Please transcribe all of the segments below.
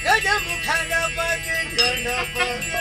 ಗಜಮುಖ ಗಣಪತಿ ಗಣಪತಿ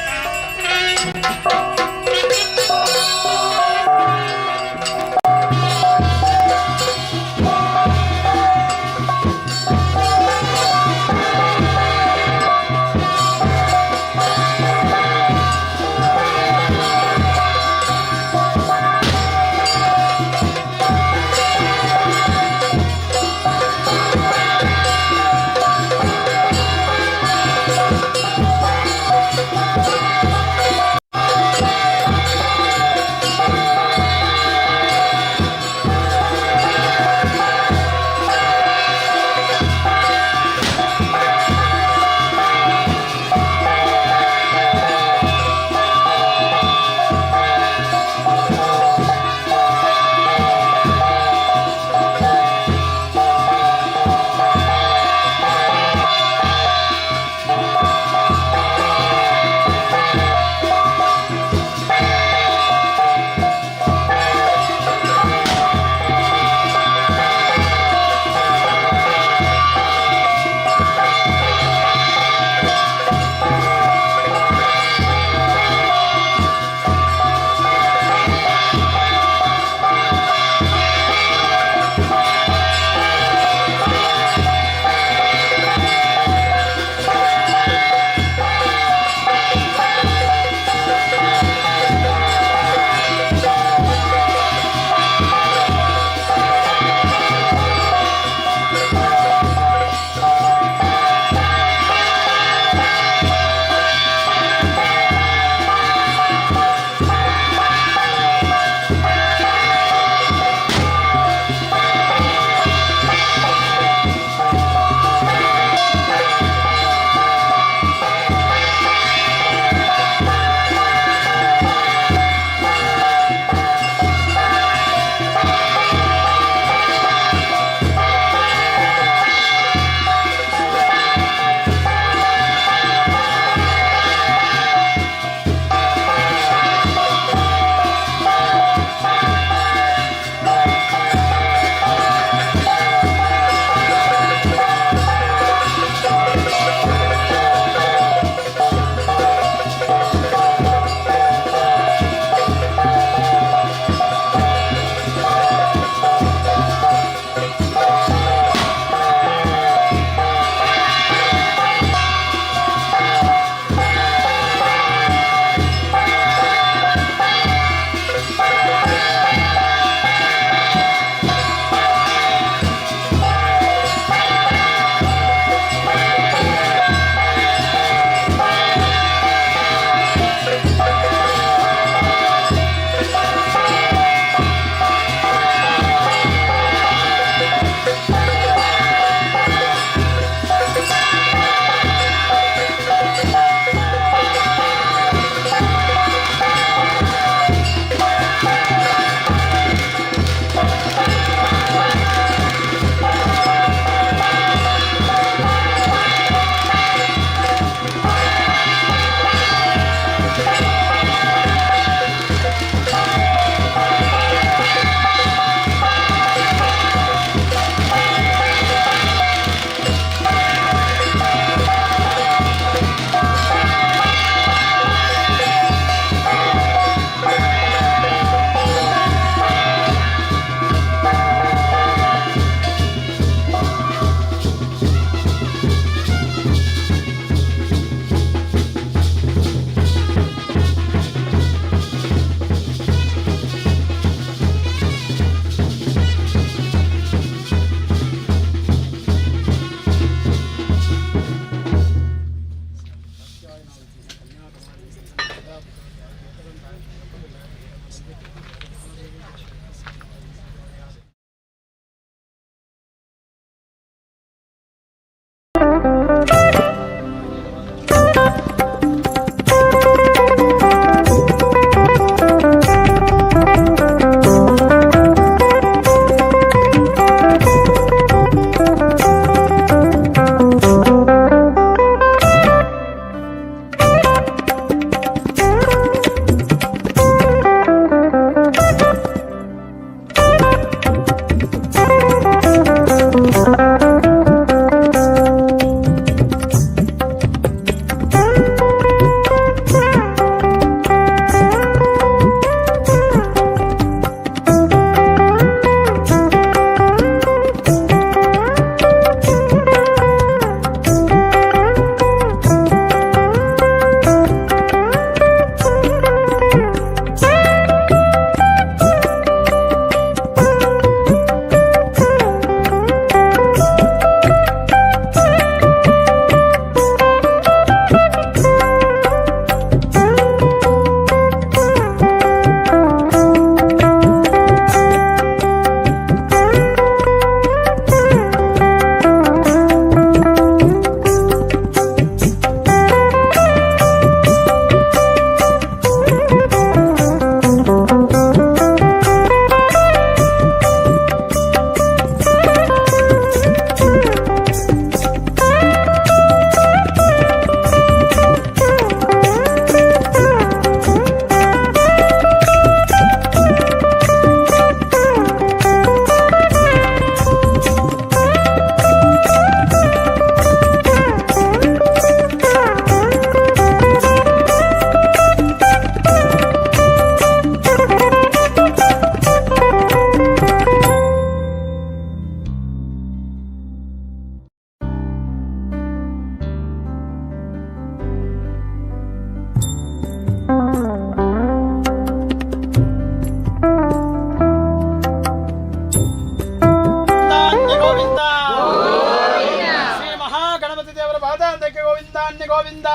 ಪಾದಾಂತಕ್ಕೆ ಗೋವಿಂದ ಅನ್ನಿ ಗೋವಿಂದ.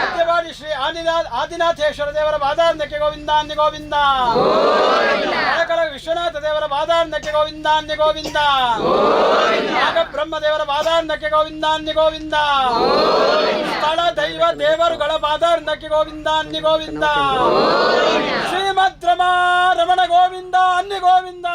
ಸತ್ಯವಾಡಿ ಶ್ರೀ ಆದಿನಾಥೇಶ್ವರ ದೇವರ ಪಾದಾಂತಕ್ಕೆ ಗೋವಿಂದ ಅನ್ನಿ ಗೋವಿಂದ. ನಾಗರ ವಿಶ್ವನಾಥ ದೇವರ ಪಾದಾಂತಕ್ಕೆ ಗೋವಿಂದ ಅನ್ನಿ ಗೋವಿಂದ. ನಾಗ ಬ್ರಹ್ಮ ದೇವರ ಪಾದಾಂತಕ್ಕೆ ಗೋವಿಂದ ಅನ್ನಿ ಗೋವಿಂದ. ಸ್ಥಳ ದೈವ ದೇವರುಗಳ ಪಾದಾಂತಕ್ಕೆ ಗೋವಿಂದ ಅನ್ನಿ ಗೋವಿಂದ. ಶ್ರೀಮದ್ ರಮಣ ಗೋವಿಂದ ಅನ್ನಿ ಗೋವಿಂದ.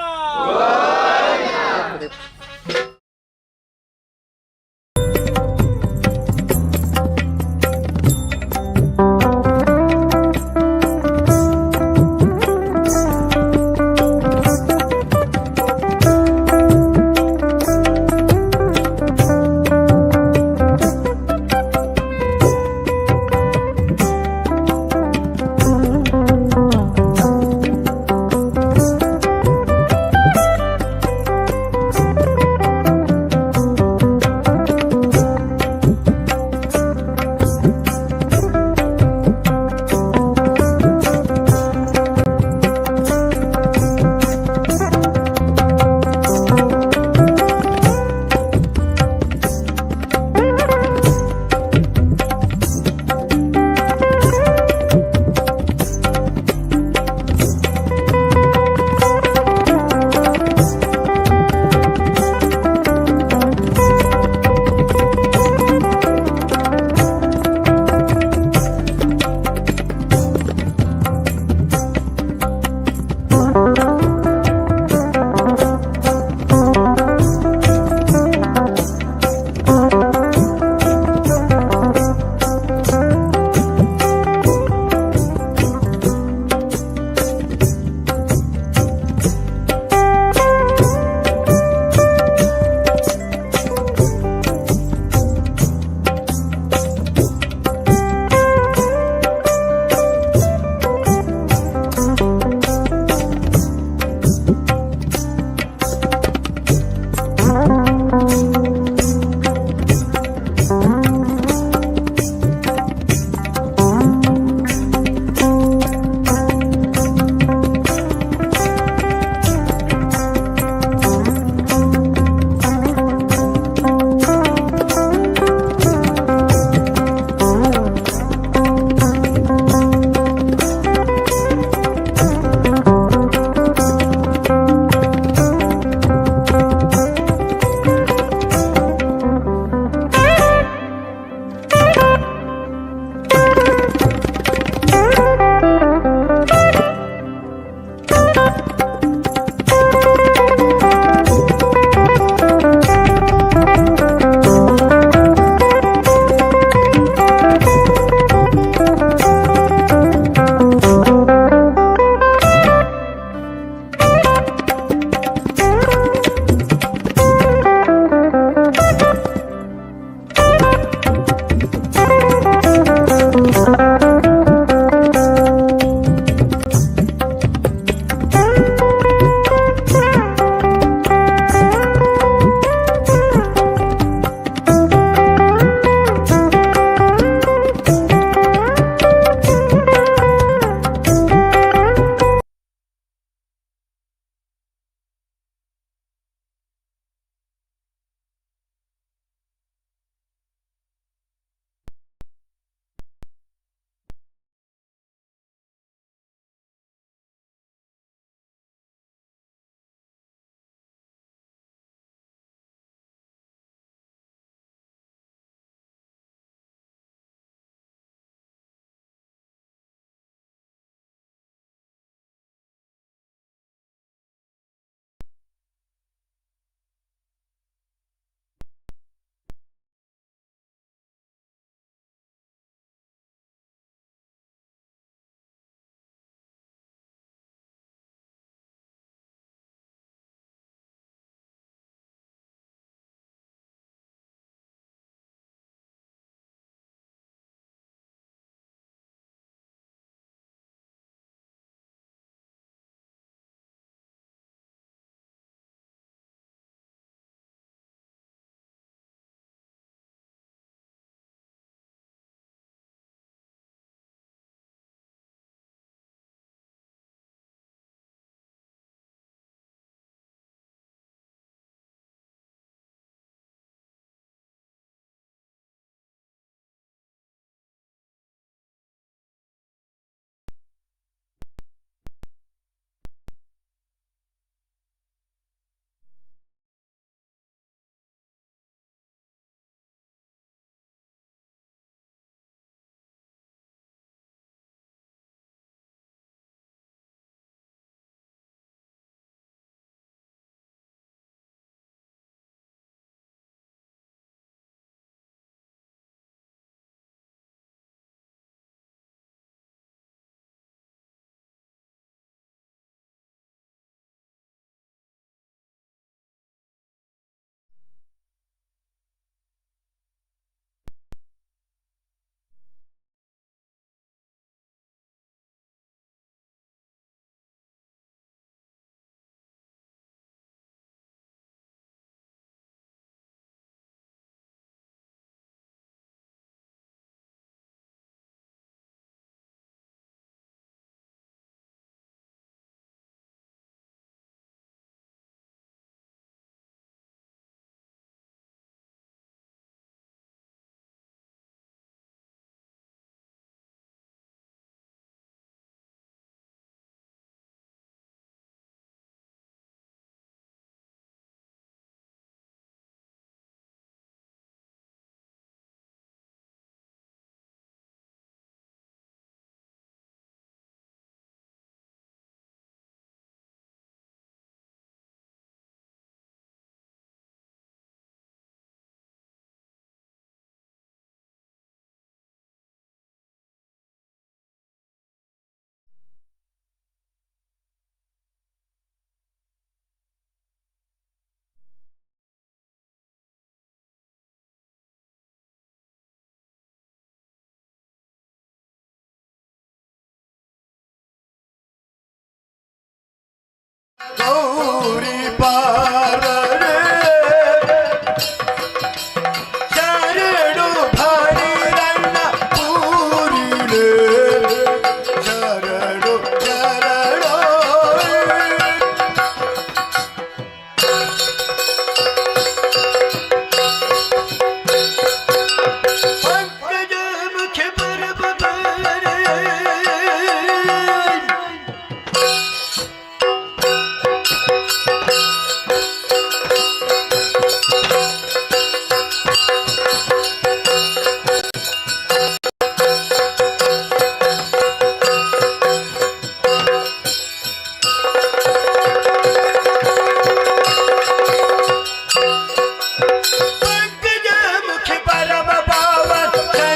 ಗೌರಿ ಪಾರ್ವತಿ ಶರಣು ಭಾಣಿರಣ್ಣ ಪೂರಿಲೆ ಶರಣು ಶರಣು ಪಂಕಜ ಮುಖ ಪರಬರೆ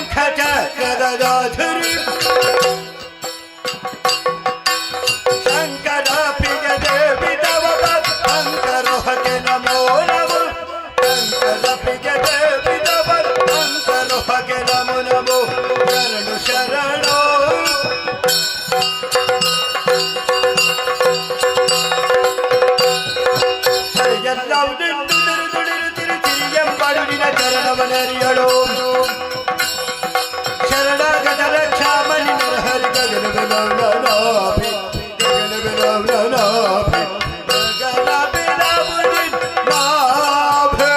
ಶರಣಾಗತ ರಕ್ಷಾಮಣಿ ನರಹರಿ ಗಗನ ಬಿಲವನಾಭಿ ಗಗನ ಬಿಲವನಾಭಿ ಗಗನ ಬಿಲವನಿ ನಾಭಿ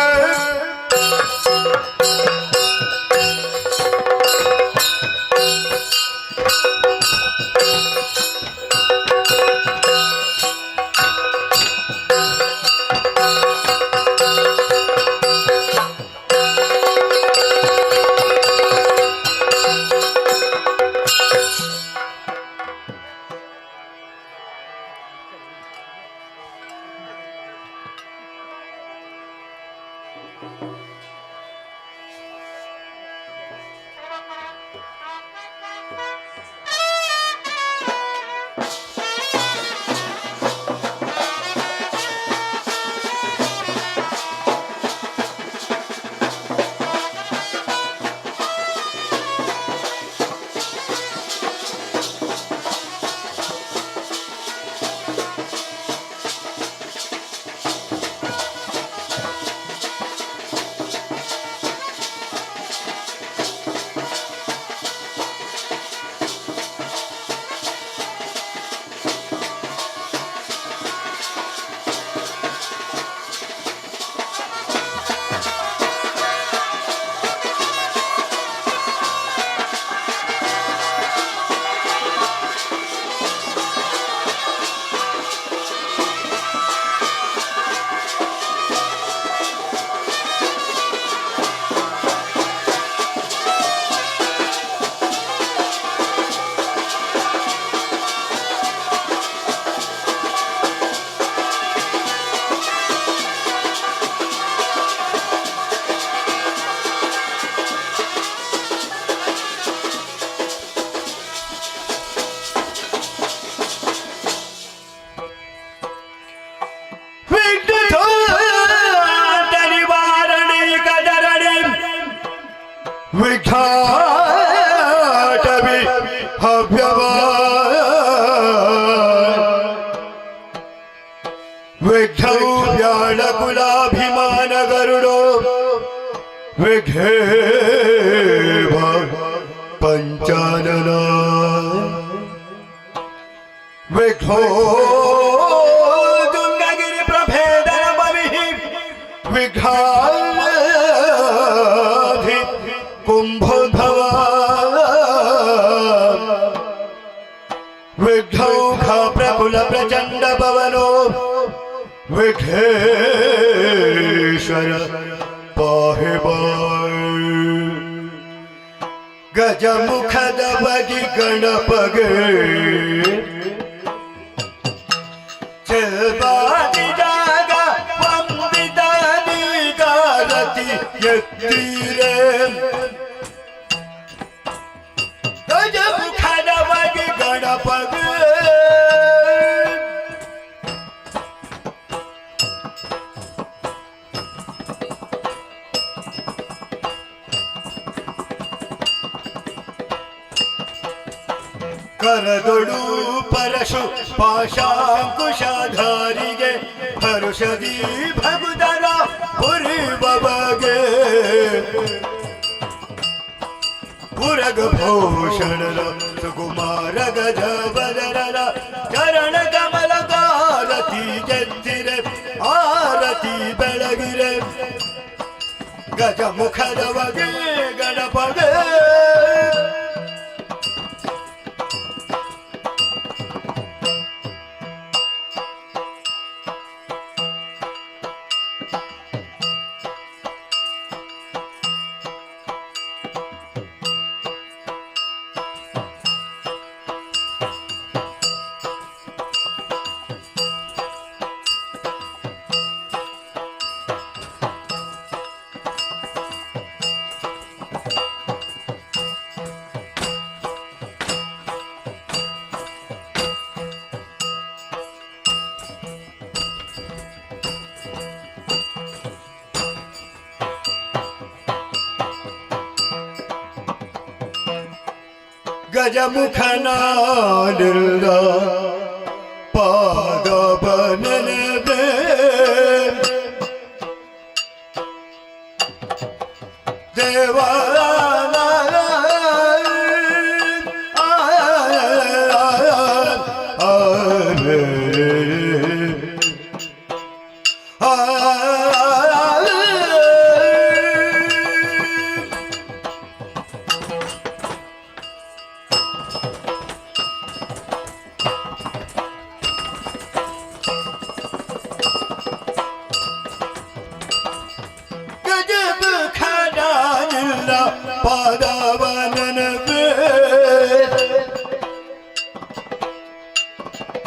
ವಿಘಾಟವಿ ಹವ್ಯವ ವಿಘ್ನೌ ವ್ಯಾಳಕುಲಾಭಿಮಾನ ಗರುಡೋ ವಿಘೇವ ಪಂಚಾನನ ವಿಘ್ನೋ ದುಂಗಗಿರಿ ಪ್ರಭೇದನ ಬವಿಹಿ ವಿಘಾಧಿ ಕುಂಭೋದ್ಭವ ವಿಘ್ನೌಘ ಪ್ರಫುಲ ಪ್ರಚಂಡ ಪವನೋ ವಿಘ್ನೇಶ್ವರ ಪಾಹಿ ಗಜಮುಖದ ಬಗಿ ಗಣಪಗೆ ಚಲ್ಬಾದಿ ಜಾಗ ವಂದಿತಾದಿ ಗಾರತಿ ಎತ್ತೀರೆ ಗಜಮುಖದ ಬಗಿ ಗಣಪಗೆ ಕರದೊಳು ಪರಶು ಪಾಶಾಂಕುಶಾಧಾರಿಗೆ ಹರುಷದಿ ಭಗುದರ ಪುರಿಬಗೆ ಪುರಗಭೂಷಣರ ಸುಕುಮಾರ ಗಜ ಬದರರ ಚರಣ ಕಮಲಗಾರತಿ ಗೆದ್ದಿರೆ ಆರತಿ ಬೆಳಗಿರೆ ಗಜ ಮುಖದ ಬಗೆ ಗಣಪಗೆ ಗಜಮುಖನಾಡಿಲ್ಲ ಪಾದಬನನವೇ ದೇವಾ ಪಾದವನನವೇ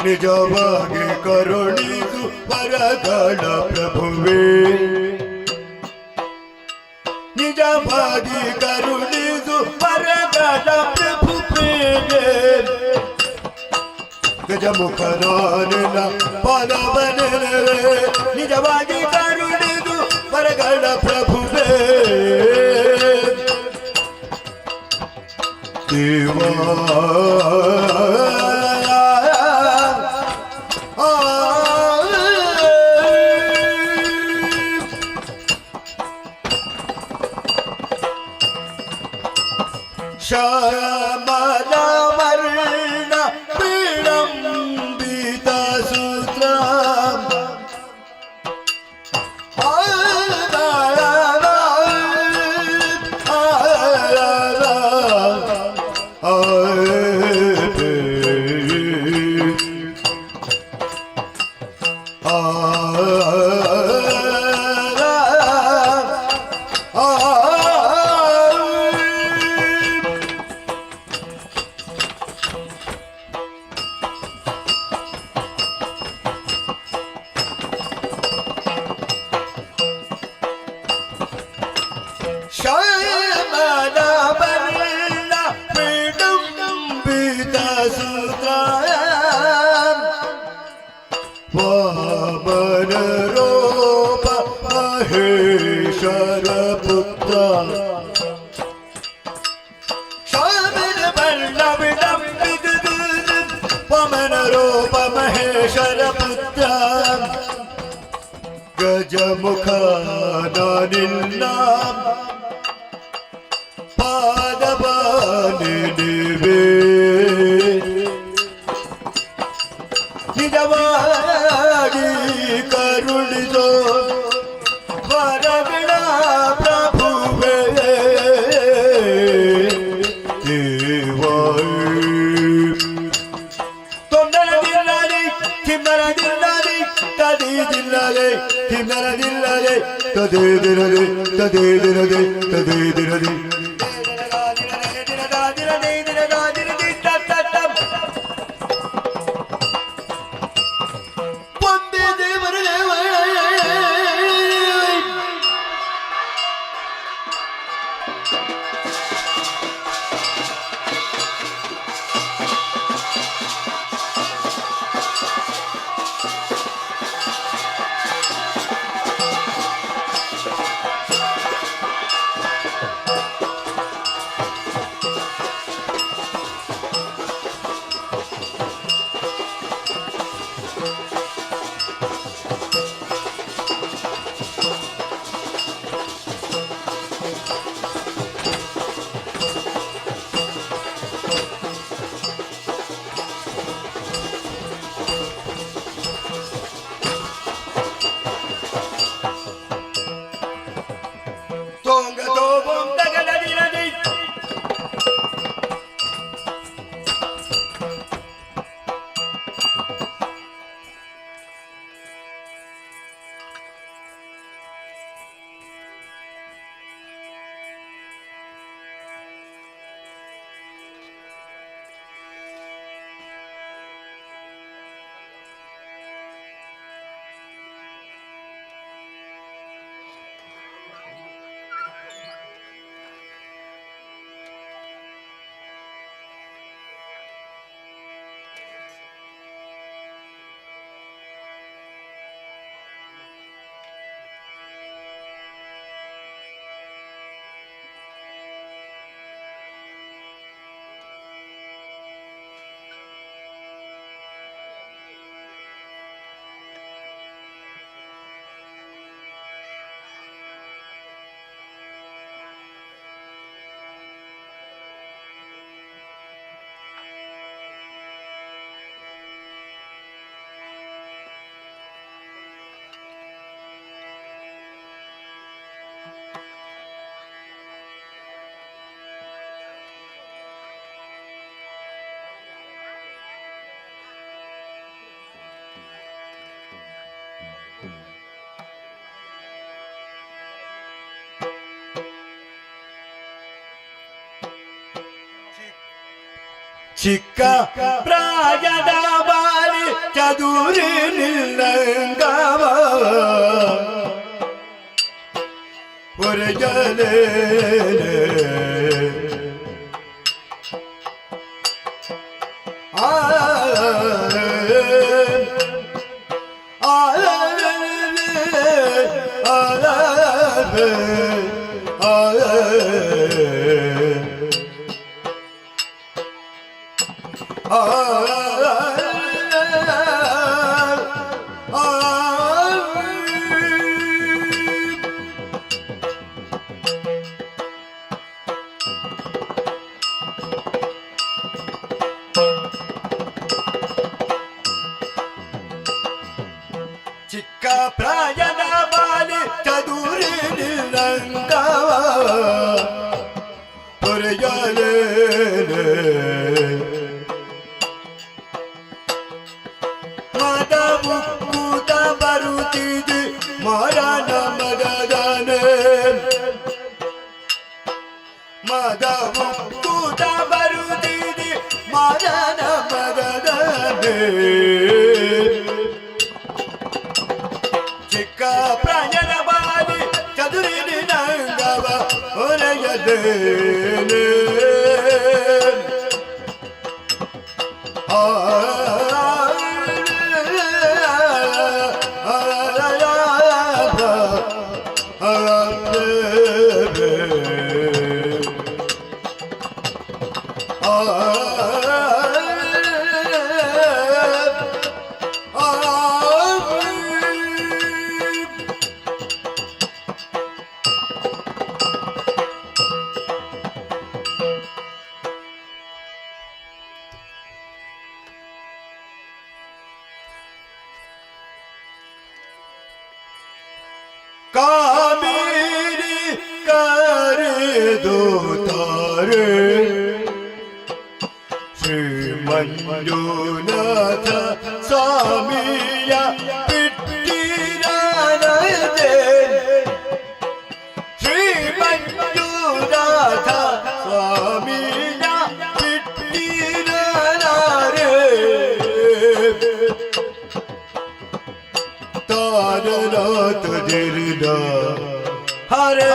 ನಿಜವಾಗಿ ಕರುಣಿಸು ವರಗಳ ಪ್ರಭುವೇ ನಿಜವಾಗಿ ಕರುಣಿಸು ವರಗಳ ಪ್ರಭುವೇ ಗಜಮುಖನಾನಿನ ಪಾದವನನವೇ ನಿಜವಾಗಿ ಕರುಣಿಸು ವರಗಳ ಪ್ರಭುವೇ ದೇವಾ ಶ್ಯಾಮಲವರ್ಣ ವಿಳಂಬಿತ ಸೂತ್ರ ಶ್ಯಾಮಲವರ್ಣ ವಿಳಂಬಿತ ಸೂತ್ರ ವಾಮನ ರೂಪ ಮಹೇಶ್ವರ ಪುತ್ರ ಶ್ಯಾಮಲ ವರ್ಣ ವಿಳಂಬಿತ ವಾಮನ ರೂಪ ಮಹೇಶ್ವರ ಪುತ್ರ ಗಜಮುಖ ನಾನಿಲ್ಲ ಪಾದಬಾನಿವೆ ನಿಜವಾಗಿ ಕರುಣಿಸೋ ವರಗಳ ಪ್ರಭುವೇ ದೇವಾಯ ತೊಂದರದಿಲ್ಲದೆ ತಿಮ್ಮರದಿಲ್ಲದೆ ತದೀದಿಲ್ಲದೆ ತಿಮ್ಮರದಿಲ್ಲದೆ ತದೇದಿರದೆ ತದೇದಿರದೆ ತದೇದಿರದೆ ಚಿಕ್ಕ ಪ್ರಾಯದ ಬಾಲಿ ಚದುರಿ ನಿಲ್ಲಂಗವ ಹೊರಗಲೆ ಚಿಕ್ಕ ಪ್ರಾಯದ ಬಾಲಿ ಚದುರಿ ನಿಲ್ಲಂಗವ ಹೊರಗಲೆ ಮದವು ಕೂತ ಬರುತ್ತಿದೆ ಮರಣ ಮದದನೆ ಮದವು ಕೂತ ಬರುತ್ತಿದೆ ಮರಣ ಮದದನೆ ಚಿಕ್ಕ ಪ್ರಾಯದ ಬಾಲಿ ಚದುರಿ ನಿಲ್ಲಂಗವ ಹೊರಗಲೆ ಕಾವೇರಿ ಕರೆದು ತಾರೆ ಶ್ರೀ ಮಂಜುನಾಥ ಸ್ವಾಮಿಯ ಬಿಟ್ಟಿರದೆ ಶ್ರೀ ಮಂಜುನಾಥ ಸ್ವಾಮಿಯ ಬಿಟ್ಟಿರಲಾರೆ ತಾರನಾಥ ದಿರಿದ ಹರೇ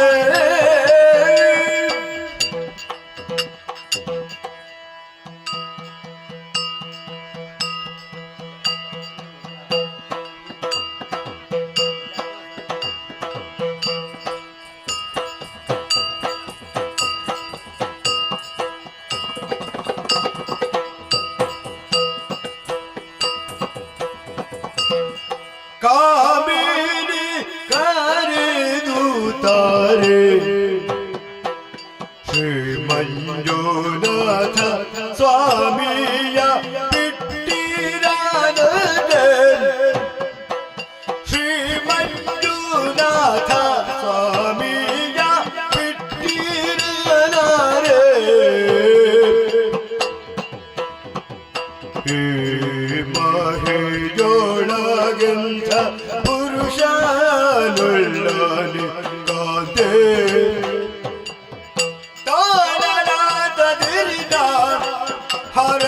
ಕಾಮಿನಿ ಕರೆದು ತಾರೆ ಶ್ರೀ ಮಂಜುನಾಥ ಸ್ವಾಮಿಯ ಬಿಟ್ಟಿರದೆ ಶ್ರೀ ಮಂಜುನಾಥ ಸ್ವಾಮಿಯ ಬಿಟ್ಟಿರಲಾರೆ ಮಹಿಜೋಳಗೆಂಥ ಪುರುಷನುಳ್ಳನೆ ಕಾಂತೆ ತಾರನಾಥ ದಿರಿದ ಹರ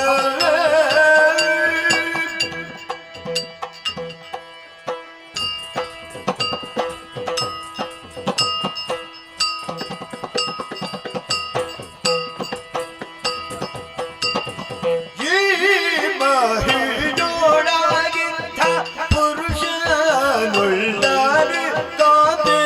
ಮಹಿಜೋಳಗಿಂಥ ಪುರುಷನುಳ್ಳನೆ ಕಾಂತೆ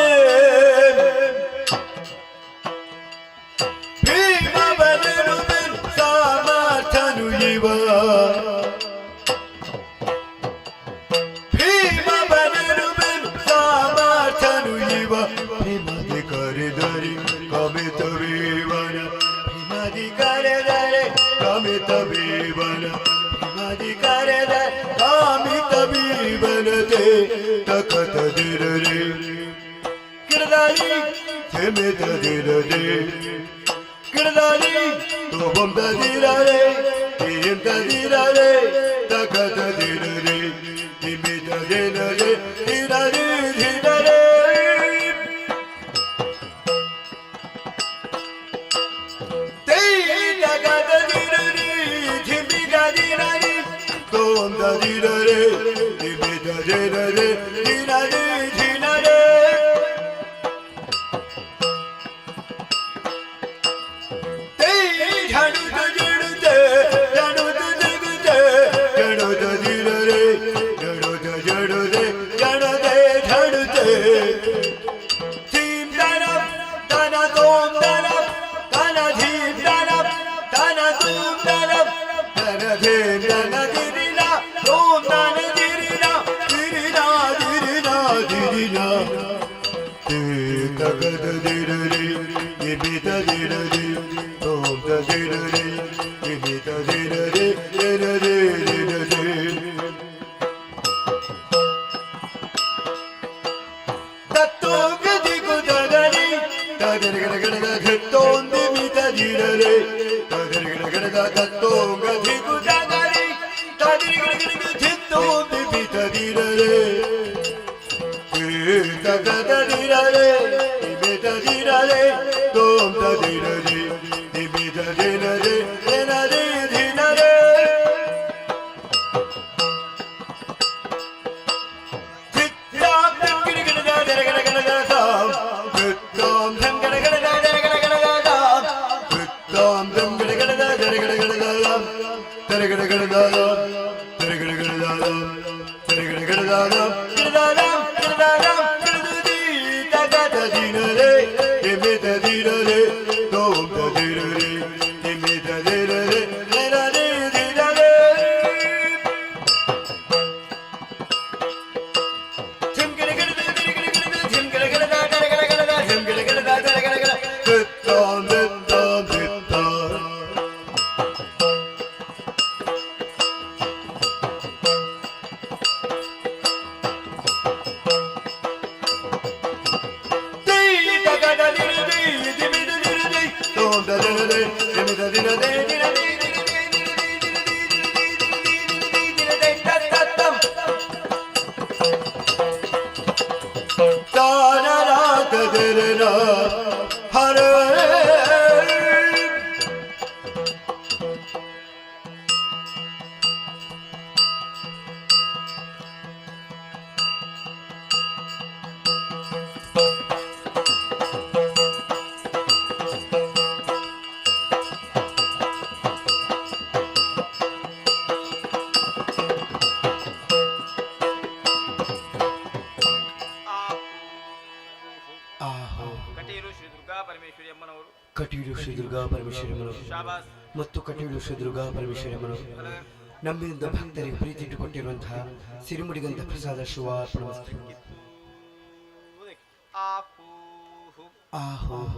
ಭೀಮ ಬಲಿರುವೆನ್ ಸಾಮರ್ಥನು ಇವ ಭೀಮ ಬಲಿರುವೆನ್ ಸಾಮರ್ಥನು ಇವ ಭೀಮದಿ ಕರೆದರೆ ಕಮಿತ ವೀವನ ಭೀಮದಿ ಕರೆದರೆ ಕಮಿತ ವೀವನ ಭೀಮದಿ ಕರೆದರೆ ಕಾಮಿತ ವೀವನತೆ ತಕತದಿರರೆ ಕಿರದಾಳಿ ಥೆಮೆತದಿರರೆ ಕಿರದಾಳಿ ತೋಬಂದದಿರರೆ ಎಂತದಿರರೆ ತಕತದಿರರೆ ತಿಮಿತದಿರರೆ ತಿರರೆ ಧಿರರೆ ತೈ ತಕತದಿರರೆ ದಿನರೆ ನಿಮಿತ ದಿನರೆ ದಿನರೆ ದಿನರೆ ಝಡುತ ಜಿಡುತೆ ಜಡುತ ಜಿಗುತೆ ಜಡುತ ದಿನರೆ ಜಡುತ ಜಡುತೆ ಜಡದೆ ಝಡುತೆ ಧೀಮ್ ದನಂ ದನ ತೋಂ ದನಂ ದನ ಧೀಮ್ ದನಂ ದನ ತೋಂ ದನಂ ದನ ಧೀಮ್ ದನ ದಿರಿನ ತೋಂ ದನ ದಿರಿನ ದಿರಿನ ದಿರಿನ ದಿರಿನ ತೇ ತಗದ ದಿರರಿ ನಿಮಿತ ದಿರರಿ ತೋಂ ದ ದಿರರಿ ನಿಮಿತ ದಿರರಿ ದಿರರಿ ದಿರರಿ ತತ್ತೋಗದಿ ಗುದಗರಿ ತದರಗಡಗಡಗ ಘತ್ತೋಂದಿ ಮಿತ ದಿರರೆ ತದರಗಡಗಡಗ ತತ್ತೋಗದಿ ಗುದಗರಿ ತದರಗಡಗಡಗ ಘತ್ತೋಂದಿ ಮಿತ ದಿರರೆ ತಗದ ದಿರರೆ ನಿಮಿತ ದಿರರೆ ತೋಂ ದ ದಿರರೆ ನಿಮಿತ ದಿರರೆ ದಿನರೆ ದಿನರೆ ಕಟೀಲು ಶ್ರೀ ದುರ್ಗಾ ಪರಮೇಶ್ವರಿಯಮ್ಮನವರು ಮತ್ತು ಕಟೀಲು ಶ್ರೀ ದುರ್ಗಾ ಪರಮೇಶ್ವರಿಯಮ್ಮನವರು ನಮ್ಮಿಂದ ಭಕ್ತರಿಗೆ ಪ್ರೀತಿ ಇಟ್ಟುಕೊಟ್ಟಿರುವಂತಹ ಸಿರಿಮುಡಿಗಂಧ ಪ್ರಸಾದ ಶಿವಾರ್ಪಣಮಸ್ತು.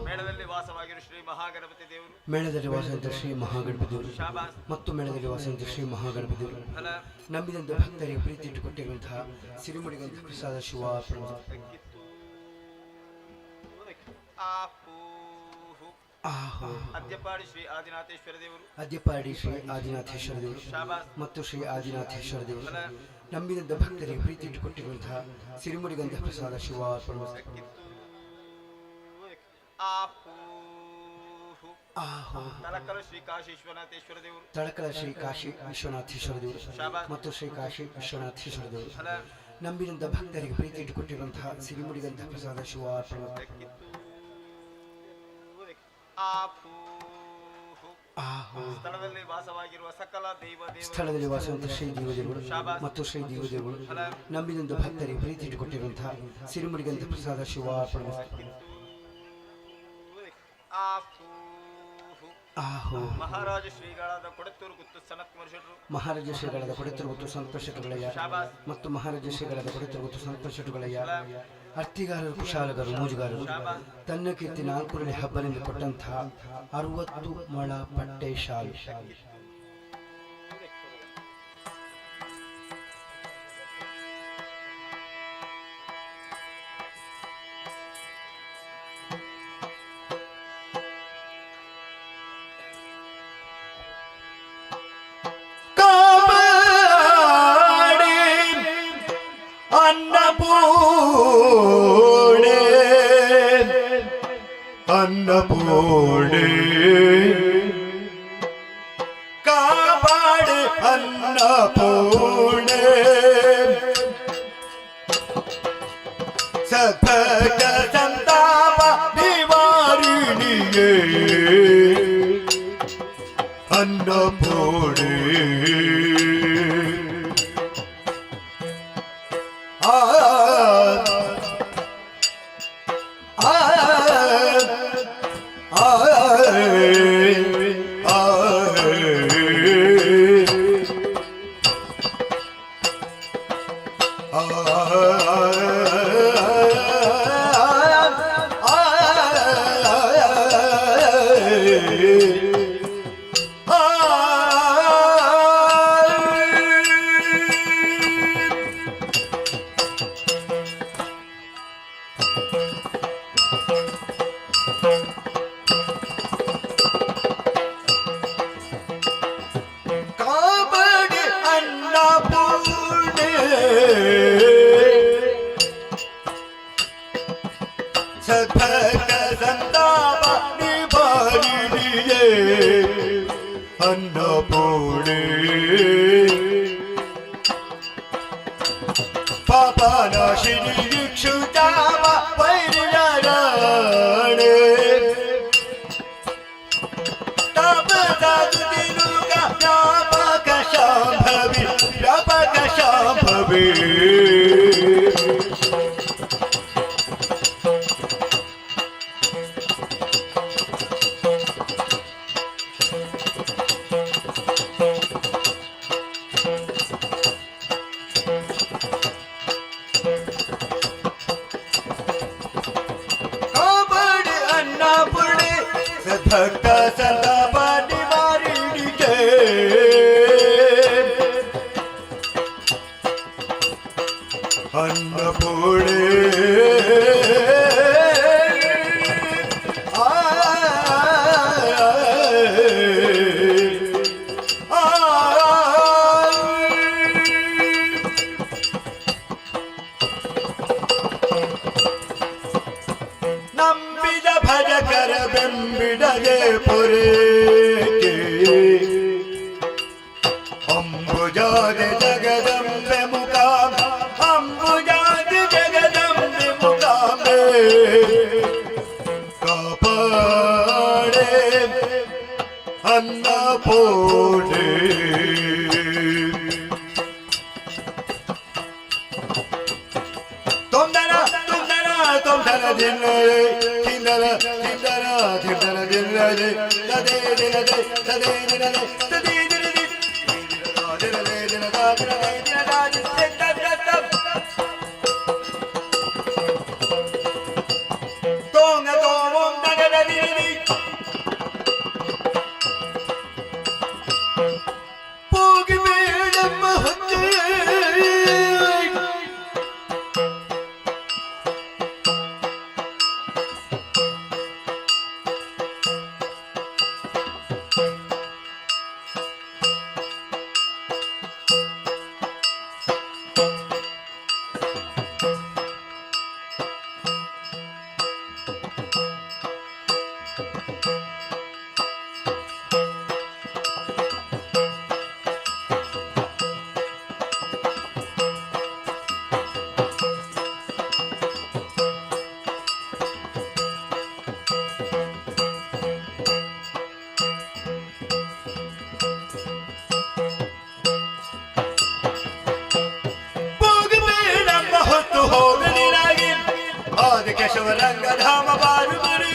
ಮೇಳದಲ್ಲಿ ವಾಸವಾಗಿರುವ ಶ್ರೀ ಮಹಾಗಣಪತಿ ದೇವರು, ಮೇಳದಲ್ಲಿ ವಾಸಂತ ಶ್ರೀ ಮಹಾಗಣಪತಿ ದೇವರು ಮತ್ತು ಮೇಳದಲ್ಲಿ ವಾಸಂತ ಶ್ರೀ ಮಹಾಗಣಪತಿ ದೇವರು ನಂಬಿದಂತ ಭಕ್ತರಿಗೆ ಪ್ರೀತಿ ಇಟ್ಟುಕೊಟ್ಟಿರುವಂತಹ ಸಿರಿಮುಡಿಗಂಧ ಪ್ರಸಾದ ಶಿವಾರ್ಪಣಮಸ್ತು. ಅದ್ಯಪಾಡಿ ಶ್ರೀ ಆದಿನಾಥೇಶ್ವರ ದೇವರು, ಅದ್ಯಪಾಡಿ ಶ್ರೀ ಆದಿನಾಥೇಶ್ವರ ದೇವರು ಮತ್ತು ಶ್ರೀ ಆದಿನಾಥೇಶ್ವರ ದೇವರು ನಂಬಿದಂತ ಭಕ್ತರಿಗೆ ಪ್ರೀತಿ ಇಟ್ಟುಕೊಟ್ಟಿರುವಂತಹ ಸಿರಿಮುಡಿಗಂಧ ಪ್ರಸಾದ ಶಿವಾರ್ಪಣಮಸ್ತು. ತಳಕಲ ಶ್ರೀ ಕಾಶಿ ವಿಶ್ವನಾಥೇಶ್ವರ ದೇವರು, ತಳಕಲ ಶ್ರೀ ಕಾಶಿ ವಿಶ್ವನಾಥೇಶ್ವರ ದೇವರು ಮತ್ತು ಶ್ರೀ ಕಾಶಿ ವಿಶ್ವನಾಥೇಶ್ವರ ದೇವರು ನಂಬಿದಂತ ಭಕ್ತರಿಗೆ ಪ್ರೀತಿ ಇಟ್ಟುಕೊಟ್ಟಿರುವಂತಹ ಸಿರಿಮುಡಿಗಂಧ ಪ್ರಸಾದ ಶಿವಾರ್ಪಣಮಸ್ತು. ಸ್ಥಳದಲ್ಲಿ ವಾಸವಾಗಿರುವ ಸಕಲ ಸ್ಥಳದಲ್ಲಿ ವಾಸವಂತ ಶ್ರೀ ದೇವದೇವರು ಮತ್ತು ಶ್ರೀ ದೇವದೇವರು ನಂಬಿದಂತ ಭಕ್ತರಿಗೆ ಪ್ರೀತಿ ಇಟ್ಟುಕೊಟ್ಟಿರುವಂತಹ ಸಿರಿಮುಡಿಗಂಧ ಪ್ರಸಾದ ಶಿವಾರ್ಪಣಮಸ್ತು. ಮಹಾರಾಜ ಶ್ರೀಗಳಾದ ಕೊಡತ್ತೂರು ಗುತ್ತು ಸನತ್ ಮರುಷರು, ಮಹಾರಾಜ ಶ್ರೀಗಳಾದ ಕೊಡತ್ತೂರು ಗುತ್ತು ಸಂತ ಶೆಟ್ಟುಗಳಯ್ಯ ಮತ್ತು ಮಹಾರಾಜ ಶ್ರೀಗಳಾದ ಕೊಡತ್ತೂರು ಗುತ್ತು ಸಂತ ಶೆಟ್ಟುಗಳಯ್ಯ ಅರ್ತಿಗಾರರು, ಕುಶಾಲಗರು, ಮೋಜುಗಾರರು ತನ್ನ ಕೀರ್ತಿ 4ನೇ ಹಬ್ಬದಿಂದ ಕೊಟ್ಟಂತಹ 60 ಮೊಳ ಪಟ್ಟೆ ಶಾಲು ಅನ್ನಪೂರ್ಣೆ ಕಾಪಾಡೆ ಅನ್ನಪೂರ್ಣೆ ಅನ್ನಪೂರ್ಣೆ ಆ ಆ ಕಾಬಡಿ ಅನ್ನಪೂರ್ಣೆ ಸದ್ಭಕ್ತ ಸಂತಾಪ ನಿವಾರಿಣಿಯೇ ಅನ್ನಪೂರ್ಣೆ ಪಾಪನಾಶಿನಿ ಇಕ್ಷುತಾವ ವೈರ್ಯರಾಣೆ ವ್ಯಾಪಕ ಶಾಂಭವಿ ಕಾಬಡಿ ಅನ್ನಪೂರ್ಣೆ ಸದ್ಭಕ್ತ ಸಂತಾಪ ನಿವಾರಿಣಿಗೆ ಅನ್ನಪೂರ್ಣೆ ನಂಬಿದ ಭಜಕರ ಬೆಂಬಿಡಗೆ ಪೊರೆಗೆ ಅಂಬುಜಾದೆ ಜಗದಂಬೆ ಮುಖಾಂ ಅಂಬುಜಾದೆ ಜಗದಂಬೆ ಮುಖಾಂಬೆ ಕಾಪಾಡೆ ಅನ್ನಪೂರ್ಣೆ ತೊಂದರ ತೊಂದರ ತೊಂದರ ದಿನರೆ ತಿಂದರ ತಿಂದರ ತಿಂದರ ದಿನರೆ ತದೇ ದಿನದೆ ತದೇ ದಿನದೆ ತದೇ ದಿನದೆ ದಿನದೆ ದಿನದ ದಿನದೆ ದಿನದ ತೋಂಗ ತೋಮಂ ನಗದ ದಿನದಿ ಪೋಗಿ ಬೇಡಮ್ಮ ಹೊತ್ತೆ ಹೋಗಲಿರಾಗಿ ಆದಿಕೇಶವರಂಗ ಧಾಮ ಬಾರು ಬರಿ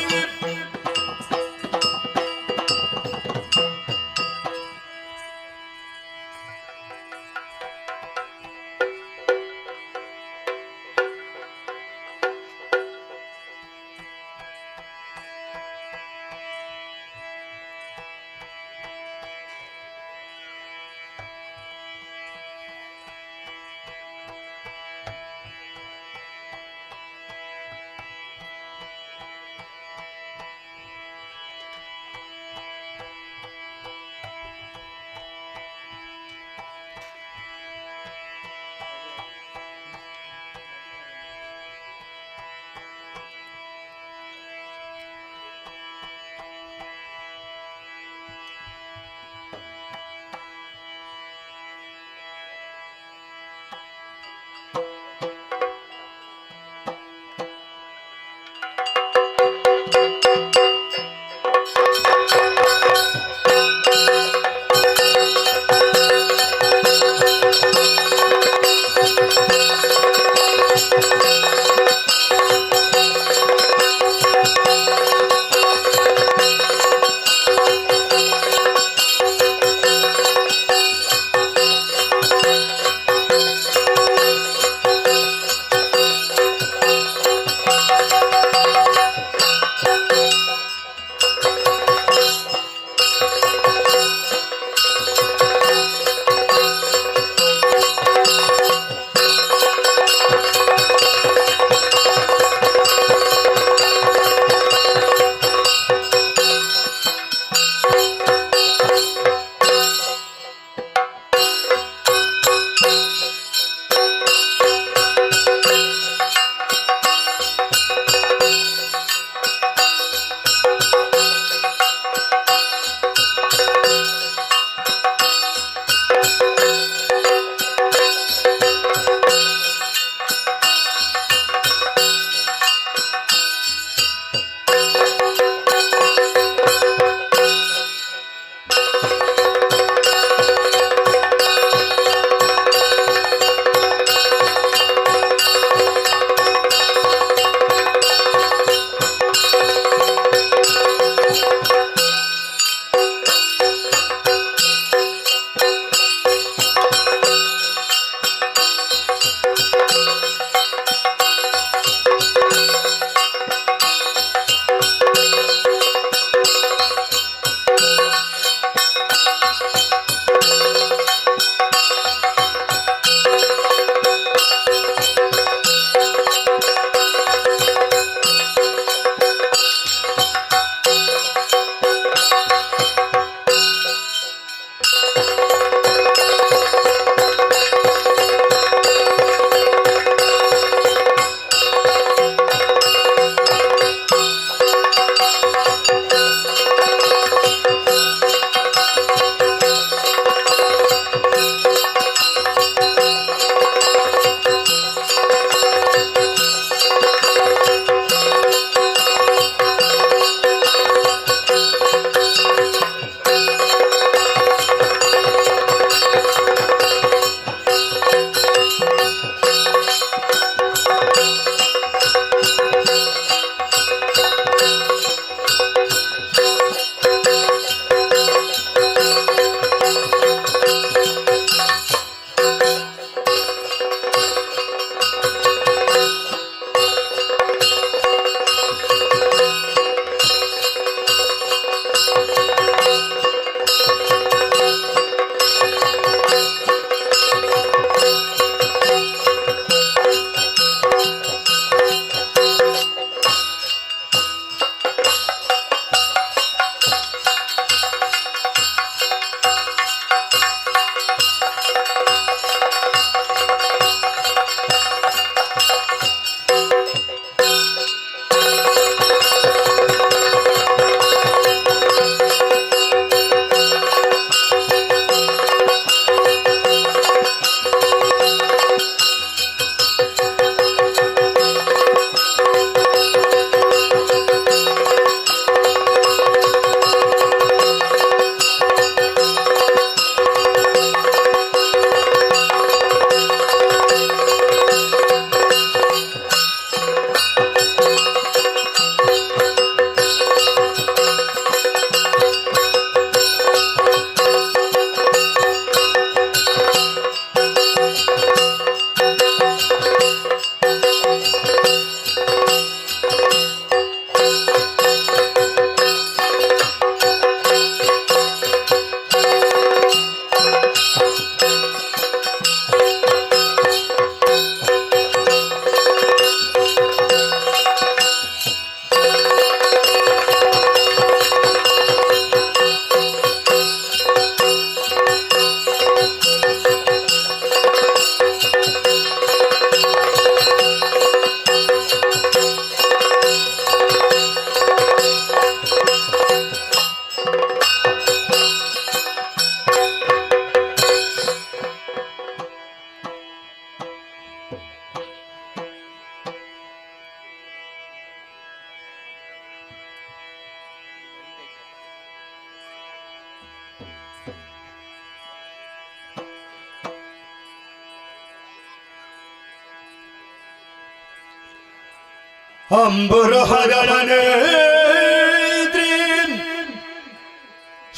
ಅಂಬುರ ಹರಳನೆ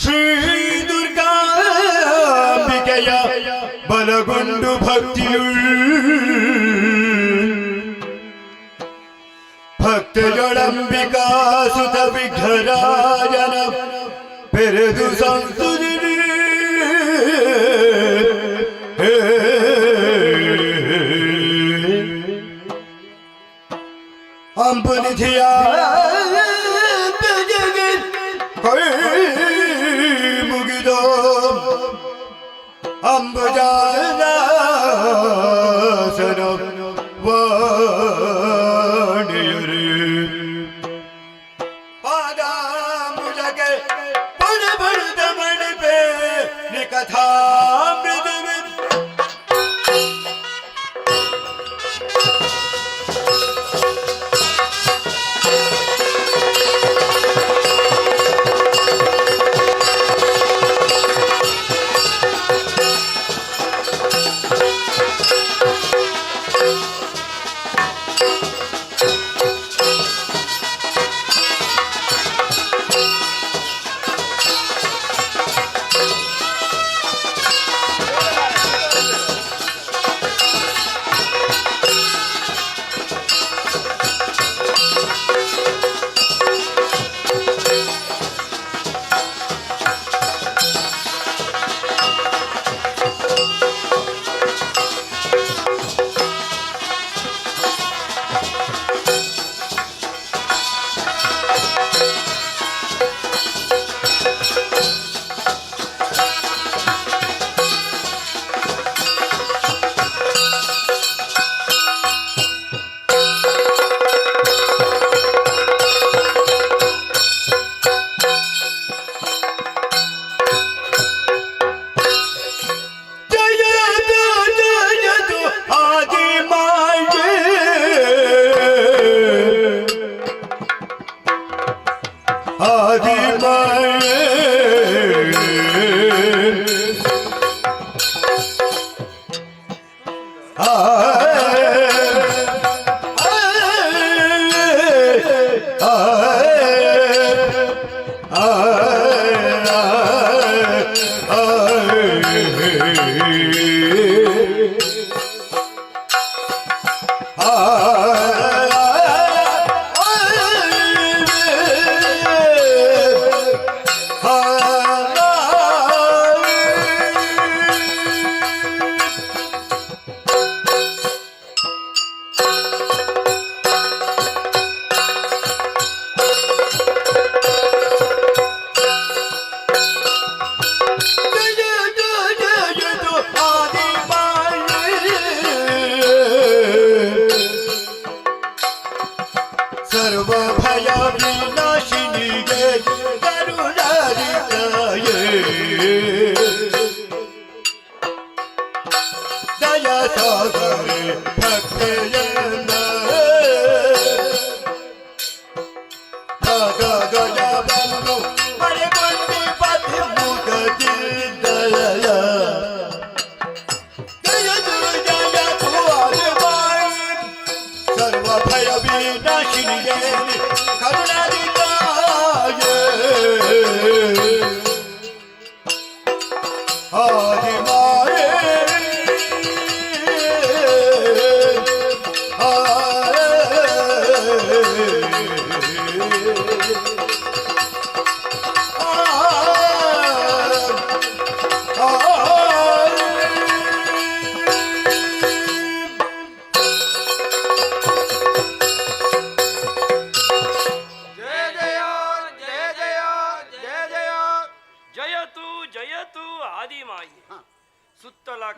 ಶ್ರೀ ದುರ್ಗಾಂಬಿಕೆಯ ಬಲಗೊಂಡು ಭಕ್ತಿಯುಳ್ ಭಕ್ತಜೊಳಂಬಿಕಾ ಸುತ ವಿಘ್ನರಾಜನ ಪೆರೆದು ಸಂಸುದಿ ಅಂಬುನಿಧಿಯ ಕೈ ಮುಗಿದೋ ಅಂಬುಜಾಸನ ವಾಣಿಯರು ಪಾದಾಂಬುಜಗೆ ಪಡಬಡಿದ ಮಣಿಪೆ ನಿಕಥಾಮೃತವೇ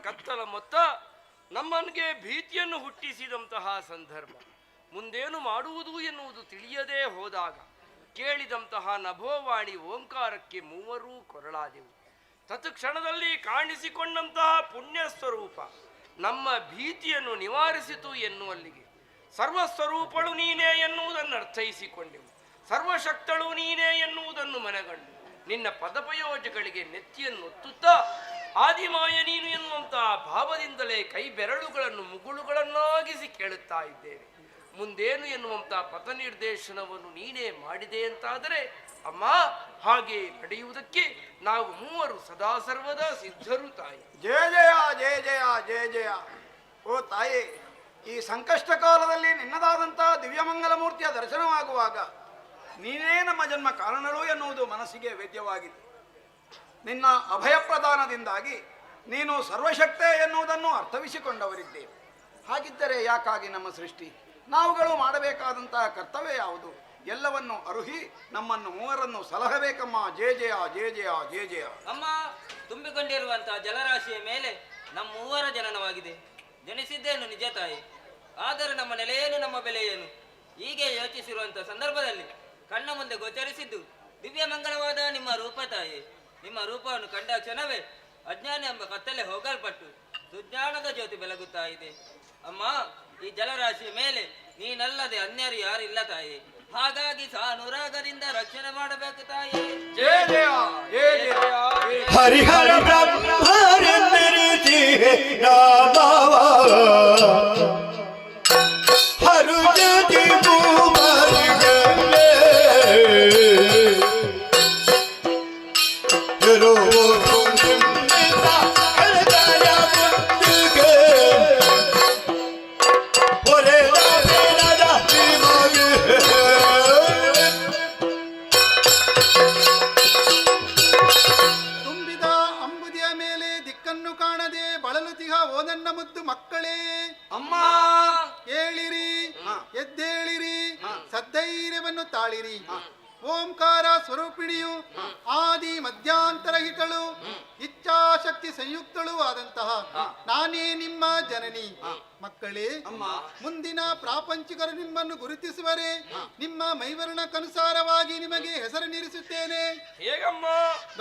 ಕತ್ತಲ ಮೊತ್ತ ನಮ್ಮನಿಗೆ ಭೀತಿಯನ್ನು ಹುಟ್ಟಿಸಿದಂತಹ ಸಂದರ್ಭ. ಮುಂದೇನು ಮಾಡುವುದು ಎನ್ನುವುದು ತಿಳಿಯದೇ ಹೋದಾಗ ಕೇಳಿದಂತಹ ನಭೋವಾಣಿ ಓಂಕಾರಕ್ಕೆ ಮೂವರೂ ಕೊರಳಾದೆವು. ತತ್ಕ್ಷಣದಲ್ಲಿ ಕಾಣಿಸಿಕೊಂಡಂತಹ ಪುಣ್ಯ ಸ್ವರೂಪ ನಮ್ಮ ಭೀತಿಯನ್ನು ನಿವಾರಿಸಿತು ಎನ್ನುವಲ್ಲಿಗೆ ಸರ್ವಸ್ವರೂಪಳು ನೀನೇ ಎನ್ನುವುದನ್ನು ಅರ್ಥೈಸಿಕೊಂಡೆವು. ಸರ್ವಶಕ್ತಳು ನೀನೇ ಎನ್ನುವುದನ್ನು ಮನಗಂಡು ನಿನ್ನ ಪದಪಯೋಜಗಳಿಗೆ ನೆತ್ತಿಯನ್ನು ಒತ್ತುತ್ತಾ ಆದಿಮಾಯ ನೀನು ಎನ್ನುವಂತಹ ಭಾವದಿಂದಲೇ ಕೈ ಬೆರಳುಗಳನ್ನು ಮುಗುಳುಗಳನ್ನಾಗಿಸಿ ಕೇಳುತ್ತಾ ಇದ್ದೇವೆ. ಮುಂದೇನು ಎನ್ನುವಂಥ ಪಥ ನಿರ್ದೇಶನವನ್ನು ನೀನೇ ಮಾಡಿದೆ ಅಂತಾದರೆ ಅಮ್ಮ ಹಾಗೆ ನಡೆಯುವುದಕ್ಕೆ ನಾವು ಮೂವರು ಸದಾ ಸರ್ವದಾ ಸಿದ್ಧರು ತಾಯಿ. ಜಯ ಜಯ ಜಯ ಜಯ ಜಯ ಜಯ. ಓ ತಾಯಿ, ಈ ಸಂಕಷ್ಟ ಕಾಲದಲ್ಲಿ ನಿನ್ನದಾದಂತಹ ದಿವ್ಯಮಂಗಲ ಮೂರ್ತಿಯ ದರ್ಶನವಾಗುವಾಗ ನೀನೇ ನಮ್ಮ ಜನ್ಮ ಕಾರಣಳು ಎನ್ನುವುದು ಮನಸ್ಸಿಗೆ ವೇದ್ಯವಾಗಿದೆ. ನಿನ್ನ ಅಭಯ ಪ್ರದಾನದಿಂದಾಗಿ ನೀನು ಸರ್ವಶಕ್ತೆ ಎನ್ನುವುದನ್ನು ಅರ್ಥವಿಸಿಕೊಂಡವರಿದ್ದೇವೆ. ಹಾಗಿದ್ದರೆ ಯಾಕಾಗಿ ನಮ್ಮ ಸೃಷ್ಟಿ? ನಾವುಗಳು ಮಾಡಬೇಕಾದಂತಹ ಕರ್ತವ್ಯ ಯಾವುದು? ಎಲ್ಲವನ್ನು ಅರುಹಿ ನಮ್ಮನ್ನು ಮೂವರನ್ನು ಸಲಹಬೇಕಮ್ಮ. ಜಯ ಜಯ ಜಯ ಜಯ ಜಯ ಜಯ. ಅಮ್ಮ, ತುಂಬಿಕೊಂಡಿರುವಂತಹ ಜಲರಾಶಿಯ ಮೇಲೆ ನಮ್ಮ ಮೂವರ ಜನನವಾಗಿದೆ. ಜನಿಸಿದ್ದೇನು ನಿಜ ತಾಯಿ, ಆದರೆ ನಮ್ಮ ನೆಲೆಯೇನು, ನಮ್ಮ ಬೆಲೆಯೇನು? ಹೀಗೆ ಯೋಚಿಸಿರುವಂತಹ ಸಂದರ್ಭದಲ್ಲಿ ಕಣ್ಣ ಮುಂದೆ ಗೋಚರಿಸಿದ್ದು ದಿವ್ಯ ಮಂಗಳವಾದ ನಿಮ್ಮ ರೂಪ ತಾಯಿ. ನಿಮ್ಮ ರೂಪವನ್ನು ಕಂಡ ಕ್ಷಣವೇ ಅಜ್ಞಾನ ಎಂಬ ಕತ್ತಲೆ ಹೋಗಲ್ಪಟ್ಟು ಸುಜ್ಞಾನದ ಜ್ಯೋತಿ ಬೆಳಗುತ್ತಾ ಇದೆ. ಅಮ್ಮ, ಈ ಜಲರಾಶಿಯ ಮೇಲೆ ನೀನಲ್ಲದೆ ಅನ್ಯರು ಯಾರಿಲ್ಲ ತಾಯಿ. ಹಾಗಾಗಿ ಸಾನುರಾಗದಿಂದ ರಕ್ಷಣೆ ಮಾಡಬೇಕು ತಾಯಿ. ಜಯ ಜಯ ಜಯ ಜಯ. ಹರಿಹರ ಬ್ರಹ್ಮರೆಂದಿರಿಸಿ ನಾಮವ ಹರುಜತಿ ಭೂಮರಿಗೆ ಅಮ್ಮ, ಏಳಿರಿ, ಎದ್ದೇಳಿರಿ, ಸದ್ಧೈರ್ಯವನ್ನು ತಾಳಿರಿ. ಓಂಕಾರ ಸ್ವರೂಪಿಣಿಯು ಆದಿ ಮಧ್ಯಾಂತರಹಿತಳು ಇಚ್ಛಾಶಕ್ತಿ ಸಂಯುಕ್ತಳು ಆದಂತಹ ನಾನೇ ನಿಮ್ಮ ಜನನಿ. ಮಕ್ಕಳೇ, ಮುಂದಿನ ಪ್ರಾಪಂಚಿಕರು ನಿಮ್ಮನ್ನು ಗುರುತಿಸುವರೆ ನಿಮ್ಮ ಮೈವರ್ಣಕ್ಕನುಸಾರವಾಗಿ ನಿಮಗೆ ಹೆಸರನ್ನಿರಿಸುತ್ತೇನೆ. ಹೇಗಮ್ಮ?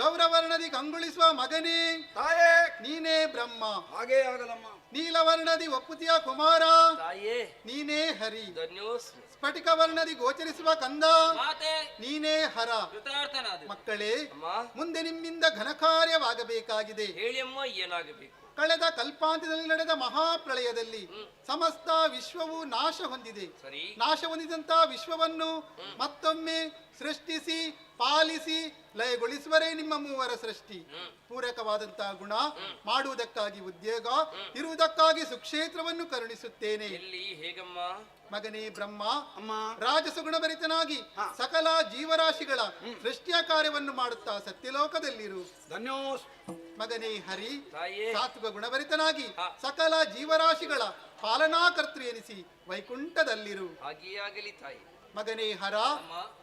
ಗೌರವರ್ಣದಿ ಕಂಗೊಳಿಸುವ ಮಗನೇ ತಾಯೇ, ನೀನೇ ಬ್ರಹ್ಮ. ಹಾಗೇ ಆಗಲಮ್ಮ. ನೀಲವರ್ಣದಿ ಒಪ್ಪುತಿಯ ಕುಮಾರ ತಾಯೇ, ನೀನೇ ಹರಿ. ಧನ್ಯೋಸ್ಮಿ. ಸ್ಫಟಿಕ ವರ್ಣದಿ ಗೋಚರಿಸುವ ಕಂದ ಮಾತೆ, ನೀನೇ ಹರ. ಕೃತಾರ್ಥನಾದ ಮಕ್ಕಳೇ, ಅಮ್ಮ, ಮುಂದೆ ನಿಮ್ಮಿಂದ ಘನಕಾರ್ಯವಾಗಬೇಕಾಗಿದೆ. ಹೇಳಿ ಅಮ್ಮ, ಏನಾಗಬೇಕು? ಕಳೆದ ಕಲ್ಪಾಂತದಲ್ಲಿ ನಡೆದ ಮಹಾಪ್ರಳಯದಲ್ಲಿ ಸಮಸ್ತ ವಿಶ್ವವು ನಾಶ ಹೊಂದಿದೆ. ಸರಿ. ನಾಶ ಹೊಂದಿದಂತಹ ವಿಶ್ವವನ್ನು ಮತ್ತೊಮ್ಮೆ ಸೃಷ್ಟಿಸಿ ಪಾಲಿಸಿ ಲಯಗೊಳಿಸುವರೇ ನಿಮ್ಮ ಮೂವರ ಸೃಷ್ಟಿ. ಪೂರಕವಾದಂತಹ ಗುಣ ಮಾಡುವುದಕ್ಕಾಗಿ ಉದ್ಯೋಗ, ಇರುವುದಕ್ಕಾಗಿ ಸುಕ್ಷೇತ್ರವನ್ನು ಕರುಣಿಸುತ್ತೇನೆ. ಎಲ್ಲಿ? ಹೇಗಮ್ಮ? ಮಗನೇ ಬ್ರಹ್ಮ, ಅಮ್ಮ ರಾಜಸುಗುಣಭರಿತನಾಗಿ ಸಕಲ ಜೀವರಾಶಿಗಳ ಸೃಷ್ಟಿಯ ಕಾರ್ಯವನ್ನು ಮಾಡುತ್ತಾ ಸತ್ಯಲೋಕದಲ್ಲಿರು. ಧನ್ಯೋಸ್. ಮಗನೇ ಹರಿ, ತಾಯೇ, ಸಾತ್ವಿಕ ಗುಣಭರಿತನಾಗಿ ಸಕಲ ಜೀವರಾಶಿಗಳ ಪಾಲನಾಕರ್ತೃ ಎನಿಸಿ ವೈಕುಂಠದಲ್ಲಿರು. ಹಾಗೆಯೇ ಆಗಲಿ ತಾಯಿ. ಮಗನೇ ಹರ,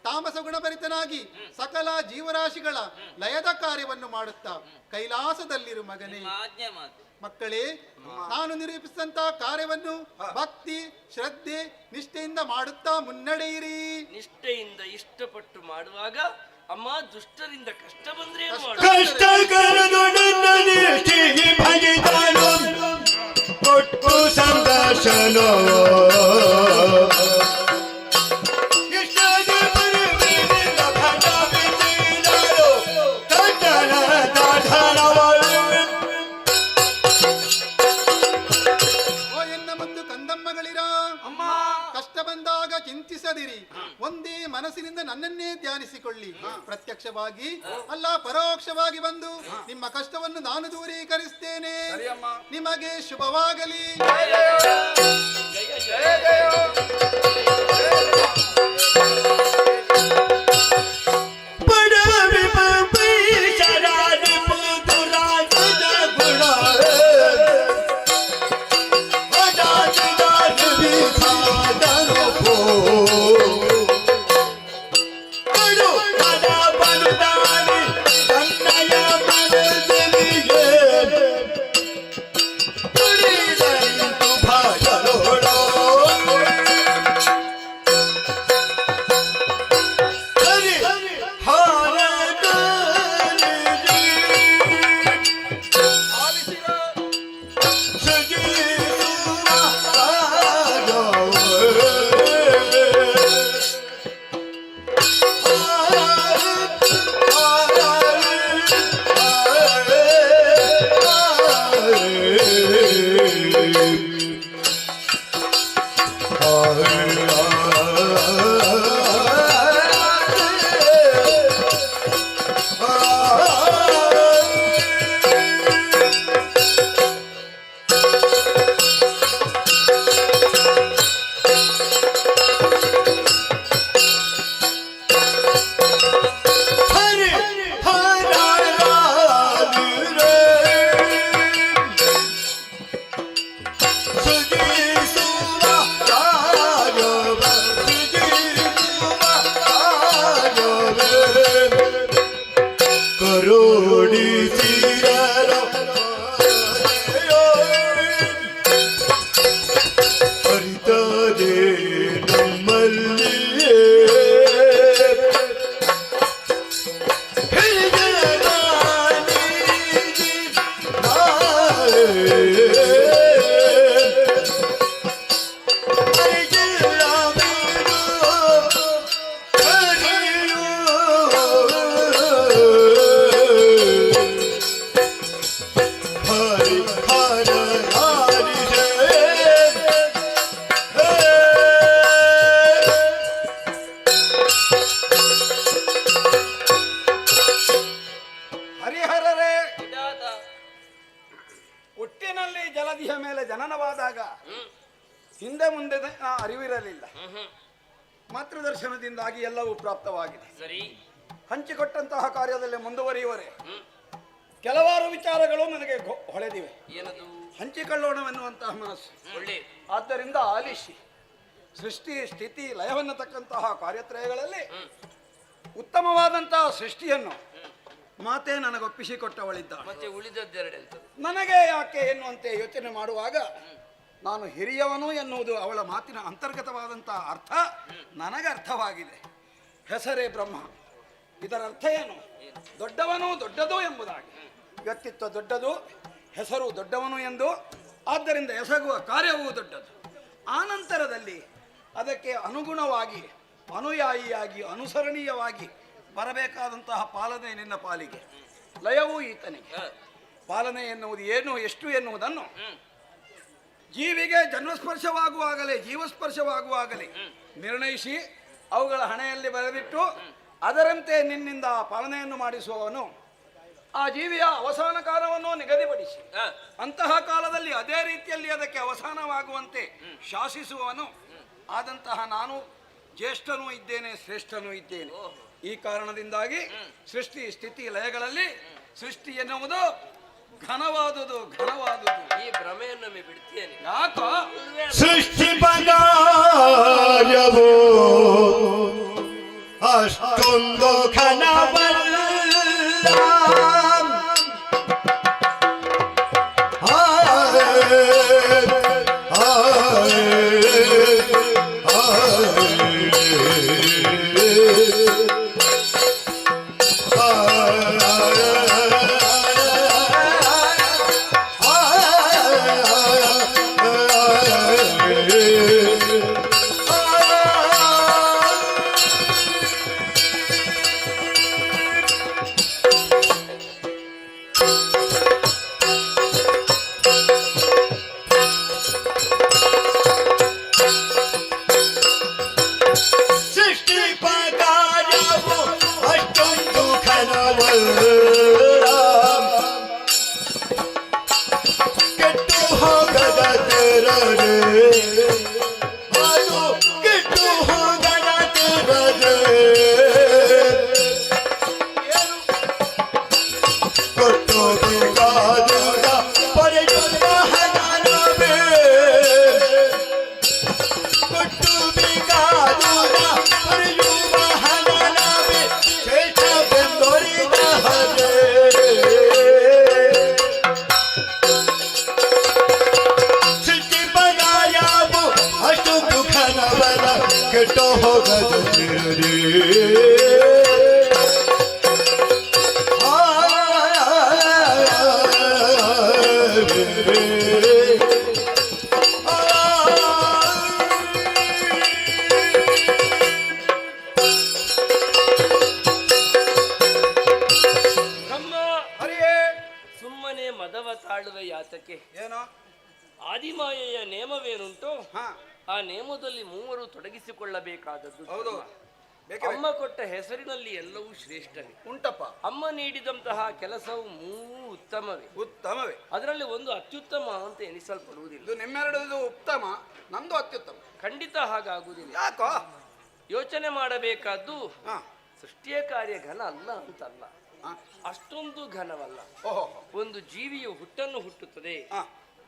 ತಾಮಸ ಗುಣಭರಿತನಾಗಿ ಸಕಲ ಜೀವರಾಶಿಗಳ ಲಯದ ಕಾರ್ಯವನ್ನು ಮಾಡುತ್ತಾ ಕೈಲಾಸದಲ್ಲಿರು. ಮಗನೇ ಆಜ್ಞೆ ಮಾತು. ಮಕ್ಕಳೇ, ನಾನು ನಿರೂಪಿಸಿದಂತಹ ಕಾರ್ಯವನ್ನು ಭಕ್ತಿ ಶ್ರದ್ಧೆ ನಿಷ್ಠೆಯಿಂದ ಮಾಡುತ್ತಾ ಮುನ್ನಡೆಯಿರಿ. ನಿಷ್ಠೆಯಿಂದ ಇಷ್ಟಪಟ್ಟು ಮಾಡುವಾಗ ಅಮ್ಮ, ದುಷ್ಟರಿಂದ ಕಷ್ಟ ಬಂದ್ರೆ ಏನು ಮಾಡು? ಕಷ್ಟಕರದೊಡನೆ ಭಜಿತನು ಕೊಟ್ಟು ಸಂದರ್ಶನ ಚಿಂತಿಸದಿರಿ. ಒಂದೇ ಮನಸ್ಸಿನಿಂದ ನನ್ನನ್ನೇ ಧ್ಯಾನಿಸಿಕೊಳ್ಳಿ. ಪ್ರತ್ಯಕ್ಷವಾಗಿ ಅಲ್ಲ ಪರೋಕ್ಷವಾಗಿ ಬಂದು ನಿಮ್ಮ ಕಷ್ಟವನ್ನು ನಾನು ದೂರೀಕರಿಸ್ತೇನೆ. ನಿಮಗೆ ಶುಭವಾಗಲಿ. ಹಿಂದೆ ಮುಂದೆ ಅರಿವಿರಲಿಲ್ಲ. ಮಾತೃದರ್ಶನದಿಂದಾಗಿ ಎಲ್ಲವೂ ಪ್ರಾಪ್ತವಾಗಿದೆ. ಸರಿ, ಹಂಚಿಕೊಟ್ಟಂತಹ ಕಾರ್ಯದಲ್ಲಿ ಮುಂದುವರಿಯುವರೆ ಕೆಲವಾರು ವಿಚಾರಗಳು ನನಗೆ ಹೊಳೆದಿವೆ. ಏನದು? ಹಂಚಿಕೊಳ್ಳೋಣವೆನ್ನುವಂತಹ ಮನಸ್ಸು. ಒಳ್ಳೆ. ಆದ್ದರಿಂದ ಆಲಿಸಿ ಸೃಷ್ಟಿ ಸ್ಥಿತಿ ಲಯವನ್ನತಕ್ಕಂತಹ ಕಾರ್ಯತ್ರಯಗಳಲ್ಲಿ ಉತ್ತಮವಾದಂತಹ ಸೃಷ್ಟಿಯನ್ನು ಮಾತೆ ನನಗೊಪ್ಪಿಸಿಕೊಟ್ಟವಳಿದ್ದಾಳೆ. ಮತ್ತೆ ಉಳಿದದ್ದೆರಡೆಂತ ನನಗೆ ಯಾಕೆ ಎನ್ನುವಂತೆ ಯೋಚನೆ ಮಾಡುವಾಗ ನಾನು ಹಿರಿಯವನು ಎನ್ನುವುದು ಅವಳ ಮಾತಿನ ಅಂತರ್ಗತವಾದಂತಹ ಅರ್ಥ ನನಗೆ ಅರ್ಥವಾಗಿದೆ. ಹೆಸರೇ ಬ್ರಹ್ಮ, ಇದರ ಅರ್ಥ ಏನು? ದೊಡ್ಡವನು ದೊಡ್ಡದು ಎಂಬುದಾಗಿ. ವ್ಯಕ್ತಿತ್ವ ದೊಡ್ಡದು, ಹೆಸರು ದೊಡ್ಡವನು ಎಂದು, ಆದ್ದರಿಂದ ಎಸಗುವ ಕಾರ್ಯವೂ ದೊಡ್ಡದು. ಆನಂತರದಲ್ಲಿ ಅದಕ್ಕೆ ಅನುಗುಣವಾಗಿ ಅನುಯಾಯಿಯಾಗಿ ಅನುಸರಣೀಯವಾಗಿ ಬರಬೇಕಾದಂತಹ ಪಾಲನೆ ನಿನ್ನ ಪಾಲಿಗೆ, ಲಯವೂ ಈತನಿಗೆ. ಪಾಲನೆ ಎನ್ನುವುದು ಏನು, ಎಷ್ಟು ಎನ್ನುವುದನ್ನು ಜೀವಿಗೆ ಜನ್ಮಸ್ಪರ್ಶವಾಗುವಾಗಲೇ ಜೀವಸ್ಪರ್ಶವಾಗುವಾಗಲೇ ನಿರ್ಣಯಿಸಿ ಅವುಗಳ ಹಣೆಯಲ್ಲಿ ಬರೆದಿಟ್ಟು ಅದರಂತೆ ನಿನ್ನಿಂದ ಪಾಲನೆಯನ್ನು ಮಾಡಿಸುವವನು ಆ ಜೀವಿಯ ಅವಸಾನ ಕಾಲವನ್ನು ನಿಗದಿಪಡಿಸಿ ಅಂತಹ ಕಾಲದಲ್ಲಿ ಅದೇ ರೀತಿಯಲ್ಲಿ ಅದಕ್ಕೆ ಅವಸಾನವಾಗುವಂತೆ ಶಾಸಿಸುವವನು ಆದಂತಹ ನಾನು ಜ್ಯೇಷ್ಠನೂ ಇದ್ದೇನೆ, ಶ್ರೇಷ್ಠನೂ ಇದ್ದೇನೆ. ಈ ಕಾರಣದಿಂದಾಗಿ ಸೃಷ್ಟಿ ಸ್ಥಿತಿ ಲಯಗಳಲ್ಲಿ ಸೃಷ್ಟಿ ಎನ್ನುವುದು ಘನವಾದುದು. ಈ ಭ್ರಮೆಯನ್ನು ಬಿಡ್ತೇನೆ. ಯಾಕೋ ಸೃಷ್ಟಿ ಪದಾರ್ಯವೋ ಅಷ್ಟೊಂದು ಘನವಲ್ಲ. ಕೆಟ್ಟು ಹೋಗದ ಸುಮ್ಮನೆ ಮದವ ತಾಳುವ ಯಾತಕ್ಕೆ? ಏನೋ ಆದಿಮಾಯೆಯ ನೇಮವೇನುಂಟು ಹಾ, ಆ ನೇಮದಲ್ಲಿ ಮೂವರು ತೊಡಗಿಸಿಕೊಳ್ಳಬೇಕಾದದ್ದು. ಹೌದು. ಬೇಕೇ ಅಮ್ಮ ಕೊಟ್ಟ ಹೆಸರಿನಲ್ಲಿ ಎಲ್ಲವೂ ಶ್ರೇಷ್ಠವೇ. ಉಂಟಪ್ಪ. ಅಮ್ಮ ನೀಡಿದಂತಹ ಕೆಲಸವು ಉತ್ತಮವೇ. ಉತ್ತಮವೇ. ಅದರಲ್ಲಿ ಒಂದು ಅತ್ಯುತ್ತಮ ಅಂತ ಎನಿಸಲ್ಪಡುವುದಿಲ್ಲ. ಇದು ನಿಮ್ಮೆರಡು ಉತ್ತಮ, ನಮ್ದು ಅತ್ಯುತ್ತಮ. ಖಂಡಿತ ಹಾಗಾಗುವುದಿಲ್ಲ. ಯಾಕೋ? ಯೋಚನೆ ಮಾಡಬೇಕಾದ್ದು ಹಾ. ಸೃಷ್ಟಿಯ ಕಾರ್ಯ ಘನ ಅಲ್ಲ ಅಂತಲ್ಲ, ಹಾ. ಅಷ್ಟೊಂದು ಘನವಲ್ಲ. ಓಹೋ. ಒಂದು ಜೀವಿಯು ಹುಟ್ಟನ್ನು ಹುಟ್ಟುತ್ತದೆ. ಹಾ.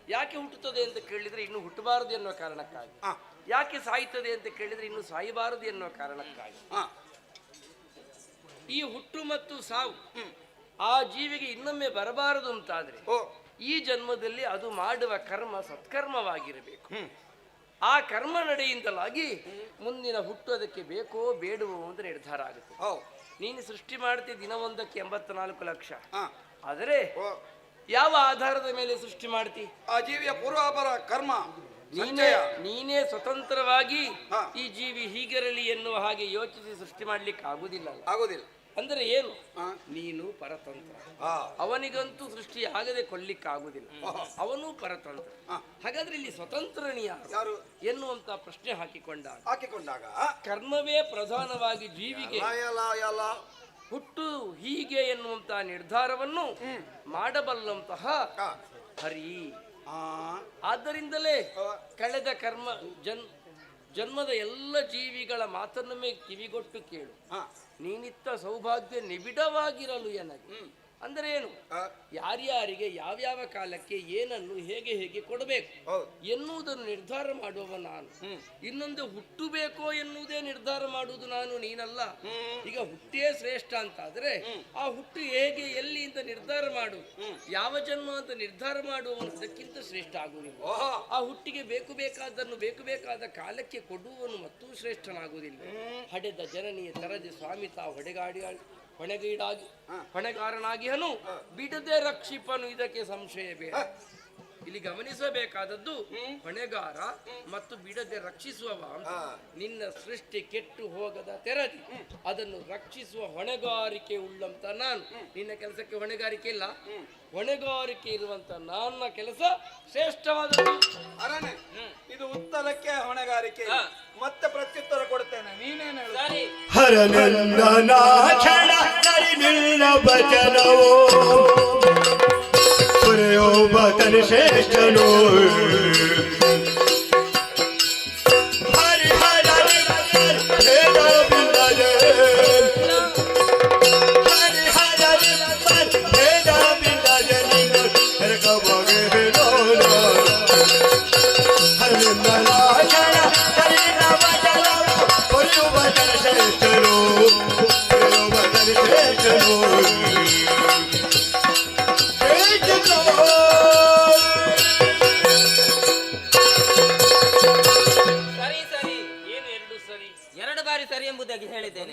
ಯಾಕೆ ಹುಟ್ಟುತ್ತದೆ ಅಂತ ಕೇಳಿದ್ರೆ ಇನ್ನು ಹುಟ್ಟಬಾರದು ಎನ್ನುವ ಕಾರಣಕ್ಕಾಗಿ. ಹಾ. ಯಾಕೆ ಸಾಯ್ತದೆ ಅಂತ ಕೇಳಿದ್ರೆ ಇನ್ನು ಸಾಯಬಾರದು ಎನ್ನುವ ಕಾರಣಕ್ಕಾಗಿ. ಹಾ. ಈ ಹುಟ್ಟು ಮತ್ತು ಸಾವು ಆ ಜೀವಿಗೆ ಇನ್ನೊಮ್ಮೆ ಬರಬಾರದು ಅಂತಾದ್ರೆ ಓ. ಈ ಜನ್ಮದಲ್ಲಿ ಅದು ಮಾಡುವ ಕರ್ಮ ಸತ್ಕರ್ಮವಾಗಿರಬೇಕು. ಆ ಕರ್ಮ ನಡೆಯಿಂದಲಾಗಿ ಮುಂದಿನ ಹುಟ್ಟು ಅದಕ್ಕೆ ಬೇಕೋ ಬೇಡವೋ ಅಂತ ನಿರ್ಧಾರ ಆಗುತ್ತೆ. ಓ. ನೀನು ಸೃಷ್ಟಿ ಮಾಡ್ತಿ ದಿನವೊಂದಕ್ಕೆ 84 ಲಕ್ಷ. ಹಾ. ಆದರೆ ಓ. ಯಾವ ಆಧಾರದ ಮೇಲೆ ಸೃಷ್ಟಿ ಮಾಡ್ತಿ? ಆ ಜೀವಿಯ ಪೂರ್ವಾಪರ ಕರ್ಮ ನೀನೇ ಸ್ವತಂತ್ರವಾಗಿ ಹಾ. ಈ ಜೀವಿ ಹೀಗಿರಲಿ ಎನ್ನುವ ಹಾಗೆ ಯೋಚಿಸಿ ಸೃಷ್ಟಿ ಮಾಡ್ಲಿಕ್ಕೆ ಆಗುದಿಲ್ಲ. ಆಗೋದಿಲ್ಲ. ಅಂದರೆ ಏನು? ಹಾ. ನೀನು ಪರತಂತ್ರ. ಹಾ. ಅವನಿಗಂತೂ ಸೃಷ್ಟಿ ಆಗದೆ ಕೊಲ್ಲಿಕ್ಕೆ ಆಗುದಿಲ್ಲ, ಅವನು ಪರತಂತ್ರ. ಹಾಗಾದ್ರೆ ಇಲ್ಲಿ ಸ್ವತಂತ್ರನಿ ಯಾರು ಎನ್ನುವಂತ ಪ್ರಶ್ನೆ ಹಾಕಿಕೊಂಡಾಗ ಕರ್ಮವೇ ಪ್ರಧಾನವಾಗಿ ಜೀವಿಗೆ ಹುಟ್ಟು ಹೀಗೆ ಎನ್ನುವಂತ ನಿರ್ಧಾರವನ್ನು ಮಾಡಬಲ್ಲಂತಹ ಹರಿ. ಆದ್ದರಿಂದಲೇ ಕಳೆದ ಜನ್ಮದ ಎಲ್ಲ ಜೀವಿಗಳ ಮಾತನ್ನೊಮ್ಮೆ ಕಿವಿಗೊಟ್ಟು ಕೇಳು. ನೀನಿತ್ತ ಸೌಭಾಗ್ಯ ನಿಬಿಡವಾಗಿರಲು ಎನಗೆ. ಅಂದರೆ ಏನು? ಯಾರ್ಯಾರಿಗೆ ಯಾವ್ಯಾವ ಕಾಲಕ್ಕೆ ಏನನ್ನು ಹೇಗೆ ಹೇಗೆ ಕೊಡಬೇಕು ಎನ್ನುವುದನ್ನು ನಿರ್ಧಾರ ಮಾಡುವವ ನಾನು. ಇನ್ನೊಂದು ಹುಟ್ಟಬೇಕೋ ಎನ್ನುವುದೇ ನಿರ್ಧಾರ ಮಾಡುವುದು ನಾನು, ನೀನಲ್ಲ. ಈಗ ಹುಟ್ಟೇ ಶ್ರೇಷ್ಠ ಅಂತಾದ್ರೆ ಆ ಹುಟ್ಟು ಹೇಗೆ ಎಲ್ಲಿ ಅಂತ ನಿರ್ಧಾರ ಮಾಡು. ಯಾವ ಜನ್ಮ ಅಂತ ನಿರ್ಧಾರ ಮಾಡುವವನು ಅದಕ್ಕಿಂತ ಶ್ರೇಷ್ಠ ಆಗುವುದಿಲ್ಲ. ಆ ಹುಟ್ಟಿಗೆ ಬೇಕಾದನ್ನು ಬೇಕಾದ ಕಾಲಕ್ಕೆ ಕೊಡುವವನು ಮತ್ತೂ ಶ್ರೇಷ್ಠನಾಗುವುದಿಲ್ಲ. ಹಡೆದ ಜನನಿಯ ತರದೆ ಸ್ವಾಮಿ ತಾ ಹೊಣೆಗಾರನಾಗಿಯನು ಬಿಡದೆ ರಕ್ಷಿಪನು, ಇದಕ್ಕೆ ಸಂಶಯ ಬೇಡ. ಇಲ್ಲಿ ಗಮನಿಸಬೇಕಾದದ್ದು ಹೊಣೆಗಾರ ಮತ್ತು ಬಿಡದೆ ರಕ್ಷಿಸುವವ. ನಿನ್ನ ಸೃಷ್ಟಿ ಕೆಟ್ಟು ಹೋಗದ ತೆರದಿ ಅದನ್ನು ರಕ್ಷಿಸುವ ಹೊಣೆಗಾರಿಕೆ ಉಳ್ಳಂತ ನಾನು. ನಿನ್ನ ಕೆಲಸಕ್ಕೆ ಹೊಣೆಗಾರಿಕೆ ಇಲ್ಲ, ಹೊಣೆಗಾರಿಕೆ ಇರುವಂತ ನನ್ನ ಕೆಲಸ ಶ್ರೇಷ್ಠವಾದದ್ದು. ಅರಣ್ಯ ಇದು ಉತ್ತರಕ್ಕೆ ಹೊಣೆಗಾರಿಕೆ. ಮತ್ತೆ ಪ್ರತ್ಯುತ್ತರ ಕೊಡ್ತೇನೆ, ನೀನೇನು ಹೇಳು? ಹರನಂದನಾಕ್ಷಣ ಕರಿನಿಲ್ಲ ವಚನವೋ ಬತನ ಶ್ರೇಷ್ಠನೋ ಹರಿಹರ ಭೇದ ಬಿಲ್ಲದ ಹರಕವಾಗಿ ಹೇಳೋಣ. ಹರನಂದನಾಕ್ಷಣ ಕರಿನಿಲ್ಲ ವಚನವೋ ಬತನ ಶ್ರೇಷ್ಠನೋ ಬತನ ಶ್ರೇಷ್ಠನೋ. ಸರಿ ಎಂಬುದಾಗಿ ಹೇಳಿದ್ದೇನೆ.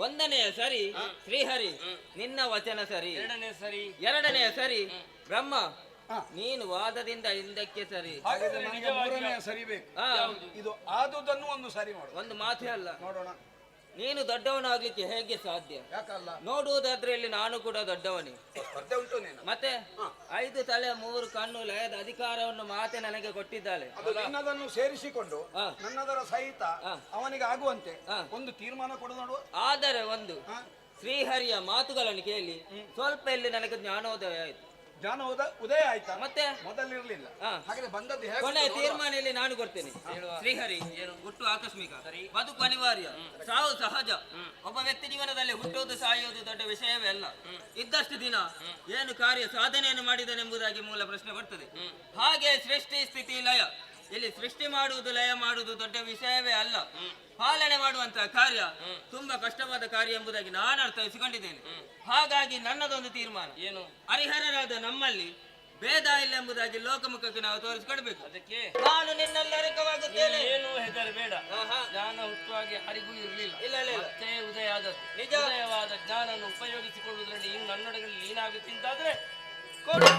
ಒಂದನೆಯ ಸರಿ ಶ್ರೀಹರಿ, ನಿನ್ನ ವಚನ ಸರಿ. ಎರಡನೆಯ ಸರಿ ಬ್ರಹ್ಮ, ನೀನು ವಾದದಿಂದ ಹಿಂದಕ್ಕೆ ಸರಿ. ಸರಿಬೇಕು. ಇದು ಆದುದನ್ನು ಒಂದು ಸರಿ ಮಾಡು. ಒಂದು ಮಾತೇ ಅಲ್ಲ. ನೋಡೋಣ, ನೀನು ದೊಡ್ಡವನಾಗ್ಲಿಕ್ಕೆ ಹೇಗೆ ಸಾಧ್ಯ? ಯಾಕಲ್ಲ? ನೋಡುವುದಾದ್ರಲ್ಲಿ ನಾನು ಕೂಡ ದೊಡ್ಡವನೇ. ಸ್ಪರ್ಧೆ ಉಂಟು ನೀನು. ಮತ್ತೆ 5 ತಲೆ 3 ಕಣ್ಣು ಲಯದ ಅಧಿಕಾರವನ್ನು ಮಾತೆ ನನಗೆ ಕೊಟ್ಟಿದ್ದಾಳೆ. ನಿನ್ನದನ್ನು ಸೇರಿಸಿಕೊಂಡು ನನ್ನದರ ಸಹಿತ ಅವನಿಗೆ ಆಗುವಂತೆ ಒಂದು ತೀರ್ಮಾನ ಕೊಡು ನೋಡುವ. ಆದರೆ ಒಂದು ಶ್ರೀಹರಿಯ ಮಾತುಗಳನ್ನು ಕೇಳಿ ಸ್ವಲ್ಪ ಇಲ್ಲಿ ನನಗೆ ಜ್ಞಾನೋದಯ ಆಯ್ತು. ಜ್ಞಾನ ಉದಯ ಆಯ್ತಾ? ಮತ್ತೆ ಮೊದಲಿರ್ಲಿಲ್ಲ. ಹಾಗೆ ಬಂದದ್ದು ಹೇಗೆ? ಕೊನೆಯ ತೀರ್ಮಾನ ನಾನು ಕೊಡ್ತೇನೆ. ಶ್ರೀಹರಿ, ಹುಟ್ಟು ಆಕಸ್ಮಿಕ, ಬದುಕು ಅನಿವಾರ್ಯ, ಸಾವು ಸಹಜ. ಒಬ್ಬ ವ್ಯಕ್ತಿ ಜೀವನದಲ್ಲಿ ಹುಟ್ಟುವುದು ಸಾಯುವುದು ದೊಡ್ಡ ವಿಷಯವೇ ಅಲ್ಲ. ಇದ್ದಷ್ಟು ದಿನ ಏನು ಕಾರ್ಯ ಸಾಧನೆಯನ್ನು ಮಾಡಿದನೆಂಬುದಾಗಿ ಮೂಲ ಪ್ರಶ್ನೆ ಬರ್ತದೆ. ಹಾಗೆ ಸೃಷ್ಟಿ ಸ್ಥಿತಿ ಲಯ, ಇಲ್ಲಿ ಸೃಷ್ಟಿ ಮಾಡುವುದು ಲಯ ಮಾಡುವುದು ದೊಡ್ಡ ವಿಷಯವೇ ಅಲ್ಲ. ಪಾಲನೆ ಮಾಡುವಂತಹ ಕಾರ್ಯ ತುಂಬಾ ಕಷ್ಟವಾದ ಕಾರ್ಯ ಎಂಬುದಾಗಿ ನಾನು ಅರ್ಥೈಸಿಕೊಂಡಿದ್ದೇನೆ. ಹಾಗಾಗಿ ನನ್ನದೊಂದು ತೀರ್ಮಾನ ಏನು, ಹರಿಹರರಾದ ನಮ್ಮಲ್ಲಿ ಭೇದ ಇಲ್ಲ ಎಂಬುದಾಗಿ ಲೋಕಮುಖಕ್ಕೆ ನಾವು ತೋರಿಸಿಕೊಡ್ಬೇಕು. ಅದಕ್ಕೆ ನಾನು ನಿನ್ನಲ್ಲಿ ಅರಿಕವಾಗುತ್ತೇನೆ. ಏನು ಹೆದರಬೇಡ. ಜ್ಞಾನ ಹುಟ್ಟುವಾಗಿ ಯಾರಿಗೂ ಇರಲಿಲ್ಲ. ಇಲ್ಲ ಮತ್ತೆ ಉದಯ ಆದದ್ದು. ನಿಜ. ಉದಯವಾದ ಜ್ಞಾನವನ್ನು ಉಪಯೋಗಿಸಿಕೊಳ್ಳುವುದರಲ್ಲಿ ಇನ್ನು ನನ್ನೊಡಗಲ್ಲಿ ನೀನಾಗುತ್ತಿಂತಾದ್ರೆ ಕೊಡು.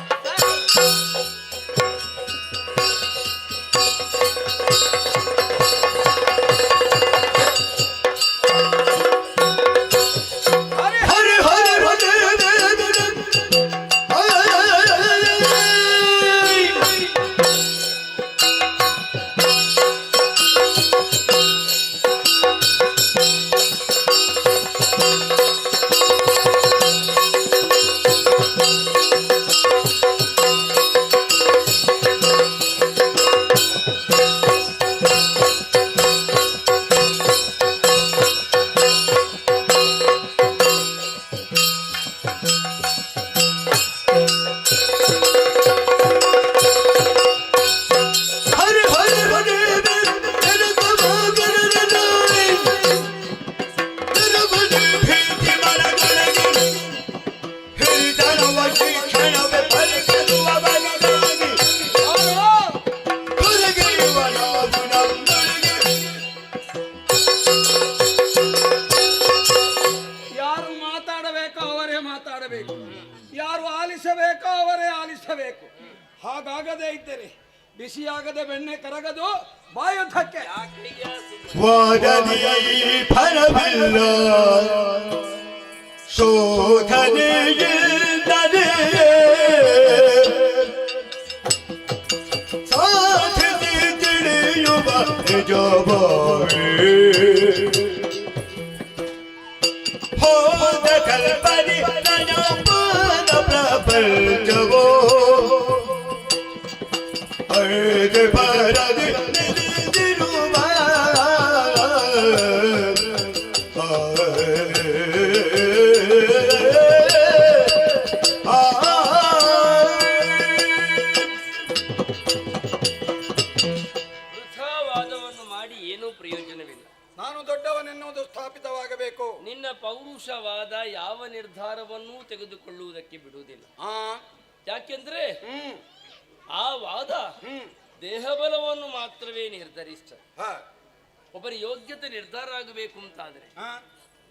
ಮಾತಾಡಬೇಕು. ಯಾರು ಆಲಿಸಬೇಕೋ ಅವರೇ ಆಲಿಸಬೇಕು. ಹಾಗಾಗದೇ ಇದ್ದರೆ ಬಿಸಿಯಾಗದೆ ಬೆಣ್ಣೆ ಕರಗದು ಬಾಯುಧಕ್ಕೆ. ವಾದದಿ ಫಲವಿಲ್ಲ ಶೋಧನೆಯಿಲ್ಲದೆ ಸಾಧಿಸಿ ತಿಳಿಯುವ ನಿಜವೇ ಹೋದ ಕಲ್ಪನೆ ನಯಮಾನ ಪ್ರಪಂಚವೋ ಅರ್ಧ ಬರದೆ ನಿಂತಿರುವ ವೃಥಾವಾದವನ್ನು ಮಾಡಿ ಏನೂ ಪ್ರಯೋಜನವಿಲ್ಲ. ನಾನು ದೊಡ್ಡವನೆನ್ನುವುದು ಸ್ಥಾಪಿತವಾಗಬೇಕು. ನಿನ್ನ ಪೌರುಷವಾದ ಯಾವ ನಿರ್ಧಾರವನ್ನೂ ತೆಗೆದುಕೊಳ್ಳುವುದಕ್ಕೆ ಬಿಡುವುದಿಲ್ಲ. ಯಾಕೆಂದ್ರೆ ಆ ವಾದ ದೇಹಬಲವನ್ನು ಮಾತ್ರವೇ ನಿರ್ಧರಿಸ್ತದೆ. ಒಬ್ಬರ ಯೋಗ್ಯತೆ ನಿರ್ಧಾರ ಆಗಬೇಕು ಅಂತಾದ್ರೆ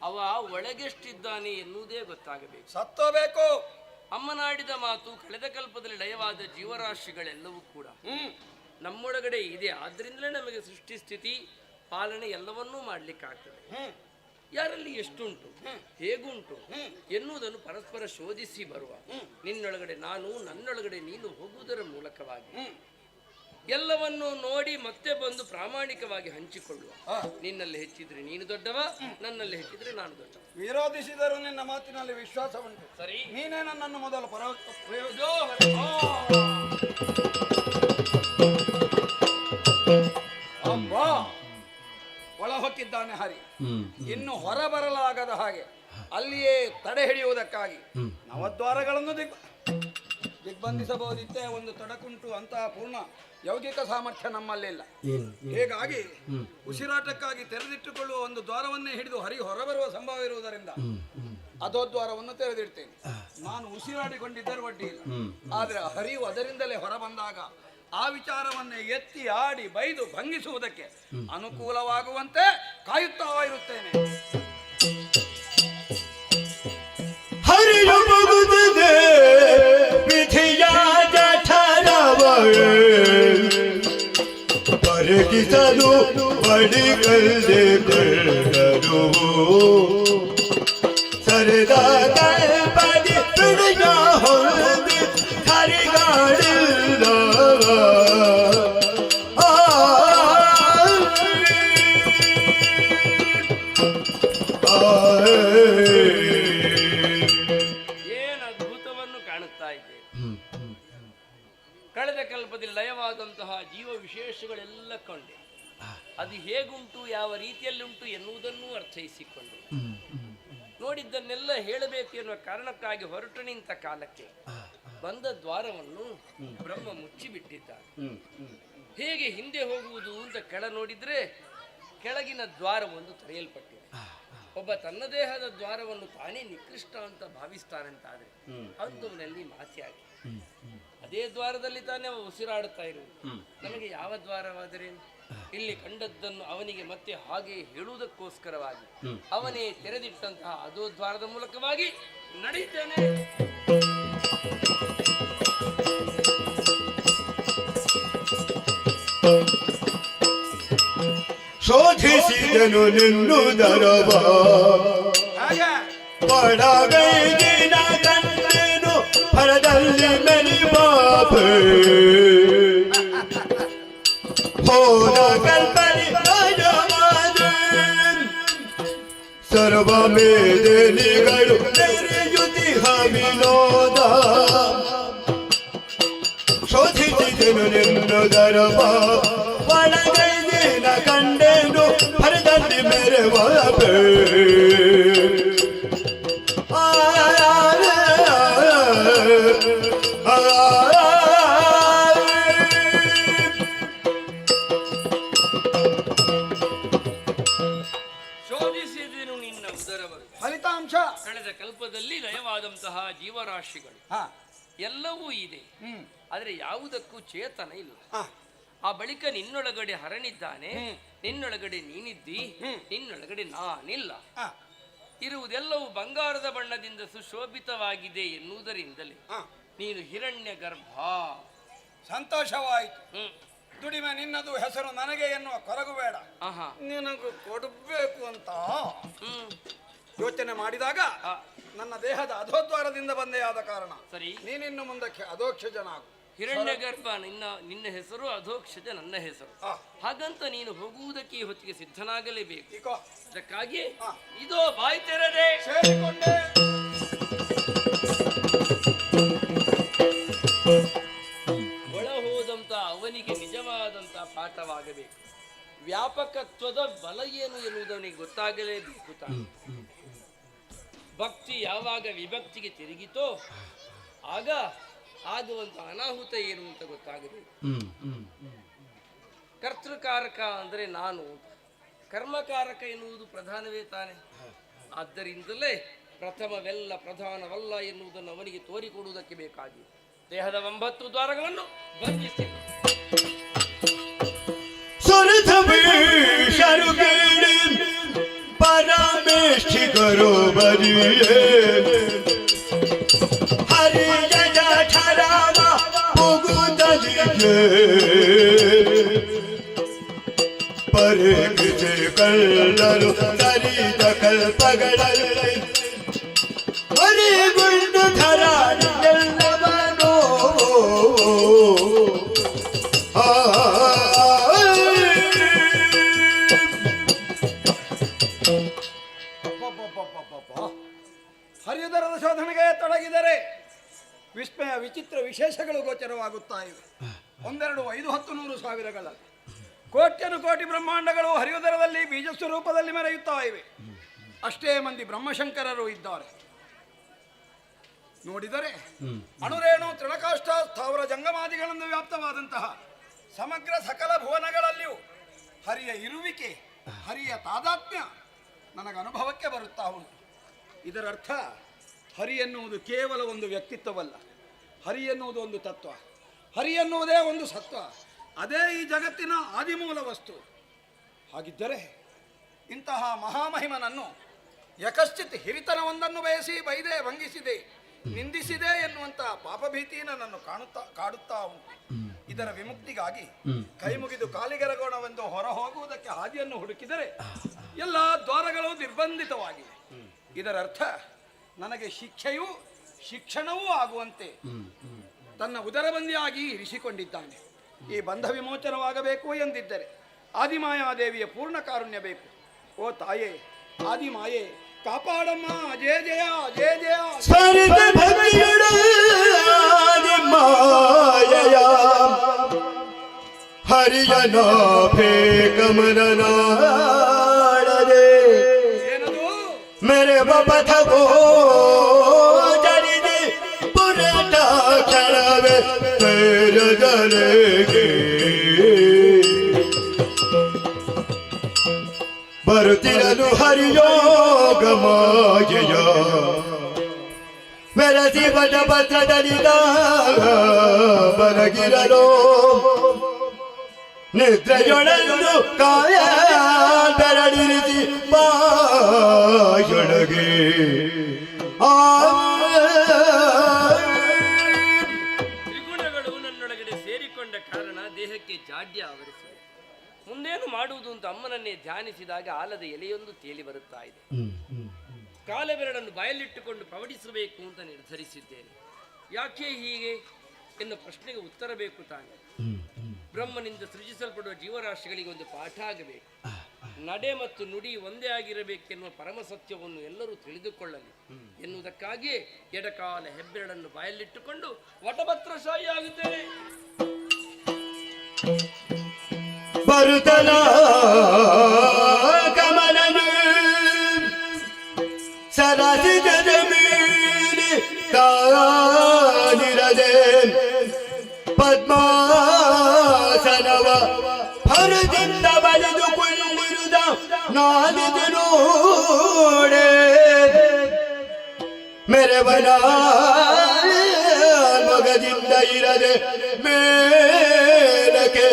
ಅವ ಒಳಗೆಷ್ಟಿದ್ದಾನೆ ಎನ್ನುವುದೇ ಗೊತ್ತಾಗಬೇಕು. ಸತ್ತೋಬೇಕು. ಅಮ್ಮನಾಡಿದ ಮಾತು ಕಳೆದ ಕಲ್ಪದಲ್ಲಿ ಲಯವಾದ ಜೀವರಾಶಿಗಳೆಲ್ಲವೂ ಕೂಡ ನಮ್ಮೊಳಗಡೆ ಇದೆ. ಆದ್ರಿಂದಲೇ ನಮಗೆ ಸೃಷ್ಟಿ ಸ್ಥಿತಿ ಪಾಲನೆ ಎಲ್ಲವನ್ನೂ ಮಾಡ್ಲಿಕ್ಕಾಗ್ತದೆ. ಯಾರಲ್ಲಿ ಎಷ್ಟುಂಟು ಹೇಗುಂಟು ಎನ್ನುವುದನ್ನು ಪರಸ್ಪರ ಶೋಧಿಸಿ ಬರುವ ನಿನ್ನೊಳಗಡೆ ನಾನು ನನ್ನೊಳಗಡೆ ನೀನು ಹೋಗುವುದರ ಮೂಲಕವಾಗಿ ಎಲ್ಲವನ್ನು ನೋಡಿ ಮತ್ತೆ ಬಂದು ಪ್ರಾಮಾಣಿಕವಾಗಿ ಹಂಚಿಕೊಳ್ಳುವ. ನಿನ್ನಲ್ಲಿ ಹೆಚ್ಚಿದ್ರೆ ನೀನು ದೊಡ್ಡವ, ನನ್ನಲ್ಲಿ ಹೆಚ್ಚಿದ್ರೆ ನಾನು ದೊಡ್ಡವ. ವಿರೋಧಿಸಿದರೂ ನಿನ್ನ ಮಾತಿನಲ್ಲಿ ವಿಶ್ವಾಸ ಉಂಟು. ಸರಿ, ನೀನೇ ನನ್ನನ್ನು ಮೊದಲು ಅಮ್ಮ ಒಳ ಹೊಕ್ಕಿದ್ದಾನೆ ಹರಿ. ಇನ್ನು ಹೊರ ಬರಲಾಗದ ಹಾಗೆ ಅಲ್ಲಿಯೇ ತಡೆ ಹಿಡಿಯುವುದಕ್ಕಾಗಿ ನವದ್ವಾರಗಳನ್ನು ದಿಗ್ಬಂಧಿಸಬಹುದಿತ್ತೆ. ಒಂದು ತೊಡಕುಂಟು. ಅಂತಹ ಪೂರ್ಣ ಯೌಗಿಕ ಸಾಮರ್ಥ್ಯ ನಮ್ಮಲ್ಲಿಲ್ಲ. ಹೀಗಾಗಿ ಉಸಿರಾಟಕ್ಕಾಗಿ ತೆರೆದಿಟ್ಟುಕೊಳ್ಳುವ ಒಂದು ದ್ವಾರವನ್ನೇ ಹಿಡಿದು ಹರಿ ಹೊರಬರುವ ಸಂಭವ ಇರುವುದರಿಂದ ಅಧೋದ್ವಾರವನ್ನು ತೆರೆದಿಡ್ತೇನೆ. ನಾನು ಉಸಿರಾಡಿಕೊಂಡಿದ್ದರೆ ಒಡ್ಡಿ ಇಲ್ಲ. ಆದ್ರೆ ಹರಿವು ಅದರಿಂದಲೇ ಹೊರಬಂದಾಗ ಆ ವಿಚಾರವನ್ನೇ ಎತ್ತಿ ಆಡಿ ಬೈದು ಭಂಗಿಸುವುದಕ್ಕೆ ಅನುಕೂಲವಾಗುವಂತೆ ಕಾಯುತ್ತಾ ಇರುತ್ತೇನೆ. ಹರಿಯು ಮುಗುತ್ತದೆ ವಿಧಿಯ ಜಠರವೇ ಪರಗಿಸಲು ಬಡಿಗಲ್ದೆ ಕಳ್ಳರು ಸರಿದ ಕಲ್ಪನೆ ಬಿಡಿಯ ಹೊರದೆ ಹರಿಗಾಡಿಲ್ಲ. ಏನು ಅದ್ಭುತವನ್ನು ಕಾಣುತ್ತಾ ಇದ್ದೇವೆ. ಕಳೆದ ಕಲ್ಪದಲ್ಲಿ ಲಯವಾದಂತಹ ಜೀವ ವಿಶೇಷಗಳೆಲ್ಲ ಕೊಂಡೆ ಅದು ಹೇಗುಂಟು ಯಾವ ರೀತಿಯಲ್ಲುಂಟು ಎನ್ನುವುದನ್ನು ಅರ್ಥೈಸಿಕೊಂಡು ನೋಡಿದ್ದನ್ನೆಲ್ಲ ಹೇಳಬೇಕು ಎನ್ನುವ ಕಾರಣಕ್ಕಾಗಿ ಹೊರಟು ನಿಂತ ಕಾಲಕ್ಕೆ ಬಂದ ದ್ವಾರವನ್ನು ಬ್ರಹ್ಮ ಮುಚ್ಚಿಬಿಟ್ಟಿದ್ದಾನೆ. ಹೇಗೆ ಹಿಂದೆ ಹೋಗುವುದು ಅಂತ ಕೆಳ ನೋಡಿದ್ರೆ ಕೆಳಗಿನ ದ್ವಾರವೊಂದು ತೆರೆಯಲ್ಪಟ್ಟಿದೆ. ಒಬ್ಬ ತನ್ನ ದೇಹದ ದ್ವಾರವನ್ನು ತಾನೇ ನಿಕೃಷ್ಟ ಅಂತ ಭಾವಿಸ್ತಾನಂತಾದ್ರೆ ಅಂತವನಲ್ಲಿ ಮಾತಿಯಾಗಿ ಅದೇ ದ್ವಾರದಲ್ಲಿ ತಾನೇ ಅವ ಉಸಿರಾಡುತ್ತಾ ಇರುವುದು. ನಮಗೆ ಯಾವ ದ್ವಾರವಾದರೆ ಇಲ್ಲಿ ಕಂಡದ್ದನ್ನು ಅವನಿಗೆ ಮತ್ತೆ ಹಾಗೆ ಹೇಳುವುದಕ್ಕೋಸ್ಕರವಾಗಿ ಅವನೇ ತೆರೆದಿಟ್ಟಂತಹ ಅದೋ ದ್ವಾರದ ಮೂಲಕವಾಗಿ ನಡೀತೇನೆ. ಶೋಧಿಸಿದನು ನಿನ್ನುದರವ ಪಡಗೈದಿನ ಗಂಡೇನು ಹೊರದಲ್ಲಿ ಮೆಲಿಬಾಪೆ ಹೋದ ಕಲ್ಪನೆ ಸರ್ವ ಮೇದಿನಿಗಳು ತೆರೆಯುತ್ತಿಹ ವಿನೋದ ಶೋಧಿಸಿದನು ನಿನ್ನುದರವ ಒಳಗೈದಿನ ಕಂಡೇನು ಹೊರದಲ್ಲಿ ಮೆರೆವಾಪೆ ಶೋಧಿಸಿದನು ನಿನ್ನ ಉದರವನ್ನು. ಫಲಿತಾಂಶ ಕಳೆದ ಕಲ್ಪದಲ್ಲಿ ಲಯವಾದಂತಹ ಜೀವರಾಶಿಗಳು ಎಲ್ಲವೂ ಇದೆ, ಆದರೆ ಯಾವುದಕ್ಕೂ ಚೇತನ ಇಲ್ಲ. ಆ ಬಳಿಕ ನಿನ್ನೊಳಗಡೆ ಹರಣಿದ್ದಾನೆ, ನಿನ್ನೊಳಗಡೆ ನೀನಿದ್ದಿ, ನಿನ್ನೊಳಗಡೆ ನಾನಿಲ್ಲ. ಇರುವುದೆಲ್ಲವೂ ಬಂಗಾರದ ಬಣ್ಣದಿಂದ ಸುಶೋಭಿತವಾಗಿದೆ ಎನ್ನುವುದರಿಂದಲೇ ನೀನು ಹಿರಣ್ಯ ಗರ್ಭ. ಸಂತೋಷವಾಯಿತು. ದುಡಿಮೆ ನಿನ್ನದು, ಹೆಸರು ನನಗೆ ಎನ್ನುವ ಕೊರಗು ಬೇಡ. ನಿನಗೂ ಕೊಡಬೇಕು ಅಂತ ಯೋಚನೆ ಮಾಡಿದಾಗ ನನ್ನ ದೇಹದ ಅಧೋದ್ವಾರದಿಂದ ಬಂದೇ ಆದ ಕಾರಣ ಸರಿ, ನೀನಿನ್ನು ಮುಂದಕ್ಕೆ ಅಧೋಕ್ಷಜನ ಆಗು. ಹಿರಣ್ಯ ಗರ್ಭ ನಿನ್ನ ಹೆಸರು, ಅಧೋಕ್ಷಜ ನನ್ನ ಹೆಸರು. ಹಾಗಂತ ನೀನು ಹೋಗುವುದಕ್ಕೆ ಈ ಹೊತ್ತಿಗೆ ಸಿದ್ಧನಾಗಲೇಬೇಕು. ಅದಕ್ಕಾಗಿ ಇದೋ ಬಾಯಿ ತೆರೆದೆ ಸೇರಿಕೊಂಡೆ. ಒಳ ಹೋದಂತ ಅವನಿಗೆ ನಿಜವಾದಂತ ಪಾಠವಾಗಬೇಕು. ವ್ಯಾಪಕತ್ವದ ಬಲ ಏನು ಎನ್ನುವುದವನಿಗೆ ಗೊತ್ತಾಗಲೇಬೇಕು. ಭಕ್ತಿ ಯಾವಾಗ ವಿಭಕ್ತಿಗೆ ತಿರುಗಿತೋ ಆಗ ಆಗುವಂತ ಅನಾಹುತ ಏನು ಅಂತ ಗೊತ್ತಾಗಬೇಕು. ಕರ್ತೃಕಾರಕ ಅಂದ್ರೆ ನಾನು, ಕರ್ಮಕಾರಕ ಎನ್ನುವುದು ಪ್ರಧಾನವೇ ತಾನೆ. ಆದ್ದರಿಂದಲೇ ಪ್ರಥಮವೆಲ್ಲ ಪ್ರಧಾನವಲ್ಲ ಎನ್ನುವುದನ್ನು ಅವನಿಗೆ ತೋರಿಕೊಡುವುದಕ್ಕೆ ಬೇಕಾಗಿ ದೇಹದ 9 ದ್ವಾರಗಳನ್ನು ಬಂಧಿಸಿ ಪರಮೇಷ್ಠಿ ಕರೋ ಬರಿಯೇ ಹರಿ ಜಯ ಠರಾವ ಮುಗುದಲಿಗೆ ಪರೆ ಕಿಚೆ ಕಳ್ಳರು ಸರಿದ ಕಲ್ಪಗಳಲ್ಲಿ ಹರಿಗುಂಡು ಧರಾಣಿಗೆಲ್ಲವನೋ ಹರಿಯುದರದ ಶೋಧನೆಗೆ ತೊಡಗಿದರೆ ವಿಸ್ಮಯ ವಿಚಿತ್ರ ವಿಶೇಷಗಳು ಗೋಚರವಾಗುತ್ತಾ ಇವೆ. 1, 2, 5, 10, 100 ಸಾವಿರಗಳ ಕೋಟ್ಯನು ಕೋಟಿ ಬ್ರಹ್ಮಾಂಡಗಳು ಹರಿಯುದರದಲ್ಲಿ ಬೀಜ ಸ್ವರೂಪದಲ್ಲಿ ಮೆರೆಯುತ್ತಾ ಇವೆ. ಅಷ್ಟೇ ಮಂದಿ ಬ್ರಹ್ಮಶಂಕರರು ಇದ್ದಾರೆ. ನೋಡಿದರೆ ಅಣುರೇಣು ತೃಣಕಾಷ್ಟ ಸ್ಥಾವರ ಜಂಗಮಾದಿಗಳನ್ನು ವ್ಯಾಪ್ತವಾದಂತಹ ಸಮಗ್ರ ಸಕಲ ಭುವನಗಳಲ್ಲಿಯೂ ಹರಿಯ ಇರುವಿಕೆ, ಹರಿಯ ತಾದಾತ್ಮ್ಯ ನನಗೆ ಅನುಭವಕ್ಕೆ ಬರುತ್ತಾ ಉಂಟು. ಇದರರ್ಥ ಹರಿ ಎನ್ನುವುದು ಕೇವಲ ಒಂದು ವ್ಯಕ್ತಿತ್ವವಲ್ಲ, ಹರಿ ಎನ್ನುವುದು ಒಂದು ತತ್ವ, ಹರಿ ಎನ್ನುವುದೇ ಒಂದು ಸತ್ವ, ಅದೇ ಈ ಜಗತ್ತಿನ ಆದಿಮೂಲ ವಸ್ತು. ಹಾಗಿದ್ದರೆ ಇಂತಹ ಮಹಾಮಹಿಮನನ್ನು ಯಕಶ್ಚಿತ್ ಹಿರಿತನವೊಂದನ್ನು ಬಯಸಿ ಬೈದೆ, ಭಂಗಿಸಿದೆ, ನಿಂದಿಸಿದೆ ಎನ್ನುವಂತ ಪಾಪಭೀತಿ ನನ್ನನ್ನು ಕಾಡುತ್ತಾ ಉಂಟು. ಇದರ ವಿಮುಕ್ತಿಗಾಗಿ ಕೈ ಮುಗಿದು ಕಾಲಿಗೆರಗೋಣವೆಂದು ಹೊರ ಹೋಗುವುದಕ್ಕೆ ಹಾದಿಯನ್ನು ಹುಡುಕಿದರೆ ಎಲ್ಲ ದ್ವಾರಗಳು ನಿರ್ಬಂಧಿತವಾಗಿವೆ. ಇದರರ್ಥ ನನಗೆ ಶಿಕ್ಷೆಯೂ ಶಿಕ್ಷಣವೂ ಆಗುವಂತೆ ತನ್ನ ಉದರಬಂದಿಯಾಗಿ ಇರಿಸಿಕೊಂಡಿದ್ದಾನೆ. ಈ ಬಂಧ ವಿಮೋಚನವಾಗಬೇಕು ಎಂದಿದ್ದರೆ ಆದಿಮಾಯಾದೇವಿಯ ಪೂರ್ಣ ಕಾರುಣ್ಯ ಬೇಕು. ಓ ತಾಯೇ ಆದಿಮಾಯೇ, ಕಾಪಾಡಮ್ಮ. ಜಯ ಜಯ ಜಯ ಜಯ. ಹರಿಯನಾಭೆ ಕಮಲನಾಡದೆ ಮೇರೆ ಬಪಥ ಗೋಚರಿದೆ ಪುರಟ ಕ್ಷಣವೇ ತೇರದಲೆಗೆ ಬರುತ್ತಿರಲು ಹರಿಯೋಗ ಮಾಯೆಯ ಮೆರಸಿ ಬಟ ಪತ್ರದಲ್ಲಿದ್ದಾಗ ಬರಗಿರಲು ನಿದ್ರೆಯೊಳಲು ಕಾಯ ಬೆರಳಿರಿಸಿ ಬಾಯೊಳಗೆ ತ್ರಿಗುಣಗಳು ನನ್ನೊಳಗಡೆ ಸೇರಿಕೊಂಡ ಕಾರಣ ದೇಹಕ್ಕೆ ಜಾಡ್ಯ ಆವರಿಸಿದೆ. ಮುಂದೇನು ಮಾಡುವುದು ಅಂತ ಅಮ್ಮನನ್ನೇ ಧ್ಯಾನಿಸಿದಾಗ ಆಲದ ಎಲೆಯೊಂದು ತೇಲಿ ಬರುತ್ತಾ ಇದೆ. ಕಾಲಬೆರಳನ್ನು ಬಾಯಲ್ಲಿಟ್ಟುಕೊಂಡು ಪವಡಿಸಬೇಕು ಅಂತ ನಿರ್ಧರಿಸಿದ್ದೇನೆ. ಯಾಕೆ ಹೀಗೆ ಎನ್ನುವ ಪ್ರಶ್ನೆಗೆ ಉತ್ತರ ಬೇಕು ತಾನೆ. ಬ್ರಹ್ಮನಿಂದ ಸೃಜಿಸಲ್ಪಡುವ ಜೀವರಾಶಿಗಳಿಗೆ ಒಂದು ಪಾಠ ಆಗಬೇಕು. ನಡೆ ಮತ್ತು ನುಡಿ ಒಂದೇ ಆಗಿರಬೇಕೆನ್ನುವ ಪರಮ ಸತ್ಯವನ್ನು ಎಲ್ಲರೂ ತಿಳಿದುಕೊಳ್ಳಲಿ ಎನ್ನುವುದಕ್ಕಾಗಿಯೇ ಎಡಕಾಲ ಹೆಬ್ಬೆರಳನ್ನು ಬಾಯಲ್ಲಿಟ್ಟುಕೊಂಡು ವಟಪತ್ರಶಾಹಿ ಆಗುತ್ತೇನೆ. ಬರುತ್ತಲ ಕಮಲನು ಸರಸಿ ಜಮೀನಿ ಕಾದಿರದೆ ಪದ್ಮಾಸನವ ಭರದಿಂದ ಬಲಿದುಕೊಂಡಿರುದ ನಾದಿದು ನೋಡೆ ಮೆರವನ ಮೊಗದಿಂದ ಇರದೆ ಮೇಲಕ್ಕೆ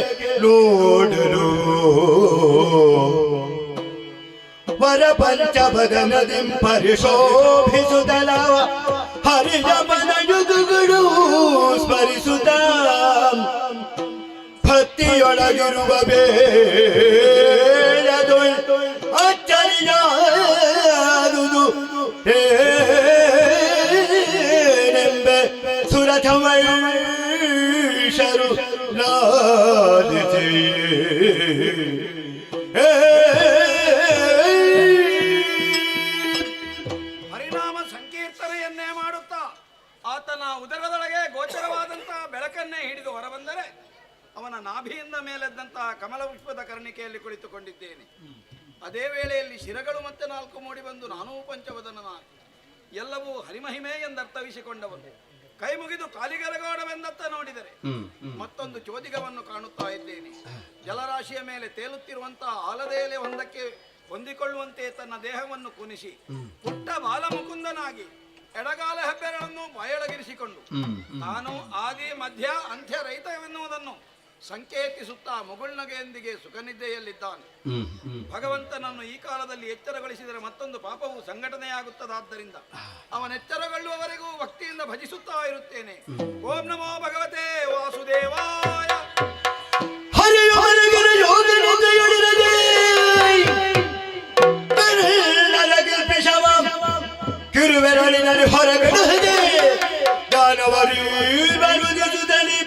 ನೋಡಲು ವರ ಪಂಚವದನದಿಂ ಪರಿಶೋಭಿಸುತ್ತಲವ ಹರಿಜಪನ ಯುಗಗಳು ಸ್ಮರಿಸುತ್ತ ಭಕ್ತಿಯೊಳಗಿರುವ ಬೇಡದು ಅಚ್ಚರಿಯಾದುದು ಏನೆಂಬೆ ಸುರಥವೈಷರು ಹರಿನಾಮ ಸಂಕೀರ್ತನೆಯನ್ನೇ ಮಾಡುತ್ತಾ ಆತನ ಉದರದೊಳಗೆ ಗೋಚರವಾದಂತಹ ಬೆಳಕನ್ನೇ ಹಿಡಿದು ಹೊರಬಂದರೆ ಅವನ ನಾಭಿಯಿಂದ ಮೇಲೆದ್ದಂತಹ ಕಮಲ ಪುಷ್ಪದ ಕರ್ಣಿಕೆಯಲ್ಲಿ ಕುಳಿತುಕೊಂಡಿದ್ದೇನೆ. ಅದೇ ವೇಳೆಯಲ್ಲಿ ಶಿರಗಳು ಮತ್ತೆ 4 ಮೂಡಿ ಬಂದು ನಾನೂ ಪಂಚವದನನಾಗಿ ಎಲ್ಲವೂ ಹರಿಮಹಿಮೆ ಎಂದರ್ಥವಿಸಿಕೊಂಡವನು. ಕೈ ಮುಗಿದು ಕಾಲಿಗರಗೋಡವೆಂದತ್ತ ನೋಡಿದರೆ ಮತ್ತೊಂದು ಚೋದಿಗವನ್ನು ಕಾಣುತ್ತಾ ಇದ್ದೇನೆ. ಜಲರಾಶಿಯ ಮೇಲೆ ತೇಲುತ್ತಿರುವಂತಹ ಆಲದೇಲೆ ಒಂದಕ್ಕೆ ಹೊಂದಿಕೊಳ್ಳುವಂತೆ ತನ್ನ ದೇಹವನ್ನು ಕುನಿಸಿ ಪುಟ್ಟ ಬಾಲಮುಕುಂದನಾಗಿ ಎಡಗಾಲ ಹೆಬ್ಬೆರಳನ್ನು ಬಾಯೊಳಗಿರಿಸಿಕೊಂಡು ತಾನು ಆದಿ ಮಧ್ಯ ಅಂತ್ಯ ರಹಿತವೆನ್ನುವುದನ್ನು ಸಂಕೇತಿಸುತ್ತಾ ಮುಗುಳ್ನಗೆಯೊಂದಿಗೆ ಸುಖನಿದ್ದೆಯಲ್ಲಿದ್ದಾನೆ. ಭಗವಂತನನ್ನು ಈ ಕಾಲದಲ್ಲಿ ಎಚ್ಚರಗೊಳಿಸಿದರೆ ಮತ್ತೊಂದು ಪಾಪವು ಸಂಘಟನೆಯಾಗುತ್ತದಾದ್ದರಿಂದ ಅವನೆಚ್ಚರಗೊಳ್ಳುವವರೆಗೂ ಭಕ್ತಿಯಿಂದ ಭಜಿಸುತ್ತಾ ಇರುತ್ತೇನೆ. ಓಂ ನಮೋ ಭಗವತೆ ವಾಸುದೇವಾಯ. ಕಿರುಬೆರಳಿನಲ್ಲಿ ಹೊರಗಡೆ ಜ್ಞಾನವರಿ ಬರುವುದಲಿ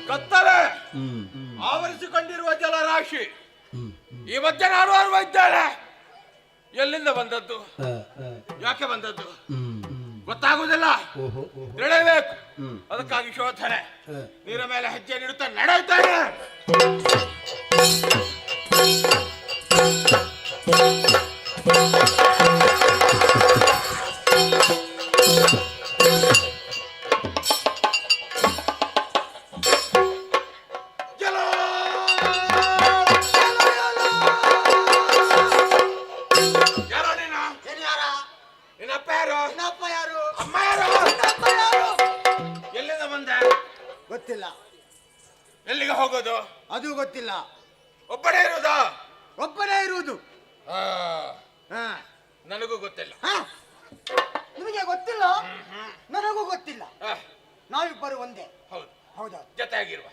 ಕತ್ತಲೆ ಆವರಿಸಿಕೊಂಡಿರುವ ಜಲರಾಶಿ. ಈ ಮಧ್ಯೆ ನಾನು ಇದ್ದೇನೆ. ಎಲ್ಲಿಂದ ಬಂದದ್ದು, ಯಾಕೆ ಬಂದದ್ದು ಗೊತ್ತಾಗುವುದಿಲ್ಲ, ತಿಳಿಯಬೇಕು. ಅದಕ್ಕಾಗಿ ಶೋಧನೆ. ನೀರ ಮೇಲೆ ಹೆಜ್ಜೆ ನೀಡುತ್ತಾ ನಡೆಯುತ್ತೇನೆ. ಎಲ್ಲಿಂದ ಬಂದೆ ಗೊತ್ತಿಲ್ಲ. ಎಲ್ಲಿಗೆ ಹೋಗೋದು ಅದು ಗೊತ್ತಿಲ್ಲ. ಒಬ್ಬನೇ ಇರುವುದಾ? ಒಬ್ಬನೇ ಇರುವುದು. ಹಾ, ನನಗೂ ಗೊತ್ತಿಲ್ಲ. ನಿಮಗೆ ಗೊತ್ತಿಲ್ಲ, ನನಗೂ ಗೊತ್ತಿಲ್ಲ. ನಾವಿಬ್ಬರು ಒಂದೇ. ಹೌದು, ಹೌದಾ? ಜೊತೆಯಾಗಿರುವ.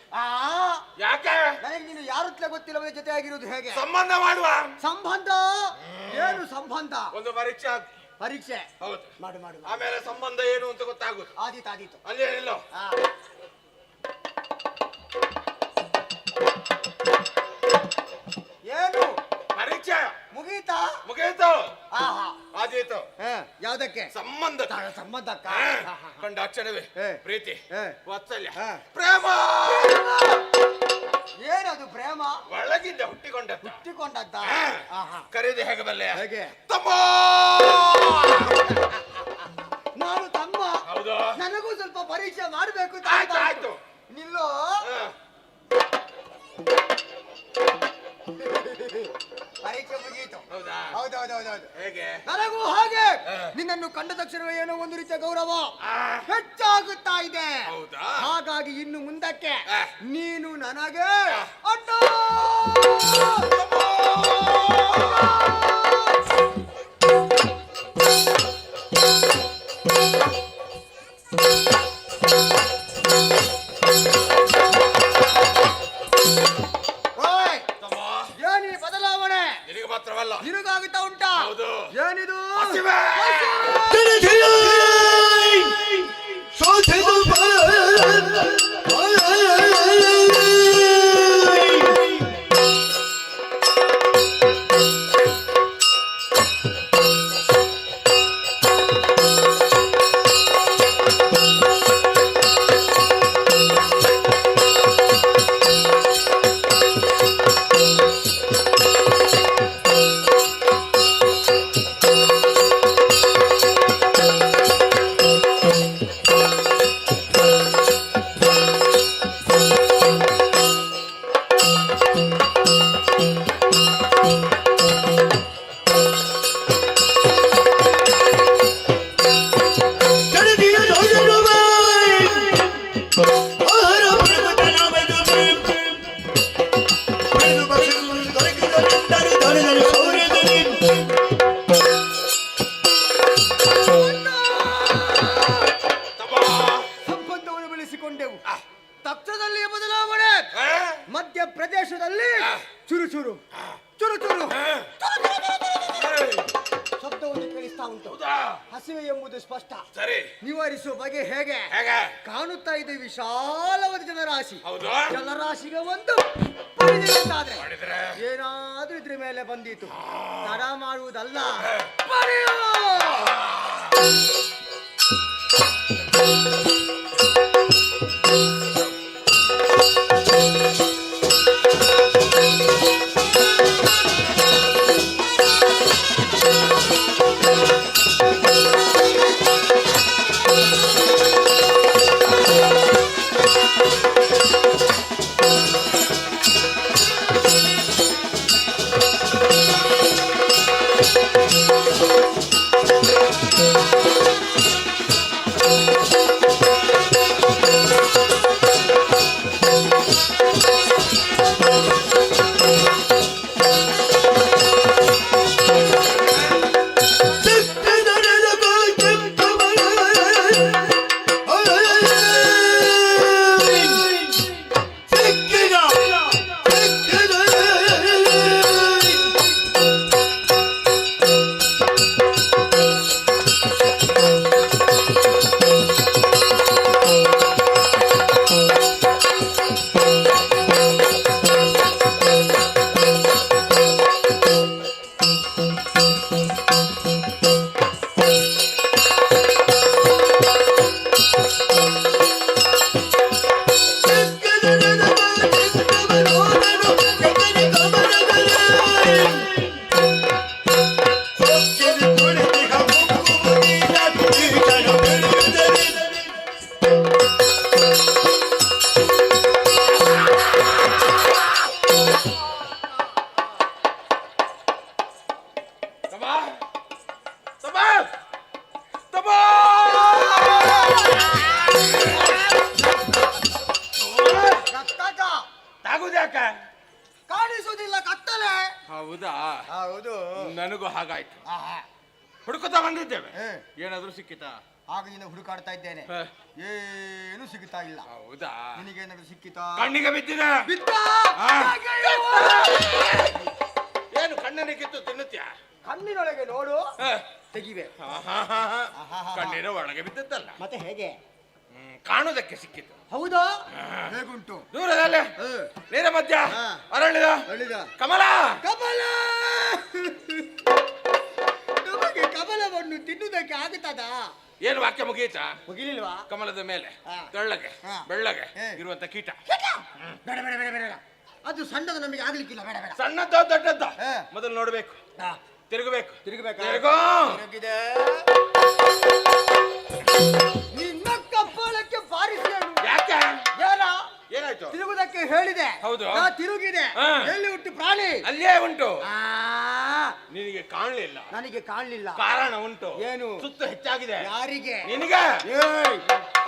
ಯಾಕೆ? ಯಾಕೆ ನನಗೆ ನೀನು ಯಾರತ್ಲೆ ಗೊತ್ತಿಲ್ಲವೇ ಜೊತೆ ಆಗಿರುವುದು ಹೇಗೆ? ಸಂಬಂಧ ಮಾಡುವ. ಸಂಬಂಧ? ಏನು ಸಂಬಂಧ? ಒಂದು ಪರೀಕ್ಷೆ. ಪರೀಕ್ಷೆ? ಹೌದು, ಮಾಡು ಮಾಡು. ಆಮೇಲೆ ಸಂಬಂಧ ಏನು ಅಂತ ಗೊತ್ತಾಗುದು. ಆದೀತು ಆದೀತು. ಅಲ್ಲೇನಿಲ್ಲ. ಏನು ಪರೀಕ್ಷೆ ಮುಗೀತಾ? ಮುಗಿಯಿತು. ಆಹಾ, ಆದೀತು. ಯಾವ್ದಕ್ಕೆ? ಸಂಬಂಧ. ಸಂಬಂಧಕ್ಕ? ಕಂಡ ಅಕ್ಷರವೇ ಪ್ರೀತಿ, ವಾತ್ಸಲ್ಯ, ಹಾ. ಪ್ರೇಮ. ಏನದು ಪ್ರೇಮ? ಒಳಗಿಂದ ಹುಟ್ಟಿಕೊಂಡದ್ದು. ಹುಟ್ಟಿಕೊಂಡದ್ದ? ಕರೆದು ಹೇಗೆ ಬಲ್ಲೆ? ಹೇಗೆ? ತಮ್ಮ. ನಾನು ತಮ್ಮ. ಹೌದು. ನನಗೂ ಸ್ವಲ್ಪ ಪರೀಕ್ಷೆ ಮಾಡಬೇಕು. ಆಯ್ತು ಆಯ್ತು. ನಿಲ್ಲೋ. ಪರೀಕ್ಷೆ ಮುಗಿಯಿತು. ಹೌದಾ? ಹೌದೌದೌದೌದು. ಹೇಗೆ? ನನಗೂ ಹಾಗೆ ನಿನ್ನನ್ನು ಕಂಡ ತಕ್ಷಣ ಏನೋ ಒಂದು ರೀತಿಯ ಗೌರವ ಹೆಚ್ಚಾಗುತ್ತಾ ಇದೆ. ಹೌದಾ? ಹಾಗಾಗಿ ಇನ್ನು ಮುಂದಕ್ಕೆ ನೀನು ನನಗೆ ಅಡ್ಡ. ಏನಿ ಬದಲಾವಣೆ ನಿನಗೆ ಮಾತ್ರವಲ್ಲ, ನಿನಗಾಗುತ್ತಾ ಉಂಟಾ? ಹೌದು. ಏನಿದು? ಸಂಬಂಧವನ್ನು ಬೆಳೆಸಿಕೊಂಡೆವು. ತಕ್ಷಣದಲ್ಲಿ ಬದಲಾವಣೆ. ಮಧ್ಯಪ್ರದೇಶದಲ್ಲಿ ಚುರುಚುರು ಚುರುಚುರು ಶಬ್ದವನ್ನು ಕೇಳಿಸ್ತಾ ಉಂಟು. ಹಸಿವೆ ಎಂಬುದು ಸ್ಪಷ್ಟ. ಸರಿ, ನಿವಾರಿಸುವ ಬಗೆ ಹೇಗೆ? ಕಾಣುತ್ತಾ ಇದೆ ವಿಶಾಲವಾದ ಜನರಾಶಿ. ಜಲರಾಶಿಗೆ ಒಂದು ಪಡೆದಿರುತ್ತಾದ್ರೆ ಏನಾದ್ರೂ ಇದ್ರ ಮೇಲೆ ಬಂದಿತ್ತು. ತಡ ಮಾಡುವುದಲ್ಲ, ಪಡೆಯೋ. ಯಾಕೆ? ಕಾಣಿಸುವುದಿಲ್ಲ, ಕತ್ತಲೆ. ಹೌದಾ? ಹೌದು. ನನಗೂ ಹಾಗಾಯ್ತು. ಆಹಾ. ಹುಡುಕುತ್ತಾ ಬಂದಿದ್ದೇವೆ. ಏ, ಏನಾದ್ರೂ ಸಿಕ್ಕಿತಾ? ಆಗಿನಿಂದ ಹುಡುಕಾಡ್ತಾ ಇದ್ದೇನೆ, ಹ. ಏನು ಸಿಗುತ್ತಾ ಇಲ್ಲ. ಹೌದಾ? ನಿನಗೇನಾದ್ರು ಸಿಕ್ಕಿತಾ? ಕಣ್ಣಿಗೆ ಬಿದ್ದಿದೆ. ಬಿದ್ದ? ಆ. ಅಯ್ಯಯ್ಯೋ! ಏನು ಕಣ್ಣನ್ನು ಕಿತ್ತು ತಿನ್ನುತ್ತೀಯ? ಕಣ್ಣಿನೊಳಗೆ ನೋಡು, ಹ. ತೆಗಿವೆ. ಆಹಾಹಾಹಾ. ಕಣ್ಣಿನ ಒಳಗೆ ಬಿದ್ದದ್ದಲ್ಲ, ಮತ್ತೆ ಹೇಗೆ? ಕಾಣುವುದಕ್ಕೆ ಸಿಕ್ಕಿತು. ಹೌದಾ? ಹೇಗುಂಟು? ದೂರದಲ್ಲಿ ನೀರ ಮಧ್ಯ ಹಾ. ಅರಳಿದ ಅಳಿದ ಕಮಲ. ಕಮಲ. ನಮಗೆ ಕಮಲವನ್ನು ತಿನ್ನುವುದಕ್ಕೆ ಆಗುತ್ತದ? ಏನು ವಾಕ್ಯ ಮುಗಿಯಿತಾ? ಮುಗಿಲಿಲ್ವಾ? ಕಮಲದ ಮೇಲೆ ಹಾ. ತೆಳ್ಳಗೆ ಹಾ. ಬೆಳ್ಳಗೆ ಹೇ. ಇರುವಂತ ಕೀಟ. ಬೇಡ ಬೇಡ ಬೇಡ ಬೇಡ, ಅದು ಸಣ್ಣದು, ನಮಗೆ ಆಗ್ಲಿಕ್ಕಿಲ್ಲ. ಬೇಡ ಬೇಡ. ಸಣ್ಣದ್ದೋ ದೊಡ್ಡದ್ದೋ ಹೇ. ಮೊದಲು ನೋಡ್ಬೇಕು, ಹಾ. ತಿರುಗಬೇಕು. ತಿರುಗಬೇಕಾ? ತಿರುಗೋ. ತಿರುಗಿದೆ. ನಿನ್ನ ಕಪ್ಪಳಕ್ಕೆ ಬಾರಿಸಿದನು. ಯಾಕೆ? ಏನ? ಏನಾಯ್ತು? ತಿರುಗುದಕ್ಕೆ ಹೇಳಿದೆ. ಹೌದು. ನಾ ತಿರುಗಿದೆ. ಹಾ. ಎಲ್ಲಿ ಹುಟ್ಟು ಪ್ರಾಣಿ? ಅಲ್ಲೇ ಉಂಟು. ಆ, ನಿನಗೆ ಕಾಣಲಿಲ್ಲ. ನನಗೆ ಕಾಣಲಿಲ್ಲ. ಕಾರಣ ಉಂಟು. ಏನು? ಸುತ್ತು ಹೆಚ್ಚಾಗಿದೆ. ಯಾರಿಗೆ? ನಿನಗೆ. ಏಯ್,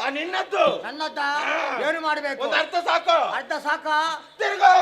ಆ ನಿನ್ನದ್ದು. ನನ್ನದ್ದ? ಹಾ. ಏನು ಮಾಡಬೇಕು? ಒಂದು ಅರ್ಥ ಸಾಕು. ಅರ್ಧ ಸಾಕ? ತಿರುಗೋ.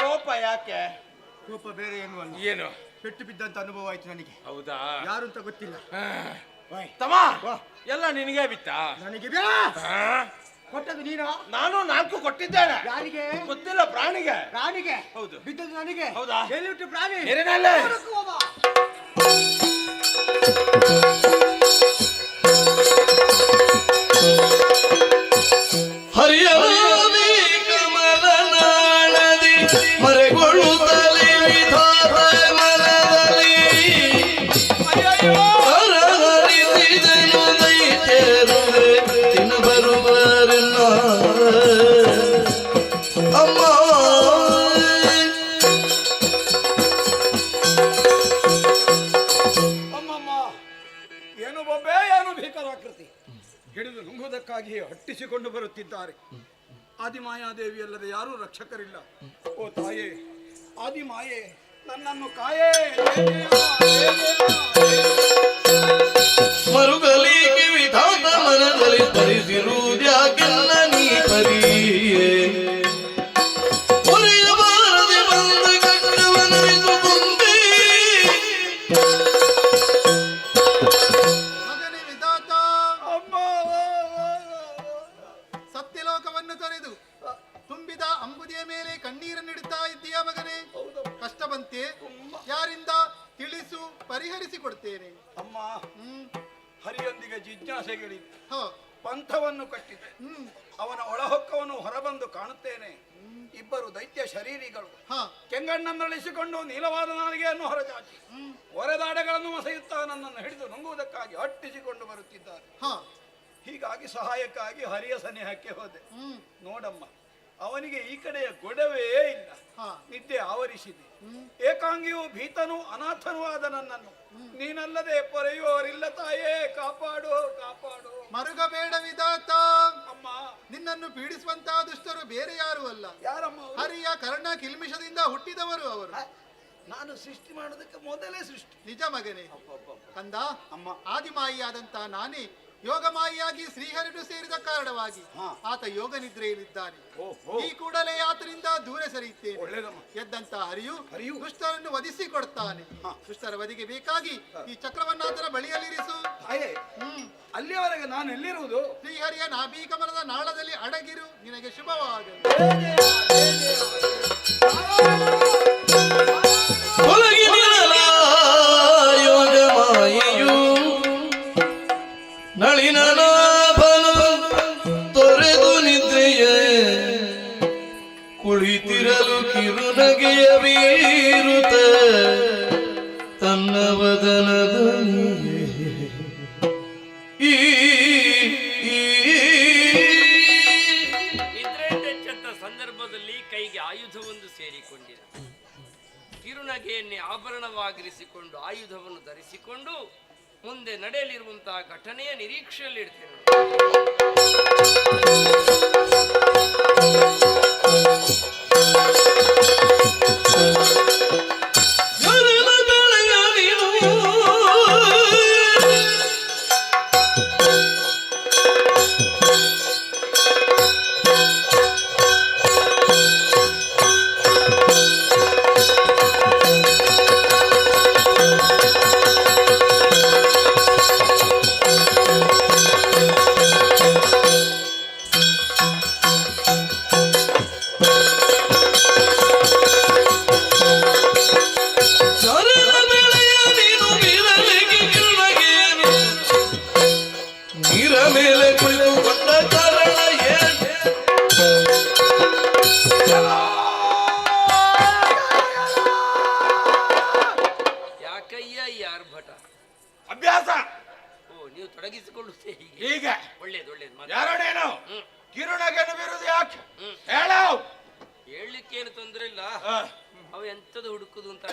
ಕೋಪ ಯಾಕೆ? ಕೋಪ ಬೇರೆ ಏನು ಅಲ್ಲ, ಏನು? ಪೆಟ್ಟು ಬಿದ್ದಂತ ಅನುಭವ ಆಯ್ತು ನನಗೆ. ಹೌದಾ? ಯಾರು ಅಂತ ಗೊತ್ತಿಲ್ಲ. ಓಯ್, ತಮ್ಮ ವಾ. ಎಲ್ಲ ನಿನಗೆ ಬಿತ್ತಾ? ನನಗೆ ಹಾ? ಕೊಟ್ಟದ್ದು ನೀನು? ನಾನು 4 ಕೊಟ್ಟಿದ್ದೇನೆ. ಯಾರಿಗೆ? ಗೊತ್ತಿಲ್ಲ, ಪ್ರಾಣಿಗೆ. ಪ್ರಾಣಿಗೆ? ಹೌದು. ಬಿದ್ದದ್ದು ನನಗೆ. ಹೌದಾ? ಎಲ್ಲಿ ಹುಟ್ಟು ಪ್ರಾಣಿ? ನೀರಿನಲ್ಲೇ. ಹುಡುಕು ಬಾಬಾ. ಹರಿಯವಿ ಕಮಲನಾಳದಿ ಮರೆಗೊಳ್ಳುತ್ತಲೇ ವಿಧಾತ ಮನದಲ್ಲಿ ಹರಹರಿಸಿದನು ದೈತ್ಯರು ತಿನ್ನ ಬರುವರನ್ನ ಅಮ್ಮ. ಅಮ್ಮಮ್ಮ, ಏನು ಬೊಬ್ಬೆ, ಏನು ಭೀಕರಾಕೃತಿ. ಹಿಡಿದು ನುಂಗುವುದಕ್ಕಾಗಿ ಹಟ್ಟಿಸಿಕೊಂಡು ಬರುತ್ತಿದ್ದಾರೆ. ಆದಿಮಾಯಾದೇವಿಯಲ್ಲದೆ ಯಾರೂ ರಕ್ಷಕರಿಲ್ಲ. ಓ ತಾಯೇ, ಆದಿಮಾಯೇ, ನನ್ನನ್ನು ಕಾಯೇ. ಮರುಗಲಿಗೆ ವಿಧಾತ ಮನದಲ್ಲಿ ಪರಿಸಿರುವುದ್ಯಾಕೆಲ್ಲ ನೀ ಪರಿಯೇ ಹೊರೆಯಬಾರದೆ ಬಂದ ಕಟ್ಟವನರಿದುಕೊಂಡೆ. ಮಗನೇ ವಿಧಾತ, ಅಮ್ಮ, ಸತ್ಯಲೋಕವನ್ನು ತೊರೆದು ತುಂಬಿದ ಅಂಬುದಿಯ ಮೇಲೆ ಕಣ್ಣೀರನ್ನಿಡುತ್ತಾ ಇದ್ದೀಯ ಮಗನೇ. ಕಷ್ಟ ಬಂತೆ, ಯಾರಿಂದ ತಿಳಿಸು, ಪರಿಹರಿಸಿ ಕೊಡ್ತೇನೆ. ಅಮ್ಮ, ಹರಿಯೊಂದಿಗೆ ಜಿಜ್ಞಾಸೆಗಳಿತ್ತು. ಹೋ, ಪಂಥವನ್ನು ಕಟ್ಟಿದೆ. ಅವನ ಒಳಹೊಕ್ಕವನ್ನು ಹೊರಬಂದು ಕಾಣುತ್ತೇನೆ. ಇಬ್ಬರು ದೈತ್ಯ ಶರೀರಿಗಳು ಕೆಂಗಣ್ಣನ್ನಳಿಸಿಕೊಂಡು ನೀಲವಾದ ನಾಲಿಗೆಯನ್ನು ಹೊರಚಾಚಿ ಒರೆದಾಡೆಗಳನ್ನು ಮಸೆಯುತ್ತಾ ನನ್ನನ್ನು ಹಿಡಿದು ನುಂಗುವುದಕ್ಕಾಗಿ ಅಟ್ಟಿಸಿಕೊಂಡು ಬರುತ್ತಿದ್ದಾರೆ. ಹೀಗಾಗಿ ಸಹಾಯಕ್ಕಾಗಿ ಹರಿಯ ಸನಿಹಕ್ಕೆ ಹೋದೆ. ನೋಡಮ್ಮ, ಅವನಿಗೆ ಈ ಕಡೆಯ ಗೊಡವೇ ಇಲ್ಲ, ನಿದ್ದೆ ಆವರಿಸಿದೆ. ಏಕಾಂಗಿಯೂ ಭೀತನೂ ಅನಾಥನೂ ಆದ ನನ್ನನ್ನು ನೀನಲ್ಲದೆ ಪೊರೆಯುವವರಿಲ್ಲ ತಾಯೇ, ಕಾಪಾಡು ಕಾಪಾಡು. ಮರುಗಬೇಡ ವಿಧಾತ. ಅಮ್ಮ, ನಿನ್ನನ್ನು ಪೀಡಿಸುವಂತಹ ದುಷ್ಟರು ಬೇರೆ ಯಾರು ಅಲ್ಲ, ಯಾರಮ್ಮ? ಹರಿಯ ಕರ್ಣ ಕಿಲ್ಮಿಷದಿಂದ ಹುಟ್ಟಿದವರು ಅವರು. ನಾನು ಸೃಷ್ಟಿ ಮಾಡೋದಕ್ಕೆ ಮೊದಲೇ ಸೃಷ್ಟಿ. ನಿಜ ಮಗನೇ. ಕಂದ, ಅಮ್ಮ ಆದಿಮಾಯಿಯಾದಂತ ನಾನೇ ಯೋಗಮಾಯಿಯಾಗಿ ಶ್ರೀಹರಿಡು ಸೇರಿದ ಕಾರಣವಾಗಿ ಆತ ಯೋಗ ನಿದ್ರೆಯಲ್ಲಿದ್ದಾನೆ. ಈ ಕೂಡಲೇ ಆತನಿಂದ ದೂರ ಸರಿಯುತ್ತೇನೆ. ಎದ್ದಂತ ಹರಿಯು ದುಷ್ಟರನ್ನು ವಧಿಸಿ ಕೊಡ್ತಾನೆ. ದುಷ್ಟರ ವಧಿಗೆ ಬೇಕಾಗಿ ಈ ಚಕ್ರವನ್ನಾತನ ಬಳಿಯಲ್ಲಿರಿಸು. ಅಲ್ಲಿಯವರೆಗೆ ನಾನು ಎಲ್ಲಿರುವುದು? ಶ್ರೀಹರಿಯ ನಾಭೀಕಮಲದ ನಾಳದಲ್ಲಿ ಅಡಗಿರು, ನಿನಗೆ ಶುಭವಾಗಲಿ. ಯೋಗಮಾಯಿಯು ನಳಿನನಾಭನು ತೊರೆದು ನಿದ್ರೆಯ ಕುಳಿತಿರಲು ಕಿರುನಗೆಯ ಬೀರುತ್ತ ತನ್ನ ವದನದಲ್ಲಿ ನಿದ್ರೆಯೆಚ್ಚೆತ್ತ ಸಂದರ್ಭದಲ್ಲಿ ಕೈಗೆ ಆಯುಧವೊಂದು ಸೇರಿಕೊಂಡಿದೆ. ಕಿರುನಗೆಯನ್ನೇ ಆಭರಣವಾಗಿರಿಸಿಕೊಂಡು ಆಯುಧವನ್ನು ಧರಿಸಿಕೊಂಡು ಮುಂದೆ ನಡೆಯಲಿರುವಂತಹ ಘಟನೆಯ ನಿರೀಕ್ಷೆಯಲ್ಲಿಡ್ತೇನೆ. ಅಭ್ಯಾಸ. ನೀವು ತೊಡಗಿಸಿಕೊಳ್ಳುತ್ತೆ ಹೀಗೆ. ಒಳ್ಳೇದು ಒಳ್ಳೇದು. ಯಾರನೇನು ಕಿರುನಗೆಯನ್ನು ಬೀರುದು ಯಾಕೆ ಹೇಳು? ಹೇಳಲಿಕ್ಕೇನು ತೊಂದರೆ ಇಲ್ಲ. ಅವು ಎಂತದ್ದು ಹುಡುಕುದು ಅಂತ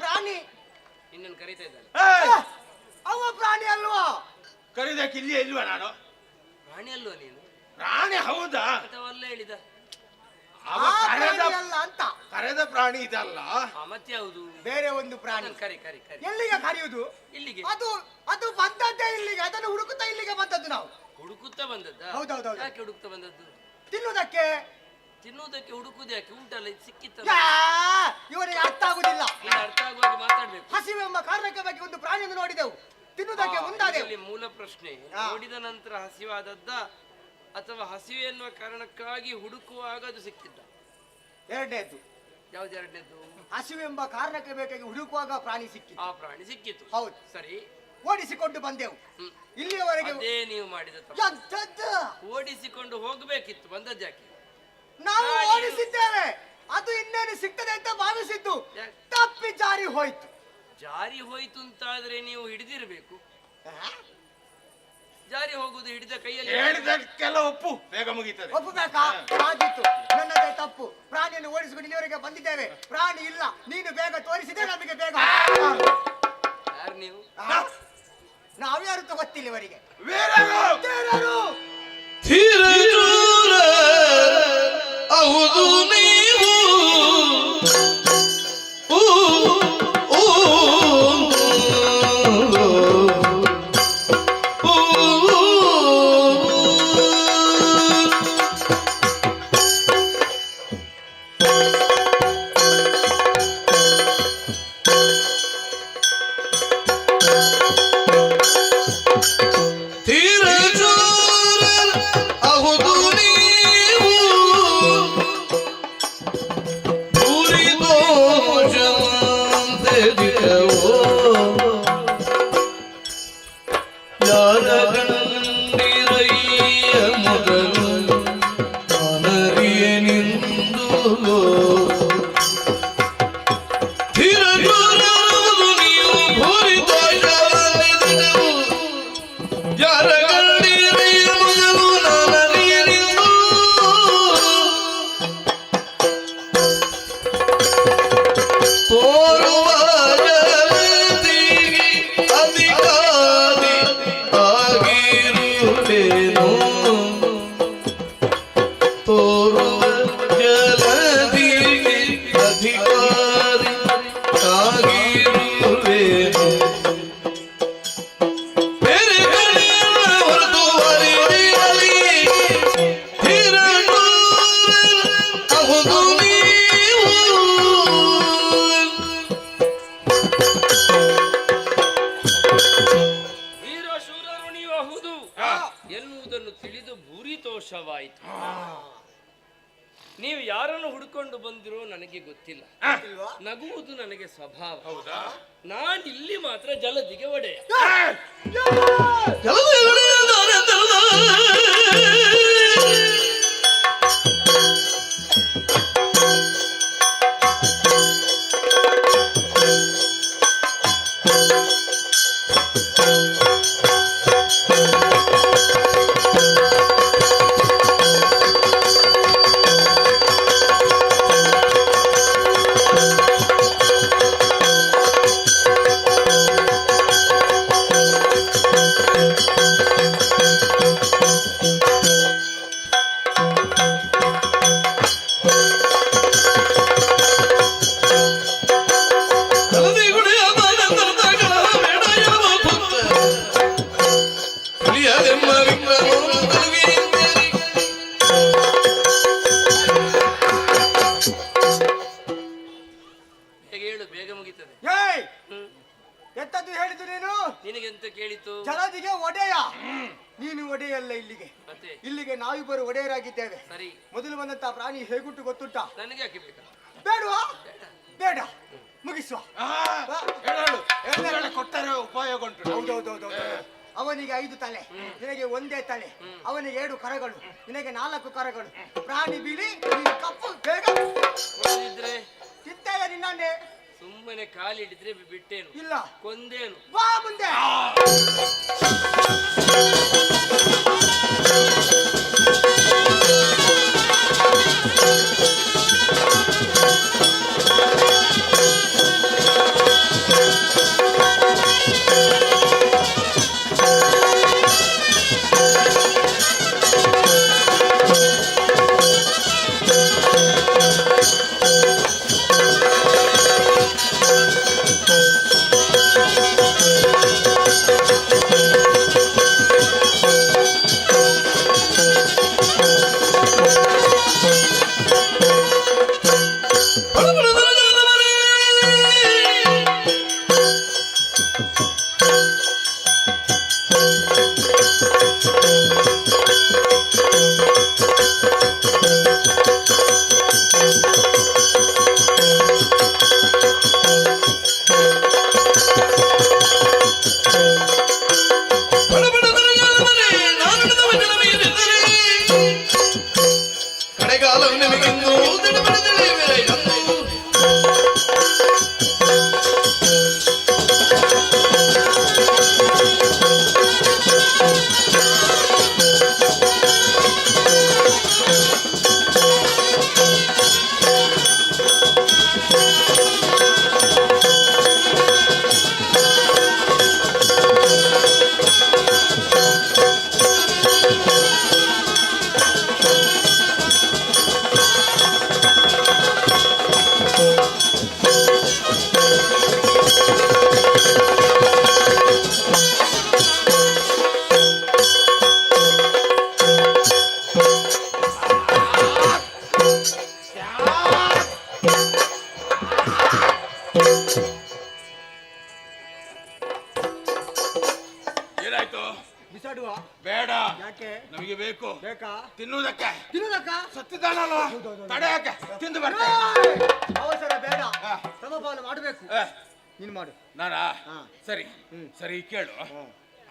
ಪ್ರಾಣಿ ನಿನ್ನನ್ನು ಕರೀತಾ ಇದ್ದಾನೆ. ಅವ ಪ್ರಾಣಿ ಅಲ್ವಾ? ಕರೀದಕ್ಕೆ ಇಲ್ಲಿಯೇ ಇಲ್ವಾ ನಾನು? ಪ್ರಾಣಿ ಅಲ್ವಾ ನೀನು? ಪ್ರಾಣಿ ಹೌದಾ? ಅಥವಾ ಅಲ್ಲ ಹೇಳಿದ ಅಂತ ಕರೆದ ಪ್ರಾಣಿ ಇದಲ್ಲ. ಮತ್ತೆ ಯಾವುದು? ಬೇರೆ ಒಂದು ಪ್ರಾಣಿ. ಕರಿ ಕರಿ ಕರಿ. ಎಲ್ಲಿಗೆ ಕರೆಯುವುದು? ಇಲ್ಲಿಗೆ. ಅದು ಬಂದದ್ದೇ ಇಲ್ಲಿಗೆ. ಅದನ್ನು ಹುಡುಕುತ್ತಾ ಇಲ್ಲಿಗೆ ಬಂದದ್ದು ನಾವು. ಹುಡುಕುತ್ತಾ ಬಂದದ್ದ? ಹೌದೌದು. ಯಾಕೆ ಹುಡುಕ್ತಾ ಬಂದದ್ದು? ತಿನ್ನುವುದಕ್ಕೆ. ತಿನ್ನುವುದಕ್ಕೆ ಹುಡುಕುದು ಯಾಕೆ? ಉಂಟಲ್ಲ, ಇದು ಸಿಕ್ಕಿತ್ತಲ್ಲ. ಇವರಿಗೆ ಅರ್ಥ ಆಗುದಿಲ್ಲ. ಅರ್ಥ ಆಗುವಾಗ ಮಾತಾಡ್ಬೇಕು. ಹಸಿವೆಂಬ ಕಾರಣಕ್ಕೆ ಬಗ್ಗೆ ಒಂದು ಪ್ರಾಣಿಯನ್ನು ನೋಡಿದೆವು, ತಿನ್ನುವುದಕ್ಕೆ ಮುಂದಾದೆವು. ಮೂಲ ಪ್ರಶ್ನೆ, ನೋಡಿದ ನಂತರ ಹಸಿವಾದದ್ದ ಅಥವಾ ಹಸಿವೆ ಎನ್ನುವ ಕಾರಣಕ್ಕಾಗಿ ಹುಡುಕುವಾಗ ಅದು ಸಿಕ್ಕಿದ್ದ? ಎರಡನೇದ್ದು. ಯಾವ್ದು ಎರಡನೇದ್ದು? ಹಸಿವೆಂಬ ಕಾರಣಕ್ಕೆ ಬೇಕಾಗಿ ಹುಡುಕುವಾಗ ಪ್ರಾಣಿ ಸಿಕ್ಕಿತ್ತು. ಆ ಪ್ರಾಣಿ ಸಿಕ್ಕಿತ್ತು. ಹೌದು. ಸರಿ, ಓಡಿಸಿಕೊಂಡು ಬಂದೆವು. ಇಲ್ಲಿಯವರೆಗೆ ಅದೇ ನೀವು ಮಾಡಿದ ಓಡಿಸಿಕೊಂಡು ಹೋಗಬೇಕಿತ್ತು. ಬಂದದ್ಯಾಕೆ? ನಾವು ಓಡಿಸಿದ್ದೇವೆ, ಅದು ಇನ್ನೇನು ಸಿಗ್ತದೆ ಅಂತ ಭಾವಿಸಿದ್ದು, ತಪ್ಪಿ ಜಾರಿ ಹೋಯ್ತು. ಜಾರಿ ಹೋಯ್ತು ಅಂತಾದ್ರೆ ನೀವು ಹಿಡಿದಿರ್ಬೇಕು. ಜಾರಿ ಹೋಗುದು ಹಿಡಿದ ಕೈಯಲ್ಲಿ. ಹೇಳಿದಕ್ಕೆಲ್ಲ ಒಪ್ಪು, ಬೇಗ ಮುಗೀತದೆ. ಒಪ್ಪಬೇಕಾ? ಆಗಿತ್ತು, ನನ್ನದೇ ತಪ್ಪು. ಪ್ರಾಣಿಯನ್ನು ಓಡಿಸಿಕೊಂಡು ಇಲ್ಲಿವರೆಗೆ ಬಂದಿದ್ದೇವೆ. ಪ್ರಾಣಿ ಇಲ್ಲ, ನೀನು ಬೇಗ ತೋರಿಸಿದೆ ನಮಗೆ. ಬೇಗ. ಯಾರು ನೀವು? ನಾವ್ಯಾರು ಗೊತ್ತಿಲ್ಲ ಇವರಿಗೆ. ಹೌದು ನೀವು ಯಾರ ಗಂಡಿರಯ್ಯ ಮೊದಲು ಅನರಿಯೆ ನಿಂದು ಹಿರಗುರವುದು ನೀವು ಭೂರಿತೋಷವನ್ನಿದೆವು ಯಾರ ಗಂಡಿರಯ್ಯ ಮೊದಲು ನಾನರಿಯೆ ನಿಂದು ತೋರುವ ಜಗತ್ತಿಗೆ ಅಧಿಕಾರಿ ಆಗಿರುತ್ತೇನೋ ತೋರುವ ಜಲದಿಗೆ ಅಧಿಕಾರಿ ಆಗಿರುತ್ತೇನೋ ಬೇರೆ ಕಡೆಯಲ್ಲ ಹೊರತು ಅರಿವಿರಲಿ ಹೌದು ನೀವು ವೀರ ಶೂರರು ನೀವು ಹೌದು ಎನ್ನುವುದನ್ನು ತಿಳಿದು ಭೂರಿತೋಷವಾಯಿತು. ನೀವು ಯಾರನ್ನು ಹುಡುಕೊಂಡು ಬಂದಿರೋ ನನಗೆ ಗೊತ್ತಿಲ್ಲ. ನಗುವುದು ನನಗೆ ಸ್ವಭಾವ. ನಾನಿಲ್ಲಿ ಮಾತ್ರ ಜಲದಿಗೆ ಒಡೆಯ. ಹೇಗೆ ಹೇಳು, ಬೇಗ ಮುಗಿತದೆ. ಏಯ್ ಎತ್ತದ್ದು ಹೇಳಿದ್ದು ನೀನು ನಿನಗೆಂತ ಕೇಳಿತು? ಜಲದಿಗೆ ಒಡೆಯ. ನೀನು ಒಡೆಯಲ್ಲ, ಇಲ್ಲಿಗೆ ಮತ್ತೆ ಇಲ್ಲಿಗೆ ನಾವಿಬ್ಬರು ಒಡೆಯರಾಗಿದ್ದೇವೆ. ಸರಿ, ಮೊದಲು ಬಂದಂತ ಪ್ರಾಣಿ ಹೇಗುಂಟು ಗೊತ್ತುಂಟ? ನನಗೆ ಯಾಕೆ ಬೇಕಾ? ಬೇಡವಾ? ಬೇಡ, ಮುಗಿಸುವ. ಕೊಟ್ಟರೆ ಉಪಯೋಗ ಉಂಟು. ಹೌದೌದೌದು. ಅವನಿಗೆ 5 ತಲೆ, ನಿನಗೆ ಒಂದೇ ತಲೆ. ಅವನಿಗೆ 7 ಕರಗಳು, ನಿನಗೆ 4 ಕರಗಳು. ಪ್ರಾಣಿ ಬಿಳಿ, ನೀನು ಕಪ್ಪು. ಬೇಗ ಇದ್ರೆ ಚಿಂತೆಯ ನಿನ್ನೇ. ಸುಮ್ಮನೆ ಕಾಲಿಡಿದ್ರೆ ಬಿಟ್ಟೇನು, ಇಲ್ಲ ಕೊಂದೇನು. ಬಾ ಮುಂದೆ. ಕಡೆಗಾಲ ನಿಮಗಿಂದು ಏನಾಯ್ತು? ಬಿಸಾಡುವ? ಬೇಡ, ಯಾಕೆ? ನಮಗೆ ಬೇಕು. ಬೇಕಾ? ತಿನ್ನುವುದಕ್ಕೆ. ತಿನ್ನುವುದಕ್ಕ? ಸತ್ತಿದ್ದಾನಲ್ಲ, ತಡೆ ಯಾಕೆ? ತಿಂದು ಬರ್ತೆ. ಅವಸರ ಬೇಡ, ಸಮಪಾಲ ಮಾಡಬೇಕು. ನೀನು ಮಾಡು. ನಾನಾ? ಸರಿ ಸರಿ, ಕೇಳು.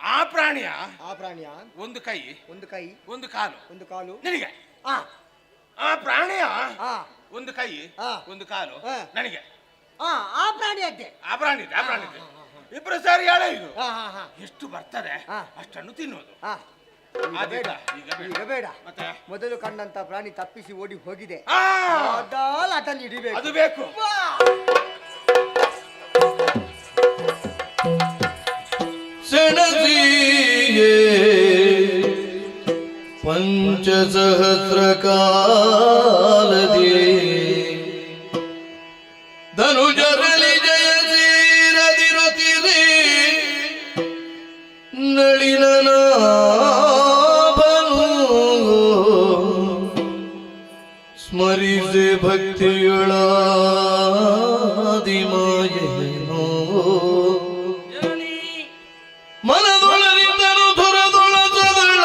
ಆ ಪ್ರಾಣಿಯ ಆ ಪ್ರಾಣಿಯ ಒಂದು ಕೈ ಒಂದು ಕೈ ಒಂದು ಕಾಲು ಒಂದು ಕಾಲು ನಿನಗೆ. ಆ ಆ ಪ್ರಾಣಿಯ ಆ ಒಂದು ಕೈ ಆ. ಒಂದು ಕಾಲು ಆ. ನನಗೆ. ಆ ಪ್ರಾಣಿ ಅದ್ದೆ. ಆ ಪ್ರಾಣಿ ಇದೆ, ಆ ಪ್ರಾಣಿ ಇದೆ. ಇಬ್ರು ಸೇರಿ ಹೇಳ ಇದು ಹಾ ಹಾ ಹಾ ಎಷ್ಟು ಬರ್ತದೆ ಆ. ಅಷ್ಟನ್ನು ತಿನ್ನೋದು. ಆ ಈಗ ಬೇಡ ಈಗ ಈಗ ಬೇಡ. ಮತ್ತೆ ಮೊದಲು ಕಂಡಂತ ಪ್ರಾಣಿ ತಪ್ಪಿಸಿ ಓಡಿ ಹೋಗಿದೆ. ಆ, ಮೊದಲು ಅದನ್ನು ಹಿಡಿಬೇಕು. ಅದು ಬೇಕು. ವಾ! ಸೆಣಸಿಯೇ ಪಂಚಸಹಸ್ರ ಕಾಲದಿ ಧನುಜರಳಿ ಜಯಸೀರದಿರುತ್ತಿರಿ ನಳಿನನಾಭನು ಸ್ಮರಿಸಿ ಭಕ್ತಿಯೊಳಾದಿಮಾಯೇನೋ ಜನನಿ ಮನದೊಳರಿಂದನು ಧುರದೊಳದೊಳ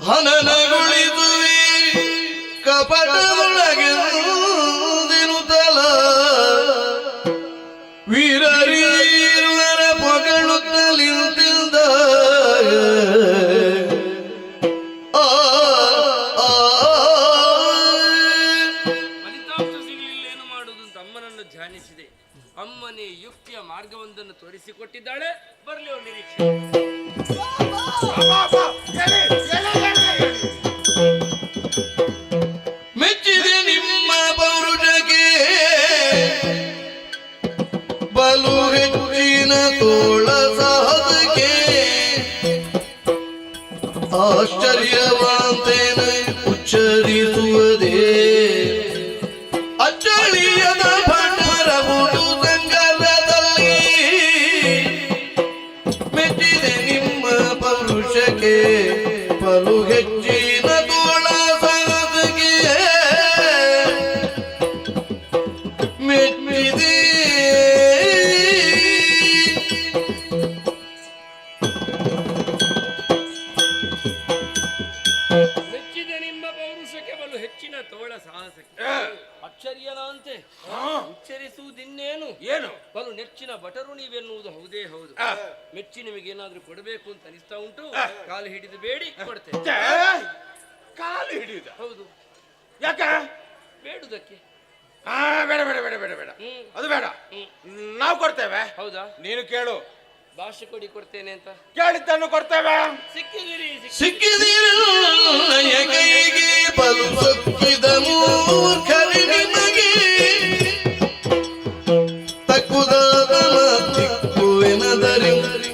ಹನನಗೊಳಿಸುವಿ ಕಪಟದೊಳಗೆಂದಿರುತ್ತಲ ವೀರರೀರುವರ ಪೊಗಳುತ್ತಲಿಂದ ಫಲಿತಾಂಶ ಸಿಗಲಿಲ್ಲೇನು ಮಾಡುವುದು ಅಂತ ಅಮ್ಮನನ್ನು ಧ್ಯಾನಿಸಿದೆ. ಅಮ್ಮನೇ ಯುಕ್ತಿಯ ಮಾರ್ಗವೊಂದನ್ನು ತೋರಿಸಿಕೊಟ್ಟಿದ್ದಾಳೆ. ಬರಲಿ ಅವಳು ನಿರೀಕ್ಷೆ. ಮೆಚ್ಚಿದೆ ನಿಮ್ಮ ಪೌರುಷಕ್ಕೆ ಬಲು ಹೆಚ್ಚಿನ ತೋಳ ಸಾಧಕೆ ಆಶ್ಚರ್ಯವಾಂತೇನ ಉಚ್ಚರಿಸುವುದೇ ಅಚ್ಚಳಿಯದ ಭಟರವುದು ಸಂಗರದಲ್ಲಿ ಮೆಚ್ಚಿದೆ ನಿಮ್ಮ ಪೌರುಷಕ್ಕೆ ಬಲು ಹೆಚ್ಚಿನ ತೋಳ ಸಾಧಕೆ ಮೆಚ್ಚಿದೆ ಮೆಚ್ಚಿದೆ ನಿಮ್ಮ ಪೌರುಷಕ್ಕೆ ಬಲು ಹೆಚ್ಚಿನ ತೋಳ ಸಾಹಸಕ್ಕೆ. ಅಕ್ಷರ್ಯನ ಅಂತೆ ಉಚ್ಚರಿಸುವುದಿನ್ನೇನು? ಏನು ಬಲು ನೆಚ್ಚಿನ ಭಟರು ನೀವೆನ್ನುವುದು ಹೌದೇ ಹೌದು. ಮೆಚ್ಚಿ ನಿಮಗೆ ಏನಾದ್ರೂ ಕೊಡಬೇಕು ಅಂತ ಅನಿಸ್ತಾ ಉಂಟು. ಕಾಲು ಹಿಡಿದು ಬೇಡಿ ಕೊಡ್ತೇನೆ. ಛೇ, ಕಾಲು ಹಿಡಿಯುದ? ಹೌದು, ಯಾಕೆ? ಬೇಡುದಕ್ಕೆ. ಆ, ಬೇಡ ಬೇಡ ಬೇಡ ಬೇಡ ಬೇಡ, ಹ್ಮ್. ಅದು ಬೇಡ. ನಾವು ಕೊಡ್ತೇವೆ, ಹೌದಾ? ನೀನು ಕೇಳು. ಭಾಷೆ ಕೊಡಿ, ಕೊಡ್ತೇನೆ ಅಂತ. ಕೇಳಿದ್ದನ್ನು ಕೊಡ್ತೇವೆ. ಸಿಕ್ಕಿದಿರಿ ಸಿಕ್ಕಿದಿರಲ್ಲಯ ಕೈಗೆ ಬಲು ಸೊಕ್ಕಿದ ಮೂರ್ಖರಿ ನಿಮಗೆ ತಕ್ಕುದಾದ ತಿಕ್ಕುವೆನದರಿ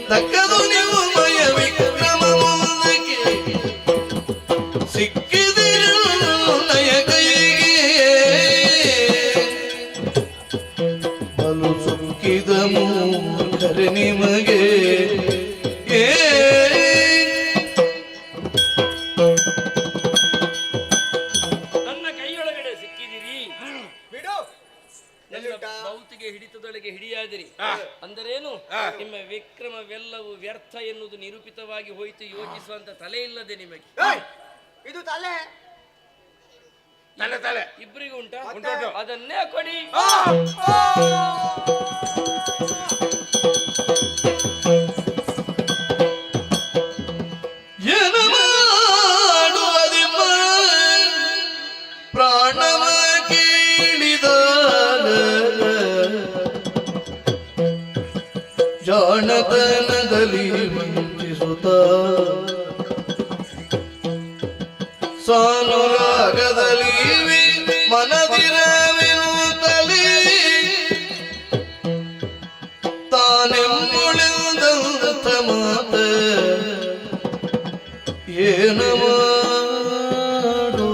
ತಕ್ಕದು ನೀವು ಮಯ ವಿಕ್ರಮ ಮುಂದಕ್ಕೆ ಸಿಕ್ಕಿದಿರಲ್ಲಯ ಕೈಗೆ ಬಲು ಸೊಕ್ಕಿದ ಮೂರ್ಖರಿ ನಿಮಗೆ ನನ್ನ ಕೈಯೊಳಗಡೆ ಸಿಕ್ಕಿದಿರಿ. ಬಿಡು. ನನ್ನ ಭೌತಿಗೆ ಹಿಡಿತದೊಳಗೆ ಹಿಡಿಯಾದಿರಿ. ಅಂದರೇನು? ನಿಮ್ಮ ವಿಕ್ರಮವೆಲ್ಲವೂ ವ್ಯರ್ಥ ಎನ್ನುವುದು ನಿರೂಪಿತವಾಗಿ ಹೋಯಿತು. ಯೋಚಿಸುವಂತ ತಲೆ ಇಲ್ಲದೆ ನಿಮಗೆ. ಏಯ್! ಇದು ತಲೆ. ತಲೆ ತಲೆ ಇಬ್ಬರಿಗೂ ಉಂಟಾ? ಉಂಟು. ಅದನ್ನೇ ಕೊಡಿ. ಏನು ಮಾಡುವುದಿಮ್ಮ ಪ್ರಾಣವ ಕೇಳಿದಾಗ ಜಾಣತನದಲ್ಲಿ ವಂಚಿಸುತ್ತ ಸಾನುರಾಗದಲ್ಲಿ ಮನದಿರವಿರುತ್ತಲೇ ತಾನೆಂಬುಳಿದಂತ ಮಾತ ಏನು ಮಾಡುವುದು?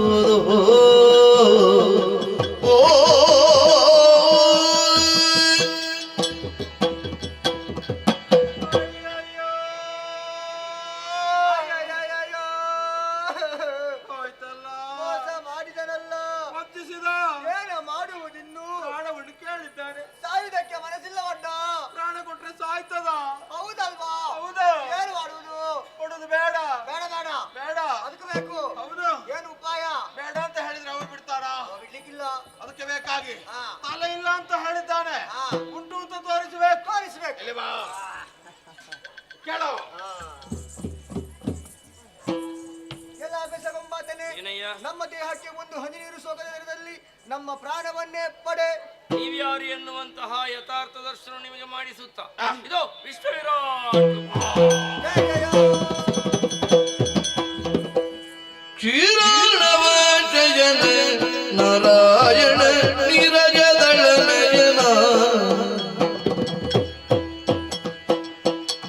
ಓ ಹೋಯ್ತಲ್ಲ, ಮೋಸ ಮಾಡಿದನಲ್ಲ. ವಂಚಿಸಿದ. ಏನು ಮಾಡುವುದಿನ್ನು? ಪ್ರಾಣವನ್ನು ಕೇಳಿದ್ದಾನೆ. ಸಾಯುವುದಕ್ಕೆ ಮನಸ್ಸಿಲ್ಲವಣ್ಣ. ಪ್ರಾಣ ಕೊಟ್ರೆ ಸಾಯ್ತದ. ಹೌದಲ್ವಾ? ಹೌದು. ಏನು ಮಾಡುವುದು? ಕೊಡುದು ಬೇಡ ಬೇಡ ಬೇಡ. ಬೇಡ. ಅದಕ್ಕೆ ಕೇಳವ. ಎಲ್ಲ ಬೆಸಗೊಂಬಾತನೆ ಏನಯ್ಯ? ನಮ್ಮ ದೇಹಕ್ಕೆ ಒಂದು ಹನಿ ನೀರು ಸೋಕದ ನೆರದಲ್ಲಿ ನಮ್ಮ ಪ್ರಾಣವನ್ನೇ ಪಡೆ. ನೀವ್ಯಾರು ಎನ್ನುವಂತಹ ಯಥಾರ್ಥ ದರ್ಶನ ನಿಮಗೆ ಮಾಡಿಸುತ್ತಾ ಇದು ವಿಶ್ವವಿರಾಟ್ ಜಯ ಜಯ ಕ್ಷೀರಾಣವ ಜಯನ ನಾರಾಯಣ ನಿರಜದಳ ನಯನ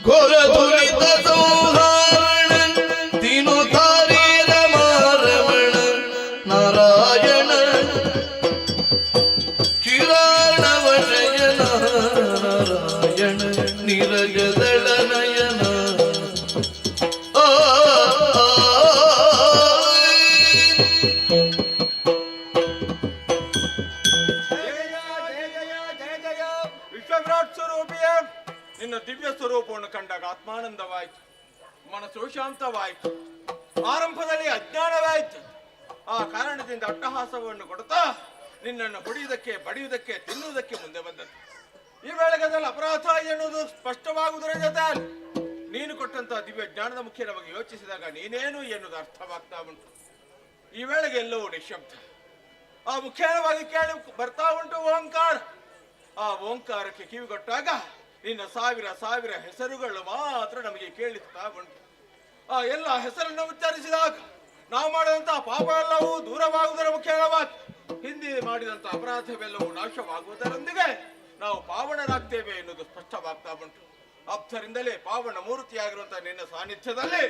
ಘೋರ ದುರಿತ ಸಂಹಾರಣ ತಿನು ತಾರೀರ ಮಾರಮಣ ನಾರಾಯಣ ಕ್ಷೀರಾಣವ ಜಯನ ನಾರಾಯಣ ನಿರಜದಳ ನಯನ ವಿಶ್ವವಿರಾಟ್ ಸ್ವರೂಪಿಯ ನಿನ್ನ ದಿವ್ಯ ಸ್ವರೂಪವನ್ನು ಕಂಡಾಗ ಆತ್ಮಾನಂದವಾಯಿತು, ಮನಸ್ಸು ಶಾಂತವಾಯಿತು. ಆರಂಭದಲ್ಲಿ ಅಜ್ಞಾನವಾಯಿತು. ಆ ಕಾರಣದಿಂದ ಅಟ್ಟಹಾಸವನ್ನು ಕೊಡುತ್ತಾ ನಿನ್ನನ್ನು ಹೊಡೆಯುವುದಕ್ಕೆ, ಬಡಿಯುವುದಕ್ಕೆ, ತಿನ್ನುವುದಕ್ಕೆ ಮುಂದೆ ಬಂದದ್ದು. ಈ ವೇಳೆಗದಲ್ಲಿ ಅಪರಾಧ ಎನ್ನುವುದು ಸ್ಪಷ್ಟವಾಗುವುದರ ಜೊತೆ ನೀನು ಕೊಟ್ಟಂತಹ ದಿವ್ಯ ಜ್ಞಾನದ ಮುಖ್ಯ ನಮಗೆ ಯೋಚಿಸಿದಾಗ ನೀನೇನು ಎನ್ನುವುದು ಅರ್ಥವಾಗ್ತಾ ಉಂಟು. ಈ ವೇಳೆಗೆ ಎಲ್ಲವೂ ನಿಶಬ್ದ. ಆ ಮುಖ್ಯವಾಗಿ ಕೇಳಿ ಬರ್ತಾ ಉಂಟು ಓಂಕಾರ. ಆ ಓಂಕಾರಕ್ಕೆ ಕಿವಿಗೊಟ್ಟಾಗ ನಿನ್ನ ಸಾವಿರ ಸಾವಿರ ಹೆಸರುಗಳು ಮಾತ್ರ ನಮಗೆ ಕೇಳಿಸ್ತಾ ಉಂಟು. ಆ ಎಲ್ಲ ಹೆಸರನ್ನು ಉಚ್ಚರಿಸಿದಾಗ ನಾವು ಮಾಡಿದಂತಹ ಪಾಪ ಎಲ್ಲವೂ ದೂರವಾಗುವುದರ ಮುಖ್ಯವಾಗಿ ಹಿಂದೆ ಮಾಡಿದಂತಹ ಅಪರಾಧವೆಲ್ಲವೂ ನಾಶವಾಗುವುದರೊಂದಿಗೆ ನಾವು ಪಾವನರಾಗ್ತೇವೆ ಎನ್ನುವುದು ಸ್ಪಷ್ಟವಾಗ್ತಾ ಉಂಟು. ಆಪ್ತರಿಂದಲೇ ಪಾವನ ಮೂರ್ತಿಯಾಗಿರುವಂತಹ ನಿನ್ನ ಸಾನ್ನಿಧ್ಯದಲ್ಲಿ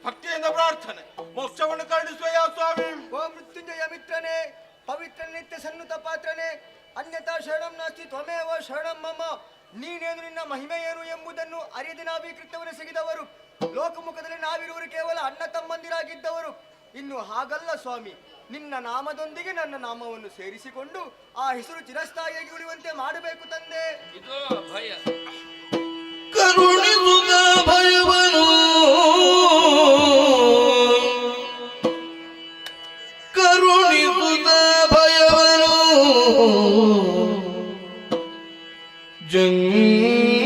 ಭಕ್ತಿಯಿಂದ ಪ್ರಾರ್ಥನೆ ಮೋಕ್ಷವನ್ನು ಕರುಣಿಸುವೆಯ ಸ್ವಾಮಿ. ಓ ಮೃತ್ಯುಂಜಯ ಮಿತ್ರನೇ, ಪವಿತ್ರ ನಿತ್ಯ ಸನ್ನುತ ಪಾತ್ರನೇ, ಅನ್ಯಥಾ ಶರಣಂ ನಾಸ್ತಿ ತ್ವಮೇವ ಶರಣಂ ಮಮ. ನೀನೇನು, ನಿನ್ನ ಮಹಿಮೆ ಏನು ಎಂಬುದನ್ನು ಅರಿಯದೆ ನಾವೀಕೃತವೆನಿಸಿದವರು. ಲೋಕಮುಖದಲ್ಲಿ ನಾವಿರುವರು ಕೇವಲ ಅಣ್ಣ ತಮ್ಮಂದಿರಾಗಿದ್ದವರು. ಇನ್ನು ಹಾಗಲ್ಲ ಸ್ವಾಮಿ, ನಿನ್ನ ನಾಮದೊಂದಿಗೆ ನನ್ನ ನಾಮವನ್ನು ಸೇರಿಸಿಕೊಂಡು ಆ ಹೆಸರು ಚಿರಸ್ಥಾಯಿಯಾಗಿ ಉಳಿಯುವಂತೆ ಮಾಡಬೇಕು ತಂದೆ. ಇದು ಭಯ. ಕರುಣಿಸುತ್ತ ಭಯವನು ಕರುಣಿಸುತ್ತ ಭಯವನು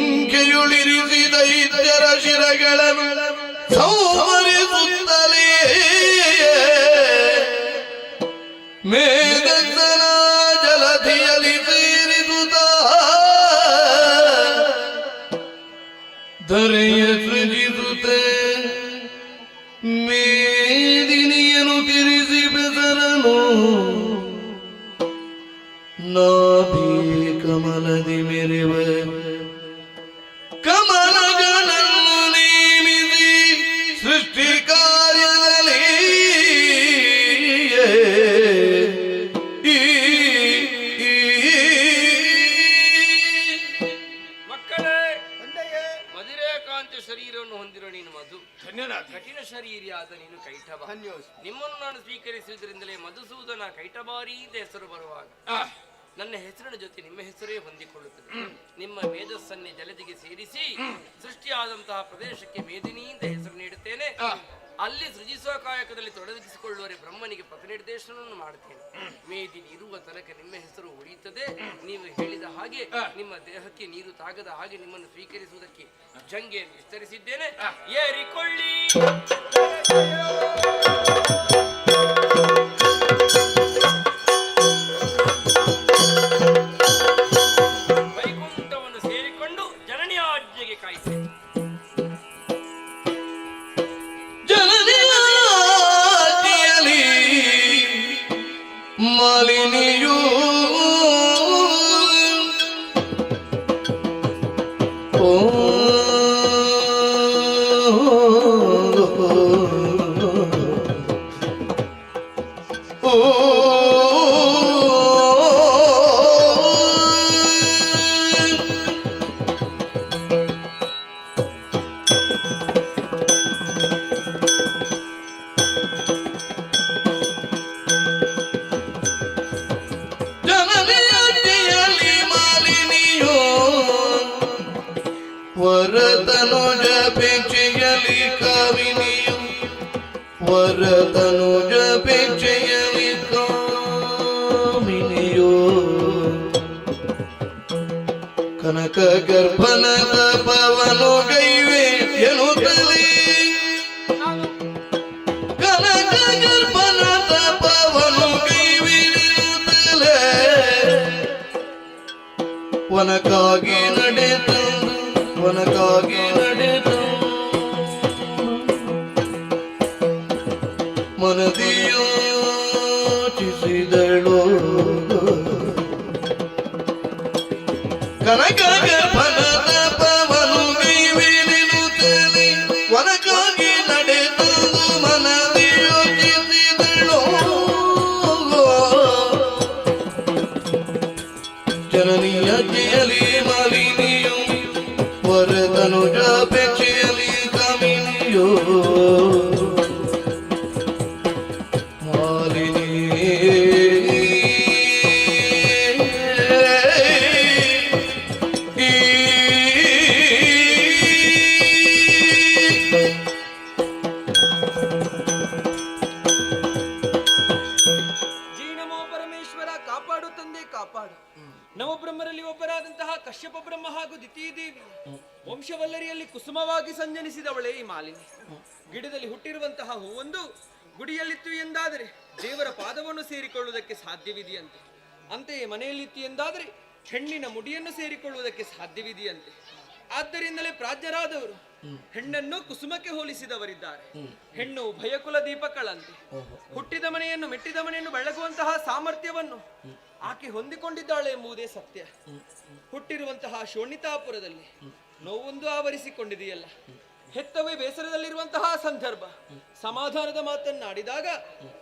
ಜಂಕೆಯುಳಿರಿಸಿ ದೈತ್ಯರ ಶಿರಗಳನ್ನು ಸಂಹರಿಸುತ್ತಲೇ ಮೇಘನ ಜಲಧಿಯಲ್ಲಿ ಸೇರಿಸುತ್ತ ಧರೆಯ ಸೃಜಿಸುತ್ತೆ ಮೇದಿನಿಯನ್ನು ತಿರಿಸಿ ಬೆಸರನು ನಾಭಿ ಕಮಲದಿ ಮೆರೆವ ಕಮಲಗಳನ್ನು ನೇಮಿಸಿ ಸೃಷ್ಟಿ ಕಾರ್ಯದಲ್ಲಿ ಮಕ್ಕಳೇ, ತಂದೆಯೇ, ಮಧುರೇಕಾಂತ ಶರೀರವನ್ನು ಹೊಂದಿರೋ ನೀನು ಮಧು, ಧನ್ಯನಾದ ಕಠಿಣ ಶರೀರಿಯಾದ ನೀನು ಕೈಟಭ. ಧನ್ಯೋಸ್. ನಿಮ್ಮನ್ನು ನಾನು ಸ್ವೀಕರಿಸುವುದರಿಂದಲೇ ಮಧುಸೂದನ ಕೈಟಬಾರಿ ಅಂತ ಹೆಸರು ಬರುವಾಗ ನನ್ನ ಹೆಸರಿನ ಜೊತೆ ನಿಮ್ಮ ಹೆಸರೇ ಹೊಂದಿಕೊಳ್ಳುತ್ತದೆ. ನಿಮ್ಮ ಮೇಧಸ್ಸನ್ನೇ ಜಲದಿಗೆ ಸೇರಿಸಿ ಸೃಷ್ಟಿಯಾದಂತಹ ಪ್ರದೇಶಕ್ಕೆ ಮೇದಿನಿ ಅಂತ ಹೆಸರು ನೀಡುತ್ತೇನೆ. ಅಲ್ಲಿ ಸೃಜಿಸುವ ಕಾಯಕದಲ್ಲಿ ತೊಡಗಿಸಿಕೊಳ್ಳುವರೆ ಬ್ರಹ್ಮನಿಗೆ ಪಥ ನಿರ್ದೇಶನವನ್ನು ಮಾಡುತ್ತೇನೆ. ಮೇದಿನಿ ಇರುವ ತನಕ ನಿಮ್ಮ ಹೆಸರು ಉಳಿಯುತ್ತದೆ. ನೀವು ಹೇಳಿದ ಹಾಗೆ ನಿಮ್ಮ ದೇಹಕ್ಕೆ ನೀರು ತಾಗದ ಹಾಗೆ ನಿಮ್ಮನ್ನು ಸ್ವೀಕರಿಸುವುದಕ್ಕೆ ಜಂಗೆಯನ್ನು ವಿಸ್ತರಿಸಿದ್ದೇನೆ. ಏರಿಕೊಳ್ಳಿ. ವೈಕುಂಠವನ್ನು ಸೇರಿಕೊಂಡು ಜನನಿಯ ಆಜ್ಞೆಗೆ ಕಾಯಿಸಿ ಜನನಿಯಾದಿಯಲಿ ಮಾಲಿನಿಯೂ ಓ ಜನನಿಯಾದಿಯಲಿ ಮಾಲಿನಿಯೋ ವರತನುಜ ಪೇಕ್ಷೆಯಲಿ ಕಾವಿನಿಯು ವರತನುಜ ಪೇಕ್ಷೆಯಲಿ ಕಾಮಿನಿಯೋ ಕನಕ ಗರ್ಭನ ತಪವನು ಗೈವೆ ಒನಗಾಗಿ ನಡೆದ ಮನದಿಯೋಚಿಸಿದಳು ಕನಕಾಗ ಫಲದ ಪವನು ಗೈವಿನಿರುತ್ತಲಿ ಒನಗಾಗಿ ನಡೆದಂದು ಮನದಿಯೋಚಿಸಿದಳು ಜನನಿಯ ಜಯಲಿ ಮಾಲಿನಿಯು ವರದನುಜಾಪೇಕ್ಷೆಯಲಿ ಕಾಮಿನಿಯೋ ಮಾಲಿನಿ ಜೀ ನಮೋ ಪರಮೇಶ್ವರ, ಕಾಪಾಡು ತಂದೆ ಕಾಪಾಡು. ನವಬ್ರಹ್ಮರಲ್ಲಿ ಒಬ್ಬರಾದಂತಹ ಕಶ್ಯಪ ಬ್ರಹ್ಮ ಹಾಗೂ ದಿತಿದೇವಿ ವಂಶವಲ್ಲರಿಯಲ್ಲಿ ಕುಸುಮವಾಗಿ ಸಂಜನಿಸಿದವಳೇ ಈ ಮಾಲಿನಿ. ಗಿಡದಲ್ಲಿ ಹುಟ್ಟಿರುವಂತಹ ಹೂವೊಂದು ಗುಡಿಯಲ್ಲಿತ್ತು ಎಂದಾದರೆ ದೇವರ ಪಾದವನ್ನು ಸೇರಿಕೊಳ್ಳುವುದಕ್ಕೆ ಸಾಧ್ಯವಿದೆಯಂತೆ. ಅಂತೆಯೇ ಮನೆಯಲ್ಲಿತ್ತು ಎಂದಾದರೆ ಹೆಣ್ಣಿನ ಮುಡಿಯನ್ನು ಸೇರಿಕೊಳ್ಳುವುದಕ್ಕೆ ಸಾಧ್ಯವಿದೆಯಂತೆ. ಆದ್ದರಿಂದಲೇ ಪ್ರಾಜ್ಞರಾದವರು ಹೆಣ್ಣನ್ನು ಕುಸುಮಕ್ಕೆ ಹೋಲಿಸಿದವರಿದ್ದಾರೆ. ಹೆಣ್ಣು ಭಯಕುಲ ದೀಪಗಳಂತೆ. ಹುಟ್ಟಿದ ಮನೆಯನ್ನು ಮೆಟ್ಟಿದ ಮನೆಯನ್ನು ಬೆಳಗುವಂತಹ ಸಾಮರ್ಥ್ಯವನ್ನು ಆಕೆ ಹೊಂದಿಕೊಂಡಿದ್ದಾಳೆ ಎಂಬುದೇ ಸತ್ಯ. ಹುಟ್ಟಿರುವಂತಹ ಶೋಣಿತಾಪುರದಲ್ಲಿ ನೋವೊಂದು ಆವರಿಸಿಕೊಂಡಿದೆಯಲ್ಲ. ಹೆತ್ತವೇ ಬೇಸರದಲ್ಲಿರುವಂತಹ ಸಂದರ್ಭ ಸಮಾಧಾನದ ಮಾತನ್ನಾಡಿದಾಗ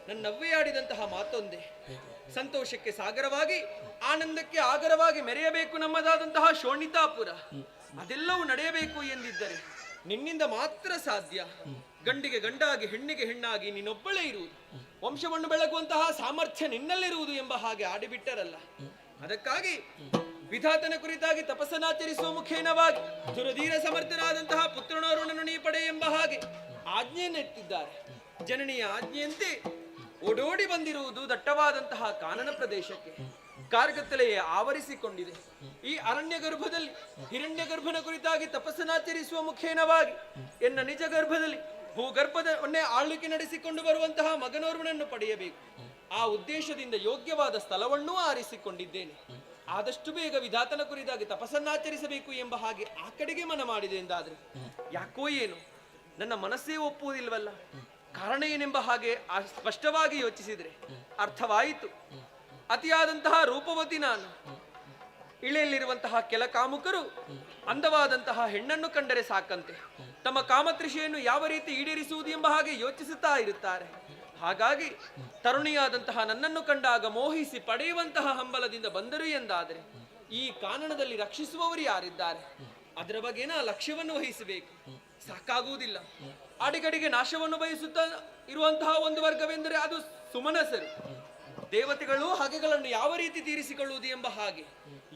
ನನ್ನವ್ವೇ ಆಡಿದಂತಹ ಮಾತೊಂದೇ. ಸಂತೋಷಕ್ಕೆ ಸಾಗರವಾಗಿ ಆನಂದಕ್ಕೆ ಆಗರವಾಗಿ ಮೆರೆಯಬೇಕು ನಮ್ಮದಾದಂತಹ ಶೋಣಿತಾಪುರ. ಅದೆಲ್ಲವೂ ನಡೆಯಬೇಕು ಎಂದಿದ್ದರೆ ನಿನ್ನಿಂದ ಮಾತ್ರ ಸಾಧ್ಯ. ಗಂಡಿಗೆ ಗಂಡಾಗಿ ಹೆಣ್ಣಿಗೆ ಹೆಣ್ಣಾಗಿ ನೀನೊಬ್ಬಳೇ ಇರುವುದು, ವಂಶವನ್ನು ಬೆಳಗುವಂತಹ ಸಾಮರ್ಥ್ಯ ನಿನ್ನಲ್ಲಿರುವುದು ಎಂಬ ಹಾಗೆ ಆಡಿಬಿಟ್ಟರಲ್ಲ. ಅದಕ್ಕಾಗಿ ವಿಧಾತನ ಕುರಿತಾಗಿ ತಪಸ್ಸನ್ನಾಚರಿಸುವ ಮುಖೇನವಾಗಿ ದುರಧೀರ ಸಮರ್ಥನಾದಂತಹ ಪುತ್ರನವರನ್ನು ನೀ ಪಡೆ ಎಂಬ ಹಾಗೆ ಆಜ್ಞೆಯನ್ನೆತ್ತಿದ್ದಾರೆ. ಜನನಿಯ ಆಜ್ಞೆಯಂತೆ ಓಡೋಡಿ ಬಂದಿರುವುದು ದಟ್ಟವಾದಂತಹ ಕಾನನ ಪ್ರದೇಶಕ್ಕೆ. ಕಾರ್ಗತ್ತಲೆಯೇ ಆವರಿಸಿಕೊಂಡಿದೆ. ಈ ಅರಣ್ಯ ಗರ್ಭದಲ್ಲಿ ಹಿರಣ್ಯ ಗರ್ಭನ ಕುರಿತಾಗಿ ತಪಸ್ಸನ್ನಾಚರಿಸುವ ಮುಖೇನವಾಗಿ ಎನ್ನ ನಿಜ ಗರ್ಭದಲ್ಲಿ ಭೂಗರ್ಭದನ್ನೇ ಆಳ್ವಿಕೆ ನಡೆಸಿಕೊಂಡು ಬರುವಂತಹ ಮಗನೋರ್ವನನ್ನು ಪಡೆಯಬೇಕು. ಆ ಉದ್ದೇಶದಿಂದ ಯೋಗ್ಯವಾದ ಸ್ಥಳವನ್ನೂ ಆರಿಸಿಕೊಂಡಿದ್ದೇನೆ. ಆದಷ್ಟು ಬೇಗ ವಿಧಾತನ ಕುರಿತಾಗಿ ತಪಸ್ಸನ್ನಾಚರಿಸಬೇಕು ಎಂಬ ಹಾಗೆ ಆ ಕಡೆಗೆ ಮನ ಮಾಡಿದೆ ಎಂದಾದ್ರೆ ಯಾಕೋ ಏನು ನನ್ನ ಮನಸ್ಸೇ ಒಪ್ಪುವುದಿಲ್ವಲ್ಲ. ಕಾರಣ ಏನೆಂಬ ಹಾಗೆ ಸ್ಪಷ್ಟವಾಗಿ ಯೋಚಿಸಿದ್ರೆ ಅರ್ಥವಾಯಿತು. ಅತಿಯಾದಂತಹ ರೂಪವತಿ ನಾನು. ಇಳೆಯಲ್ಲಿರುವಂತಹ ಕೆಲ ಕಾಮುಕರು ಅಂದವಾದಂತಹ ಹೆಣ್ಣನ್ನು ಕಂಡರೆ ಸಾಕಂತೆ ತಮ್ಮ ಕಾಮತೃಷೆಯನ್ನು ಯಾವ ರೀತಿ ಈಡೇರಿಸುವುದು ಎಂಬ ಹಾಗೆ ಯೋಚಿಸುತ್ತಾ ಇರುತ್ತಾರೆ. ಹಾಗಾಗಿ ತರುಣಿಯಾದಂತಹ ನನ್ನನ್ನು ಕಂಡಾಗ ಮೋಹಿಸಿ ಪಡೆಯುವಂತಹ ಹಂಬಲದಿಂದ ಬಂದರು ಎಂದಾದರೆ ಈ ಕಾನನದಲ್ಲಿ ರಕ್ಷಿಸುವವರು ಯಾರಿದ್ದಾರೆ? ಅದರ ಬಗೆನ ಲಕ್ಷ್ಯವನ್ನು ವಹಿಸಬೇಕು. ಸಾಕಾಗುವುದಿಲ್ಲ. ಅಡಿಗಡಿಗೆ ನಾಶವನ್ನು ಬಯಸುತ್ತಾ ಇರುವಂತಹ ಒಂದು ವರ್ಗವೆಂದರೆ ಅದು ಸುಮನಸರು. ದೇವತೆಗಳು ಹಗೆಗಳನ್ನು ಯಾವ ರೀತಿ ತೀರಿಸಿಕೊಳ್ಳುವುದು ಎಂಬ ಹಾಗೆ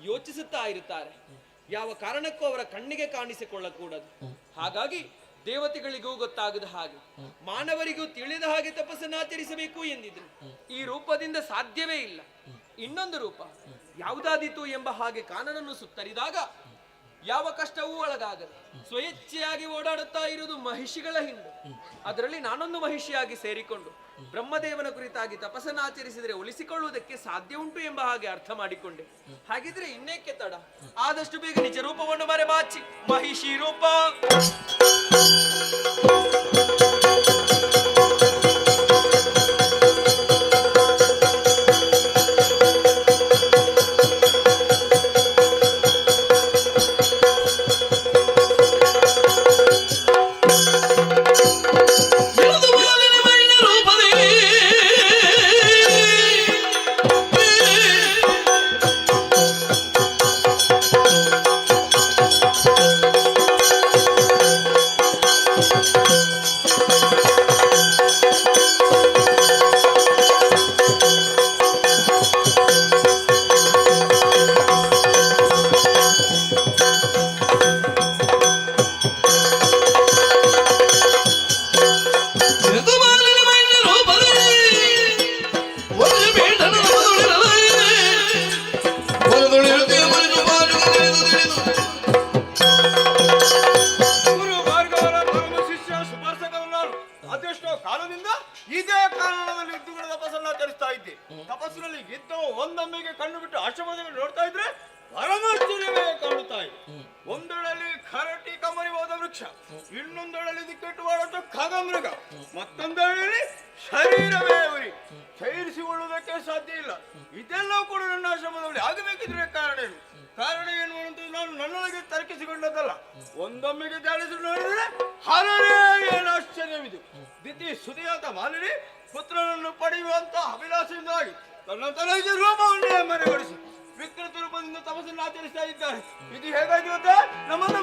ಯೋಚಿಸುತ್ತಾ ಇರುತ್ತಾರೆ. ಯಾವ ಕಾರಣಕ್ಕೂ ಅವರ ಕಣ್ಣಿಗೆ ಕಾಣಿಸಿಕೊಳ್ಳಕೂಡದು. ಹಾಗಾಗಿ ದೇವತೆಗಳಿಗೂ ಗೊತ್ತಾಗದ ಹಾಗೆ ಮಾನವರಿಗೂ ತಿಳಿದ ಹಾಗೆ ತಪಸ್ಸನ್ನಾಚರಿಸಬೇಕು ಎಂದಿದ್ರು. ಈ ರೂಪದಿಂದ ಸಾಧ್ಯವೇ ಇಲ್ಲ. ಇನ್ನೊಂದು ರೂಪ ಯಾವುದಾದೀತು ಎಂಬ ಹಾಗೆ ಕಾನನನ್ನು ಸುತ್ತರಿದಾಗ ಯಾವ ಕಷ್ಟವೂ ಒಳಗಾಗದು. ಸ್ವಇಚ್ಛೆಯಾಗಿ ಓಡಾಡುತ್ತಾ ಇರುವುದು ಮಹಿಷಿಗಳ ಹಿಂಡು. ಅದರಲ್ಲಿ ನಾನೊಂದು ಮಹಿಷಿಯಾಗಿ ಸೇರಿಕೊಂಡು ಬ್ರಹ್ಮದೇವನ ಕುರಿತಾಗಿ ತಪಸ್ಸನ್ನಾಚರಿಸಿದರೆ ಉಳಿಸಿಕೊಳ್ಳುವುದಕ್ಕೆ ಸಾಧ್ಯ ಉಂಟು ಎಂಬ ಹಾಗೆ ಅರ್ಥ ಮಾಡಿಕೊಂಡೆ. ಹಾಗಿದ್ರೆ ಇನ್ನೇಕೆ ತಡ? ಆದಷ್ಟು ಬೇಗ ನಿಜ ರೂಪವನ್ನು ಮರೆಮಾಚಿ ಮಹಿಷಿ ರೂಪ ವೃಕ್ಷ, ಇನ್ನೊಂದೆಡೆಯಲ್ಲಿ ದಿಕ್ಕೆಟ್ಟು ಮಾಡುವಂತ ಖಗಮೃಗ, ಮತ್ತೊಂದೆಡೆಯಲ್ಲಿ ಶರೀರವೇ ಉರಿ, ಸೈರಿಸಿಕೊಳ್ಳುವುದಕ್ಕೆ ಸಾಧ್ಯ ಇಲ್ಲ. ಇದೆಲ್ಲವೂ ಕೂಡ ನನ್ನ ಆಶ್ರಮದಲ್ಲಿ ಆಗಬೇಕಿದ್ರೆ ಕಾರಣ ಏನು ಅಂತ ನಾನು ನನ್ನೊಳಗೆ ತರ್ಕಿಸಿಕೊಂಡದ್ದಲ್ಲ. ಒಂದೊಮ್ಮೆಗೆ ಧ್ಯಾನಿಸಿ ನೋಡಿದರೆ ಹರರೇ ಏನು ಆಶ್ಚರ್ಯವಿದು. ದಿತಿ ಸುದಿಯಾದ ಮಾಲಿನಿ ಪುತ್ರನನ್ನು ಪಡೆಯುವಂತ ಅಭಿಲಾಷೆಯಿಂದಾಗಿ ತನ್ನ ತಲೆಗೆ ರೂಪವನ್ನೇ ಮರೆಗೊಳಿಸಿ ವಿಕೃತ ರೂಪದಿಂದ ತಪಸ್ಸನ್ನು ಆಚರಿಸ್ತಾ ಇದ್ದಾರೆ. ಇದು ಹೇಗಾಗಿ ಗೊತ್ತಾ? ನಮ್ಮನ್ನು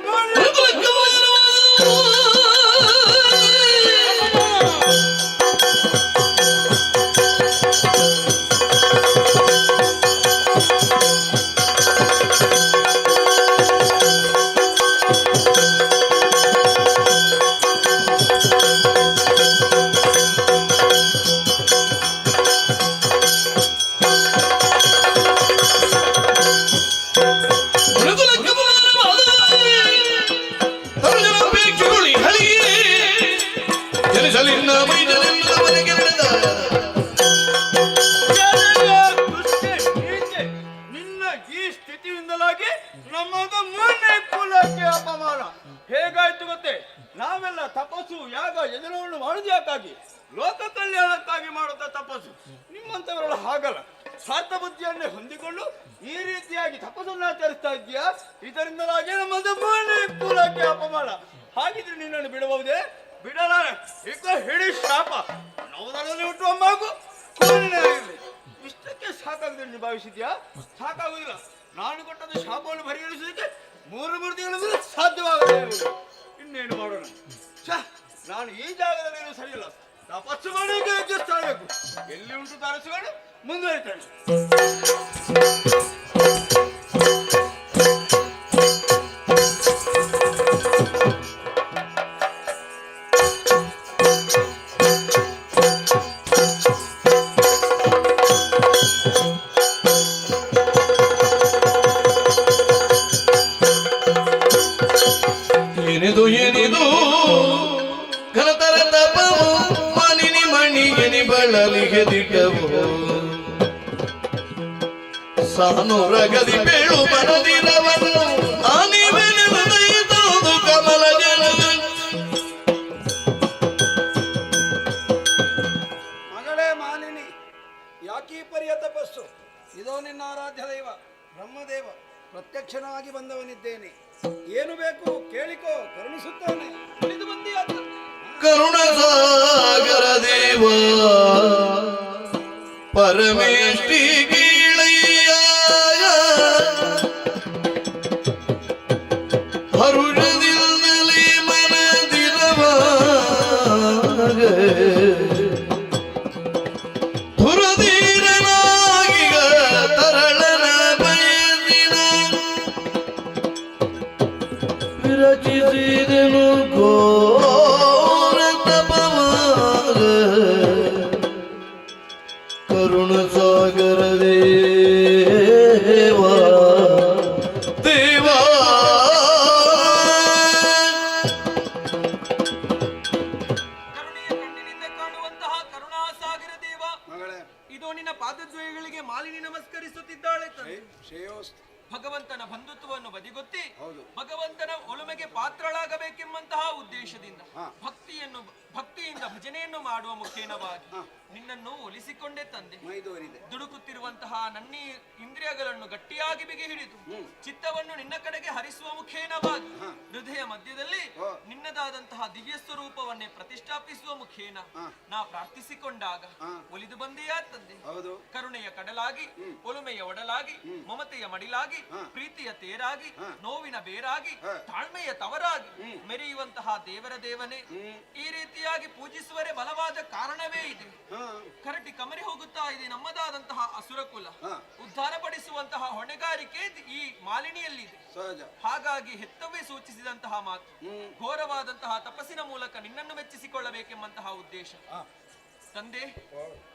ನಿನ್ನ ಈ ಸ್ಥಿತಿಯಿಂದಲಾಗಿ ನಮ್ಮದ ಮೂರನೇ ಕುಲಕ್ಕೆ ಅಪಮಾನ. ಹೇಗಾಯ್ತು ಗೊತ್ತೇ? ನಾವೆಲ್ಲ ತಪಸ್ಸು ಯಾಗ ಯಜನವನ್ನು ಮಾಡುವುದು ಯಾಕಾಗಿ? ಲೋಕ ಕಲ್ಯಾಣಕ್ಕಾಗಿ ಮಾಡುತ್ತ ತಪಸ್ಸು. ನಿಮ್ಮಂತವರೆಲ್ಲ ಹಾಗಲ್ಲ, ಸ್ವಾರ್ಥ ಬುದ್ಧಿಯನ್ನೇ ಹೊಂದಿಕೊಂಡು ಈ ರೀತಿಯಾಗಿ ತಪಸ್ಸನ್ನು ಆಚರಿಸ್ತಾ ಇದೆಯಾ. ಇದರಿಂದಲಾಗಿ ನಮ್ಮದು ಮೂರನೇ ಕುಲಕ್ಕೆ ಅಪಮಾನ. ಹಾಗಿದ್ರೆ ನಿನ್ನನ್ನು ಬಿಡಬಹುದೇ? ಬಿಡಲಾರೆ. ಈಗ ಹಿಡಿ ಶಾಪ ನವದರಲ್ಲಿ ಹುಟ್ಟುವ ಮಗು ಇರಲಿ. ಇಷ್ಟಕ್ಕೆ ಸಾಕಾಗಿದೆ ನೀನು ಭಾವಿಸಿದ್ಯಾ? ಸಾಕಾಗುವುದಿಲ್ಲ. ನಾನು ಕೊಟ್ಟದ ಶಾಪವನ್ನು ಪರಿಗಣಿಸೋದಕ್ಕೆ 3 ದಿನಗಳ ಸಾಧ್ಯವಾಗದೆ. ಇನ್ನೇನು ಮಾಡೋಣ? ನಾನು ಈ ಜಾಗದಲ್ಲಿ ಸರಿಯಿಲ್ಲ. ತಪಸ್ಸು ಮಾಡೋಕೆ ಅಡ್ಜಸ್ಟ್ ಆಗಬೇಕು. ಎಲ್ಲಿ ಉಂಟು ತರಿಸಿಕೊಂಡು ಮುಂದುವರಿತಾನೆ. ಏನಿದು ಘನತರ ತಪವು ಮಾಲಿನಿ ಮಣಿಗೆನಿ ಬಳಲಿಗೆ ದಿಟ್ಟವು ಸಾನುರಗದಿ ಬೇಳು ಮನದಿರವನ್ನು ಆನಿವೆನೆದು ಕಮಲ ಜನ. ಮಗಳೇ ಮಾಲಿನಿ, ಯಾಕೀ ಪರಿಯ ತಪಸ್ಸು? ಇದೋ ನಿನ್ನ ಆರಾಧ್ಯ ದೈವ ಬ್ರಹ್ಮದೇವ ಪ್ರತ್ಯಕ್ಷನಾಗಿ ಬಂದವನಿದ್ದೇನೆ. ಏನು ಬೇಕು ಕೇಳಿಕೋ, ಕರುಣಿಸುತ್ತಾನೆ. ತಿಳಿದು ಬಂದಿಯಾದ ಕರುಣ ಸಾಗರ ದೇವ ಪರಮೇಷ್ಠಿ ಕೀಳಯ್ಯ ಹರುಷದಿಲ್ಲದೆ ಮನದಿರವಾಗ ಧುರಧೀರನಾಗಿಗ ತರಳನ ಬಯಸಿನ ವಿರಚಿಸಿದನು ಘೋರ ತಪವಾಗ ಕರುಣ ಸಾಗರ ದೇವ ದೇವ. ಕರುಣೆಯ ಕಣ್ಣಿನಿಂದ ಕಾಣುವಂತಹ ಕರುಣಾಸಾಗರ ದೇವ, ಮಗಳೇ ಇದು ನಿನ್ನ ಪಾದದ್ವಯಗಳಿಗೆ ಮಾಲಿನಿ ನಮಸ್ಕರಿಸುತ್ತಿದ್ದಾಳೆ. ಶ್ರೇಯೋಸ್ತು. ಭಗವಂತನ ಬಂಧುತ್ವವನ್ನು ಬದಿಗೊತ್ತಿ ಹೌದು. ಭಗವಂತನ ಒಲುಮೆಗೆ ಪಾತ್ರಳಾಗಬೇಕೆಂಬಂತಹ ಉದ್ದೇಶದಿಂದ ಹಾ. ಭಕ್ತಿಯಿಂದ ಭಜನೆಯನ್ನು ಮಾಡುವ ಮುಖೇನವಾಗಿ ನಿನ್ನನ್ನು ಒಲಿಸಿಕೊಂಡೇ ತಂದೆ. ಮೈದೋರಿದೆ. ದುಡುಕುತ್ತಿರುವಂತಹ ನನ್ನ ಇಂದ್ರಿಯಗಳನ್ನು ಗಟ್ಟಿಯಾಗಿ ಬಿಗಿ ಹಿಡಿದು ಚಿತ್ತವನ್ನು ನಿನ್ನ ಕಡೆಗೆ ಹರಿಸುವ ಮುಖೇನವಾಗಿ ಹೃದಯ ಮಧ್ಯದಲ್ಲಿ ನಿನ್ನದಾದಂತಹ ದಿವ್ಯ ಸ್ವರೂಪವನ್ನೇ ಪ್ರತಿಷ್ಠಾಪಿಸುವ ಮುಖೇನ ನಾ ಪ್ರಾರ್ಥಿಸಿಕೊಂಡಾಗ ಒಲಿದು ಬಂದೆಯಾ ತಂದೆ. ಹೌದು. ಕರುಣೆಯ ಕಡಲಾಗಿ, ಒಲುಮೆಯ ಒಡಲಾಗಿ, ಮಮತೆಯ ಮಡಿಲಾಗಿ, ಪ್ರೀತಿಯ ತೇರಾಗಿ, ನೋವಿನ ಬೇರಾಗಿ, ತಾಳ್ಮೆಯ ತವರಾಗಿ ಮೆರೆಯುವಂತಹ ದೇವರ ದೇವನೇ, ಈ ರೀತಿಯಾಗಿ ಪೂಜಿಸುವರೆ ಬಲವಾದ ಕಾರಣವೇ ಇದೆ. ಕರಟಿ ಕಮರಿ ಹೋಗುತ್ತಾ ಇದೆ ನಮ್ಮದಾದಂತಹ ಅಸುರ ಕುಲ. ಉದ್ಧಾರ ಪಡಿಸುವಂತಹ ಹೊಣೆಗಾರಿಕೆ ಈ ಮಾಲಿನಿಯಲ್ಲಿದೆ. ಹಾಗಾಗಿ ಹೆತ್ತವೇ ಸೂಚಿಸಿದಂತಹ ಮಾತು, ಘೋರವಾದಂತಹ ತಪಸ್ಸಿನ ಮೂಲಕ ನಿನ್ನನ್ನು ಮೆಚ್ಚಿಸಿಕೊಳ್ಳಬೇಕೆಂಬಂತಹ ಉದ್ದೇಶ. ತಂದೆ,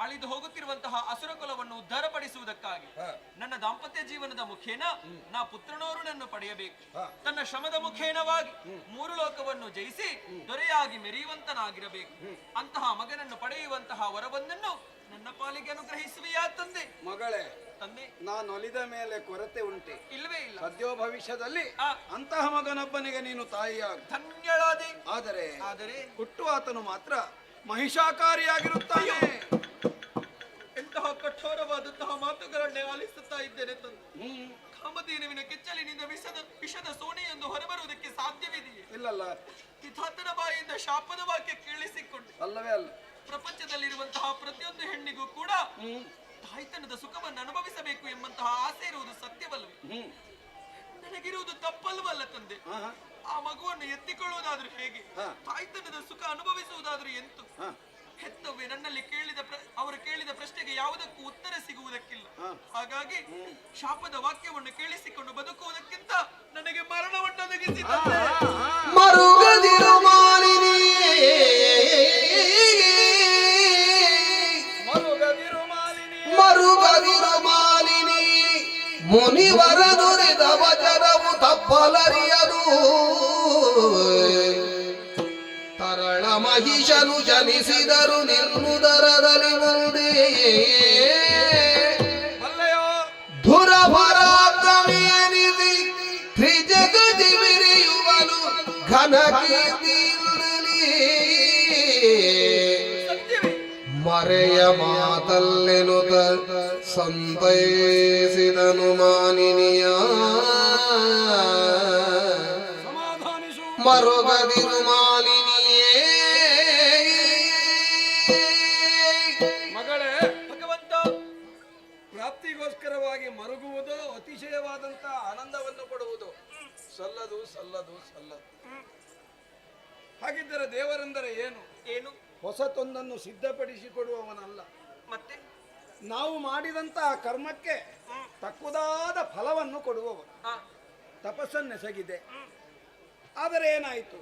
ಅಳಿದು ಹೋಗುತ್ತಿರುವಂತಹ ಅಸುರ ಕುಲವನ್ನು ಉದ್ಧಾರಪಡಿಸುವುದಕ್ಕಾಗಿ ನನ್ನ ದಾಂಪತ್ಯ ಜೀವನದ ಮುಖೇನ ನಾ ಪುತ್ರನೋರುನನ್ನು ಪಡೆಯಬೇಕು. ತನ್ನ ಶ್ರಮದ ಮುಖೇನವಾಗಿ 3 ಲೋಕವನ್ನು ಜಯಿಸಿ ದೊರೆಯಾಗಿ ಮೆರೆಯುವಂತನಾಗಿರಬೇಕು. ಅಂತಹ ಮಗನನ್ನು ಪಡೆಯುವಂತಹ ವರವೊಂದನ್ನು ನನ್ನ ಪಾಲಿಗೆ ಅನುಗ್ರಹಿಸುವೆಯಾ ತಂದೆ? ಮಗಳೇ, ತಂದೆ ನಾನು ಒಲಿದ ಮೇಲೆ ಕೊರತೆ ಉಂಟೆ ಇಲ್ಲವೇ ಇಲ್ಲ. ಸದ್ಯೋ ಭವಿಷ್ಯದಲ್ಲಿ ಆ. ಅಂತಹ ಮಗನೊಬ್ಬನಿಗೆ ನೀನು ತಾಯಿಯಾಗು. ಧನ್ಯಳಾದೆ. ಆದರೆ ಹುಟ್ಟುವ ಆತನು ಮಾತ್ರ ಮಹಿಷಾಕಾರಿಯಾಗಿರುತ್ತಾನೆ. ಎಂತಹ ಕಠೋರವಾದಂತಹ ಮಾತುಗಳನ್ನೇ ಆಲಿಸುತ್ತಾ ಇದ್ದೇನೆ ತಂದೆ. ಕಾಮಧೇನುವಿನ ಕೆಚ್ಚಲಿನಿಂದ ವಿಷದ ಸೋನೆಯೊಂದು ಹೊರಬರುವುದಕ್ಕೆ ಸಾಧ್ಯವಿದೆಯೇ? ಇಲ್ಲಲ್ಲ. ಪಿತಾತನ ಬಾಯಿಯಿಂದ ಶಾಪದ ವಾಕ್ಯ ಕೇಳಿಸಿಕೊಂಡು ಅಲ್ಲವೇ ಅಲ್ಲ. ಪ್ರಪಂಚದಲ್ಲಿರುವಂತಹ ಪ್ರತಿಯೊಂದು ಹೆಣ್ಣಿಗೂ ಕೂಡ ತಾಯ್ತನದ ಸುಖವನ್ನು ಅನುಭವಿಸಬೇಕು ಎಂಬಂತಹ ಆಸೆ ಇರುವುದು ಸತ್ಯವಲ್ಲವೇ? ನನಗಿರುವುದು ತಪ್ಪಲ್ವಲ್ಲ ತಂದೆ. ಆ ಮಗುವನ್ನು ಎತ್ತಿಕೊಳ್ಳುವುದಾದ್ರೂ ಹೇಗೆ? ತಾಯ್ತನದ ಸುಖ ಅನುಭವಿಸುವುದಾದ್ರೂ ಎಂತು? ಹೆತ್ತವ್ವೆ ನನ್ನಲ್ಲಿ ಅವರು ಕೇಳಿದ ಪ್ರಶ್ನೆಗೆ ಯಾವುದಕ್ಕೂ ಉತ್ತರ ಸಿಗುವುದಕ್ಕಿಲ್ಲ. ಹಾಗಾಗಿ ಶಾಪದ ವಾಕ್ಯವನ್ನು ಕೇಳಿಸಿಕೊಂಡು ಬದುಕುವುದಕ್ಕಿಂತ ನನಗೆ ಮರಣವನ್ನು ಒದಗಿಸಿದ್ದಾರೆ. ಮರುಗದಿರು ಮಾಲಿನಿ ಮರುಗದಿರು ಮಾಲಿನಿ ಮುನಿವರ ನುರಿದ ವಚನವು ತಪ್ಪಲರಿಯದು. ತರಳ ಮಹಿಷನು ಜನಿಸಿದರು ನಿನ್ನುದರದಲ್ಲಿ ಮುಂದೆ ಧುರಭರಾಕ್ರಮೇನಿಸಿ ತ್ರಿಜಗದಿ ಬಿರಿಯುವನು ಘನ ಕೀರ್ತಿಯುರಲಿ. ಮರೆಯ ಮಾತಲ್ಲೆನುತ ಸಂತೈಸಿದನು ಮಾನಿನಿಯ ಮರುಗದಿರು ಮಾಲಿನಿಯೇ. ಮಗಳೇ, ಭಗವಂತ ಪ್ರಾಪ್ತಿಗೋಸ್ಕರವಾಗಿ ಮರುಗುವುದು ಅತಿಶಯವಾದಂತಹ ಆನಂದವನ್ನು ಕೊಡುವುದು ಸಲ್ಲದು ಸಲ್ಲದು ಸಲ್ಲದು. ಹಾಗಿದ್ದರೆ ದೇವರೆಂದರೆ ಏನು? ಹೊಸತೊಂದನ್ನು ಸಿದ್ಧಪಡಿಸಿಕೊಡುವವನಲ್ಲ. ಮತ್ತೆ ನಾವು ಮಾಡಿದಂತಹ ಕರ್ಮಕ್ಕೆ ತಕ್ಕುದಾದ ಫಲವನ್ನು ಕೊಡುವವನು. ತಪಸ್ಸನ್ನೆಸಗಿದೆ. ಆದರೆ ಏನಾಯಿತು?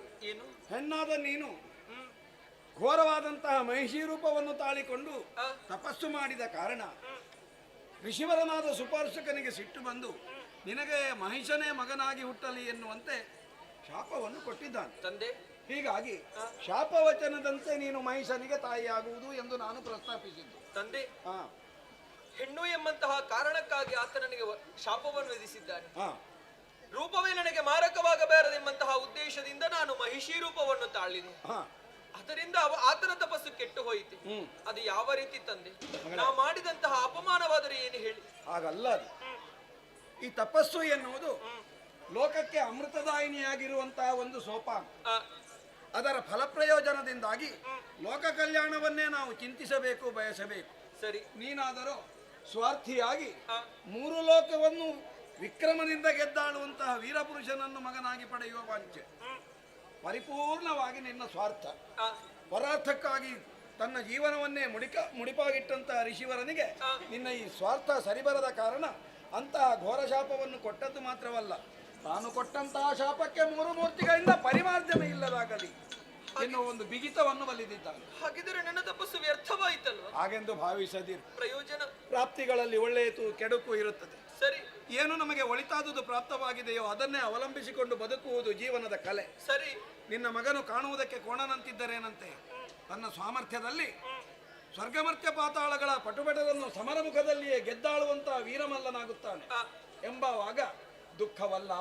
ಹೆಣ್ಣಾದ ನೀನು ಘೋರವಾದಂತಹ ಮಹಿಷಿ ರೂಪವನ್ನು ತಾಳಿಕೊಂಡು ತಪಸ್ಸು ಮಾಡಿದ ಕಾರಣ ಋಷಿವರನಾದ ಸುಪಾರ್ಶಕನಿಗೆ ಸಿಟ್ಟು ಬಂದು ನಿನಗೆ ಮಹಿಷನೇ ಮಗನಾಗಿ ಹುಟ್ಟಲಿ ಎನ್ನುವಂತೆ ಶಾಪವನ್ನು ಕೊಟ್ಟಿದ್ದಾನೆ ತಂದೆ. ಹೀಗಾಗಿ ಶಾಪವಚನದಂತೆ ನೀನು ಮಹಿಷನಿಗೆ ತಾಯಿಯಾಗುವುದು ಎಂದು ನಾನು ಪ್ರಸ್ತಾಪಿಸಿದ್ದು. ತಂದೆ, ಹೆಣ್ಣು ಎಂಬಂತಹ ಕಾರಣಕ್ಕಾಗಿ ಆತ ನನಗೆ ಶಾಪವನ್ನು ವಿಧಿಸಿದ್ದಾನೆ. ರೂಪವೇ ನನಗೆ ಮಾರಕವಾಗಬಾರದೆಂಬಂತಹ ಉದ್ದೇಶದಿಂದ ನಾನು ಮಹಿಷಿ ರೂಪವನ್ನು ತಾಳಿದೆ. ಅದರಿಂದ ಆತನ ತಪಸ್ಸು ಕೆಟ್ಟು ಹೋಯಿತು. ಅದು ಯಾವ ರೀತಿ ತಂದೆ? ನಾವು ಮಾಡಿದಂತಹ ಅಪಮಾನವಾದರೆ ಏನು ಹೇಳಿ? ಹಾಗಲ್ಲ. ಈ ತಪಸ್ಸು ಎನ್ನುವುದು ಲೋಕಕ್ಕೆ ಅಮೃತದಾಯಿನಿಯಾಗಿರುವಂತಹ ಒಂದು ಸೋಪಾನ. ಅದರ ಫಲಪ್ರಯೋಜನದಿಂದಾಗಿ ಲೋಕ ಕಲ್ಯಾಣವನ್ನೇ ನಾವು ಚಿಂತಿಸಬೇಕು, ಬಯಸಬೇಕು. ಸರಿ, ನೀನಾದರೂ ಸ್ವಾರ್ಥಿಯಾಗಿ ಮೂರು ಲೋಕವನ್ನು ವಿಕ್ರಮದಿಂದ ಗೆದ್ದಾಳುವಂತಹ ವೀರಪುರುಷನನ್ನು ಮಗನಾಗಿ ಪಡೆಯುವ ವಾಂಛೆ, ಪರಿಪೂರ್ಣವಾಗಿ ನಿನ್ನ ಸ್ವಾರ್ಥ. ಪರಾರ್ಥಕ್ಕಾಗಿ ತನ್ನ ಜೀವನವನ್ನೇ ಮುಡಿಪಾಗಿಟ್ಟಂತಹ ಋಷಿವರನಿಗೆ ನಿನ್ನ ಈ ಸ್ವಾರ್ಥ ಸರಿಬರದ ಕಾರಣ ಅಂತಹ ಘೋರ ಶಾಪವನ್ನು ಕೊಟ್ಟದ್ದು ಮಾತ್ರವಲ್ಲ, ತಾನು ಕೊಟ್ಟಂತಹ ಶಾಪಕ್ಕೆ ಮೂರು ಮೂರ್ತಿಗಳಿಂದ ಪರಿಮಾರ್ಜನೆ ಇಲ್ಲದಾಗಲಿ ಎನ್ನುವ ಒಂದು ಬಿಗಿತವನ್ನು ಬಲಿದಿದ್ದಾನೆ. ಹಾಗಿದ್ದರೆ ನನ್ನ ತಪಸ್ಸು ವ್ಯರ್ಥವಾಯಿತಲ್ವ? ಹಾಗೆಂದು ಭಾವಿಸದಿರು. ಪ್ರಯೋಜನ ಪ್ರಾಪ್ತಿಗಳಲ್ಲಿ ಒಳ್ಳೆಯದು ಕೆಡುಕು ಇರುತ್ತದೆ. ಸರಿ, ಏನು ನಮಗೆ ಒಳಿತಾದುದು ಪ್ರಾಪ್ತವಾಗಿದೆಯೋ ಅದನ್ನೇ ಅವಲಂಬಿಸಿಕೊಂಡು ಬದುಕುವುದು ಜೀವನದ ಕಲೆ. ಸರಿ, ನಿನ್ನ ಮಗನು ಕಾಣುವುದಕ್ಕೆ ಕೋಣನಂತಿದ್ದರೇನಂತೆ? ತನ್ನ ಸಾಮರ್ಥ್ಯದಲ್ಲಿ ಸ್ವರ್ಗಮರ್ತ್ಯ ಪಾತಾಳಗಳ ಪಟುಬಟರನ್ನು ಸಮರಮುಖದಲ್ಲಿಯೇ ಗೆದ್ದಾಳುವಂತಹ ವೀರಮಲ್ಲನಾಗುತ್ತಾನೆ ಎಂಬವಾಗ ದುಃಖವಲ್ಲ,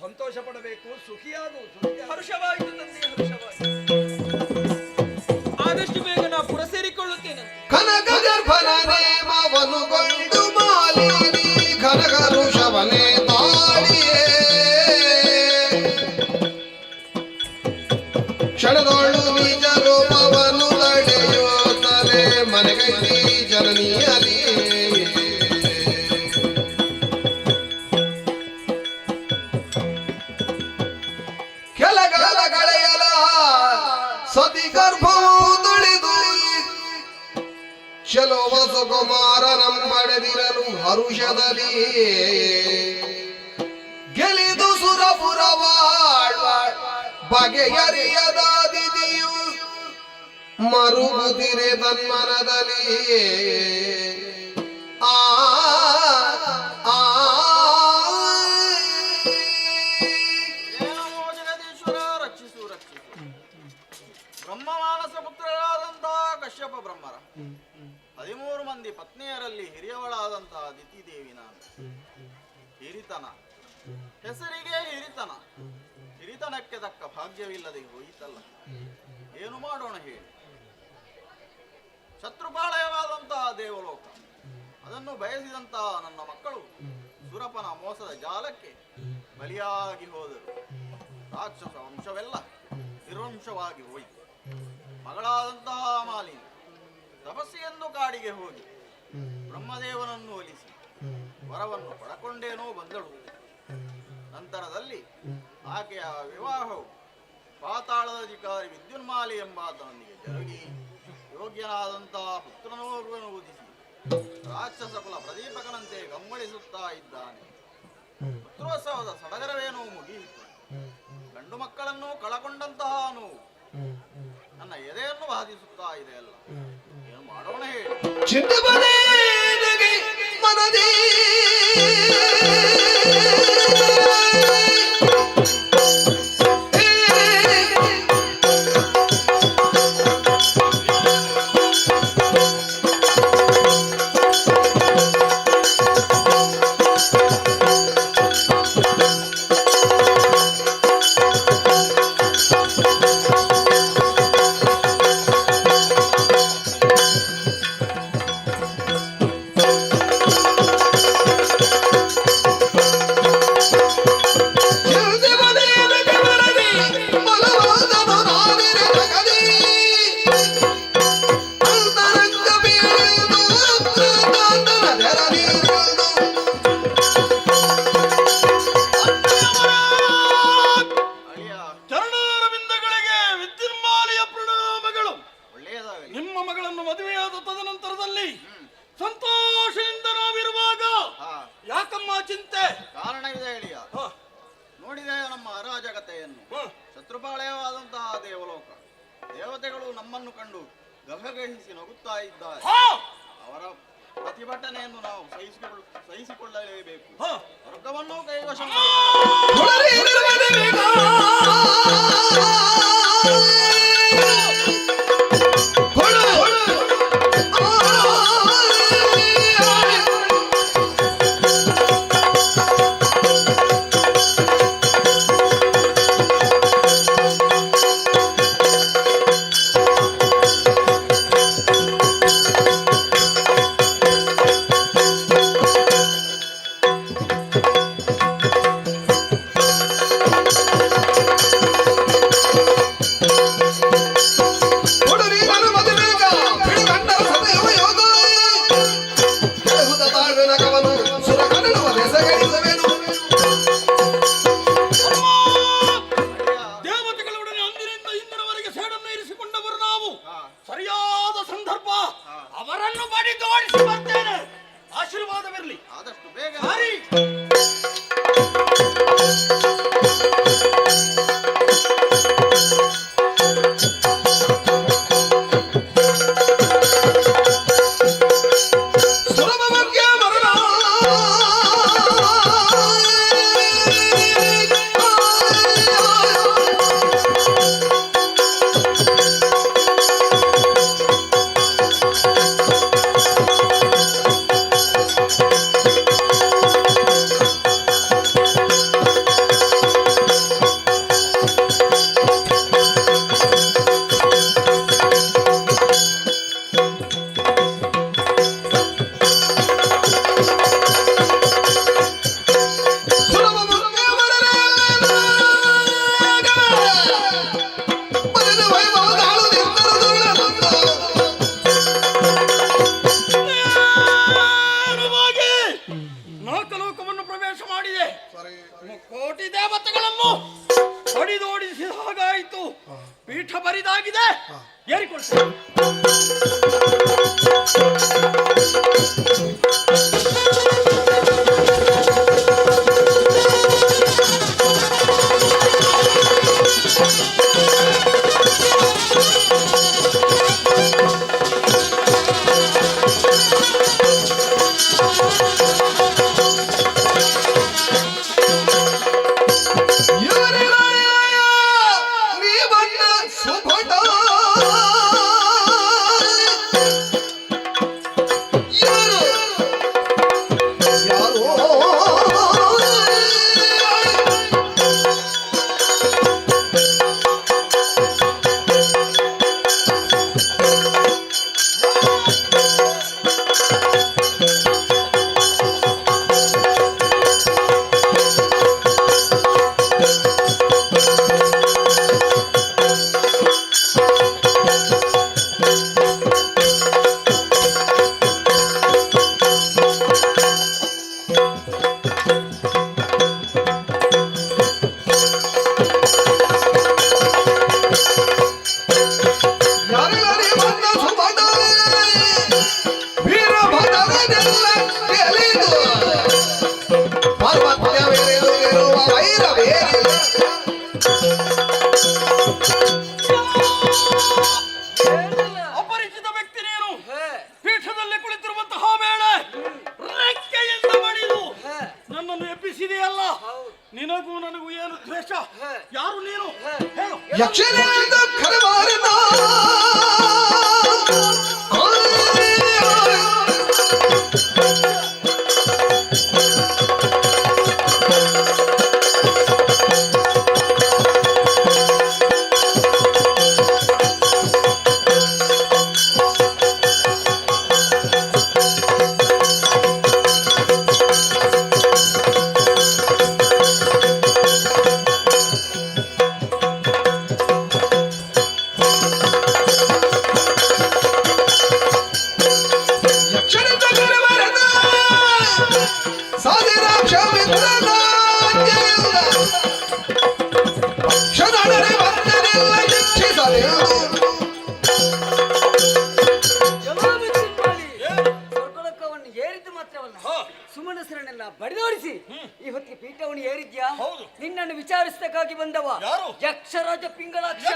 ಸಂತೋಷ ಪಡಬೇಕು, ಸುಖಿಯಾಗು. ಹರ್ಷವಾಯಿತು ತಂದೆ, ಹರ್ಷವಾಯಿತು. ಆದಷ್ಟು ಬೇಗ ನಾ ಪುರ ಸೇರಿಕೊಳ್ಳುತ್ತೇನೆ. ಕನಕ ಗರ್ಭನ ನೇಮವನ್ನು ಗೊಂಡು ಮಾಲಿನಿ ಕನಕ ಋಷವನೇ ತಾಳಿಯೇ ಕ್ಷಣದೊಳು ನಿಜ ರೂಪವನ್ನು ನಡೆಯುತ್ತಲೇ ಮನೆಗೈತಿ ಜನನಿಯಲಿ ಕೆಲಗಾಲ ಕಳೆಯಲ ಸತಿ ಗರ್ಭವು ತುಳಿದು ಚಲೋ ವಸುಕುಮಾರನಂ ಪಡೆದಿರಲು ಹರುಷದಲ್ಲಿ ಗೆಲಿದು ಸುರಪುರವಾಳ್ವ ಬಗೆಯರಿಯದಾದಿದಿಯು ಮರುಗುದಿರೆ ತನ್ಮನದಲ್ಲಿ ಆ ಆ ಜಗದೀಶ್ವರ ರಕ್ಷಿಸು ರಕ್ಷಿಸು. ಬ್ರಹ್ಮ ಮಾನಸ ಪುತ್ರರಾದಂತಹ ಕಶ್ಯಪ ಬ್ರಹ್ಮರ 13 ಮಂದಿ ಪತ್ನಿಯರಲ್ಲಿ ಹಿರಿಯವಳಾದಂತಹ ದಿತಿದೇವಿ ನಾನು. ಹಿರಿತನ, ಹೆಸರಿಗೆ ಹಿರಿತನ, ಹಿರಿತನಕ್ಕೆ ತಕ್ಕ ಭಾಗ್ಯವಿಲ್ಲದೆ ಹೋಯಿತಲ್ಲ. ಏನು ಮಾಡೋಣ ಹೇಳಿ? ಶತ್ರುಪಾಳಯವಾದಂತಹ ದೇವಲೋಕ, ಅದನ್ನು ಬಯಸಿದಂತಹ ನನ್ನ ಮಕ್ಕಳು ಸುರಪನ ಮೋಸದ ಜಾಲಕ್ಕೆ ಬಲಿಯಾಗಿ ಹೋದರು. ರಾಕ್ಷಸ ವಂಶವೆಲ್ಲ ನಿರ್ವಂಶವಾಗಿ ಹೋಯಿತು. ಮಗಳಾದಂತಹ ಮಾಲಿನಿ ತಪಸ್ಸೆಂದು ಕಾಡಿಗೆ ಹೋಗಿ ಬ್ರಹ್ಮದೇವನನ್ನು ಒಲಿಸಿ ವರವನ್ನು ಪಡಕೊಂಡೇನೋ ಬಂದಳು. ನಂತರದಲ್ಲಿ ಆಕೆಯ ವಿವಾಹವು ಪಾತಾಳದ ಅಧಿಕಾರಿ ವಿದ್ಯುನ್ಮಾಲಿ ಎಂಬಾತನೊಂದಿಗೆ ಜರುಗಿ ಯೋಗ್ಯನಾದಂತಹ ಪುತ್ರನೋರ್ವನು ಉದಿಸಿ ರಾಕ್ಷಸ ಕುಲ ಪ್ರದೀಪಕನಂತೆ ಗಮ್ಮಳಿಸುತ್ತಾ ಇದ್ದಾನೆ. ಪುತ್ರೋತ್ಸವದ ಸಡಗರವೇನೋ ಮುಗಿಯಿತು. ಗಂಡು ಮಕ್ಕಳನ್ನು ಕಳಕೊಂಡಂತಹ ನೋವು ನನ್ನ ಎದೆಯನ್ನು ಬಾಧಿಸುತ್ತಾ ಇದೆ ಅಲ್ಲ. ಏನು ಮಾಡೋಣ ಹೇಳಿ? ಚಿಂತಪದೇನಗೆ ಮನದೇ ಶತ್ರುಪಾಳಯವಾದಂತಹ ದೇವಲೋಕ ದೇವತೆಗಳು ನಮ್ಮನ್ನು ಕಂಡು ಗಹಗಹಿಸಿ ನಗುತ್ತಾ ಇದ್ದಾರೆ. ಅವರ ಪ್ರತಿಭಟನೆಯನ್ನು ನಾವು ಸಹಿಸಿಕೊಳ್ಳಲೇಬೇಕು. ಸ್ವರ್ಗವನ್ನು ಕೈವಶ ಸರಿಯಾದ ಸಂದರ್ಭ ಅವರನ್ನು ಬಡಿ ತೋಡಿಸಿ ಬರ್ತೇನೆ. ಆಶೀರ್ವಾದವಿರಲಿ. ಆದಷ್ಟು ಬೇಗ ಹರಿ. ನಾಲ್ಕಲೋಕವನ್ನು ಪ್ರವೇಶ ಮಾಡಿದೆ. ಕೋಟಿ ದೇವತೆಗಳನ್ನು ಹೊಡಿದೋಡಿಸಿದ ಹಾಗಾಯಿತು. ಪೀಠ ಬರಿದಾಗಿದೆ. ಏರಿಕೊಳ್ತೇನೆ. ಯಕ್ಷನೆಂದು ಕರೆವಾರನ ಸ್ವರ್ಗಲೋಕವನ್ನು ಏರಿದ್ದು ಮಾತ್ರವಲ್ಲ ಸುಮನಸರನ್ನೆಲ್ಲ ಬಡಿದೋಡಿಸಿ ಈ ಹೊತ್ತಿಗೆ ಪೀಠವನ್ನು ಏರಿದ್ಯಾ ನಿನ್ನನ್ನು ವಿಚಾರಿಸಬೇಕಾಗಿ ಬಂದವ ಯಕ್ಷರಾಜ ಪಿಂಗಲಾಕ್ಷ.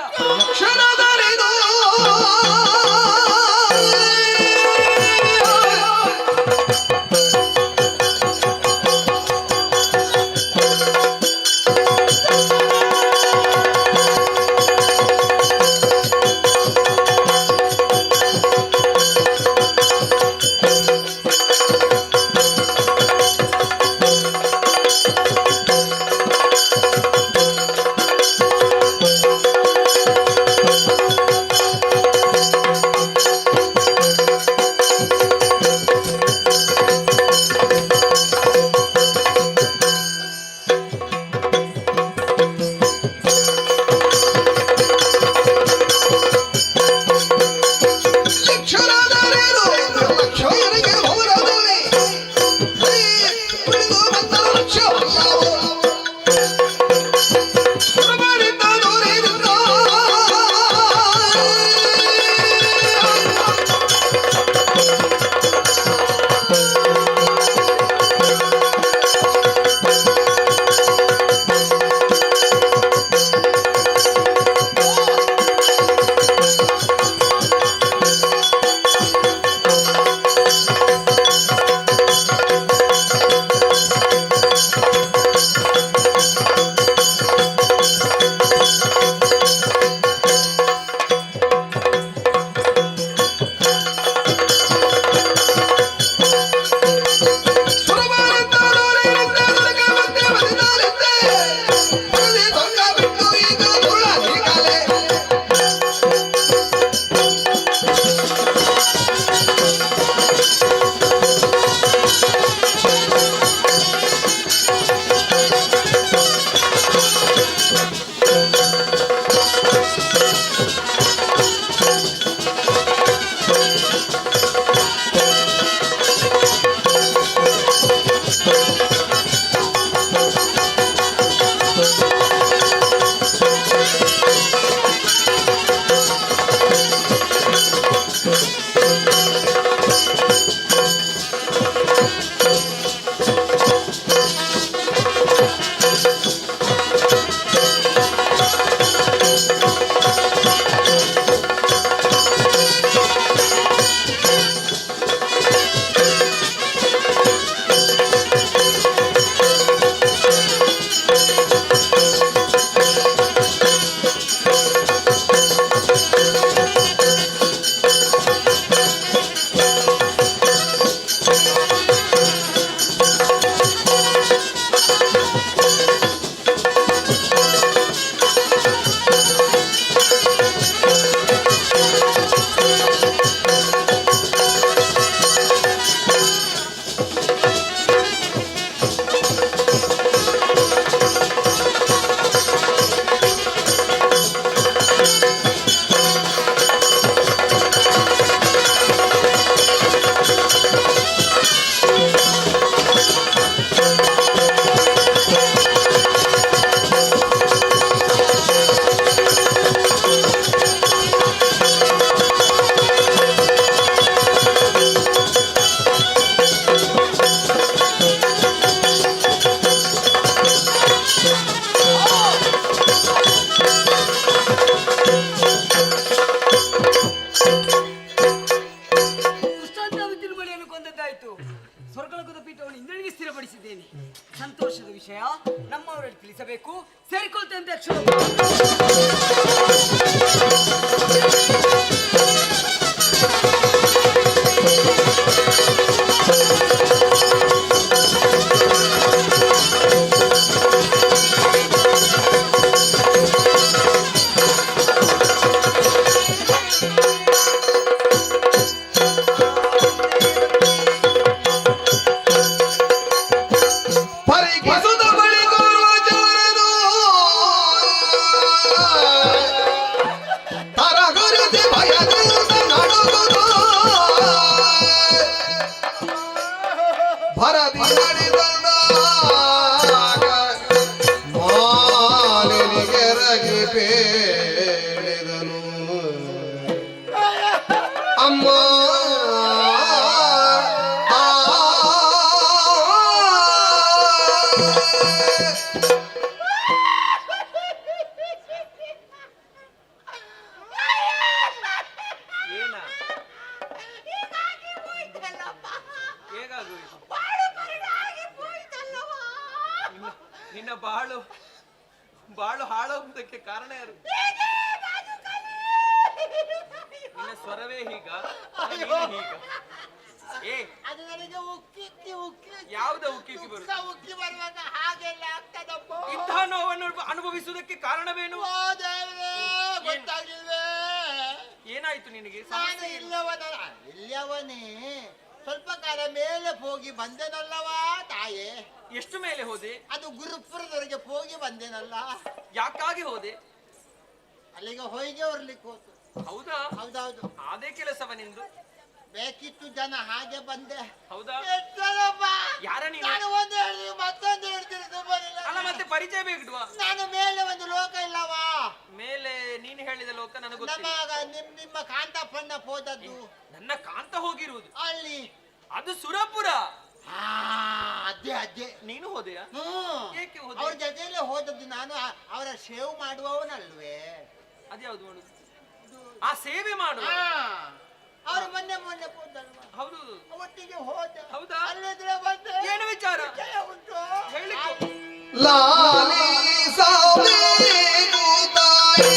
ಬಾಳು ಬಾಳು ಹಾಳೋಗುವುದಕ್ಕೆ ಕಾರಣ ಯಾರು? ನಿನ್ನ ಸ್ವರವೇ ಹೀಗ ಹೀಗ. ಏ ಅದು ನನಗೆ ಉಕ್ಕಿ ಉಕ್ಕಿ ಯಾವ್ದ ಉಕ್ಕಿ ಬರುತ್ತೆ? ಉಕ್ಕಿ ಬರುವಾಗ ಹಾಗೆಲ್ಲ ಆಗ್ತದಪ್ಪ. ಇಂತಹ ನೋವನ್ನು ಅನುಭವಿಸುವುದಕ್ಕೆ ಕಾರಣವೇನು? ಗೊತ್ತಾಗಿಲ್ವೇ? ಏನಾಯ್ತು ನಿನಗೆ? ನಾನು ಇಲ್ಲವನೇ ಸ್ವಲ್ಪ ಕಾಲ ಮೇಲೆ ಹೋಗಿ ಬಂದೆನಲ್ಲವಾ ತಾಯೇ. ಎಷ್ಟು ಮೇಲೆ ಹೋದೆ? ಅದು ಗುರುಪುರದವರೆಗೆ ಹೋಗಿ ಬಂದೆನಲ್ಲ. ಯಾಕಾಗಿ ಹೋದೆ? ಅಲ್ಲಿಗೆ ಹೊಯ್ಗೆ ಹೊರ್ಲಿಕ್ಕೆ ಹೋತು. ಹೌದಾ? ಹೌದೌದು. ಅದೇ ಕೆಲಸವ ನಿಂದು? ಬೇಕಿತ್ತು ಜನ, ಹಾಗೆ ಬಂದೆ. ಹೌದಾ? ಯಾರ ನೀನು? ನಾನು ಒಂದು ಹೇಳಿ ಮತ್ತೊಂದು ಹೇಳ್ತೀನಿ. ಅಲ್ಲ ಮತ್ತೆ ಪರಿಚಯ ಬೇಕಿಡುವಾ? ನಾನು ಮೇಲೆ ಒಂದು ಲೋಕ ಇಲ್ಲವಾ? ಮೇಲೆ ನೀನು ಹೇಳಿದ ಲೋಕ ನನಗೆ ನಿಮ್ಮ ಕಾಂತಪ್ಪಣ್ಣ ಹೋದದ್ದು. ನನ್ನ ಕಾಂತ ಹೋಗಿರುವುದು ಅಲ್ಲಿ ಅದು ಸುರಪುರ. ಅದೇ ಅದೇ. ನೀನು ಹೋದೆಯಾ? ಏಕೆ ಹೋದೆ? ಅವ್ರ ಜೊತೆಯಲ್ಲೇ ಹೋದದ್ದು ನಾನು. ಅವರ ಸೇವ್ ಮಾಡುವವನಲ್ವೇ? ಅದ್ಯಾವ್ದು ಮಾಡುದು? ಆ ಸೇವೆ ಮಾಡುವ. ಅವ್ರು ಮೊನ್ನೆ ಹೋದಲ್ವಾ? ಹೌದು. ಒಟ್ಟಿಗೆ ಹೋದ. ಹೌದಾ? ಅಲ್ಲಿದ್ರೆ ಬಂದೆ. ಏನು ವಿಚಾರ ಉಂಟು ಹೇಳಿ. ಲಾಲಿ ಸಾಬೇಕು ತಾಯಿ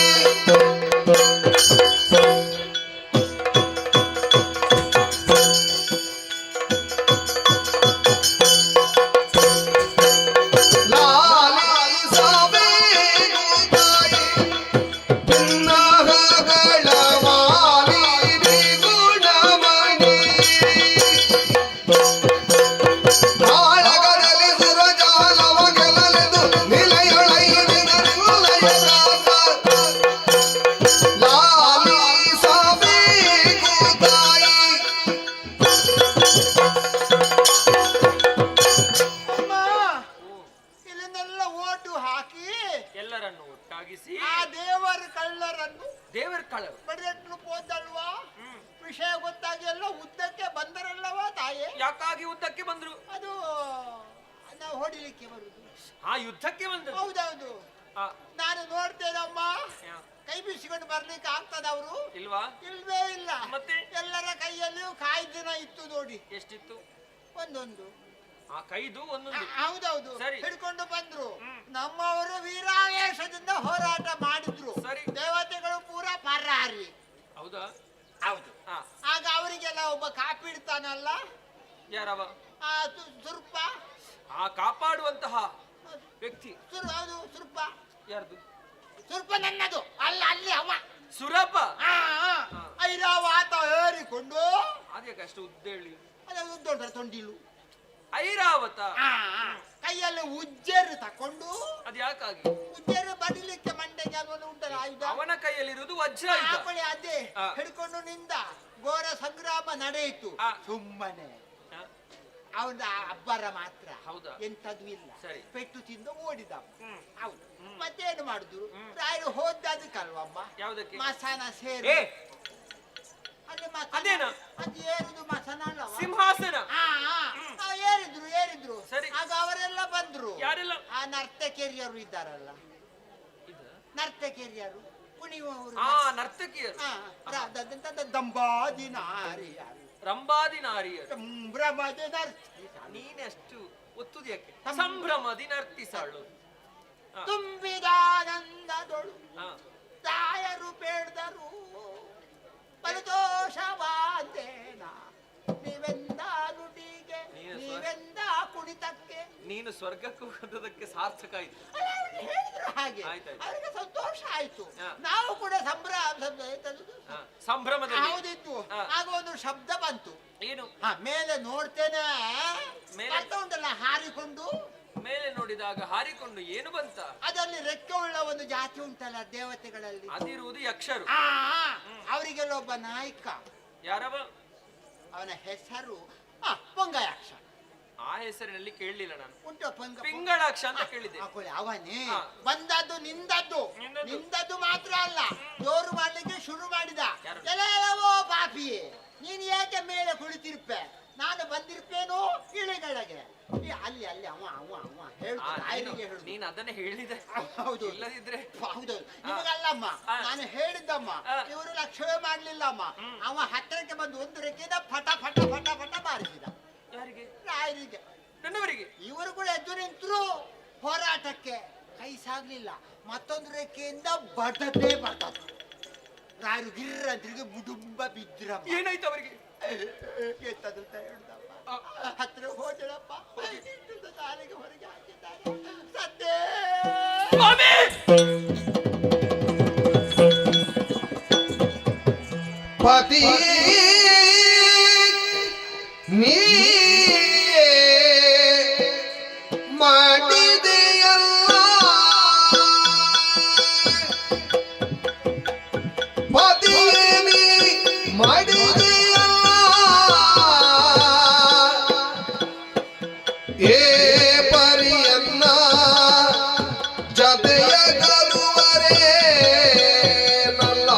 ವಿಷಯ ಗೊತ್ತಾಗಿ ಎಲ್ಲ ಉದ್ದಕ್ಕೆ ಬಂದರಲ್ಲವಾ ತಾಯೇ? ಯಾಕಾಗಿ ಉದ್ದಕ್ಕೆ ಬಂದ್ರು? ಅದು ನಾವು ಹೊಡಿಲಿಕ್ಕೆ ಬರುದು. ಆ ಯುದ್ಧಕ್ಕೆ ಬಂದ್ರು? ಹೌದೌದು. ನಾನು ನೋಡ್ತೇನಮ್ಮ, ಕೈ ಬಿಸಿಕೊಂಡು ಬರ್ಲಿಕ್ಕೆ ಆಗ್ತದ ಅವರು? ಇಲ್ವಾ? ಇಲ್ವೇ ಇಲ್ಲ. ಮತ್ತೆ ಎಲ್ಲರ ಕೈಯಲ್ಲಿಯೂ ಕಾಯ್ದಿನ ಇತ್ತು ನೋಡಿ. ಎಷ್ಟಿತ್ತು? ಒಂದೊಂದು. ಆ ಕೈದು ಒಂದೊಂದು. ಹೌದೌದು. ಸರಿ. ಹಿಡ್ಕೊಂಡು ಬಂದ್ರು. ನಮ್ಮವರು ವೀರಾವೇಶದಿಂದ ಹೋರಾಟ ಮಾಡಿದ್ರು. ಸರಿ. ದೇವತೆಗಳು ಪೂರ ಪರಾರಿ. ಹೌದಾ? ಹೌದು. ಆಗ ಅವರಿಗೆಲ್ಲ ಒಬ್ಬ ಕಾಪಿಡ್ತಾನಲ್ಲ, ಯಾರವ? ಸುರ್ಪ. ಆ ಕಾಪಾಡುವಂತಹ ವ್ಯಕ್ತಿ. ಹೌದು, ಸುರ್ಪ. ಯಾರ್ದು? ಸುರ್ಪ ನನ್ನದು ಅಲ್ಲ, ಅಲ್ಲಿ ಅವ ಸುರಪ. ಐರಾವಾತ ಏರಿಕೊಂಡು ಅದೇ ಕಷ್ಟ ಉದ್ದೇಳಿ. ಅದೇ ಉದ್ದೊಂಡ್ರ ತೊಂಡಿಲು ಐರಾವತ ಕೈಯಲ್ಲಿ ಉಜ್ಜೇರು ತಕೊಂಡು. ಅದ್ ಯಾಕಾಗಿ? ಉಜ್ಜೇರು ಬಡಿಲಿಕ್ಕೆ ಮಂಡೆಗೆ ಅವನು ಉಂಟಲ್ಲ ಆಯುಧ. ಅವನ ಕೈಯಲ್ಲಿರುವುದು ವಜ್ರ. ಅದೇ ಹಿಡ್ಕೊಂಡು ನಿಂದ ಘೋರ ಸಂಗ್ರಾಮ ನಡೆಯಿತು. ಸುಮ್ಮನೆ ಅವನ ಅಬ್ಬರ ಮಾತ್ರ. ಹೌದಾ? ಎಂತದ್ದು ಇಲ್ಲ. ಸರಿ. ಪೆಟ್ಟು ತಿಂದು ಓಡಿದ. ಹೌದು. ಮತ್ತೇನು ಮಾಡುದು? ರಾಯರು ಹೋದದಕ್ಕಲ್ವಮ್ಮ. ಯಾವುದಕ್ಕೆ? ಮಸಾನ ಸೇರಿ. ಅದೇನ? ಅದು ಏರುದು ಮಸನ ಅಲ್ಲ, ಸಿಂಹಾಸನ. ಏರಿದ್ರು. ಸರಿ. ಆಗ ಅವರೆಲ್ಲ ಬಂದ್ರು. ಯಾರೆಲ್ಲ? ಆ ನರ್ತಕಿಯರು ಇದ್ದಾರಲ್ಲ, ನರ್ತಕಿಯರು ಕುಣಿಯುವವರು. ನರ್ತಕಿಯರು. ದಂಬಾದಿ ನಾರಿಯರು. ರಂಬಾದಿ ನಾರಿಯರು. ಸಂಭ್ರಮದಿ ನರ್ತಿ. ನೀನೆಷ್ಟು ಒತ್ತುದ್ಯಾಕೆ? ಸಂಭ್ರಮದಿ ನರ್ತಿಸಾಳು. ತುಂಬಿದಾನಂದದೊಳು ತಾಯರು ಬೇಡ್ದರು ಪರಿತೋಷವಾದೇನ. ನೀವೆಂದ ನುಡಿಗೆ, ನೀವೆಂದ ಕುಣಿತಕ್ಕೆ. ನೀನು ಸ್ವರ್ಗಕ್ಕೂ ಹೋದದಕ್ಕೆ ಸಾರ್ಥಕ ಆಯ್ತು. ಹೇಳಿದ್ರು ಹಾಗೆ. ಅವರಿಗೆ ಸಂತೋಷ ಆಯ್ತು. ನಾವು ಕೂಡ ಸಂಭ್ರಮದಲ್ಲಿ ಹೌದಿತ್ತು. ಆಗ ಒಂದು ಶಬ್ದ ಬಂತು. ಏನು? ಮೇಲೆ ನೋಡ್ತೇನೆ. ಮೇಲೆ ಉಂಟಲ್ಲ ಹಾರಿಕೊಂಡು. ಮೇಲೆ ನೋಡಿದಾಗ ಹಾರಿಕೊಂಡು ಏನು ಬಂತ? ಅದರಲ್ಲಿ ರೆಕ್ಕೆ ಉಳ್ಳ ಒಂದು ಜಾತಿ ಉಂಟಲ್ಲ ದೇವತೆಗಳಲ್ಲಿ, ಅದಿರುವುದು ಯಕ್ಷರು. ಅವರಿಗೆಲ್ಲ ಒಬ್ಬ ನಾಯಕ. ಯಾರವ? ಅವನ ಹೆಸರು ಪೊಂಗಯಾಕ್ಷ. ಆ ಹೆಸರಿನಲ್ಲಿ ಕೇಳಲಿಲ್ಲ ನಾನು. ಉಂಟು ಪಿಂಗಳಾಕ್ಷ ಅಂತ ಕೇಳಿದೆ. ಅವನೇ ಬಂದದ್ದು ನಿಂದದ್ದು ಮಾತ್ರ ಅಲ್ಲ, ಜೋರು ಮಾಡ್ಲಿಕ್ಕೆ ಶುರು ಮಾಡಿದ. ಎಲ್ಲವೋ ಪಾಪಿಯೇ, ನೀನ್ ಯಾಕೆ ಮೇಲೆ ಕುಳಿತಿರ್ಪೆ, ನಾನು ಬಂದಿರ್ಪೇನೋ ಇಳಿಗಳಿಗೆ. ಅಲ್ಲಿ ಅವ ಹೇಳುದು. ನೀನ್ ಅದನ್ನೇ ಹೇಳಿದೆ. ಹೌದು. ಇಲ್ಲದಿದ್ರೆ ಹೌದು. ನಿಮಗಲ್ಲಮ್ಮ, ನಾನು ಹೇಳಿದ್ದಮ್ಮ. ಇವರು ಲಕ್ಷ್ಯವೇ ಮಾಡ್ಲಿಲ್ಲಮ್ಮ. ಅವ ಹತ್ತಿರಕ್ಕೆ ಬಂದು ಒಂದು ರೆಕ್ಕೆದ ಫಟ ಫಟ ಫಟ ಫಟ ಬಾರಿಸಿದ. ಯಾರಿಗೆ? ರಾಯರಿಗೆ. ನನ್ನವರಿಗೆ. ಇವರು ಕೂಡ ಎದ್ದು ನಿಂತರು. ಹೋರಾಟಕ್ಕೆ ಕೈ ಸಾಗ್ಲಿಲ್ಲ, ಮತ್ತೊಂದು ರೇಖೆಯಿಂದ ಬರ್ತದೆ ರಾರು ಗಿರ್ರ ತಿರುಗಿ ಬುಡುಂಬ ಬಿದ್ರ. ಏನಾಯ್ತು ಅವರಿಗೆ? ಎಂತದು ಹೇಳುದಪ್ಪ, ಹತ್ರ ಹೋದಳಪ್ಪ, ತಾಲಿಗೆ ಹೊರಗೆ ಹಾಕಿದ್ದಾರೆ. ಸದ್ದೇ ಪತಿ ನೀ ಮಾಡಿದೆಯಲ್ಲ, ಪತಿ ನೀ ಮಾಡಿದೆಯಲ್ಲ, ಏ ಪರಿಯನ್ನ ಜತೆಯ ಕಲುವರೇ ನಲ್ಲ.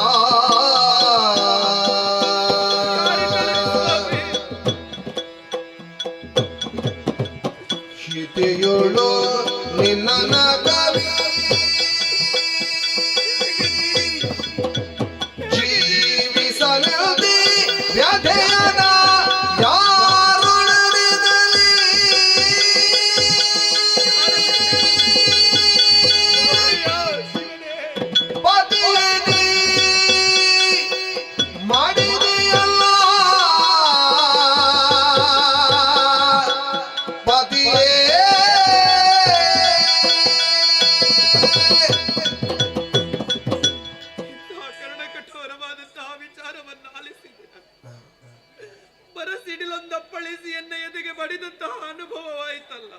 ಹಿತೆಯೋಳು ನಿನ್ನ ನಗಲಿ ಜೀವಿಸಲುದಿ ವ್ಯಥೆಯನ ಯಾರುಳಿದಲಿ. ಪತಿನಿ ಮಾಡಿದೆಯಲ್ಲ, ಪತಿಯೇ ಕಠೋರವಾದಂತಹ ವಿಚಾರವನ್ನು ಆಲಿಸಿದೆ. ಬರಸಿಡಿಲೊಂದಪ್ಪಳಿಸಿ ಎನ್ನ ಎದೆಗೆ ಬಡಿದಂತಹ ಅನುಭವವಾಯಿತಲ್ಲ.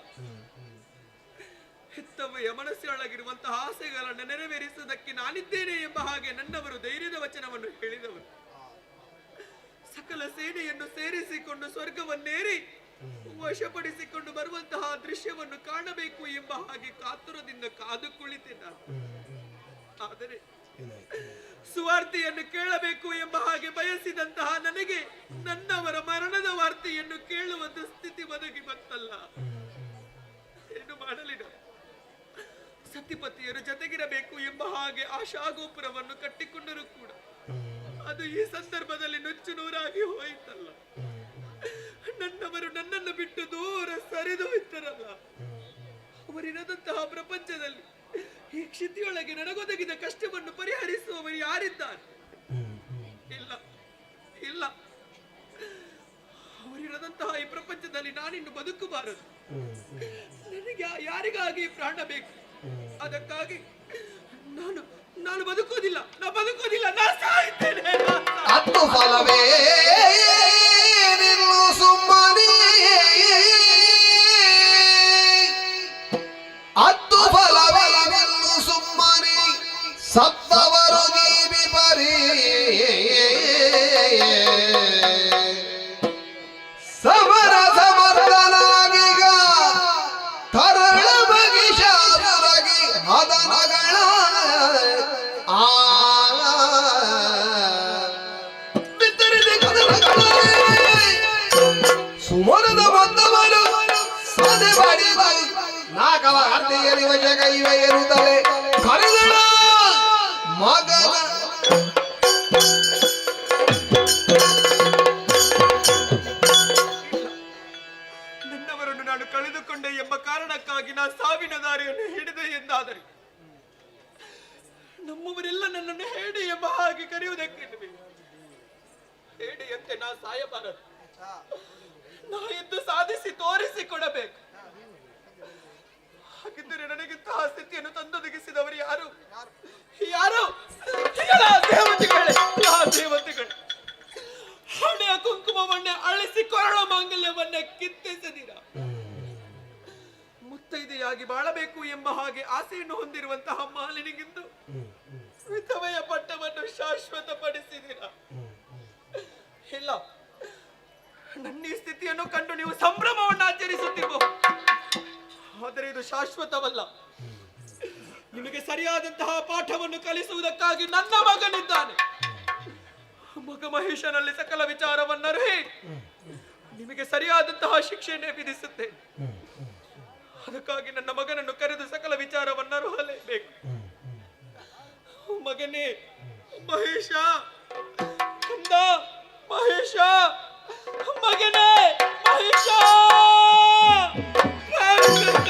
ಹೆತ್ತವೆಯ ಮನಸ್ಸಿನೊಳಗಿರುವಂತಹ ಆಸೆಗಳನ್ನು ನೆರವೇರಿಸುವುದಕ್ಕೆ ನಾನಿದ್ದೇನೆ ಎಂಬ ಹಾಗೆ ನನ್ನವರು ಧೈರ್ಯದ ವಚನವನ್ನು ಹೇಳಿದವರು. ಸಕಲ ಸೇನೆಯನ್ನು ಸೇರಿಸಿಕೊಂಡು ಸ್ವರ್ಗವನ್ನೇರಿ ವಶಪಡಿಸಿಕೊಂಡು ಬರುವಂತಹ ದೃಶ್ಯವನ್ನು ಕಾಣಬೇಕು ಎಂಬ ಹಾಗೆ ಕಾತುರದಿಂದ ಕಾದು ಕುಳಿತಿದ್ದ. ಆದರೆ ಸುವಾರ್ತೆಯನ್ನು ಕೇಳಬೇಕು ಎಂಬ ಹಾಗೆ ಬಯಸಿದಂತಹ ನನಗೆ ನನ್ನವರ ಮರಣದ ವಾರ್ತೆಯನ್ನು ಕೇಳುವ ದುಸ್ಥಿತಿ ಒದಗಿ ಬಂತಲ್ಲ. ಏನು ಮಾಡಲಿನ? ಸತಿಪತಿಯರು ಜೊತೆಗಿರಬೇಕು ಎಂಬ ಹಾಗೆ ಆಶಾಗೋಪುರವನ್ನು ಕಟ್ಟಿಕೊಂಡರೂ ಕೂಡ ಅದು ಈ ಸಂದರ್ಭದಲ್ಲಿ ನುಚ್ಚು ನೂರಾಗಿ ಹೋಯಿತಲ್ಲ. ನನ್ನವರು ನನ್ನನ್ನು ಬಿಟ್ಟು ದೂರ ಸರಿದು ಹೋಯ್ತರಲ್ಲ. ಅವರಿರದಂತಹ ಪ್ರಪಂಚದಲ್ಲಿ ಈ ಕ್ಷಿತಿಯೊಳಗೆ ನನಗೊದಗಿದ ಕಷ್ಟವನ್ನು ಪರಿಹರಿಸುವವರು ಯಾರಿದ್ದಾರೆ? ಇಲ್ಲ ಇಲ್ಲ, ಅವರಿರದಂತಹ ಈ ಪ್ರಪಂಚದಲ್ಲಿ ನಾನಿನ್ನು ಬದುಕಬಾರದು. ನನಗೆ ಯಾರಿಗಾಗಿ ಪ್ರಾಣ ಬೇಕು? ಅದಕ್ಕಾಗಿ ನಾನು ಬದುಕೋದಿಲ್ಲ, ನಾ ಸಾಯ್ತೇನೆ. ಅತ್ತು ಫಲವೇ ನಿಲ್ಲು ಸುಮ್ಮನೆ, ಅತ್ತು ಫಲವೇ ನಿಲ್ಲು ಸುಮ್ಮನೆ, ಸತ್ತವರು ಜೀವಿ ಬರೀ ಸಮರ ಸಮರ್ಥನಾಗಿಗ ತರಳ ಬಗಿಷಾರಗಿ ಹದನಗಳ ಬಿತ್ತರಿದೆ ಕದನಗಳ ಸುಮರದ ಬಂದವರು ಸದೆ ಬಡಿದ ನಾಗವ ಅರ್ಧೆಯರಿ ವಶಗೈವ ಎರುತ್ತಲೆ ಕರೆಗಳ ಮಗನ ನನ್ನವರನ್ನು ನಾನು ಕಳೆದುಕೊಂಡೆ ಎಂಬ ಕಾರಣಕ್ಕಾಗಿ ನಾ ಸಾವಿನ ದಾರಿಯನ್ನು ಹಿಡಿದೆ ಎಂದಾದರೆ ನಮ್ಮವರೆಲ್ಲ ನನ್ನನ್ನು ಹೇಡಿ ಎಂಬ ಹಾಗೆ ಕರೆಯುವುದಕ್ಕಿಲ್ವೇ? ಹೇಡಿಯಂತೆ ನಾ ಸಾಯಬಾರದು. ನಾ ಎದ್ದು ಸಾಧಿಸಿ ತೋರಿಸಿಕೊಡಬೇಕು. ಹಾಗಿದ್ದರೆ ನನಗಿಂತಹ ಸ್ಥಿತಿಯನ್ನು ತಂದೊದಗಿಸಿದವರು ಯಾರು? ದೇವತೆಗಳೇ, ದೇವತೆಗಳೇ, ಹಣೆಯ ಕುಂಕುಮವನ್ನೇ ಅಳಿಸಿ ಕೊರಳ ಮಾಂಗಲ್ಯವನ್ನೇ ಕಿತ್ತೆಸೆದಿರ. ಮುತ್ತೈದೆಯಾಗಿ ಬಾಳಬೇಕು ಎಂಬ ಹಾಗೆ ಆಸೆಯನ್ನು ಹೊಂದಿರುವಂತಹ ಮಾಲಿನಿಗಿಂದು ವಿಧವೆಯ ಪಟ್ಟವನ್ನು ಶಾಶ್ವತಪಡಿಸಿದಿರ. ಇಲ್ಲ, ನನ್ನ ಈ ಸ್ಥಿತಿಯನ್ನು ಕಂಡು ನೀವು ಸಂಭ್ರಮವನ್ನು ಆಚರಿಸುತ್ತಿರಬಹುದು, ಆದರೆ ಇದು ಶಾಶ್ವತವಲ್ಲ. ನಿಮಗೆ ಸರಿಯಾದಂತಹ ಪಾಠವನ್ನು ಕಲಿಸುವುದಕ್ಕಾಗಿ ನನ್ನ ಮಗನಿದ್ದಾನೆ. ಮಗ ಮಹೇಶನಲ್ಲಿ ಸಕಲ ವಿಚಾರವನ್ನರಹಿ ನಿಮಗೆ ಸರಿಯಾದಂತಹ ಶಿಕ್ಷೆಯನ್ನೇ ವಿಧಿಸುತ್ತೇನೆ. ಅದಕ್ಕಾಗಿ ನನ್ನ ಮಗನನ್ನು ಕರೆದು ಸಕಲ ವಿಚಾರವನ್ನರಹಲೇಬೇಕು. ಮಗನೇ ಮಹೇಶ, ಕಂದ ಮಹೇಶ, ಮಗನೇ ಮಹೇಶ, ಕಂದ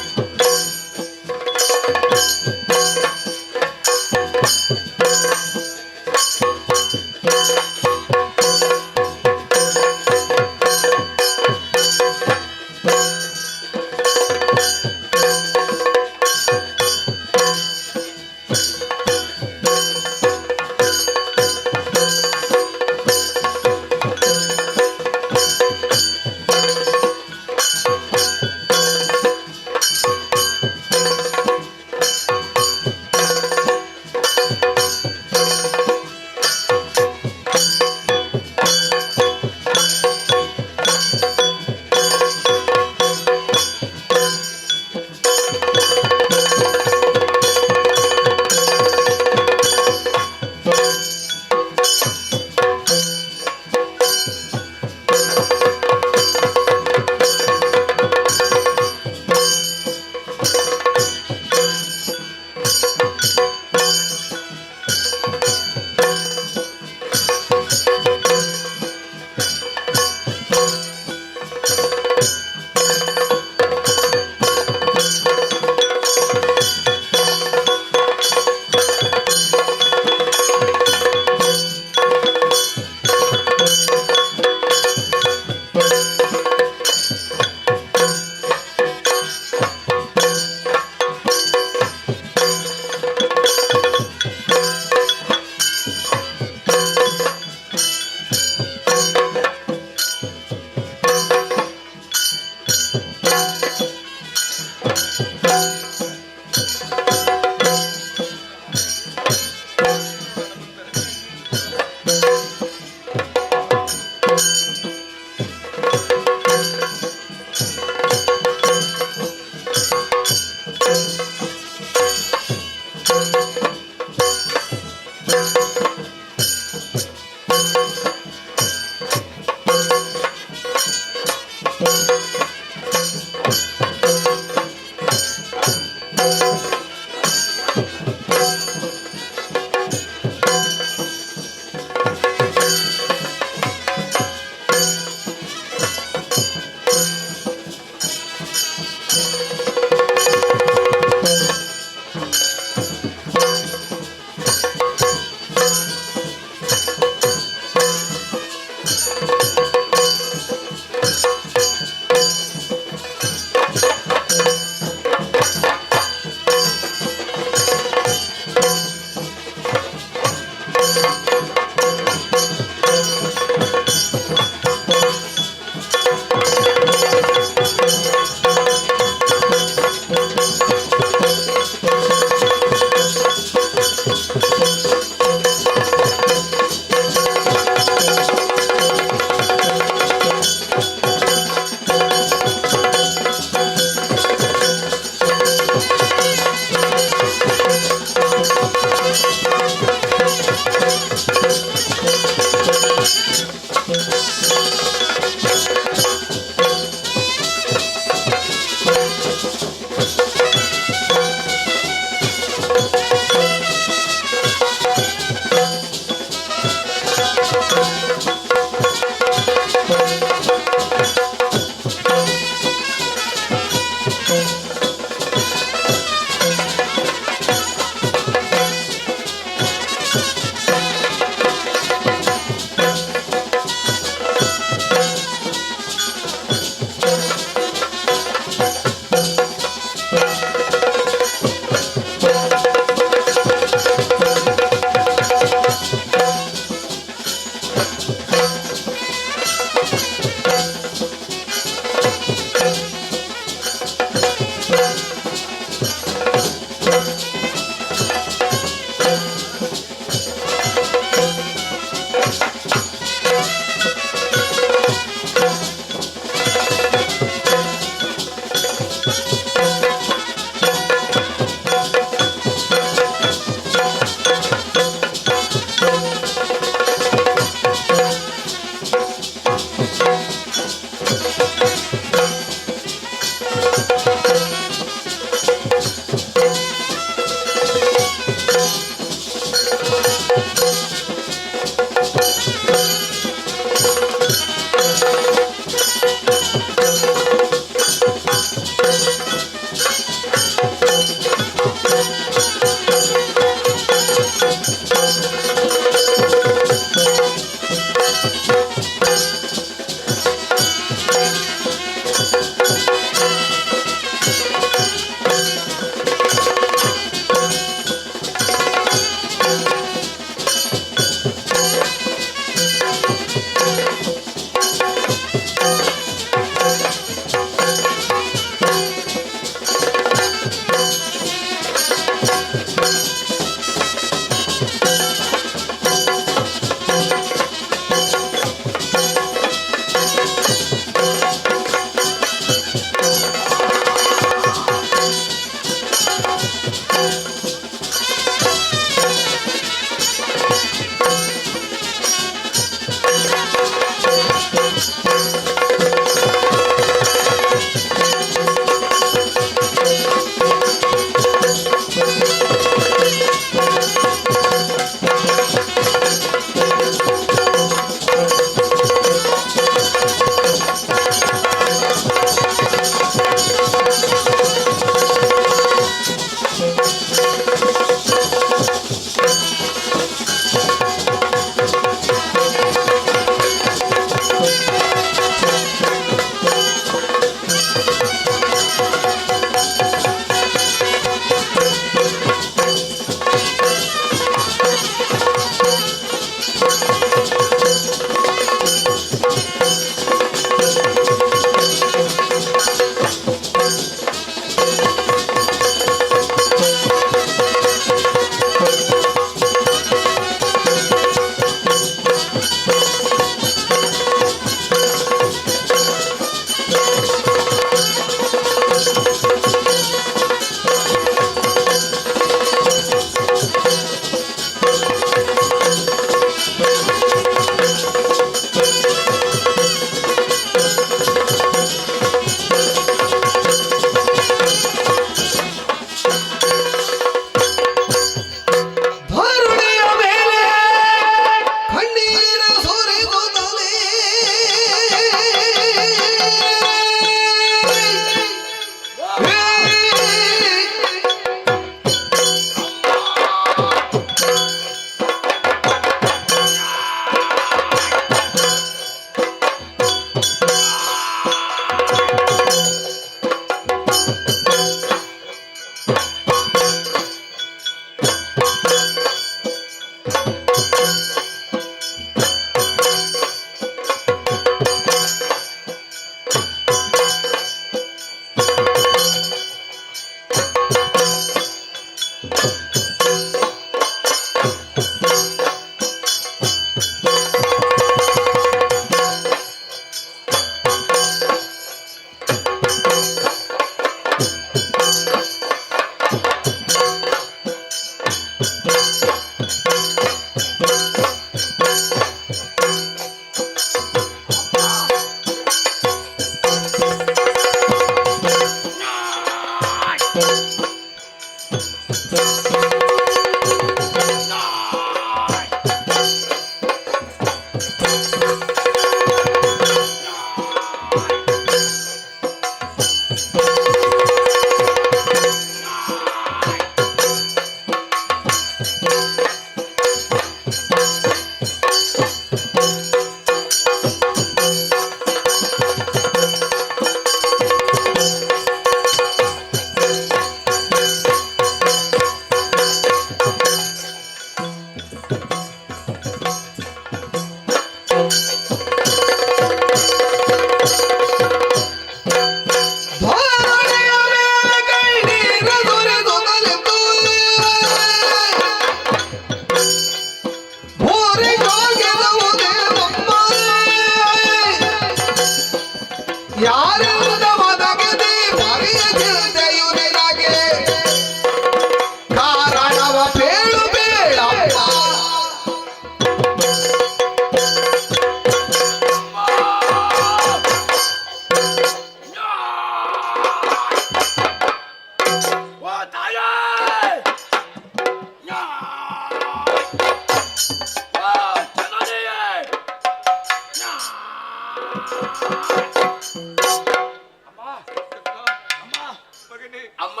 ಅಮ್ಮ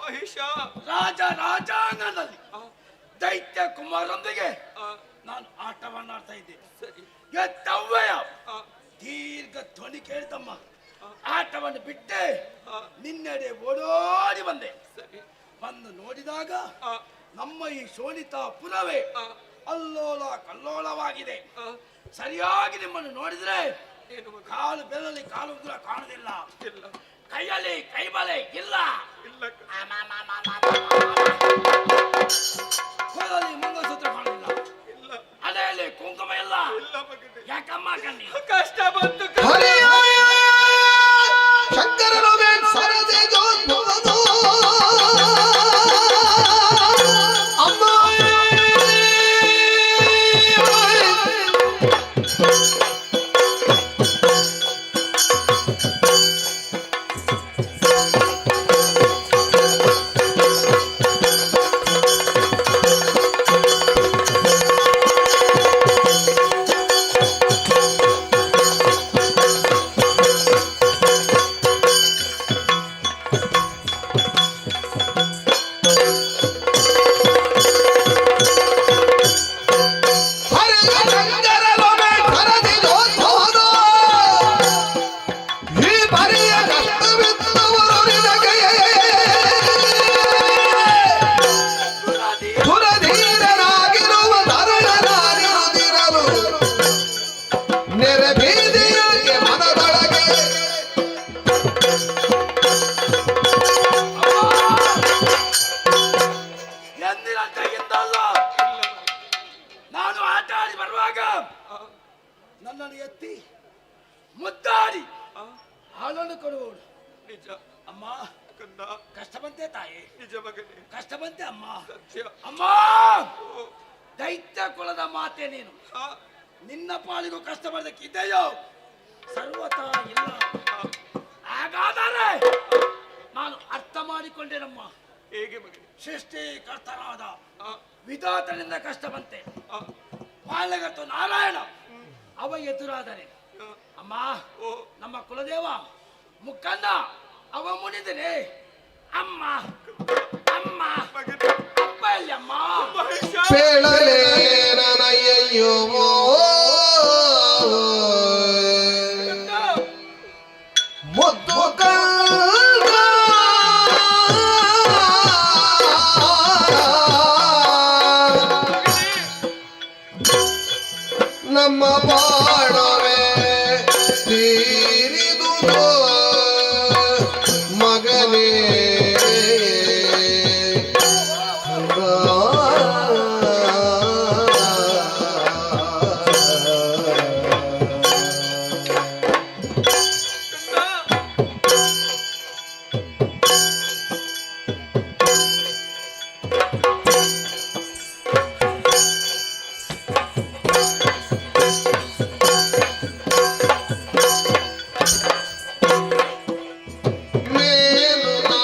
ಮಹಿಷ ರಾಜಾಂಗಣದಲ್ಲಿ ದೈತ್ಯ ಕುಮಾರರೊಂದಿಗೆ ನಾನು ಆಟವನ್ನಾಡ್ತಾ ಇದ್ದೆ. ಎತ್ತವ್ವಯ ದೀರ್ಘ ಧ್ವನಿ ಕೇಳಿತಮ್ಮ. ಆಟವನ್ನು ಬಿಟ್ಟೆ ನಿನ್ನೆಡೆ ಓಡೋಡಿ ಬಂದೆ. ಬಂದು ನೋಡಿದಾಗ ನಮ್ಮ ಈ ಶೋಣಿತಾಪುರವೇ ಅಲ್ಲೋಲ ಕಲ್ಲೋಲವಾಗಿದೆ. ಸರಿಯಾಗಿ ನಿಮ್ಮನ್ನು ನೋಡಿದ್ರೆ ಕಾಲು ಬೆರಳಲ್ಲಿ ಕಾಲು ಉಂಗುರ ಕಾಣುವುದಿಲ್ಲ, ಕೈಯಲ್ಲಿ ಕೈಬಲೆ ಇಲ್ಲ, ಕೊರಳಲ್ಲಿ ಮಂಗಲಸೂತ್ರ ಕಾಣುವುದಿಲ್ಲ, ಅಲೆಯಲ್ಲಿ ಕುಂಕುಮ ಇಲ್ಲ. ಯಾಕಮ್ಮ ಕಣ್ಣಿ ಕಷ್ಟ ಬಂತು ಹಾಲನ್ನು ಕೊಡುವವಳು. ನಿಜ ಅಮ್ಮ ಕಂದ, ಕಷ್ಟ ಬಂತೆ ತಾಯಿ, ನಿಜ ಮಗನೇ, ಕಷ್ಟ ಬಂತೆ ಅಮ್ಮ. ಸತ್ಯ. ಅಮ್ಮ ಓ, ದೈತ್ಯ ಕುಲದ ಮಾತೆ ನೀನು, ಆ, ನಿನ್ನ ಪಾಲಿಗೂ ಕಷ್ಟ ಬರದಕ್ಕಿದೆಯೋ? ಸರ್ವತಾ ಇಲ್ಲ. ಹಾಗಾದರೆ ನಾನು ಅರ್ಥ ಮಾಡಿಕೊಂಡೇನಮ್ಮ. ಹೇಗೆ ಮಗನೇ? ಸೃಷ್ಟಿಕರ್ತನಾದ ಆ, ವಿಧಾತನಿಂದ ಕಷ್ಟ ಬಂತೆ. ಆ, ಪಾಲಗತ್ತು ನಾರಾಯಣ ಅವ ಎದುರಾದರೆ ಆ, ಅಮ್ಮ ಓ, ನಮ್ಮ ಕುಲದೇವ ಮುಖಂದ ಅವ ಮುನಿದನೆ. ಅಮ್ಮ ಅಮ್ಮ ಮಗನೇ, ಅಪ್ಪ ಎಲ್ಲಿ ಅಮ್ಮ? ಮಹೇಶ, ಪೇಳಲೆ ನನಯ್ಯೋ ಮುದ್ದು ಕಂದ ನಮ್ಮ ಬಾಳವೆ ತೀರಿದುದು ಮಗನೇ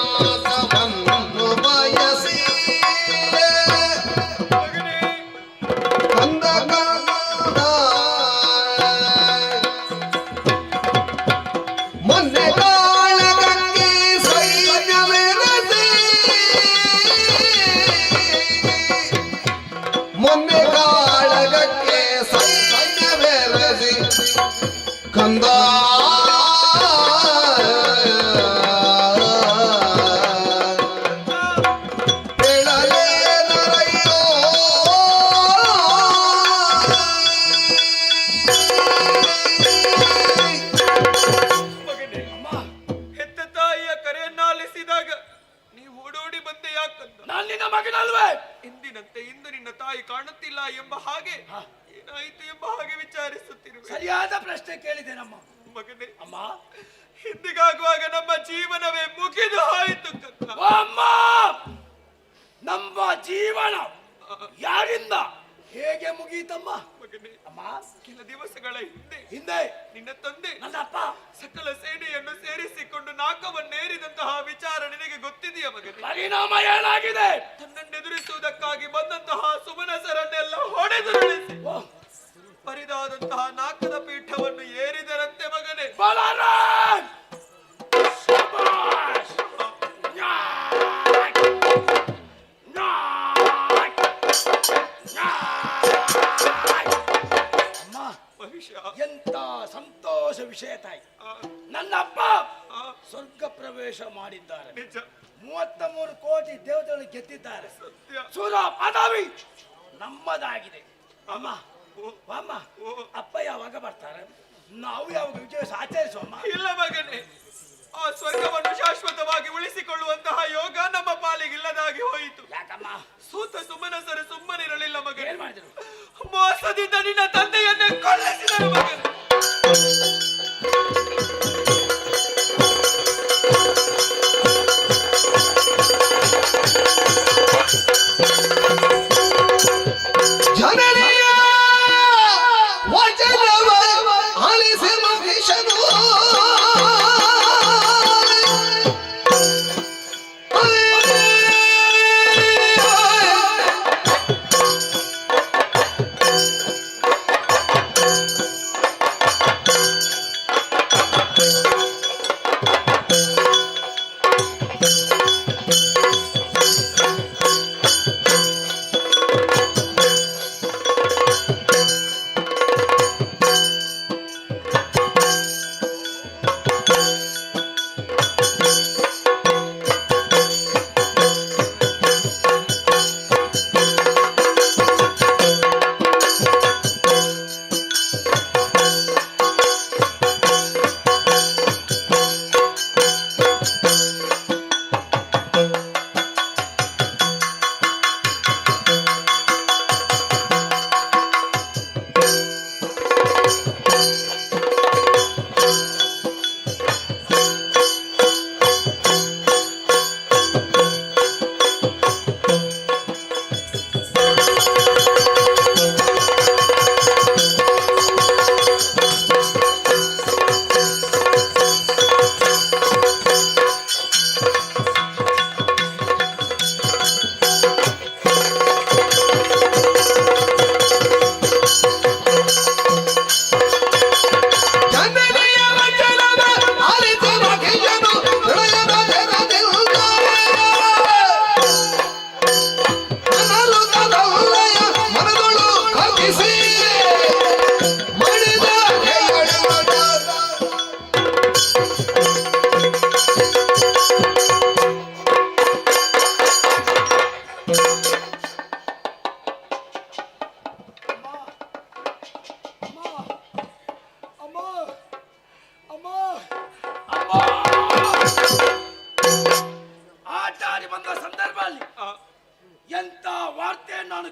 ಮೇಲುನಾದವನ್ನು ಬಯಸಿ ಕಂದ ಕಂದ ಮೊನ್ನೆ ಕಾಳಗಕ್ಕೆ ಸೈನ್ಯವೆರಸಿ ಮೊನ್ನೆ ಕಾಳಗಕ್ಕೆ ಸೈನ್ಯವೆರಸಿ ಕಂದ ಪೇಳಲೆ ನರಯ್ಯೋ ಮಗನೇ, ಹೆತ್ತ ತಾಯಿಯ ಕರೆಯನ್ನಾಲಿಸಿದಾಗ ನೀವು ಓಡೋಡಿ ಬಂದೆ ಯಾಕಂದ? ನಾನು ನಿನ್ನ ಮಗನಲ್ವೇ? ಇಂದಿನಂತೆ ಇಂದು ನಿನ್ನ ತಾಯಿ ಕಾಣುತ್ತಿಲ್ಲ ಎಂಬ ಹಾಗೆ ಏನಾಯಿತು ಎಂಬ ಹಾಗೆ ವಿಚಾರಿಸುತ್ತಿರುವೆ. ಸರಿಯಾದ ಪ್ರಶ್ನೆ ಕೇಳಿದ್ದೇನಮ್ಮ. ಮಗನೇ, ಅಮ್ಮ ಹಿಂದಿಗಾಗುವಾಗ ನಮ್ಮ ಜೀವನವೇ ಮುಗಿದು ಹೋಯಿತು ಕಂದ. ಓ ಅಮ್ಮ, ನಮ್ಮ ಜೀವನ ಯಾರಿಂದ ಹೇಗೆ ಮುಗಿಯಿತಮ್ಮ? ಮಗನೇ, ಅಮ್ಮ ಕೆಲ ದಿವಸಗಳ ಹಿಂದೆ ನಿನ್ನ ತಂದೆ ನನ್ನ ಅಪ್ಪ ಸಕಲ ಸೇನೆಯನ್ನು ಸೇರಿಸಿಕೊಂಡು ನಾಕವನ್ನೇರಿದಂತಹ ವಿಚಾರ ನಿನಗೆ ಗೊತ್ತಿದೆಯಾ ಮಗನೇ? ಪರಿಣಾಮ ಏನಾಗಿದೆ? ತನ್ನನ್ನೆದುರಿಸುವುದಕ್ಕಾಗಿ ಬಂದಂತಹ ಸುಮನಸರನ್ನೆಲ್ಲ ಹೊಡೆದುರುಳಿಸಿ ಪರಿದಾದಂತಹ ನಾಕದ ಪೀಠವನ್ನು ಏರಿದರಂತೆ ಮಗನೇ. ಬಲರಾಮ್! ಶಭಾಷ್! ನ್ಯಾಯ್! ನ್ಯಾಯ್! ನ್ಯಾಯ್! ಅಮ್ಮ, ಮಹಿಷ, ಎಂತ ಸಂತೋಷ ವಿಷಯ ತಾಯಿ. ಆ, ನನ್ನಪ್ಪ ಆ, ಸ್ವರ್ಗ ಪ್ರವೇಶ ಮಾಡಿದ್ದಾರೆ. ನಿಜ 33 ಕೋಟಿ ದೇವತೆಗಳು ಗೆದ್ದಿದ್ದಾರೆ. ಸತ್ಯ. ಸುರ ಪದವಿ ನಮ್ಮದಾಗಿದೆ. ಅಮ್ಮ ಓ, ಅಮ್ಮ, ಓ, ಅಪ್ಪ ಯಾವಾಗ ಬರ್ತಾರೆ? ನಾವು ಯಾವಾಗ ವಿಜಯ ಆಚರಿಸೋಮ್ಮ? ಇಲ್ಲ ಮಗನೇ, ಆ ಸ್ವರ್ಗವನ್ನು ಶಾಶ್ವತವಾಗಿ ಉಳಿಸಿಕೊಳ್ಳುವಂತಹ ಯೋಗ ನಮ್ಮ ಪಾಲಿಗಿಲ್ಲದಾಗಿ ಹೋಯಿತು. ಯಾಕಮ್ಮ? ಸೂತ ಸುಮನಸರು ಸುಮ್ಮನಿರಲಿಲ್ಲ ಮಗನೇ. ಏನ್ ಮಾಡಿದ್ರು? ಮೋಸದಿಂದ ನಿನ್ನ ತಂದೆಯನ್ನೇ ಕೊಲ್ಲಿಸಿದರು ಮಗನೇ. ಜನನಿಯ ವಚನವ ಆಲಿಸಿ ಮಹಿಷನು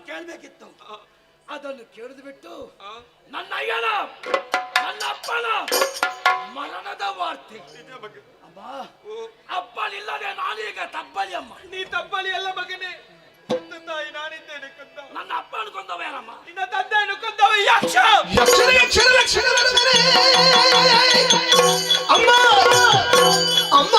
ಕೇಳಬೇಕಿತ್ತು, ಅದನ್ನು ಕೇಳಿದು ಬಿಟ್ಟು ನನ್ನ ಅಯ್ಯನ ನನ್ನ ಅಪ್ಪನ ಮರಣದ ವಾರ್ತೆ. ಅಮ್ಮ, ಅಪ್ಪನಿಲ್ಲದೆ ನಾನೀಗ ತಬ್ಬಲಿ ಅಮ್ಮ. ನೀ ತಪ್ಪಲಿ ಎಲ್ಲ ಮಗನೇ, ತಾಯಿ ನಾನಿದ್ದೇನೆ ಕೊಂದ. ನನ್ನ ಅಪ್ಪನ ಕೊಂದವ ಯಾರಮ್ಮ? ನಿನ್ನ ತಂದೆಯನ್ನು ಕೊಂದವ ಯಕ್ಷ. ಅಮ್ಮ ಅಮ್ಮ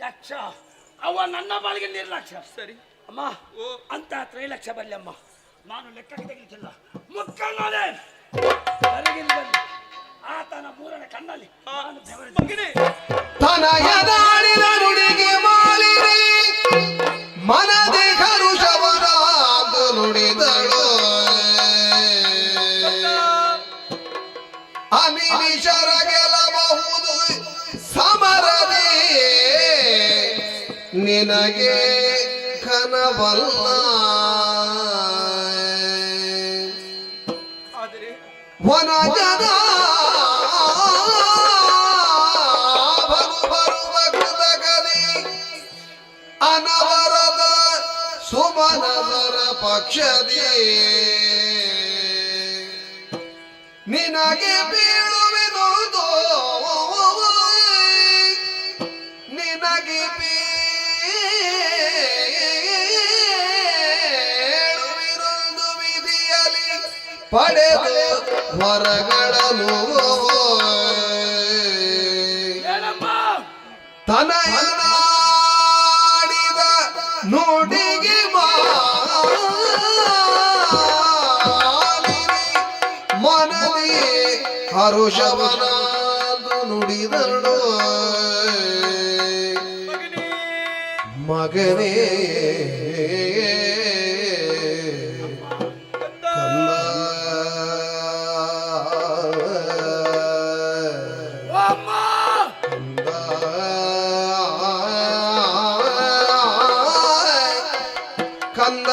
ಯಕ್ಷ ಅವ ನನ್ನ ಬಾಳಿಗೆ ನಿರ್ಲಕ್ಷ್ಯ. ಸರಿ ಅಮ್ಮ, ಅಂತ 3 ಲಕ್ಷ ಬರಲಿ ಅಮ್ಮ, ನಾನು ಲೆಕ್ಕಕ್ಕೆ ತೆಗಿಲಿಕ್ಕಿಲ್ಲ. ಮುಕ್ಕಣ್ಣನೇ ಆತನ 3ನೇ ಕಣ್ಣಲ್ಲಿ ನಾನು ಬೆವರಿದೆ. ತನಯದಾಡಿದ ನುಡಿಗೆ ಮಾಲಿನಿ ಮನದಿ ಕರುಷವನಾದು ನುಡಿದಳು ಅಮಿನಿಶರ ಗೆಲ್ಲಬಹುದು ಸಮರದಿ ನಿನಗೆ ಕನವಲ್ಲ ವನಜದ ಬರುವ ಕೃತಕದಿ ಅನವರದ ಸುಮನದರ ಪಕ್ಷದಿ ನಿನಗೆ ಬೀಳುವೆನೋದು ನಿನಗೆ ಬೀಳುವಿರೊಂದು ವಿಧಿಯಲಿ ಪಡೆದು ಹೊರಗಳನ್ನು ತನಯನಾಡಿದ ನುಡಿಗೆ ಮನದಿ ಹರುಷವನಾದು ನುಡಿದಳು ಮಗನೇ ಕಂದ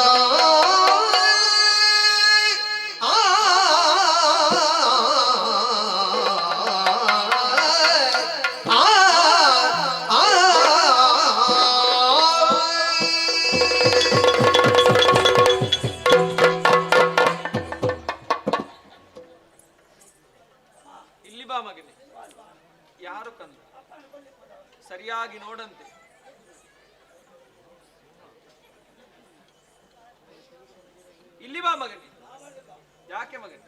ಇಲ್ಲಿ ಬಾ ಮಗನೇ. ಯಾರು ಕಂದ? ಸರಿಯಾಗಿ ನೋಡಂತೆ. ಇಲ್ಲಿ ಬಾ ಮಗನೇ. ಯಾಕೆ ಮಗನೇ?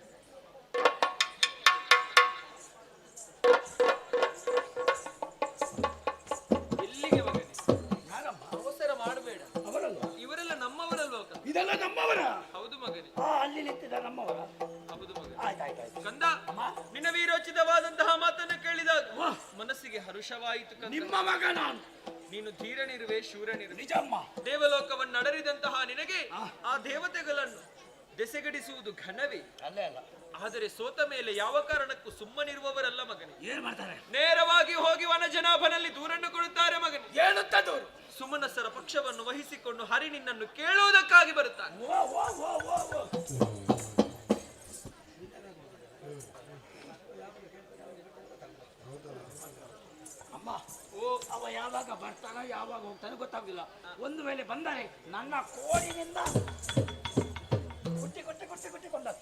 ಎಲ್ಲಿಗೆ ಮಗನೇ? ಅವಸರ ಮಾಡಬೇಡ. ಇವರೆಲ್ಲ ನಮ್ಮವರಲ್ವ? ಇದೆಲ್ಲ ನಮ್ಮವರ? ಹೌದು ಮಗನೇ. ಅಲ್ಲಿ ನಿಂತಿದ್ದ ನಮ್ಮವರ? ಹೌದು ಮಗನೇ. ಆಯ್ತಾಯ್ತಾಯ್ತು ಕಂದ, ನಿನ್ನ ವೀರೋಚಿತವಾದಂತಹ ಮಾತನ್ನು ಕೇಳಿದಾಗ ಮನಸ್ಸಿಗೆ ಹರುಷವಾಯಿತು ಕಂದ. ನಿಮ್ಮ ಮಗ ನಾನು. ನೀನು ಧೀರನಿರುವೆ, ಶೂರನಿರುವೆ. ನಿಜಮ್ಮ. ದೇವಲೋಕವನ್ನು ಅಡರಿದಂತಹ ನಿನಗೆ ಆ ದೇವತೆಗಳನ್ನು ದೆಸೆಗಡಿಸುವುದು ಘನವೇ. ಅಲ್ಲೇ ಅಲ್ಲ, ಆದರೆ ಸೋತ ಮೇಲೆ ಯಾವ ಕಾರಣಕ್ಕೂ ಸುಮ್ಮನಿರುವವರಲ್ಲ ಮಗನೇ. ಏನ್ ಮಾಡ್ತಾರೆ? ನೇರವಾಗಿ ಹೋಗಿ ವನಜನಾಭನಲ್ಲಿ ದೂರನ್ನು ಕೊಡುತ್ತಾರೆ ಮಗನೇ. ಏನಂತ ದೂರು? ಸುಮನಸರ ಪಕ್ಷವನ್ನು ವಹಿಸಿಕೊಂಡು ಹರಿ ನಿನ್ನನ್ನು ಕೇಳುವುದಕ್ಕಾಗಿ ಬರುತ್ತಾನೆ. ಅಮ್ಮ, ಅವ ಯಾವಾಗ ಬರ್ತಾನ ಯಾವಾಗ ಹೋಗ್ತಾನೆ ಗೊತ್ತಾಗುದಿಲ್ಲ. ಒಂದು ವೇಳೆ ಬಂದರೆ ನನ್ನ ಕೋಡಿನಿಂದ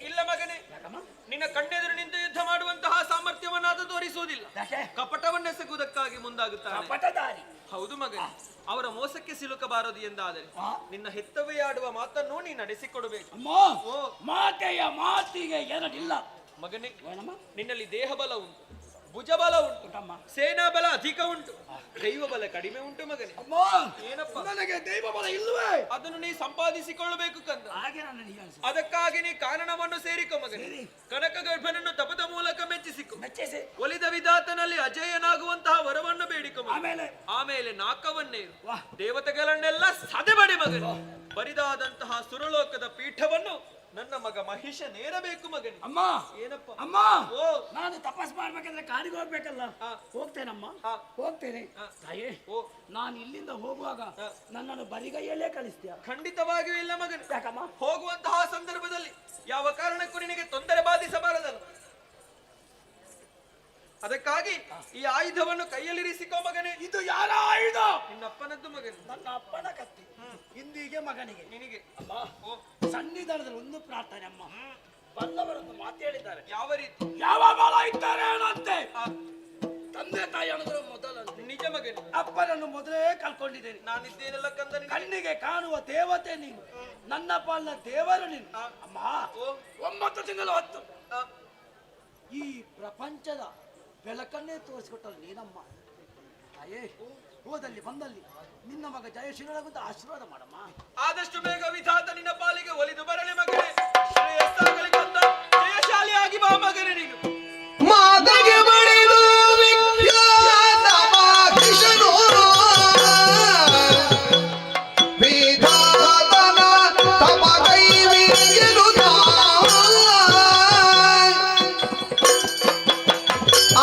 ಇಲ್ಲ ಮಗನೇ, ನಿನ್ನ ಕಣ್ಣೆದುರು ನಿಂತು ಯುದ್ಧ ಮಾಡುವಂತಹ ಸಾಮರ್ಥ್ಯವನ್ನಾದ ತೋರಿಸುವುದಿಲ್ಲ. ಕಪಟವನ್ನೆಸಗುವುದಕ್ಕಾಗಿ ಮುಂದಾಗುತ್ತಾರೆ. ಹೌದು ಮಗನೇ, ಅವರ ಮೋಸಕ್ಕೆ ಸಿಲುಕಬಾರದು ಎಂದಾದರೆ ನಿನ್ನ ಹೆತ್ತವೇ ಆಡುವ ಮಾತನ್ನು ನೀ ನಡೆಸಿಕೊಡಬೇಕು. ಮಾತೆಯ ಮಾತಿಗೆ ಎರಡಿಲ್ಲ ಮಗನೇ. ನಿನ್ನಲ್ಲಿ ದೇಹ ಬಲ ಉಂಟು, ಭುಜಬಲ ಉಂಟು, ಸೇನಾ ಬಲ ಅಧಿಕ ಉಂಟು, ದೈವ ಬಲ ಕಡಿಮೆ ಉಂಟು ಮಗನೇ. ಏನಪ್ಪ ನನಗೆ ದೈವ ಬಲ ಇಲ್ಲವೇ? ಅದನ್ನು ನೀ ಸಂಪಾದಿಸಿಕೊಳ್ಳಬೇಕು ಕಂದ. ಹಾಗೆ ನನ್ನ ನಿಜ. ಅದಕ್ಕಾಗಿ ನೀ ಕಾರಣವನ್ನು ಸೇರಿಕೊ ಮಗನೇ. ಕನಕ ಗರ್ಭನನ್ನು ತಪದ ಮೂಲಕ ಮೆಚ್ಚಿಸಿಕೊ. ಒಲಿದ ವಿಧಾತನಲ್ಲಿ ಅಜೇಯನಾಗುವಂತಹ ವರವನ್ನು ಬೇಡಿಕೊ ಮಗನೇ. ಆಮೇಲೆ ನಾಕವನ್ನೇರು, ದೇವತೆಗಳನ್ನೆಲ್ಲ ಸದೆಬಡಿ ಮಗನೇ. ಬರಿದಾದಂತಹ ಸುರಲೋಕದ ಪೀಠವನ್ನು ನನ್ನ ಮಗ ಮಹಿಷ ನೇರಬೇಕು ಮಗನೇ. ಅಮ್ಮ ಏನಪ್ಪ ಅಮ್ಮ, ಓ ನಾನು ತಪಸ್ ಮಾಡ್ಬೇಕಂದ್ರೆ ಕಾಡಿಗೆ ಹೋಗ್ಬೇಕಲ್ಲ. ಹೋಗ್ತೇನಮ್ಮ, ಹೋಗ್ತೇನೆ. ತಾಯೇ, ನಾನು ಇಲ್ಲಿಂದ ಹೋಗುವಾಗ ನನ್ನನ್ನು ಬರಿಗೈಯಲ್ಲೇ ಕಳಿಸ್ತೀಯ? ಖಂಡಿತವಾಗಿಯೂ ಇಲ್ಲ ಮಗನೇ. ಯಾಕಮ್ಮ? ಹೋಗುವಂತಹ ಸಂದರ್ಭದಲ್ಲಿ ಯಾವ ಕಾರಣಕ್ಕೂ ನಿನಗೆ ತೊಂದರೆ ಬಾಧಿಸಬಾರದಲ್ಲ. ಅದಕ್ಕಾಗಿ ಈ ಆಯುಧವನ್ನು ಕೈಯಲ್ಲಿರಿಸಿಕೋ ಮಗನೇ. ಇದು ಯಾರ ಆಯುಧ? ನಿನ್ನಪ್ಪನದ್ದು ಮಗನೇ. ನನ್ನ ಅಪ್ಪನ ಕತ್ತಿ. ಇಂದಿಗೆ ಮಗನಿಗೆ ನಿನಗೆ. ಅಮ್ಮ, ಸನ್ನಿಧಾನದಲ್ಲಿ ಒಂದು ಪ್ರಾರ್ಥನೆ ಅಮ್ಮ. ಬಂದವರೊಂದು ಮಾತು ಹೇಳಿದ್ದಾರೆ. ಯಾವ ರೀತಿ? ಯಾವ ಬಲ ಇದ್ದಾರೆ ಅನ್ನಂತೆ. ತಂದೆ ತಾಯಿ ಅನ್ನೋದ್ರ ಮೊದಲಂತೆ. ನಿಜ ಮಗನೇ. ಅಪ್ಪನನ್ನು ಮೊದಲೇ ಕಳ್ಕೊಂಡಿದ್ದೇನೆ. ನಾನಿದ್ದೇನೆಲ್ಲ ಕಂದ. ಕಣ್ಣಿಗೆ ಕಾಣುವ ದೇವತೆ ನೀನು, ನನ್ನ ಪಾಲಿನ ದೇವರು ನೀನು. ಅಮ್ಮ, 9 ತಿಂಗಳು ಹೊತ್ತು ಈ ಪ್ರಪಂಚದ ಬೆಳಕನ್ನೇ ತೋರಿಸಿಕೊಟ್ಟಳು ನೀನಮ್ಮ. ತಾಯೇ, ಹೋದಲ್ಲಿ ಬಂದಲ್ಲಿ ನಿನ್ನ ಮಗ ಜಯಶೀಲರಾಗುತ್ತ ಆಶೀರ್ವಾದ ಮಾಡಮ್ಮ. ಆದಷ್ಟು ಬೇಗ ವಿಧಾತ ನಿನ್ನ ಪಾಲಿಗೆ ಒಲಿದು ಬರಲಿ ಮಗನೇ. ಶ್ರೇಯಸ್ಸಾಗಲಿ ಕಂದ. ಜಯಶಾಲಿಯಾಗಿ ಬಾ ಮಗನೇ ನೀನು. ಮಾತೆಗೆ ಬಡಿದು ವಿಖ್ಯಾತ ಮಾಹಿಷನು ವಿಧಾತನ ತಪಗೈವಿಯನು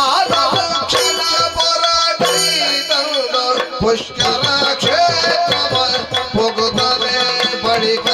ಆದಕ್ಷಣ ಪೊರಡೈತನು ಪುಷ್ಕರ ಕ್ಷೇತ್ರವ ಹೋಗುತ್ತದೆ ಬಳಿಕ.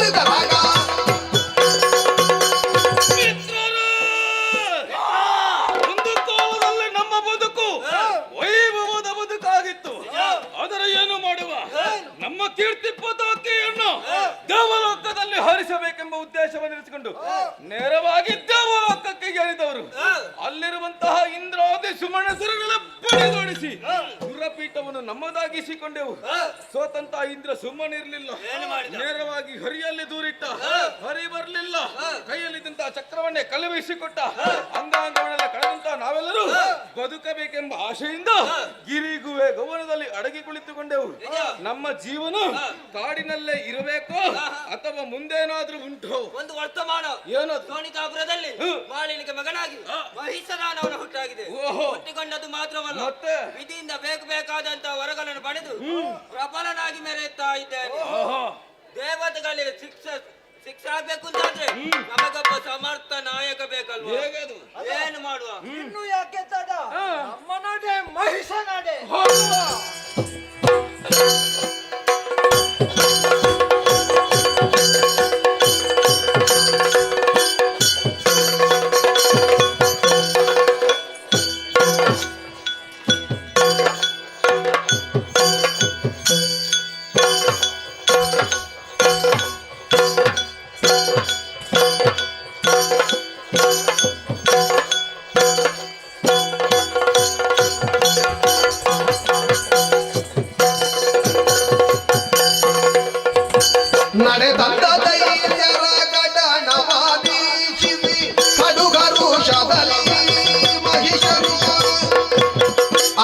ಹರಿದ ರಾಗ ಒಂದು ಕಾಲದಲ್ಲಿ ನಮ್ಮ ಬದುಕು ವೈಭವದ ಬದುಕಾಗಿತ್ತು. ಅದರ ಏನು ಮಾಡುವ, ನಮ್ಮ ಕೀರ್ತಿ ಪತಾಕೆಯನ್ನು ದೇವಲೋಕದಲ್ಲಿ ಹಾರಿಸಬೇಕೆಂಬ ಉದ್ದೇಶವನ್ನು ಇರಿಸಿಕೊಂಡು ನೇರವಾಗಿ ದೇವಲೋಕಕ್ಕೆ ಏರಿದವರು. ಅಲ್ಲಿರುವಂತಹ ಇಂದ್ರಾದಿ ಸುಮನಸರನ್ನೆಲ್ಲ ಬಡಿದೋಡಿಸಿ ಸುರಪೀಠವನ್ನು ನಮ್ಮದಾಗಿಸಿಕೊಂಡೆವು. ಸೋತಂತ ಇಂದ್ರ ಸುಮ್ಮನಿರ್ಲಿಲ್ಲ, ನೇರವಾಗಿ ಹರಿಯಲ್ಲಿ ದೂರಿಟ್ಟ. ಹರಿ ಬರ್ಲಿಲ್ಲ, ಕೈಯಲ್ಲಿದ್ದಂತಹ ಚಕ್ರವನ್ನೇ ಕಳುಹಿಸಿಕೊಟ್ಟ. ಅಂಗಾಂಗವನ್ನೆಲ್ಲ ಕಳೆದಂತ ನಾವೆಲ್ಲರೂ ಬದುಕಬೇಕೆಂಬ ಆಶೆಯಿಂದ ಗಿರಿಗುವೆ ಗಮನದಲ್ಲಿ ಅಡಗಿ ಕುಳಿತುಕೊಂಡೆವು. ನಮ್ಮ ಜೀವನ ಕಾಡಿನಲ್ಲೇ ಇರಬೇಕೋ ಅಥವಾ ಮುಂದೇನಾದ್ರೂ ಉಂಟು? ಒಂದು ವರ್ತಮಾನ ಏನು? ಸೋನಿತಾಪುರದಲ್ಲಿ ಮಾಲಿನಿಗೆ ಮಗನಾಗಿ ಮಹಿಷದಾನವನ ಹುಟ್ಟಾಗಿದೆ. ಹುಟ್ಟಿಕೊಂಡದ್ದು ಮಾತ್ರವಲ್ಲ, ವಿಧಿಯಿಂದ ಬೇಕಾದಂತಹ ವರಗಳನ್ನು ಪಡೆದು ಪ್ರಬಲನಾಗಿ ಮೆರೆಯುತ್ತಾ ಇದ್ದೇನೆ. ದೇವತೆಗಳಿಗೆ ಶಿಕ್ಷೆ ಆಗ್ಬೇಕು ಅಂತಂದ್ರೆ ನಮಗೊಬ್ಬ ಸಮರ್ಥ ನಾಯಕ ಬೇಕಲ್ವಾ? ಏನು ಮಾಡುವ? ಇನ್ನು ಯಾಕೆ ತಡ? ನಮ್ಮ ನಡೆ ಮಹಿಷ ನಡೆ. ನಡೆದಂತ ದೈತ್ಯರ ಗಡನವಾದೀಶಿಸಿ ಕಡುಗರು ಶಬಲಿ ಮಹಿಷರು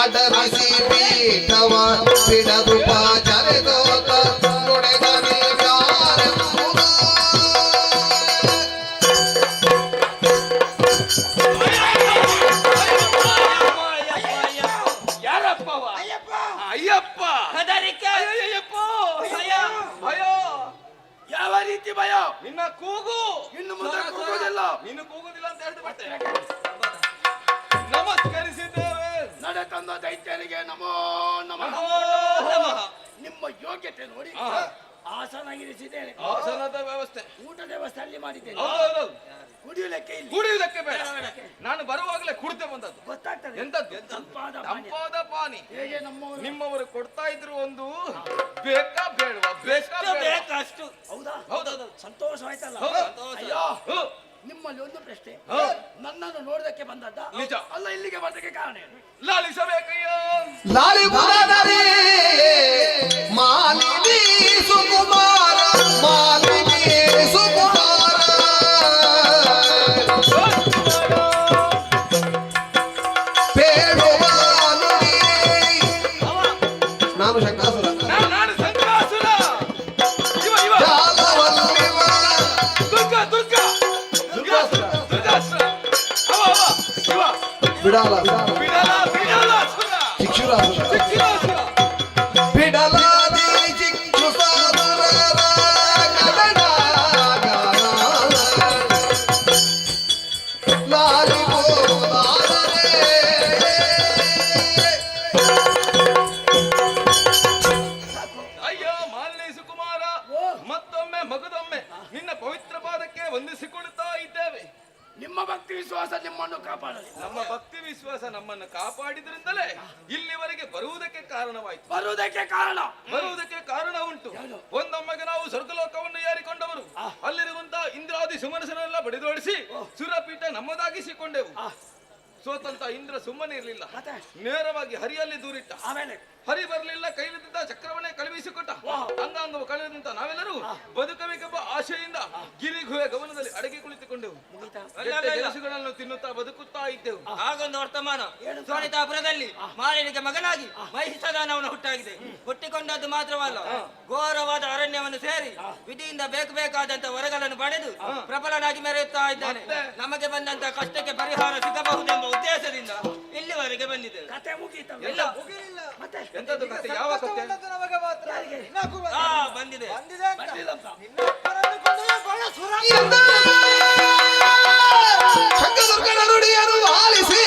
ಅಡರಿಸಿ ಪೀಠವ ಬಿಡದು ಪಾಚರೆದೋತ ನುಡೆದನೆ ಯಾರೆಂಬುದು. ಯಾರಪ್ಪವ? ಅಯ್ಯಪ್ಪ. ಹೆದರಿಕೆ, ಅಯ್ಯಪ್ಪ, ಭಯ. ಯಾವ ರೀತಿ ಭಯ? ನಿನ್ನ ಕೂಗು ಇನ್ನು ಮುಂದೆ ಕೂಗುವುದಿಲ್ಲ. ನೀನು ಕೂಗುದಿಲ್ಲ ಅಂತ ಹೇಳ್ದು ಬರ್ತೇನೆ. ನಮಸ್ಕರಿಸಿದ್ದೇವೆ. ನಡೆ ತಂದ ದೈತ್ಯರಿಗೆ ನಮೋ ನಮಃ. ನಿಮ್ಮ ಯೋಗ್ಯತೆ ನೋಡಿ ಆಸನ ಇರಿಸಿದ್ದೇನೆ. ಆಸನದ ವ್ಯವಸ್ಥೆ, ಊಟದ ವ್ಯವಸ್ಥೆ ಅಲ್ಲಿ ಮಾಡಿದ್ದೇನೆ. ಹೌದು. ಕುಡಿಯಲಿಕ್ಕೆ ಇಲ್ಲಿ ಕುಡಿಯುವುದಕ್ಕೆ ಬೇಡ. ನಾನು ಬರುವಾಗಲೇ ಕುಡಿತೆ ಬಂದದ್ದು. ಗೊತ್ತಾಗ್ತದೆ. ಎಂತದ್ದು? ತಂಪಾದ ತಂಪಾದ ಪಾನಿ. ಹೇಗೆ ನಮ್ಮವರು ನಿಮ್ಮವರು ಕೊಡ್ತಾ ಇದ್ರು. ಒಂದು ಬೇಕಾ ಬೇಡವಾ? ಬೇಕಷ್ಟು. ಹೌದಾ? ಹೌದೌದು. ಸಂತೋಷವಾಯ್ತಲ್ಲ? ಹೌದು. ಅಯ್ಯೋ, ಹ್ಮ್. ನಿಮ್ಮಲ್ಲಿ ಒಂದು ಪ್ರಶ್ನೆ. ಹಾ. ನನ್ನನ್ನು ನೋಡೋದಕ್ಕೆ ಬಂದದ್ದ? ನಿಜ. ಅಲ್ಲ, ಇಲ್ಲಿಗೆ ಬರಲಿಕ್ಕೆ ಕಾರಣ ಏನು? ಲಾಲಿಸಬೇಕಯ್ಯ. ಲಾಲಿ ಬುಧದರೆ ಮಾಲಿನಿ ಸುಕುಮಾರ, ಮಾಲಿನಿ ಸುಕುಮಾರ ಬೇಡುವ ನುಡಿ. ನಾನು ಶಂಕಾಸುರ. ನಾನು ಸಂಕಾಸುರ. ಇವ ಜಾಲವಲ್ಲಿವ ದುರ್ಗಾ ದುರ್ಗಾ ದುರ್ಗಾಸುರ. ದುರ್ಗಾಸುರ. ಅವ ಇವ ಬಿಡಾಲಾಸುರ. ಬಿಡಲಾಸುರ. ಶಿಕ್ಷುರಾಸುರ. ಶಿಕ್ಷಿರಾಸುರ. ಬಿಡಲಾದಿ ಚಿಕ್ಷುಸಾಸುರರ ಗಡನಾಗ ಲಾಲಿ ಬೋದಾದರೆ ಅಯ್ಯ ಮಾಲಿನಿ ಸುಕುಮಾರ, ಮತ್ತೊಮ್ಮೆ ಮಗದೊಮ್ಮೆ ನಿನ್ನ ಪವಿತ್ರ ಪಾದಕ್ಕೆ ವಂದಿಸಿಕೊಳ್ಳುತ್ತಾ ಇದ್ದೇವೆ. ನಿಮ್ಮ ಭಕ್ತಿ ವಿಶ್ವಾಸ ನಿಮ್ಮನ್ನು ಕಾಪಾಡಲಿ. ನಮ್ಮ ಭಕ್ತಿ ವಿಶ್ವಾಸ ನಮ್ಮನ್ನು ಕಾಪಾಡಿದ್ರಿಂದಲೇ ಇಲ್ಲಿವರೆಗೆ ಬರುವುದಕ್ಕೆ ಕಾರಣವಾಯಿತು. ಬರುವುದಕ್ಕೆ ಕಾರಣ ಉಂಟು. ಒಂದೊಮ್ಮೆಗೆ ನಾವು ಸ್ವರ್ಗಲೋಕವನ್ನು ಏರಿಕೊಂಡವರು. ಅಲ್ಲಿರುವಂತಹ ಇಂದ್ರಾದಿ ಸುಮನಸರೆಲ್ಲ ಬಡಿದೋಡಿಸಿ ಸುರಪೀಠ ನಮ್ಮದಾಗಿಸಿಕೊಂಡೆವು. ಸೋತಂತ ಇಂದ್ರ ಸುಮ್ಮನೆ ಇರಲಿಲ್ಲ, ನೇರವಾಗಿ ಹರಿಯಲ್ಲಿ ದೂರಿಟ್ಟ. ಹರಿ ಬರಲಿಲ್ಲ, ಕೈಲಿದ್ದ ಚಕ್ರವನ್ನೇ ಕಳುಹಿಸಿಕೊಟ್ಟ. ಅಂಗಾಂಗವು ಕಳೆದಂತ ನಾವೆಲ್ಲರೂ ಬದುಕಬೇಕೆಂಬ ಆಶೆಯಿಂದ ಗಿರಿಗುವೆ ಗಮನದಲ್ಲಿ ಅಡಗಿ ಕುಳಿತುಕೊಂಡೆವು. ಕೆಲಸಗಳನ್ನು ತಿನ್ನುತ್ತಾ ಬದುಕುತ್ತಾ ಇದ್ದೆವು. ಹಾಗೊಂದು ವರ್ತಮಾನ ಸೋನಿತಾಪುರದಲ್ಲಿ ಮಾಲಿನಿಗೆ ಮಗನಾಗಿ ಮಹಿಷದಾನವನ ಹುಟ್ಟಾಗಿದೆ. ಹುಟ್ಟಿಕೊಂಡದ್ದು ಮಾತ್ರವಲ್ಲ, ಘೋರವಾದ ಅರಣ್ಯವನ್ನು ಸೇರಿ ವಿಧಿಯಿಂದ ಬೇಕಾದಂತ ವರಗಳನ್ನು ಪಡೆದು ಪ್ರಬಲನಾಗಿ ಮೆರೆಯುತ್ತಾ ಇದ್ದಾನೆ. ನಮಗೆ ಬಂದಂತ ಕಷ್ಟಕ್ಕೆ ಪರಿಹಾರ ಸಿಗಬಹುದೆಂಬ ಉದ್ದೇಶದಿಂದ ಇಲ್ಲಿವರೆಗೆ ಬಂದಿದೆ. ಕತೆ ಮುಗೀತಲ್ಲ? ಇಲ್ಲ, ಮತ್ತೆ ಎಂತದ್ದು ಕತೆ? ಯಾವ ಕತೆ? ಬಂದಿದೆ. ಶಂಕದುರ್ಗನ ನುಡಿಯನ್ನು ಆಲಿಸಿ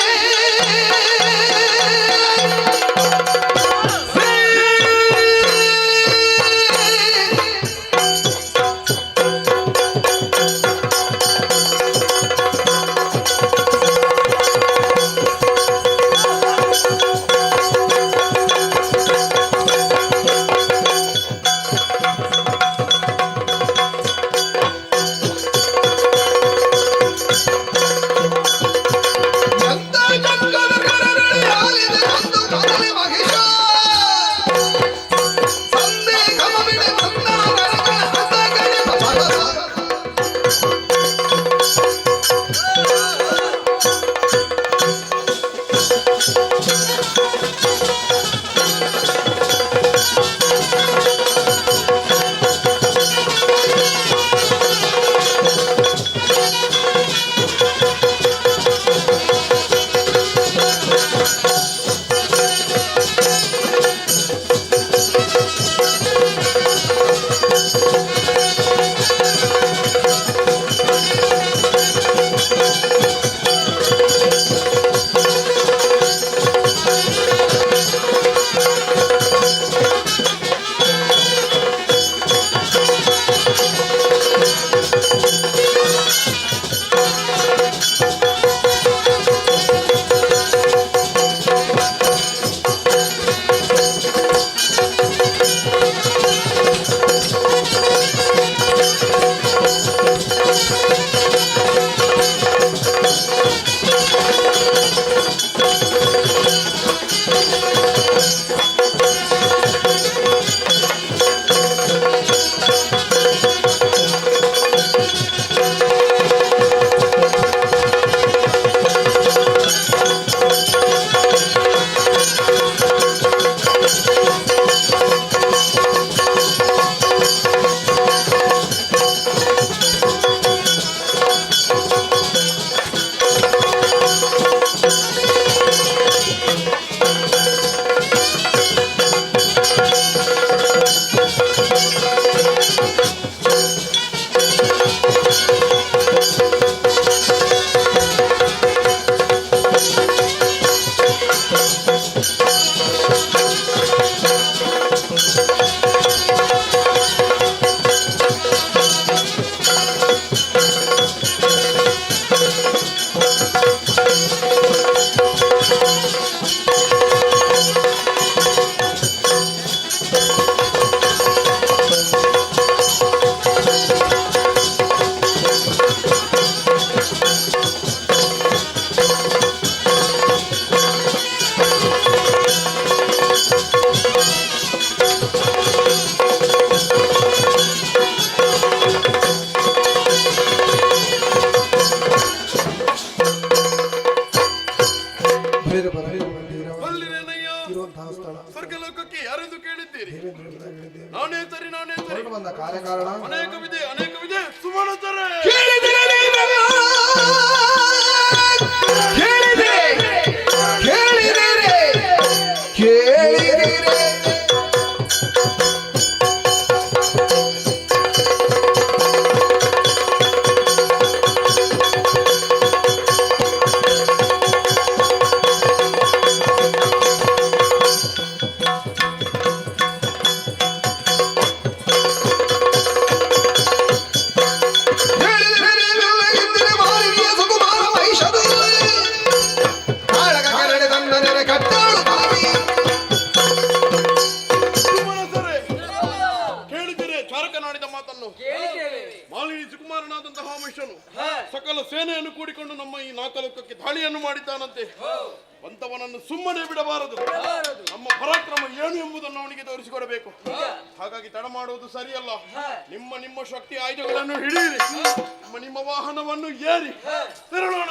ಸರಿ ಬಂದ ಕಾರ್ಯಕಾರಣ ಅನೇಕವಿದೆ ಸುಮನಸರೇ ಕೇಳಿದಿರೆ ಸಕಲ ಸೇನೆಯನ್ನು ಕೂಡಿಕೊಂಡು ನಮ್ಮ ಈ ನಾಲ್ಕಲೋಕಕ್ಕೆ ದಾಳಿಯನ್ನು ಮಾಡಿದ್ದಾನಂತೆ. ಬಂತವನನ್ನು ಸುಮ್ಮನೆ ಬಿಡಬಾರದು. ನಮ್ಮ ಪರಾಕ್ರಮ ಏನು ಎಂಬುದನ್ನು ಅವನಿಗೆ ತೋರಿಸಿಕೊಡಬೇಕು. ಹಾಗಾಗಿ ತಡ ಮಾಡುವುದು ಸರಿಯಲ್ಲ. ನಿಮ್ಮ ಶಕ್ತಿ ಆಯುಧಗಳನ್ನು ಹಿಡಿಯಿರಿ. ನಿಮ್ಮ ವಾಹನವನ್ನು ಏರಿ ತೆರಳೋಣ.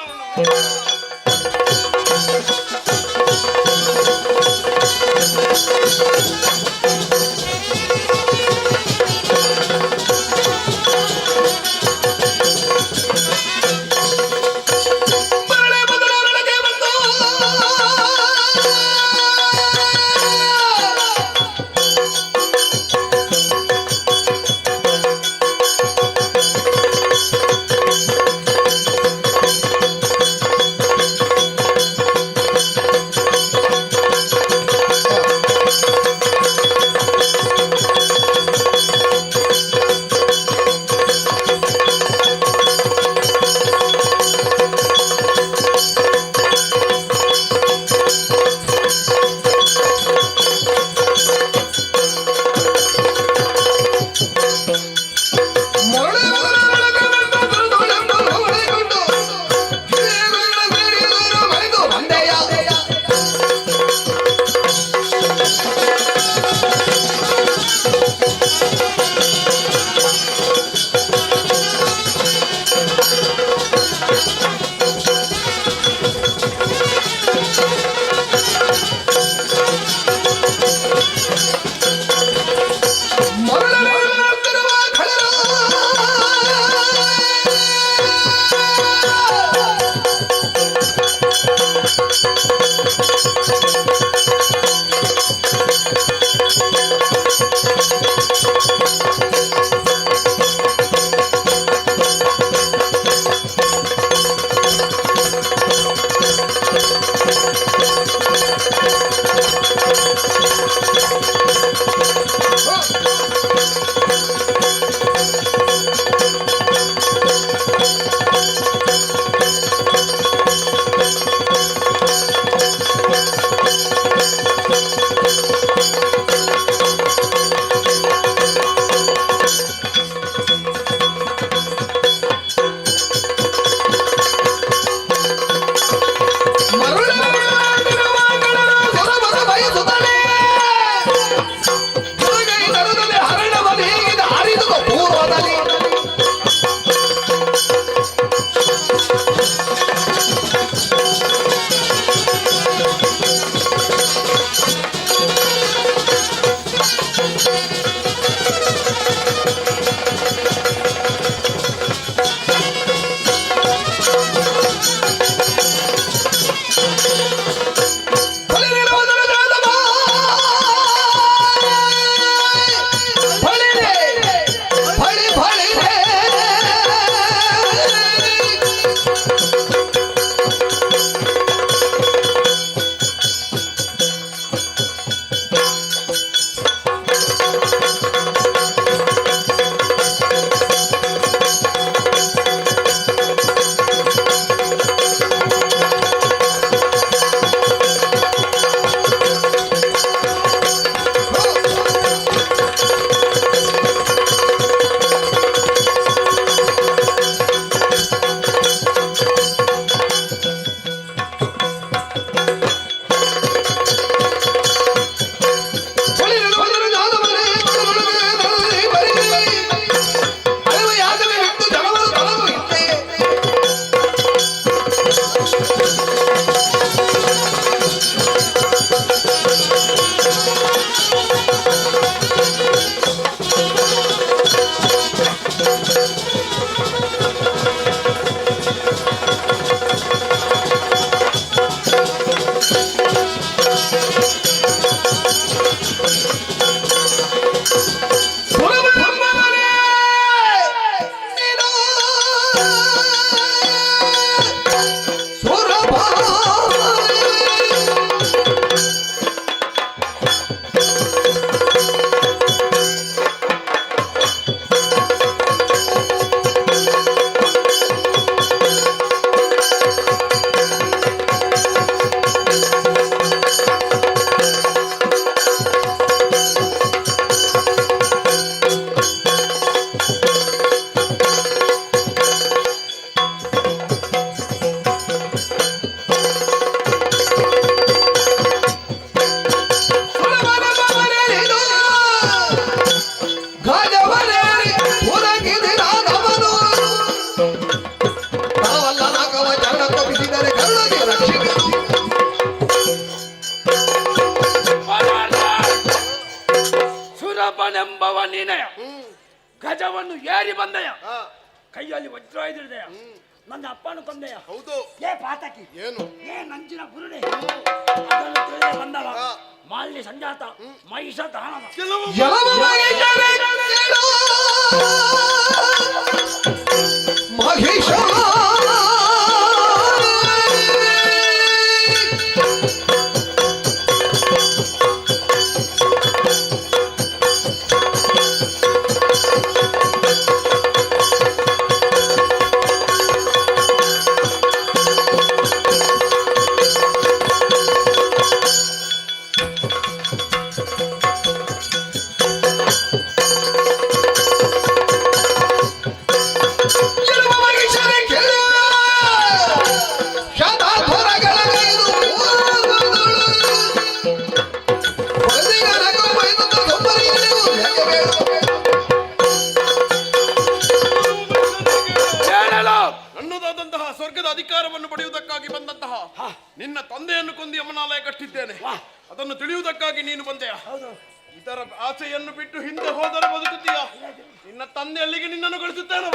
ಬಂದೆಯ ಕೈಯಲ್ಲಿ ವಜ್ರಾಯುಧ ಹಿಡಿದೆಯ ನನ್ನ ಅಪ್ಪನ ಕೊಂದೆಯ ಹೌದು. ಏ ಪಾತಕಿ ಏನು? ಏ ನಂಚಿನ ಗುರುಡೆ ಅದನ್ನು ತಿಳಿದೇ ಬಂದವ ಮಾಲಿನ್ಯ ಸಂಜಾತ ಮಹಿಷ ದಾನವ ಮಹೇಶ ನನ್ನದಾದಂತಹ ಸ್ವರ್ಗದ ಅಧಿಕಾರವನ್ನು ಪಡೆಯುವುದಕ್ಕಾಗಿ ಬಂದಂತಹ ನಿನ್ನ ತಂದೆಯನ್ನು ಕೊಂದು ಯಮನಾಲಯ ಕಟ್ಟಿದ್ದೇನೆ. ಅದನ್ನು ತಿಳಿಯುವುದಕ್ಕಾಗಿ ನೀನು ಬಂದೆಯಾ? ಇದರ ಆಸೆಯನ್ನು ಬಿಟ್ಟು ಹಿಂದೆ ಹೋದರೆ ಬದುಕುತ್ತೀಯ? ನಿನ್ನ ತಂದೆ ಅಲ್ಲಿಗೆ ನಿನ್ನನ್ನು ಕಳಿಸುತ್ತೇನವ?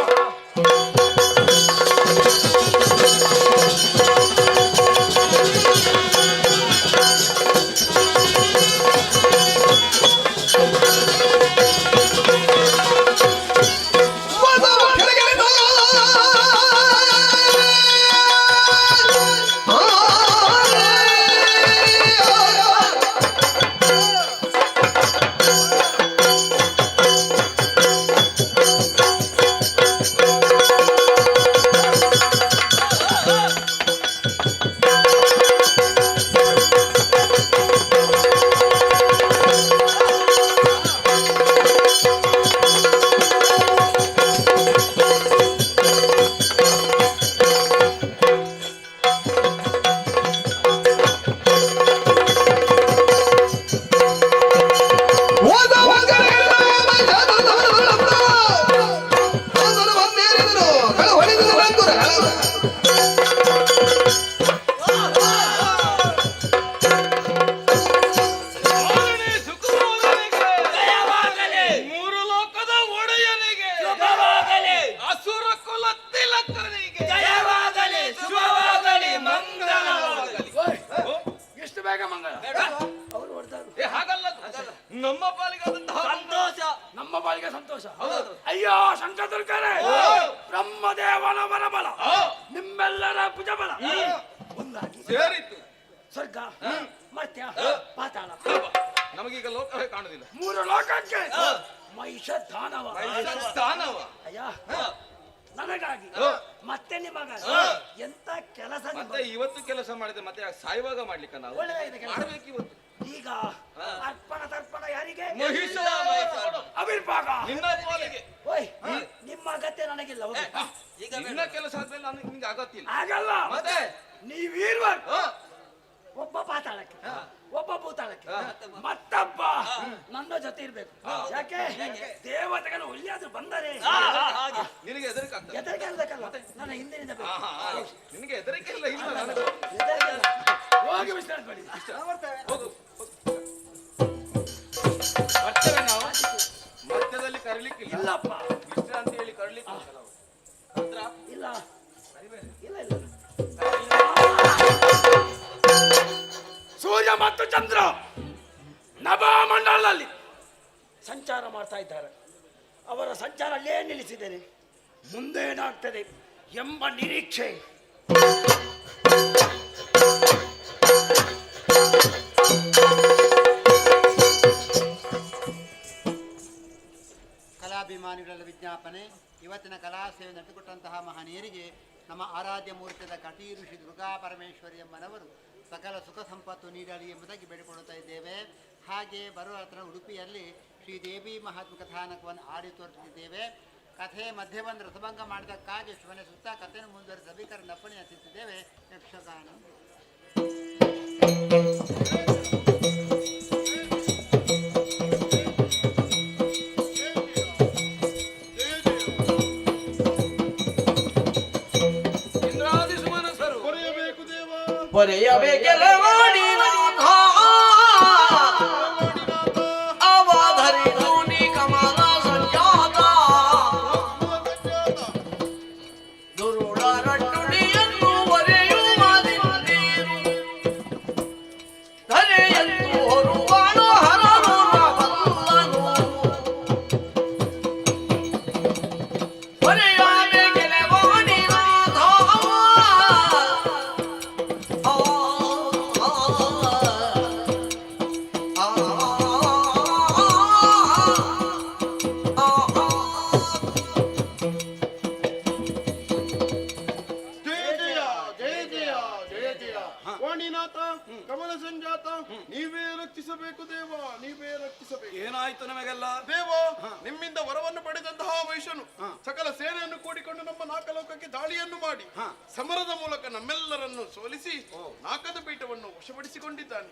ನಮ್ಮ ಪಾಲಿಗಾದಂತಹ ಸಂತೋಷ, ನಮ್ಮ ಪಾಲಿಗೆ ಸಂತೋಷ. ಅಯ್ಯೋ ಶಂಕದುರ್ಗರೇ, ಬ್ರಹ್ಮದೇವನ ವರಬಲ, ನಿಮ್ಮೆಲ್ಲರ ಭುಜಬಲ ಒಂದಾಗಿ ಸೇರಿತ್ತು. ಸ್ವರ್ಗ, ಮರ್ತ್ಯ, ಪಾತಾಳ, ನಮಗೀಗ ಲೋಕವೇ ಕಾಣುದಿಲ್ಲ. 3 ಲೋಕಕ್ಕೆ ಮಹಿಷ ದಾನವ. ಅಯ್ಯ, ನನಗಾಗಿ ಮತ್ತೆ ನಿಮಗಾಗಿ ಎಂತ ಕೆಲಸ. ಮತ್ತೆ ಇವತ್ತು ಕೆಲಸ ಮಾಡಿದ್ರೆ ಮತ್ತೆ ಸಾಯುವಾಗ ಮಾಡ್ಲಿಕ್ಕೆ ನಾವು ಮಾಡಬೇಕು ಇವತ್ತು. ಈಗ ಅರ್ಪಣ ತರ್ಪಣ ಯಾರಿಗೆ? ಮಹಿಷ ಅವಿರ್ಭಾಗ ನಿನ್ನ ಪಾಲಿಗೆ. ನಿಮ್ಮ ಅಗತ್ಯ ನನಗಿಲ್ಲ. ನಿನ್ನ ಕೆಲಸ ಆದ್ಮೇಲೆ ನಿಮ್ಗೆ ಅಗತ್ಯ ಇಲ್ಲ. ಆಗಲ್ಲ. ಮತ್ತೆ ನೀವೀರ್ವರು ಒಬ್ಬ ಪಾತಾಳಕ್ಕೆ, ಒಬ್ಬ ಭೂತಾಳಕ್ಕೆ, ಮತ್ತೊಬ್ಬ ನನ್ನ ಜೊತೆ ಇರ್ಬೇಕು. ಯಾಕೆ? ದೇವತೆಗಳು ಒಳ್ಳೆಯಾದ್ರು ಬಂದರೆ ನಿನಗೆ ಹೆದರಿಕೆ ಆಗ್ತದೆ. ಹೆದರಿಕೆ ಇರ್ಬೇಕಲ್ಲ, ನನ್ನ ಹಿಂದಿನಿಂದ ನಿನಗೆ ಹೆದರಿಕೆ ಇಲ್ಲ. ಇಲ್ಲ ಹೋಗಿ ವಿಶ್ರಾಂತಿ ಮಾಡಿ. ಬರ್ತೇವೆ ನಾವು. ಮಧ್ಯದಲ್ಲಿ ಕರೀಲಿಕ್ಕೆ ಇಲ್ಲಪ್ಪ, ವಿಶ್ರಾಂತಿ ಹೇಳಿ ಕರೀಲಿಕ್ಕೆ ಇಲ್ಲ ಇಲ್ಲ ಇಲ್ಲ. ಸೂರ್ಯ ಮತ್ತು ಚಂದ್ರ ನಭಮಂಡಲದಲ್ಲಿ ಸಂಚಾರ ಮಾಡ್ತಾ ಇದ್ದಾರೆ. ಅವರ ಸಂಚಾರ ಅಲ್ಲೇ ನಿಲ್ಲಿಸಿದ್ದೇನೆ. ಮುಂದೇನಾಗ್ತದೆ ಎಂಬ ನಿರೀಕ್ಷೆ. ಕಲಾಭಿಮಾನಿಗಳ ವಿಜ್ಞಾಪನೆ. ಇವತ್ತಿನ ಕಲಾ ಸೇವೆ ನಡೆಸಿಕೊಟ್ಟಂತಹ ಮಹನೀಯರಿಗೆ ನಮ್ಮ ಆರಾಧ್ಯ ಮೂರ್ತಿಯಾದ ಕಟಿ ಋಷಿ ದುರ್ಗಾ ಪರಮೇಶ್ವರಿ ಎಂಬನವರು ಸಕಲ ಸುಖ ಸಂಪತ್ತು ನೀಡಲಿ ಎಂಬುದಾಗಿ ಬೇಡಿಕೊಳ್ಳುತ್ತಾ ಇದ್ದೇವೆ. ಹಾಗೆ ಬರುವ ಹತ್ರ ಉಡುಪಿಯಲ್ಲಿ ಶ್ರೀದೇವಿ ಮಹಾತ್ಮ ಕಥಾನಕವನ್ನು ಆಡಿ ತೋರಿಸುತ್ತಿದ್ದೇವೆ. ಕಥೆ ಮಧ್ಯೆ ಬಂದು ರಸಭಂಗ ಮಾಡಿದಕ್ಕಾಗಿ ಶಿವನ ಸುತ್ತ ಕಥೆಯನ್ನು ಮುಂದುವರೆಸಿ ಸಭಿಕರನ್ನು ಅಪ್ಪಣೆ ಹಚ್ಚುತ್ತಿದ್ದೇವೆ. ಯಕ್ಷಗಾನ ಪೊರೆಯಬೇಕೆಲ್ಲ ಮಾಡಿನಾಥ ಅವಧರಿದು ನೀ ಕಮಲ ಸಂಜಾತ ವಾಣಿನಾಥ ಕಮಲ ಸಂಜಾತ ನೀವೇ ರಕ್ಷಿಸಬೇಕು ದೇವ, ನೀವೇ ರಕ್ಷಿಸಬೇಕು. ಏನಾಯ್ತು ನಮಗೆಲ್ಲ? ದೇವ, ನಿಮ್ಮಿಂದ ವರವನ್ನು ಪಡೆದಂತಹ ಮಹಿಷನು ಸಕಲ ಸೇನೆಯನ್ನು ಕೂಡಿಕೊಂಡು ನಮ್ಮ ನಾಕಲೋಕಕ್ಕೆ ದಾಳಿಯನ್ನು ಮಾಡಿ ಸಮರದ ಮೂಲಕ ನಮ್ಮೆಲ್ಲರನ್ನು ಸೋಲಿಸಿ ನಾಕದ ಪೀಠವನ್ನು ವಶಪಡಿಸಿಕೊಂಡಿದ್ದಾನೆ.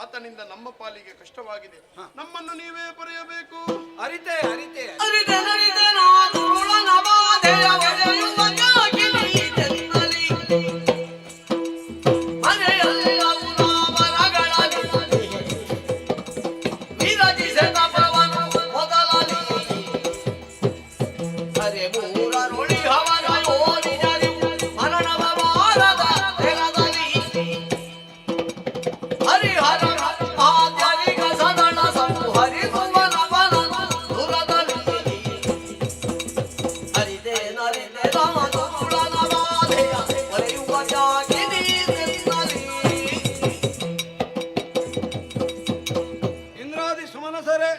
ಆತನಿಂದ ನಮ್ಮ ಪಾಲಿಗೆ ಕಷ್ಟವಾಗಿದೆ, ನಮ್ಮನ್ನು ನೀವೇ ಪಡೆಯಬೇಕು. ಅರಿತೆ ಅರಿತೆ ಇಂದ್ರಾದಿ ಸುಮನಸರೇ,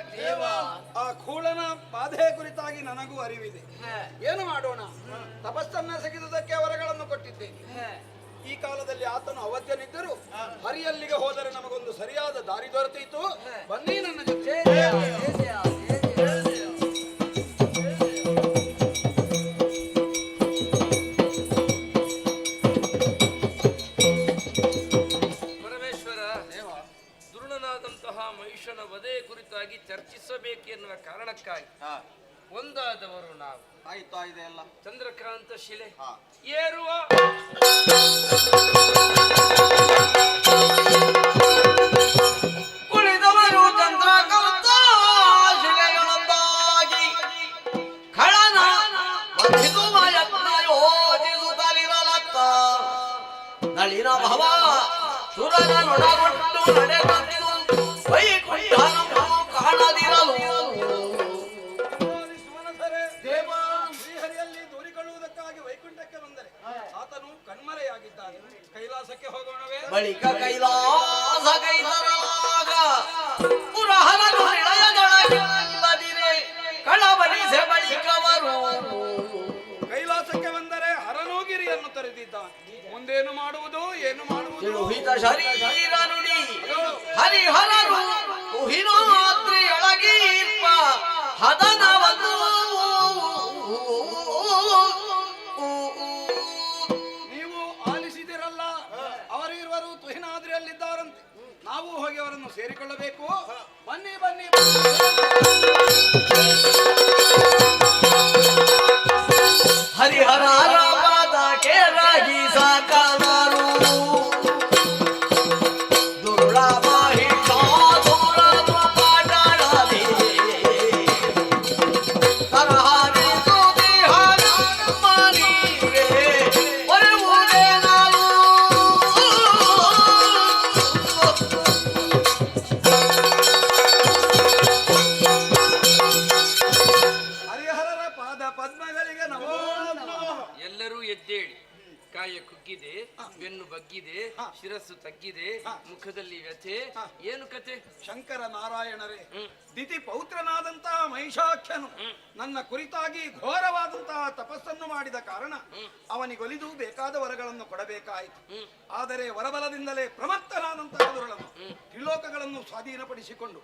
ಆ ಕೂಳನ ಬಾಧೆ ಕುರಿತಾಗಿ ನನಗೂ ಅರಿವಿದೆ. ಏನು ಮಾಡೋಣ? ತಪಸ್ಸನ್ನ ಸಗಿದುದಕ್ಕೆ ವರಗಳನ್ನು ಕೊಟ್ಟಿದ್ದೇನೆ. ಈ ಕಾಲದಲ್ಲಿ ಆತನು ಅವಧ್ಯನಿದ್ದರೂ ಹರಿಯಲ್ಲಿಗೆ ಹೋದರೆ ನಮಗೊಂದು ಸರಿಯಾದ ದಾರಿ ದೊರೆತೀತು. ಬನ್ನಿ ನನ್ನ ಜೊತೆ. ಪರಮೇಶ್ವರ, ದುರುಳನಾದಂತಹ ಮಹಿಷನ ವಧೆ ಕುರಿತಾಗಿ ಚರ್ಚಿಸಬೇಕೆನ್ನುವ ಕಾರಣಕ್ಕಾಗಿ ಒಂದಾದವರು ನಾವು. ಆಯ್ತಾ ಇದೆ ಅಲ್ಲ? ಚಂದ್ರಕಾಂತ ಶಿಲೆ ಏರುವ ಕುಳಿದವರು ಚಂದ್ರಕಾಂತ ಶಿಲೆಗಳೊಂದಾಗಿ ಖಳನ ವಧಿಸುವ ಯತ್ನ ಯೋಚಿಸುತ್ತಲಿರಲತ್ತ ನಳಿನ ಭವ ಸುರನ ನೊಡಗೊಟ್ಟು ನಡೆದದ್ದು ವೈಕುಂಠನನ್ನು ಕಾಣದಿರಲು. ದೇವ, ಶ್ರೀಹರಿಯಲ್ಲಿ ದೂರಿಕೊಳ್ಳುವುದಕ್ಕಾಗಿ ವೈಕುಂಠಕ್ಕೆ ಬಂದರೆ ಆತನು ಕಣ್ಮರೆಯಾಗಿದ್ದಾನೆ. ಕೈಲಾಸಕ್ಕೆ ಹೋಗೋಣವೇ? ಬಳಿಕ ಕೈಲಾಸ ಕೈತರಾಗ ಪುರಹರನು ನಿಳಯದೊಳಗಿಲ್ಲದಿರೆ ಕಳವಳಿಸೆ ಬಳಿಕವರು. ಕೈಲಾಸಕ್ಕೆ ಬಂದರೆ ಹರನೋಗಿರಿಯನ್ನು ತೊರೆದಿದ್ದಾನೆ. ಮುಂದೇನು ಮಾಡುವುದು, ಏನು ಮಾಡುವುದು? ತಿಳುಹಿತ ಶರೀರ ನುಡಿ ಹರಿಹರರು ಕುಹಿನಾದ್ರಿಯೊಳಗೀರ್ಪ ಹದನವನ್ನು ನೀವು ಆಲಿಸಿದಿರಲ್ಲ, ಅವರಿರುವರು ತುಹಿನಾದ್ರಿಯಲ್ಲಿದ್ದಾರಂತೆ. ನಾವು ಹೋಗಿ ಅವರನ್ನು ಸೇರಿಕೊಳ್ಳಬೇಕು. ಬನ್ನಿ ಬನ್ನಿ. ಹರಿಹರ ಪಾದ ಕೇರಾಗಿ ಸಾಕಾದರು ದುರುಳ ಮಾಹಿತ ದೂರ ಪಾಟಾಡಲಿ ತರಹಾರಿ ಸುದಿಹಾರ ಮಾನೀರೆ ಬರುವುದೇ ನಾವು. ಹರಿಹರರ ಪಾದ ಪದ್ಮಗಳಿಗೆ ನಮೋ ನಮಃ. ಎಲ್ಲರೂ ಎದ್ದೇಳಿ. ಕಾಯ ಕುಗ್ಗಿದೆ, ಬೆನ್ನು ಬಗ್ಗಿದೆ, ಶಿರಸ್ಸು ತಗ್ಗಿದೆ, ಮುಖದಲ್ಲಿ ವ್ಯಥೆ. ಏನು ಕತೆ? ಶಂಕರ ನಾರಾಯಣರೇ, ದಿತಿ ಪೌತ್ರನಾದಂತಹ ಮಹಿಷಾಖ್ಯನು ನನ್ನ ಕುರಿತಾಗಿ ಘೋರವಾದಂತಹ ತಪಸ್ಸನ್ನು ಮಾಡಿದ ಕಾರಣ ಅವನಿಗೊಲಿದು ಬೇಕಾದ ವರಗಳನ್ನು ಕೊಡಬೇಕಾಯಿತು. ಆದರೆ ವರಬಲದಿಂದಲೇ ಪ್ರಮತ್ತನಾದಂತಹ ದುರುಳನು ತ್ರಿಲೋಕಗಳನ್ನು ಸ್ವಾಧೀನಪಡಿಸಿಕೊಂಡು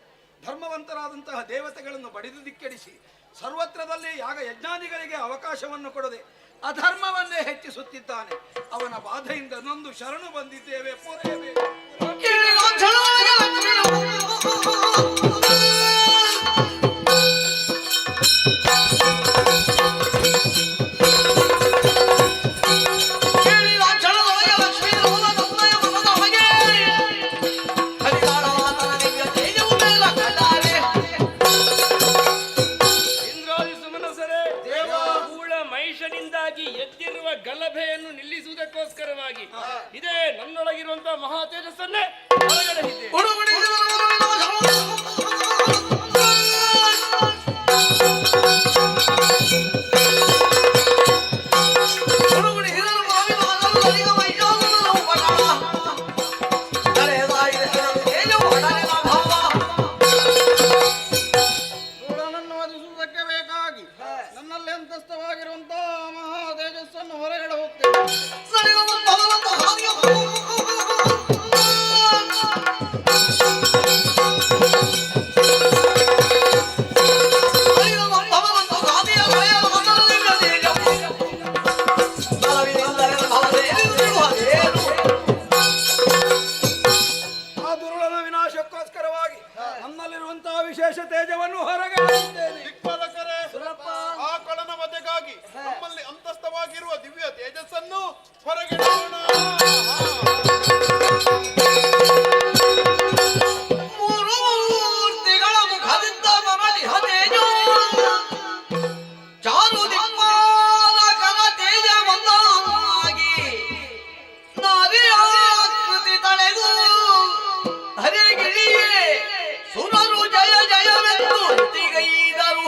ಧರ್ಮವಂತರಾದಂತಹ ದೇವತೆಗಳನ್ನು ಬಡಿದು ದಿಕ್ಕಡಿಸಿ ಸರ್ವತ್ರದಲ್ಲಿ ಯಾಗ ಯಜ್ಞಾದಿಗಳಿಗೆ ಅವಕಾಶವನ್ನು ಕೊಡದೆ ಅಧರ್ಮವನ್ನೇ ಹೆಚ್ಚಿಸುತ್ತಿದ್ದಾನೆ. ಅವನ ಬಾಧೆಯಿಂದ ನೊಂದು ಶರಣು ಬಂದಿದ್ದೇವೆ. ಪೊರೆಯಬೇಕು. ಇಂದ್ರಾದಿ ಸುಮನಸರೇ, ಕೂಳ ಮಹಿಷನಿಂದಾಗಿ ಎದ್ದಿರುವ ಗಲಭೆಯನ್ನು ನಿಲ್ಲಿಸುವುದಕ್ಕೋಸ್ಕರವಾಗಿ ಇದೇ ನನ್ನೊಳಗಿರುವಂತಹ ಮಹಾ ತೇಜಸ್ಸನ್ನೇ ಹೊರಗಡೆ ಇದ್ದೇನೆ. ಆ ದುರುಳನ ವಿನಾಶಕ್ಕೋಸ್ಕರವಾಗಿ ನನ್ನಲ್ಲಿರುವಂತಹ ವಿಶೇಷ ತೇಜವನ್ನು ಹೊರಗೆ ಹಾಕುತ್ತೇನೆ. ದಿಕ್ಪಾಲಕರೇ, ಆ ಕೊಳನ ವಧೆಗಾಗಿ ನಮ್ಮಲ್ಲಿ ಅಂತಸ್ಥವಾಗಿರುವ ದಿವ್ಯ ತೇಜಸ್ಸನ್ನು ಹೊರಗಿಡೋಣ. ಮೂರ್ತಿಗಳ ಮುಖದಿಂದ ಮರಳಿಹ ತೇಜೋ ಚಾರು ದಿಕ್ಪಾಲಕನ ತೇಜವಂತವಾಗಿ ನಾರಿಯಾಕೃತಿ ತಳೆದು ಹರಿಗಿಳಿಯೇ ಸುರರು ಜಯ ಜಯವೆಂದು ತಿಗೈದರು.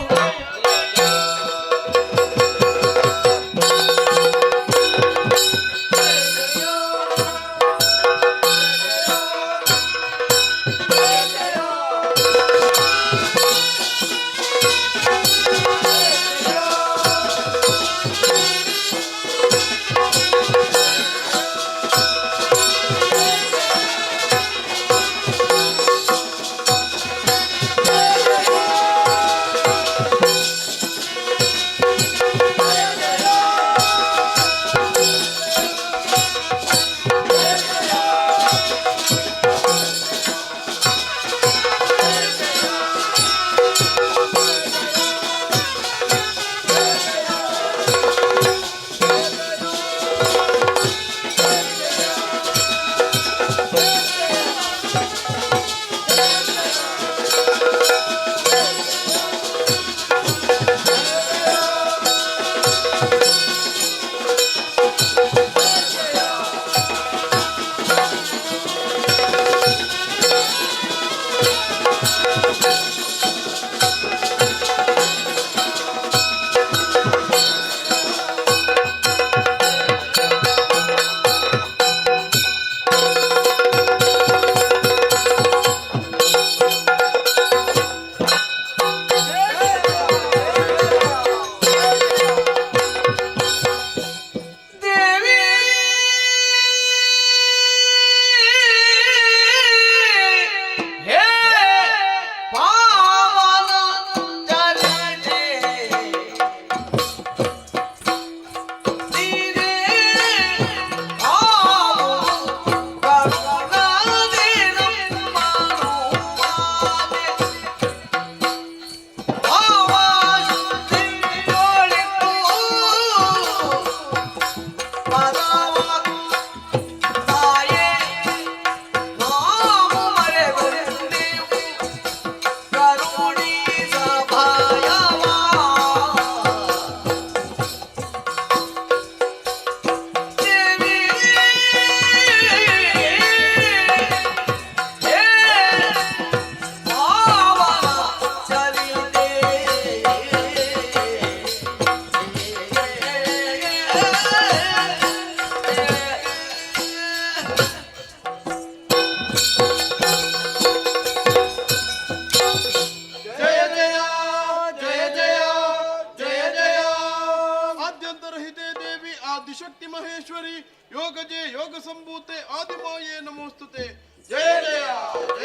ಆದಿಶಕ್ತಿ ಮಹೇಶ್ವರಿ ಯೋಗಜೆ ಯೋಗ ಸಂಭೂತೆ ಆದಿಮಾಯೇ ನಮೋಸ್ತುತೆ. ಜಯ ಜಯ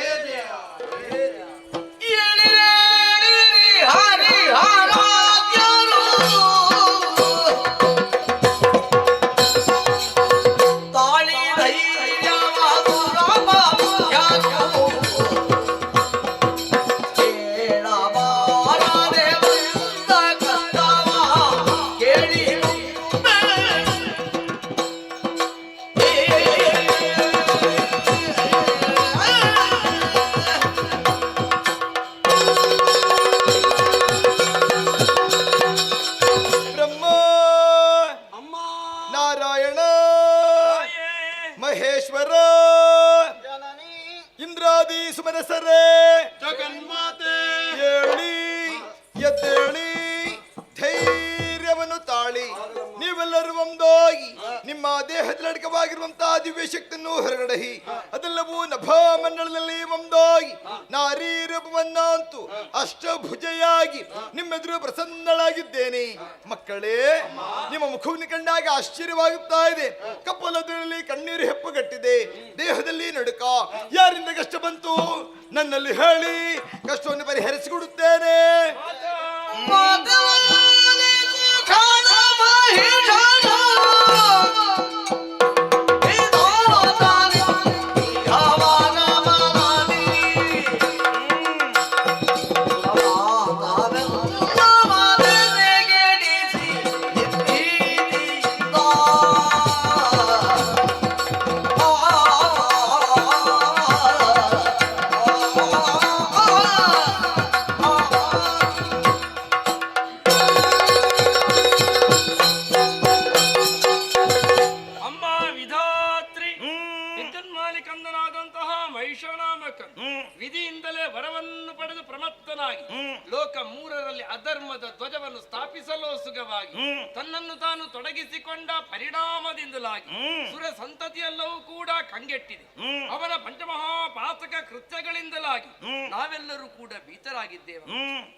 ಜಯ ಜಯ ಮಹೇಶ್ವರ ಇಂದ್ರಾದಿ ಸುಮನಸರೇ ಜಗನ್ಮಾತೆ ಹೇಳಿ ಎದ್ದೇಳಿ ಧೈರ್ಯವನ್ನು ತಾಳಿ ನೀವೆಲ್ಲರೂ ಒಂದಾಗಿ ನಿಮ್ಮ ದೇಹದಲ್ಲಿ ಅಡಕವಾಗಿರುವಂತಹ ದಿವ್ಯ ಶಕ್ತಿಯನ್ನು ಹೊರಗಡಹಿ ಅದೆಲ್ಲವೂ ನಭಾಮಂಡಲದಲ್ಲಿ ಒಂದಾಗಿ ನಾರೀ ರೂಪವನ್ನಂತೂ ಅಷ್ಟಭುಜೆಯಾಗಿ ನಿಮ್ಮೆದುರು ಪ್ರಸನ್ನಳಾಗಿದ್ದೇನೆ. ಮಕ್ಕಳೇ, ನಿಮ್ಮ ಮುಖವನ್ನು ಕಂಡಾಗ ಆಶ್ಚರ್ಯವಾಗುತ್ತಾ ಇದೆ. ಕಪ್ಪಲದಲ್ಲಿ ಕಣ್ಣೀರು ಹೆಪ್ಪುಗಟ್ಟಿದೆ, ದೇಹದಲ್ಲಿ ನಡುಕ. ಯಾರಿಂದ ಕಷ್ಟ ಬಂತು ನನ್ನಲ್ಲಿ ಹೇಳಿ, ಕಷ್ಟವನ್ನು ಪರಿಹರಿಸಿಕೊಡುತ್ತೇನೆ. ವಿಧಿಯಿಂದಲೇ ವರವನ್ನು ಪಡೆದು ಪ್ರಮತ್ತನಾಗಿ ಲೋಕ ಮೂರರಲ್ಲಿ ಅಧರ್ಮದ ಧ್ವಜವನ್ನು ಸ್ಥಾಪಿಸಲು ಸುಗವಾಗಿ ತನ್ನನ್ನು ತಾನು ತೊಡಗಿಸಿಕೊಂಡ ಪರಿಣಾಮದಿಂದಲಾಗಿ ಸುರ ಸಂತತಿಯೆಲ್ಲವೂ ಕೂಡ ಕಂಗೆಟ್ಟಿದೆ. ಅವನ ಪಂಚಮಹಾಪಾತಕ ಕೃತ್ಯಗಳಿಂದಲಾಗಿ ನಾವೆಲ್ಲರೂ ಕೂಡ ಭೀತರಾಗಿದ್ದೇವೆ.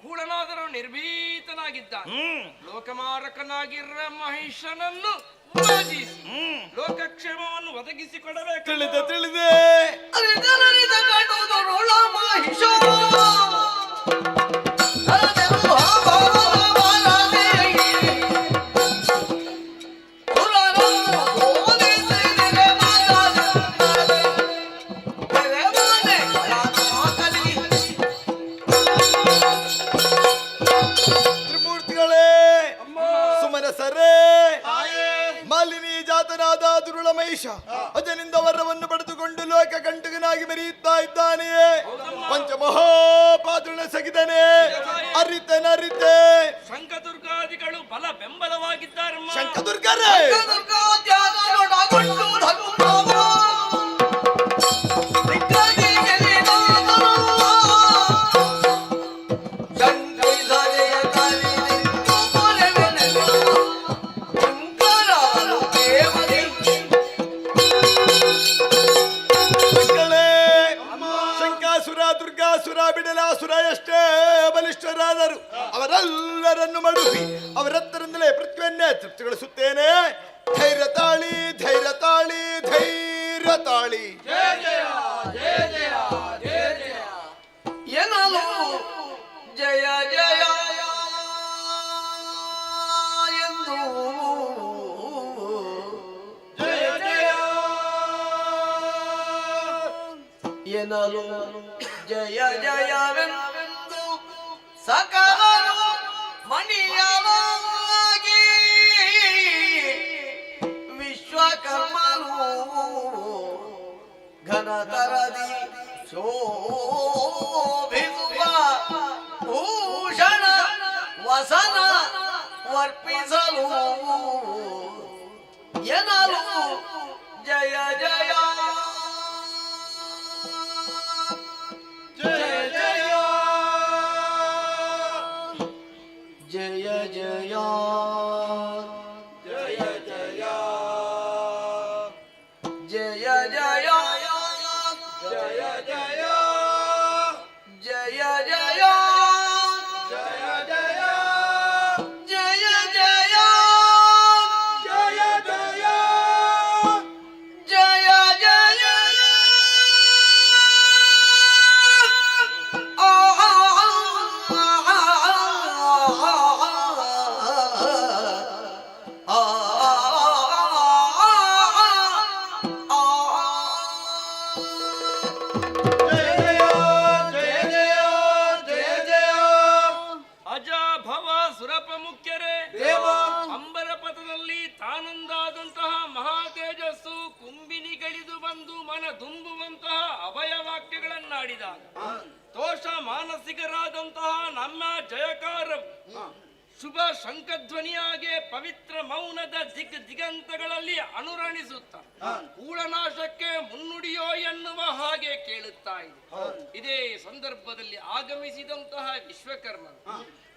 ಕೂಡನಾದರೂ ನಿರ್ಭೀತನಾಗಿದ್ದಾನೆ. ಲೋಕಮಾರಕನಾಗಿರುವ ಮಹಿಷನನ್ನು ಲೋಕಕ್ಷೇಮವನ್ನು ಒದಗಿಸಿಕೊಡಬೇಕು. ತಿಳಿದೆ ತ್ರಿಮೂರ್ತಿಗಳೇ, ಸುಮನಸರೇ, ಮಾಲಿನಿ ಜಾತನಾದ ದುರುಳ ಮಹಿಷ ಅದನಿಂದ ವರವನ್ನು ಪಡೆದುಕೊಂಡು ಲೋಕ ಕಂಟಕನಾಗಿ ಮೆರೆಯುತ್ತಾ ಇದ್ದಾನೆಯೇ. ಪಂಚಮಹಾಪಾತ್ರನ ಸಗಿದನೆ ಅರಿತೆ ಶಂಕದುರ್ಗಾದಿಗಳು ಬಲ ಬೆಂಬಲವಾಗಿದ್ದಾರೆ. ಶಂಕದುರ್ಗರೇ, ದುರ್ಗಾಸುರ ಬಿಡಲಾಸುರ ಎಷ್ಟೇ ಬಲಿಷ್ಠರಾದರು ಅವರೆಲ್ಲರನ್ನು ಮಡುವಿ ಅವರತ್ತರಿಂದಲೇ ಪೃಥ್ವಿಯನ್ನೇ ತೃಪ್ತಿಗೊಳಿಸುತ್ತೇನೆ. ಧೈರ್ಯ ತಾಳಿ, ಧೈರ್ಯ ತಾಳಿ, ಧೈರ್ಯ ತಾಳಿ. ಎನ್ನಲು ಜಯ ಜಯ ಎಂದು ಎನ್ನಲು ಜಯ ಜಯವೆಂದು ಸಕಲರು ಮಣಿಯಲಾಗಿ ವಿಶ್ವಕರ್ಮನು ಘನತರದಿ ಶೋಭಿಸುವ ಭೂಷಣ ವಸನ ವರ್ಪಿಸಲು ಎನ್ನಲು ಜಯ ಜಯ ಜಯ ಜಯ ಜಯ ಜಯ ಜಯ ಜಯ ಜಯ ಜಯ ಜಯ ಜಯ ಜಯ ಜಯ ಜಯ ಜಯ ಜಯ ಜಯ ಅಂಬರ ಪಥದಲ್ಲಿ ತಾನೊಂದಾದಂತಹ ಮಹಾತೇಜಸ್ಸು ಕುಂಬಿನಿಗಳಿದು ಬಂದು ಮನ ತುಂಬುವಂತಹ ಅಭಯವಾಕ್ಯಗಳನ್ನಾಡಿದಾಗ ದೋಷ ಮಾನಸಿಕರಾದಂತಹ ನಮ್ಮ ಜಯಕಾರವು ಶುಭ ಶಂಖಧ್ವನಿಯಾಗಿ ಪವಿತ್ರ ಮೌನದ ದಿಗಂತಗಳಲ್ಲಿ ಅನುರಣಿಸುತ್ತ ಕೂಳನಾಶಕ್ಕೆ ಮುನ್ನುಡಿಯೋ ಎನ್ನುವ ಹಾಗೆ ಕೇಳುತ್ತಾ ಇದೆ. ಇದೇ ಸಂದರ್ಭದಲ್ಲಿ ಆಗಮಿಸಿದಂತಹ ವಿಶ್ವಕರ್ಮನು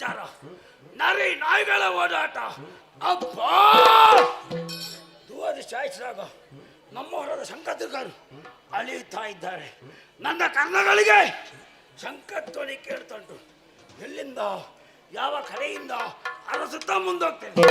ಸಂಚಾರ, ನರಿ ನಾಯಿಗಳ ಓಡಾಟ. ಅಬ್ಬಾ ದೂರದ ಶಾಯಿಸಿದಾಗ ನಮ್ಮವರಾದ ಶಂಕದ್ರುಗರು ಅಳಿಯುತ್ತಾ ಇದ್ದಾರೆ. ನನ್ನ ಕರ್ಣಗಳಿಗೆ ಶಂಕಧ್ವನಿ ಕೇಳ್ತುಂಟು. ಎಲ್ಲಿಂದ ಯಾವ ಕಡೆಯಿಂದ ಅರಸುತ್ತಾ ಮುಂದೋಗ್ತೇನೆ.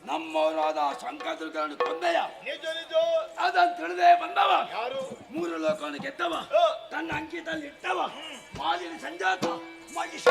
ನಮ್ಮವರಾದ ಶಂಕದ್ರುಗಳನ್ನು ಕೊಂದೆಯ ಅದನ್ನು ತಿಳಿದೇ ಬಂದವ. ಯಾರು? ಮೂರು ಲೋಕವನ್ನು ಗೆದ್ದವ, ತನ್ನ ಅಂಕಿತಲ್ಲಿ ಇಟ್ಟವ, ಮಾಲಿನ ಸಂಜಾತ ಮಹಿಷ.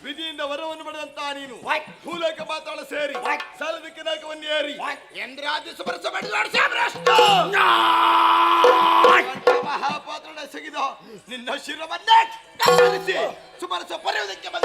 ವಿಧಿಯಿಂದ ವರವನ್ನು ಪಡೆದಂತ ನೀನು ಭೂಲೋಕ ಪಾತಾಳ ಸೇರಿ ಸಾಲದಕ್ಕೆ ನಾಯಕವನ್ನು ಏರಿ ಎಂದ್ರಾದ್ಯ ಸುಬರಸ ಮಹಾಪಾತ್ರನ ಎಸಗಿದ ನಿನ್ನ ಶಿರವನ್ನೇ ಸುಬರಸ ಪಡೆಯುವುದಕ್ಕೆ ಬಂದ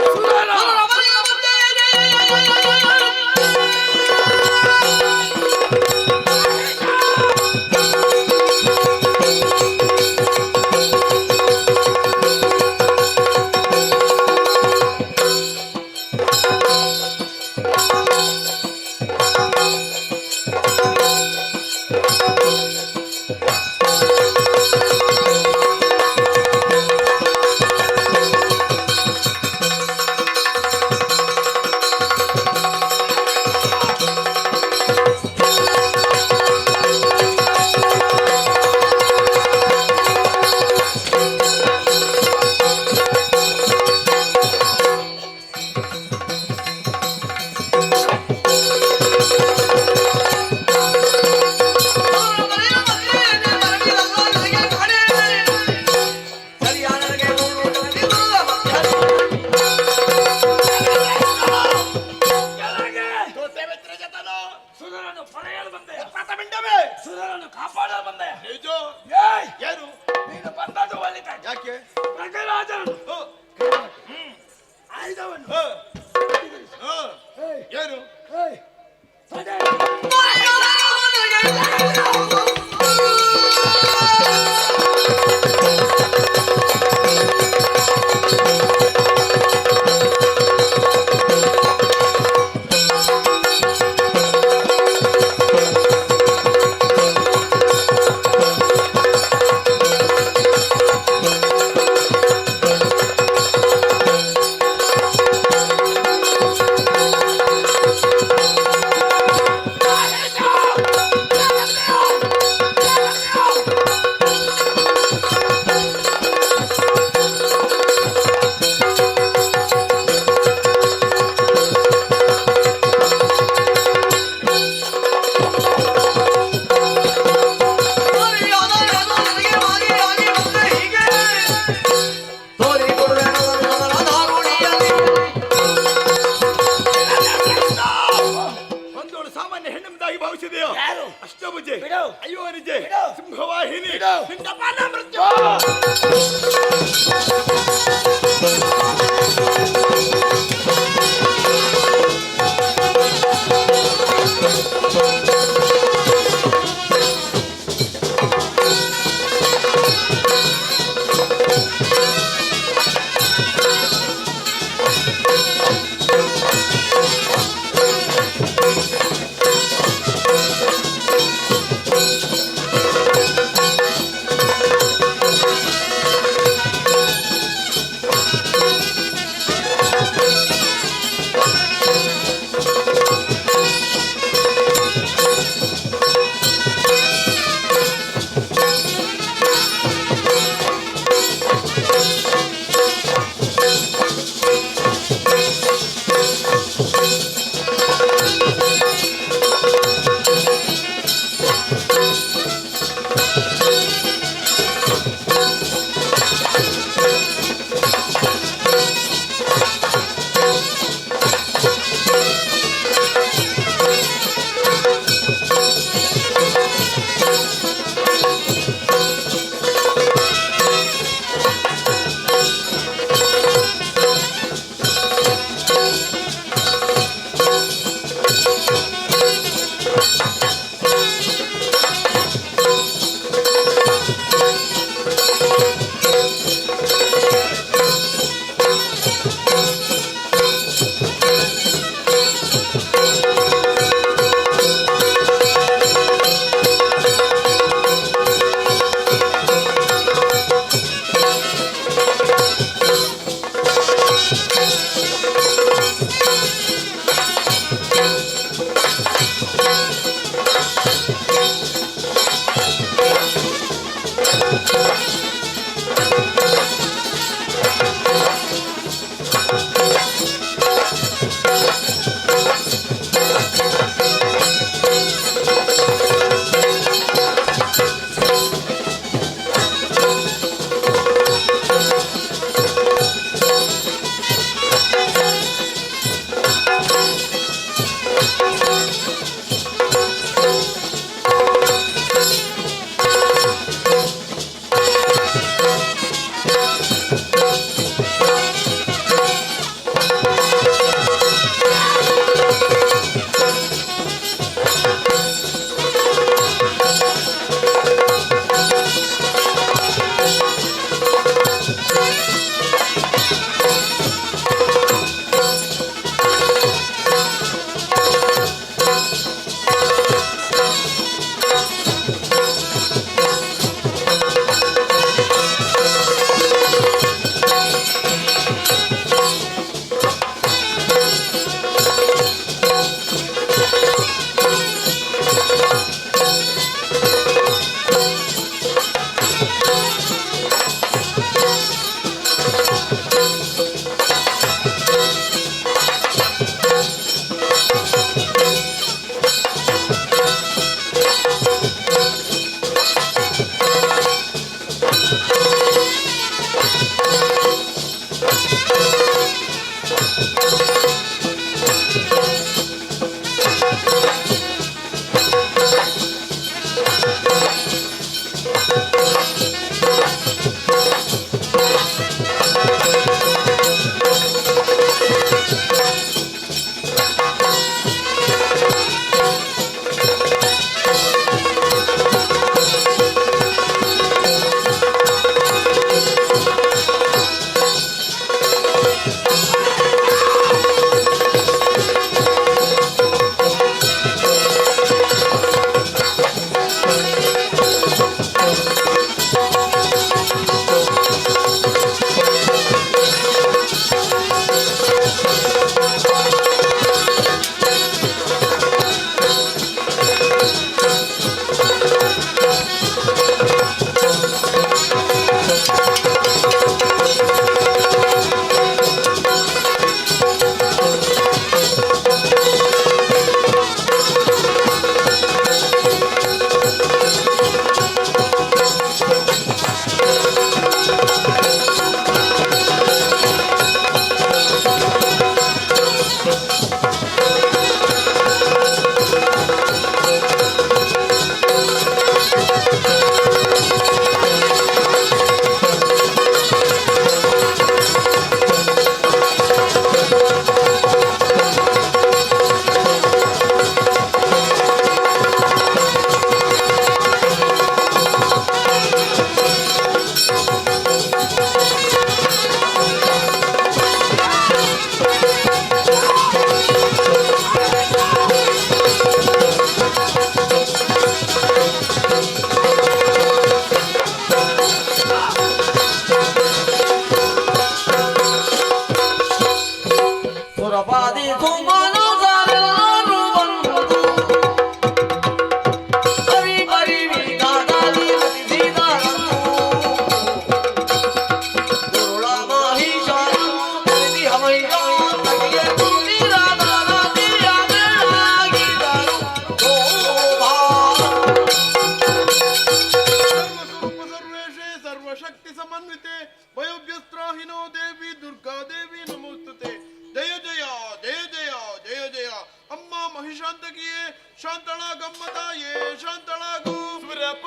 ಶಕ್ತಿ ಸಮನ್ವಿತೆ ವಯೋಭ್ಯಸ್ತ್ರಾಹಿನೋ ದೇವಿ ದುರ್ಗಾ ದೇವಿ ನಮೋಸ್ತುತೆ ಜಯ ಜಯ ಜಯ ಜಯ ಜಯ ಜಯ ಅಮ್ಮ ಮಹಿಷಾಂತಕಿಯೇ ಶಾಂತಳ ಗಮ್ಮತಾಯೇ ಶಾಂತಳಾಗು ಸುರಪ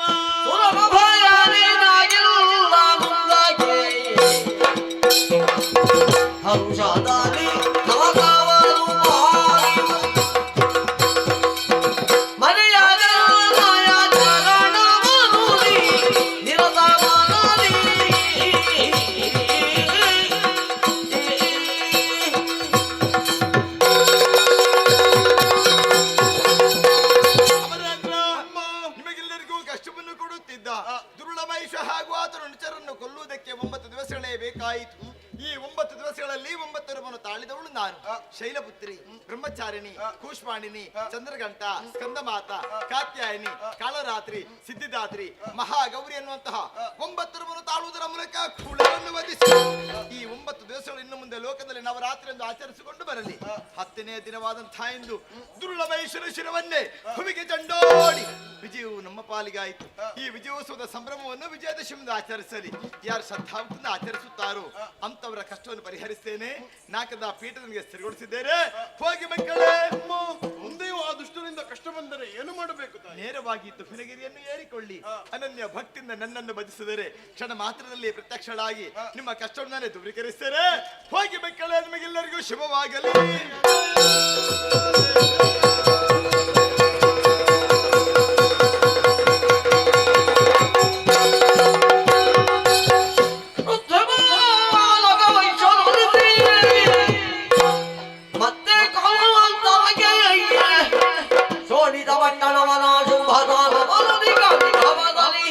ಹಂಸದಲ್ಲಿ ನವಕಾವರು ಮಹಾರಿವು ಮನೆಯಾದ ಮಾಯ ಚರಣವನುಲಿ ನಿರತವನಲಿ ನಿಮಗೆಲ್ಲರಿಗೂ ಕಷ್ಟವನ್ನು ಕೊಡುತ್ತಿದ್ದ ದುರುಳ ಮಹಿಷ ಹಾಗೂ ಆತನ ಅನುಚರನ್ನು ಕೊಲ್ಲುವುದಕ್ಕೆ 9 ದಿವಸಗಳೇ ಬೇಕಾಯಿತು. ಈ 9 ದಿವಸಗಳಲ್ಲಿ 9 ರವನ್ನು ತಾಳಿದವಳು ನಾನು. ಶೈಲಪುತ್ರಿ, ಬ್ರಹ್ಮಚಾರಿಣಿ, ಕೂಷ್ಮಾಣಿನಿ, ಚಂದ್ರಘಂಟ, ಸ್ಕಂದಮಾತ, ಕಾತ್ಯಾಯಿನಿ, ಕಾಳರಾತ್ರಿ, ಸಿದ್ಧಿದಾತ್ರಿ, ಮಹಾಗೌರಿ ಎನ್ನುವಂತಹ 9 ರವನ್ನು ತಾಳುವುದರ ಮೂಲಕ ಕುಳವನ್ನು ವಧಿಸಿ ಈ 9 ದಿವಸಗಳು ಇನ್ನು ಮುಂದೆ ಲೋಕದಲ್ಲಿ ನವರಾತ್ರಿ ಎಂದು ಆಚರಿಸಿಕೊಂಡು ಬರಲಿ. 10ನೇ ದಿನವಾದಂತಹ ಇಂದು ದುರುಳ ಮಹಿಷನ ಶಿರವನ್ನೇ ಭೂಮಿಗೆ ಚಂಡೋಡಿ ವಿಜಯವು ನಮ್ಮ ಪಾಲಿಗಾಯಿತು. ಈ ವಿಜಯೋತ್ಸವದ ಸಂಭ್ರಮವನ್ನು ವಿಜಯದಶಮಿಯಿಂದ ಆಚರಿಸಲಿ. ಯಾರು ಶ್ರದ್ಧಾವಂತದಿಂದ ಆಚರಿಸುತ್ತಾರೋ ಅಂತವರ ಕಷ್ಟವನ್ನು ಪರಿಹರಿಸ್ತೇನೆ. ನಾಲ್ಕದ ಪೀಠದನಿಗೆ ಸ್ಥಿರಗೊಳಿಸಿದ್ದೇನೆ. ಹೋಗಿ ಮಕ್ಕಳೇ. ಮುಂದೆಯೂ ಆ ದುಷ್ಟರಿಂದ ಕಷ್ಟ ಬಂದರೆ ಏನು ಮಾಡಬೇಕು? ನೇರವಾಗಿ ತುಫಿನಗಿರಿಯನ್ನು ಏರಿಕೊಳ್ಳಿ. ಅನನ್ಯ ಭಕ್ತಿಯಿಂದ ನನ್ನನ್ನು ಭಜಿಸಿದರೆ ಕ್ಷಣ ಮಾತ್ರದಲ್ಲಿ ಪ್ರತ್ಯಕ್ಷಳಾಗಿ ನಿಮ್ಮ ಕಷ್ಟವನ್ನು ನಾನೇ ದೂರೀಕರಿಸ್ತೇನೆ. ಹೋಗಿ ಮಕ್ಕಳೇ, ನಿಮಗೆಲ್ಲರಿಗೂ ಶುಭವಾಗಲಿ. ಮತ್ತೆ ಸೋಡಿದ ಬಟ್ಟಣವನ ಶುಭದಾನ ಬಲದಿ ಗಂಧವದಲ್ಲಿ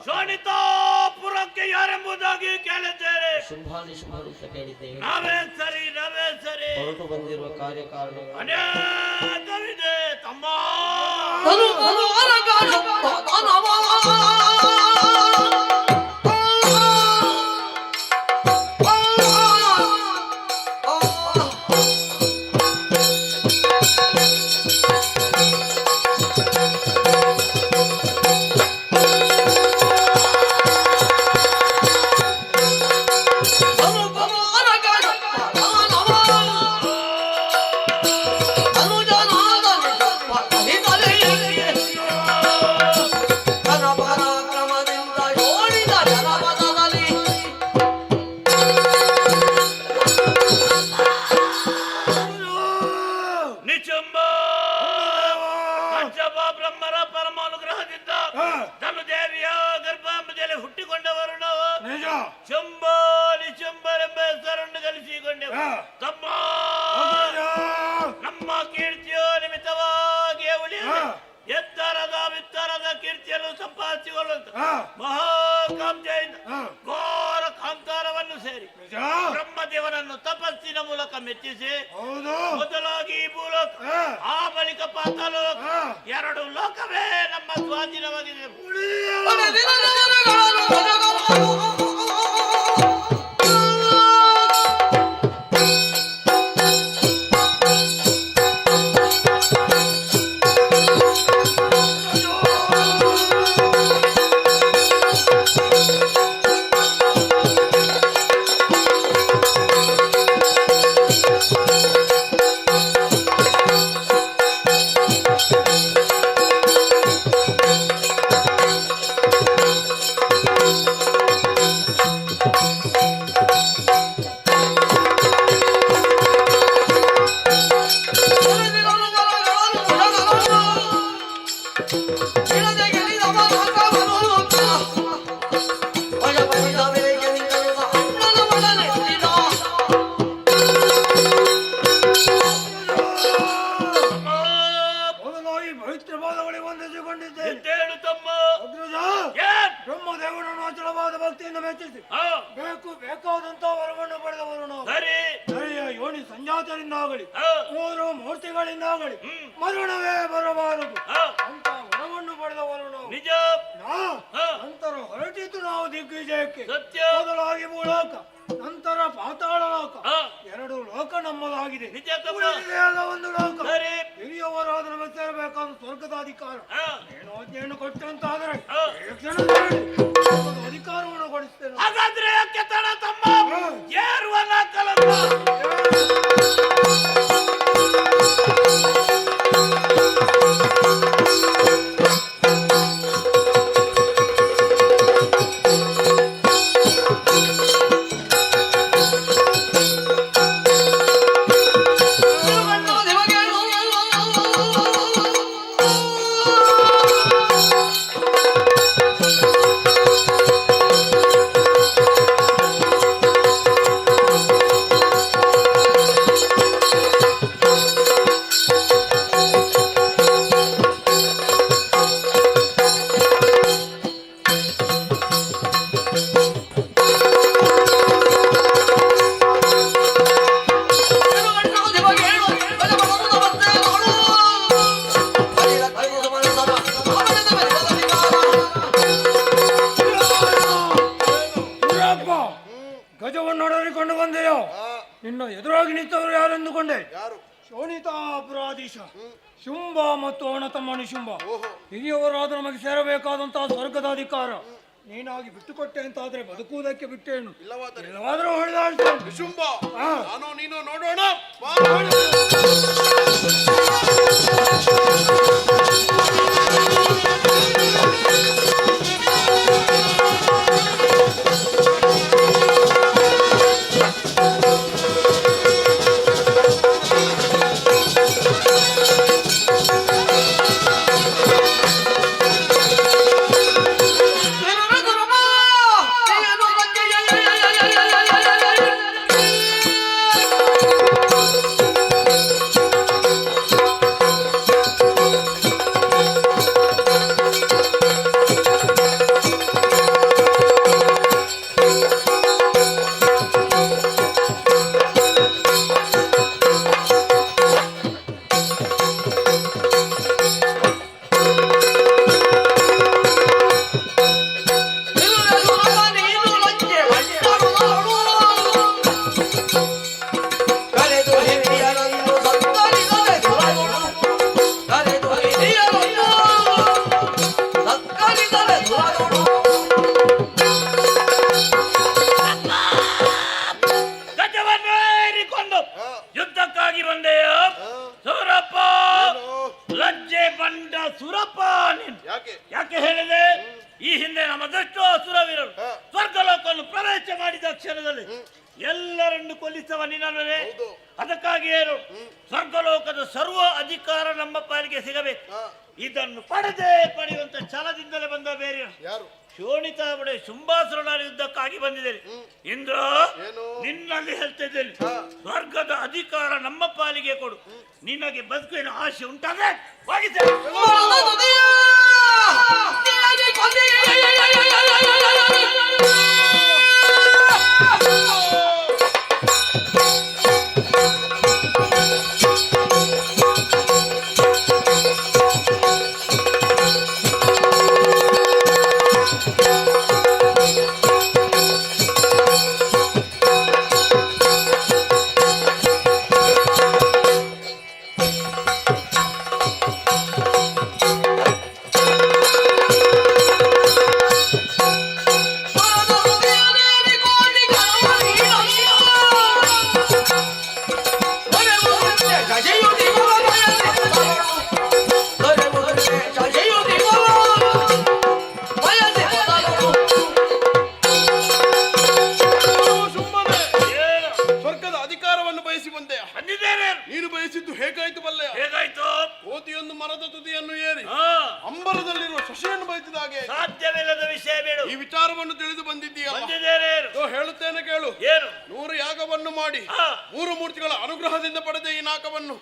ಶೋಣಿತಾಪುರ ಲೋಕಕ್ಕೆ ಯಾರೆಂಬುದಾಗಿ ಕೇಳಿದ್ದೇವೆ. ಶುಭಾನಿಶುಭರು ಅಂತ ಕೇಳಿದ್ದೇವೆ. ನಾವೇ ಸರಿ ಹೊರಟು ಬಂದಿರುವ ಕಾರ್ಯಕಾರಣ ಅನೇಕವಿದೆ ತಮ್ಮ. ಬ್ರಹ್ಮರ ಪರಮಾನುಗ್ರಹದಿಂದ ಧನುದೇವಿಯ ಗರ್ಭಾಂಬದಲ್ಲಿ ಹುಟ್ಟಿಕೊಂಡವರು ನಾವು. ನಿಚಂಬರೆಂಬ ಹೆಸರನ್ನು ಗಳಿಸಿಕೊಂಡೆವು ತಮ್ಮ. ನಮ್ಮ ಕೀರ್ತಿಯೋ ನಿಮಿತ್ತವಾಗಿ ಉಳಿಯಲು ಎತ್ತರದ ವಿತ್ತರದ ಕೀರ್ತಿಯನ್ನು ಸಂಪಾದಿಸಿಕೊಳ್ಳುವಂತ ಮಹಾಕಾಂಕ್ಷೆಯಿಂದ ಘೋರ ಕಾಂತಾರವನ್ನು ಸೇರಿ ಬ್ರಹ್ಮದೇವನನ್ನು ತಪಸ್ಸಿನ ಮೂಲಕ ಮೆಚ್ಚಿಸಿ ಮೊದಲಾಗಿ ಈ ಭೂಲೋಕ, ಆ ಬಳಿಕ ಪಾತಾಲೋಕ, ಎರಡು ಲೋಕವೇ ನಮ್ಮ ಸ್ವಾಧೀನವಾಗಿದೆ. ಬ್ರಹ್ಮದೇವನನ್ನು ಅಚಲವಾದ ಭಕ್ತಿಯಿಂದ ಮೆಚ್ಚಿಸಿ ಬೇಕಾದಂತ ವರವನ್ನು ಪಡೆದವರು ನಾವು. ಸರಿಯ ಯೋನಿ ಸಂಜಾತರಿಂದಾಗಲಿ ಮೂರು ಮೂರ್ತಿಗಳಿಂದಾಗಲಿ ಮರಣವೇ ಬರಬಾರದು ಅಂತ ವರವನ್ನು ಪಡೆದವರು ನಾವು. ನಿಜ. ನಂತರ ಹೊರಟಿದ್ದು ನಾವು ದಿಗ್ವಿಜಯಕ್ಕೆ. ಮೊದಲಾಗಿ ಭೂಲೋಕ, ನಂತರ ಪಾತಾಳ ಲೋಕ, ಎರಡು ಲೋಕ ನಮ್ಮದಾಗಿದೆ. ಒಂದು ಲೋಕ ಹಿರಿಯವರಾದ ನಮಗೆ ಸೇರಬೇಕಾದ ಸ್ವರ್ಗದ ಅಧಿಕಾರ ಏನು ಆಜ್ಞೆಯನ್ನು ಕೊಟ್ಟಂತಾದರೆ ಅಧಿಕಾರವನ್ನು ಕೊಡಿಸ್ತೇನೆ. ಹಾಗಾದ್ರೆ ಯಾಕೆ ತಡ ತಮ್ಮ ಏರುವನ ಕಲಂತ ಗಜವನ್ನು ನೋಡಿಕೊಂಡು ಬಂದೆಯೋ? ನಿನ್ನ ಎದುರಾಗಿ ನಿಂತವರು ಯಾರೆಂದುಕೊಂಡೆ? ಶೋಣಿತಾಪುರಾಧೀಶ ಶುಂಭ ಮತ್ತು ಅವನ ತಮ್ಮ ನಿಶುಂಭ. ಹಿರಿಯವರಾದ ನಮಗೆ ಸೇರಬೇಕಾದಂತಹ ಸ್ವರ್ಗದ ಅಧಿಕಾರ ನೀನಾಗಿ ಬಿಟ್ಟುಕೊಟ್ಟೆ ಅಂತಾದ್ರೆ ಬದುಕುವುದಕ್ಕೆ ಬಿಟ್ಟೇನು, ಇಲ್ಲವಾದರೂ ಹೊಡೆದಾಡ್ತೇನೆ. ಶುಂಭ ನಾನು ನೀನು ನೋಡೋಣ. ನಮ್ಮದೆಷ್ಟೋ ಅಸುರವೀರರು ಸ್ವರ್ಗಲೋಕವನ್ನು ಪ್ರವೇಶ ಮಾಡಿದ ಕ್ಷಣದಲ್ಲಿ ಎಲ್ಲರನ್ನು ಕೊಲ್ಲಿಸವ ನಿನ್ನವರೇ. ಅದಕ್ಕಾಗಿ ಏನು ಸ್ವರ್ಗಲೋಕದ ಸರ್ವ ಅಧಿಕಾರ ನಮ್ಮ ಪಾಲಿಗೆ ಸಿಗಬೇಕು. ಇದನ್ನು ಪಡೆಯುವಂತ ಛಲದಿಂದಲೇ ಬಂದ ಬೇರೆ ಯಾರು? ಶೋಣಿತಾಬಡೆ ಶುಂಭಾಸುರನ ಯುದ್ಧಕ್ಕಾಗಿ ಬಂದಿದ್ದೇನೆ. ಇಂದ್ರ, ನಿನ್ನಲ್ಲಿ ಹೇಳ್ತಿದ್ದೇನೆ, ಸ್ವರ್ಗದ ಅಧಿಕಾರ ನಮ್ಮ ಪಾಲಿಗೆ ಕೊಡು. ನಿನಗೆ ಬದುಕಿನ ಆಶೆ ಉಂಟಾದ್ರೆ ನೀನು ಬಯಸಿದ್ದು ಹೇಗಾಯ್ತು ಬಲ್ಲೆಯ? ಹೇಗಾಯ್ತು? ಕೋತಿಯೊಂದು ಮರದ ತುದಿಯನ್ನು ಏರಿ ಅಂಬರದಲ್ಲಿರುವ ಶಶಿಯನ್ನು ಬಯಸಿದ ಹಾಗೆ. ಸಾಧ್ಯವಿಲ್ಲದ ವಿಷಯ ಬೇಡ. ಈ ವಿಚಾರವನ್ನು ತಿಳಿದು ಬಂದಿದ್ದೀಯಲ್ಲ? ಹೇಳುತ್ತೇನೆ ಕೇಳು. ಏನು? 100 ಯಾಗವನ್ನು ಮಾಡಿ 3 ಮೂರ್ತಿಗಳ ಅನುಗ್ರಹದಿಂದ ಪಡೆದ ಈ ನಾಕವನ್ನು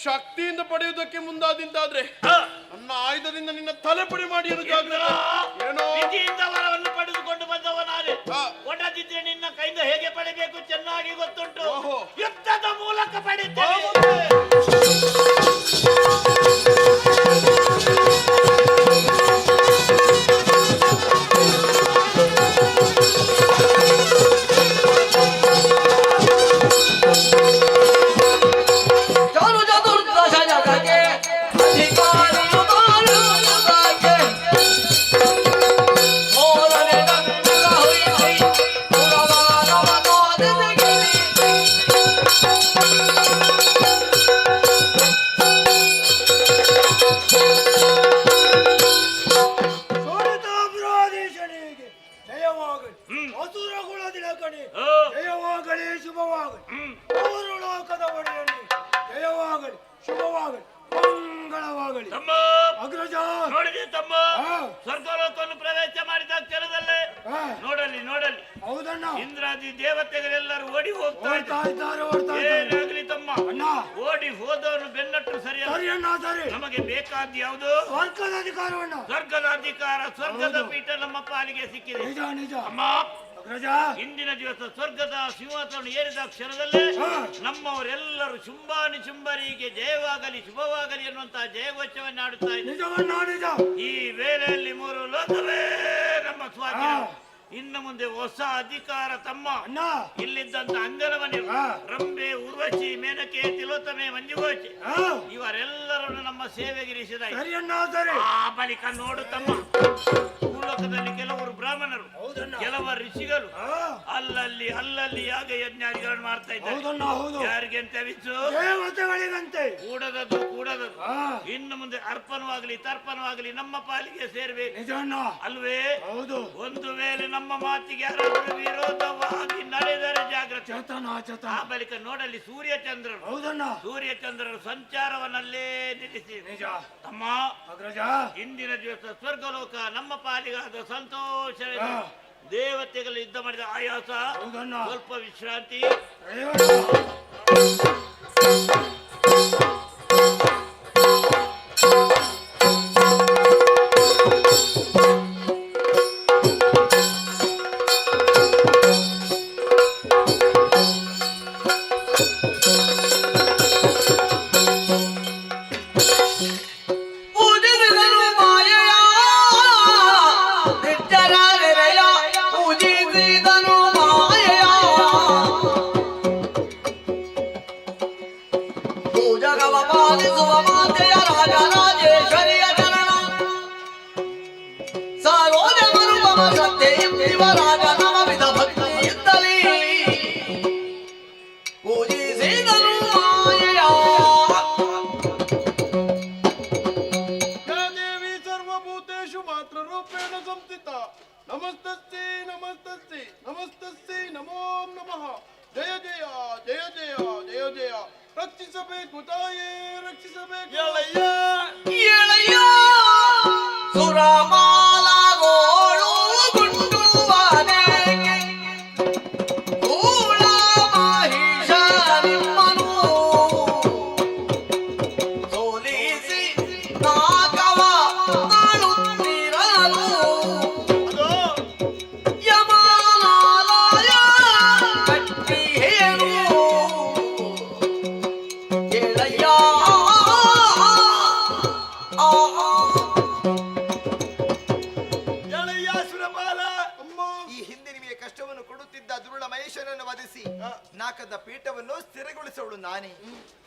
ಶಕ್ತಿಯಿಂದ ಪಡೆಯುವುದಕ್ಕೆ ಮುಂದಾದಿಂದಾದ್ರೆ ನನ್ನ ಆಯುಧದಿಂದ ನಿನ್ನ ತಲೆ ಪುಡಿ ಮಾಡಿ ಏನೋ ವರವನ್ನು ಪಡೆದುಕೊಂಡು ಬಂದವ ನಾನೇ. ಒಡದಿದ್ರೆ ನಿನ್ನ ಕೈಯಿಂದ ಹೇಗೆ ಪಡೆಯಬೇಕು ಚೆನ್ನಾಗಿ ಗೊತ್ತುಂಟು. ಯುದ್ಧದ ಮೂಲಕ ಪಡೆಯುತ್ತೇನೆ. ಜಯವಾಗಲಿ, ಶುಭವಾಗಲಿ. ಮೂರು ಲೋಕದ ಒಡೆಯಲಿ ಜಯವಾಗಲಿ, ಶುಭವಾಗಲಿ, ಮಂಗಳವಾಗಲಿ. ಅಗ್ರಜ ನೋಡಿದೆ ತಮ್ಮ, ಸ್ವರ್ಗಲೋಕವನ್ನು ಪ್ರವೇಶ ಮಾಡಿದ ಕ್ಷಣದಲ್ಲೇ ನೋಡಲಿ ಹೌದಣ್ಣ, ಇಂದ್ರಾದಿ ದೇವತೆಗಳೆಲ್ಲರೂ ಓಡಿ ಹೋಗ್ತಾ ಇದ್ದಾರೆ. ಏನಾಗ್ಲಿ ತಮ್ಮ, ಓಡಿ ಹೋದವರು ಬೆನ್ನಟ್ಟು ಸರಿಯಲ್ಲ. ನಮಗೆ ಬೇಕಾದ ಯಾವುದು? ಸ್ವರ್ಗದ ಅಧಿಕಾರವಣ್ಣ. ಸ್ವರ್ಗದ ಅಧಿಕಾರ, ಸ್ವರ್ಗದ ಪೀಠ ನಮ್ಮ ಪಾಲಿಗೆ ಸಿಕ್ಕಿದೆ. ನಿಜ ಅಮ್ಮ, ಇಂದಿನ ದಿವಸ ಸ್ವರ್ಗದ ಸಿಂಹಾಸನ ಏರಿದ ಕ್ಷಣದಲ್ಲೇ ನಮ್ಮವರೆಲ್ಲರೂ ಶುಂಭರಿಗೆ ಜಯವಾಗಲಿ, ಶುಭವಾಗಲಿ ಎನ್ನುವಂತಹ ಜಯಘೋಷವನ್ನು ಆಡುತ್ತಾ ಇದ್ದಾರೆ. ಈ ವೇಳೆಯಲ್ಲಿ 3 ಲೋಕವೇ ನಮ್ಮ ಸ್ವಾಧೀನ. ಇನ್ನು ಮುಂದೆ ಹೊಸ ಅಧಿಕಾರ ತಮ್ಮ. ಇಲ್ಲಿದ್ದಂತ ಅಂಗನವನಿ ರಂಬೆ, ಉರ್ವಶಿ, ಮೇನಕೆ, ತಿಲೋತ್ತಮೆ, ಮಂಜುಗೋಚಿ ಇವರೆಲ್ಲರನ್ನು ನಮ್ಮ ಸೇವೆಗಿರಿಸಿದ. ಆ ಬಳಿಕ ನೋಡು ತಮ್ಮ, ಭೂಲೋಕದಲ್ಲಿ ಕೆಲವರು ಬ್ರಾಹ್ಮಣರು, ಕೆಲವರು ಋಷಿಗಳು ಅಲ್ಲಲ್ಲಿ ಯಾಗ ಯಜ್ಞಾದಿಗಳನ್ನು ಮಾಡ್ತಾ ಇದ್ದಾರೆ. ಯಾರಿಗೆಂತ ವಿಚ್ಚು? ಕೂಡದದು. ಇನ್ನು ಮುಂದೆ ಅರ್ಪಣವಾಗಲಿ ತರ್ಪಣವಾಗಲಿ ನಮ್ಮ ಪಾಲಿಗೆ ಸೇರ್ಬೇಕು ಅಲ್ವೇ? ಒಂದು ವೇಳೆ ನಮ್ಮ ಮಾತಿಗೆ ಯಾರಾದರೂ ವಿರೋಧವಾಗಿ ನಡೆದರೆ ಜಾಗ್ರತೆ. ಆ ಬಳಿಕ ನೋಡಲಿ ಸೂರ್ಯಚಂದ್ರರು ಸಂಚಾರವನ್ನಲ್ಲೇ ನಿಲ್ಲಿಸಿ. ಅಮ್ಮ, ಇಂದಿನ ದಿವಸ ಸ್ವರ್ಗಲೋಕ ನಮ್ಮ ಪಾಲಿಗಾದ ಸಂತೋಷ. ದೇವತೆಗಳು ಯುದ್ಧ ಮಾಡಿದ ಆಯಾಸ, ಸ್ವಲ್ಪ ವಿಶ್ರಾಂತಿ. ನಮಸ್ತಸ್ತೆ ನಮಸ್ತಸ್ತೆ ನಮಸ್ತಸ್ತೆ ನಮೋ ನಮಃ. ಜಯ ಜಯ ಜಯ ಜಯ ಜಯ ಜಯ. ರಕ್ಷಿಸಬೇಕು ತಾಯೇ, ರಕ್ಷಿಸಬೇಕು. ಸುರಮಾಲಗೋಳು ಗುಂಡುವಾನೆಗೆ ಕೂಳ ಮಹಿಷ ನಿಮ್ಮನು ಸೋಲಿಸಿ ನಾಗವ ನಾಳುತ್ತಿರಲು ಯಮನಾಲಯ ಕಟ್ಟಿ ಹೇರು ಗೆಳೆಯ. ಈ ಹಿಂದೆ ನಿಮಗೆ ಕಷ್ಟವನ್ನು ಕೊಡುತ್ತಿದ್ದ ದುರುಳ ಮಹೇಶ್ವರನ್ನು ವಧಿಸಿ ನಾಕದ ಪೀಠವನ್ನು ಸ್ಥಿರಗೊಳಿಸೋಳು ನಾನೇ.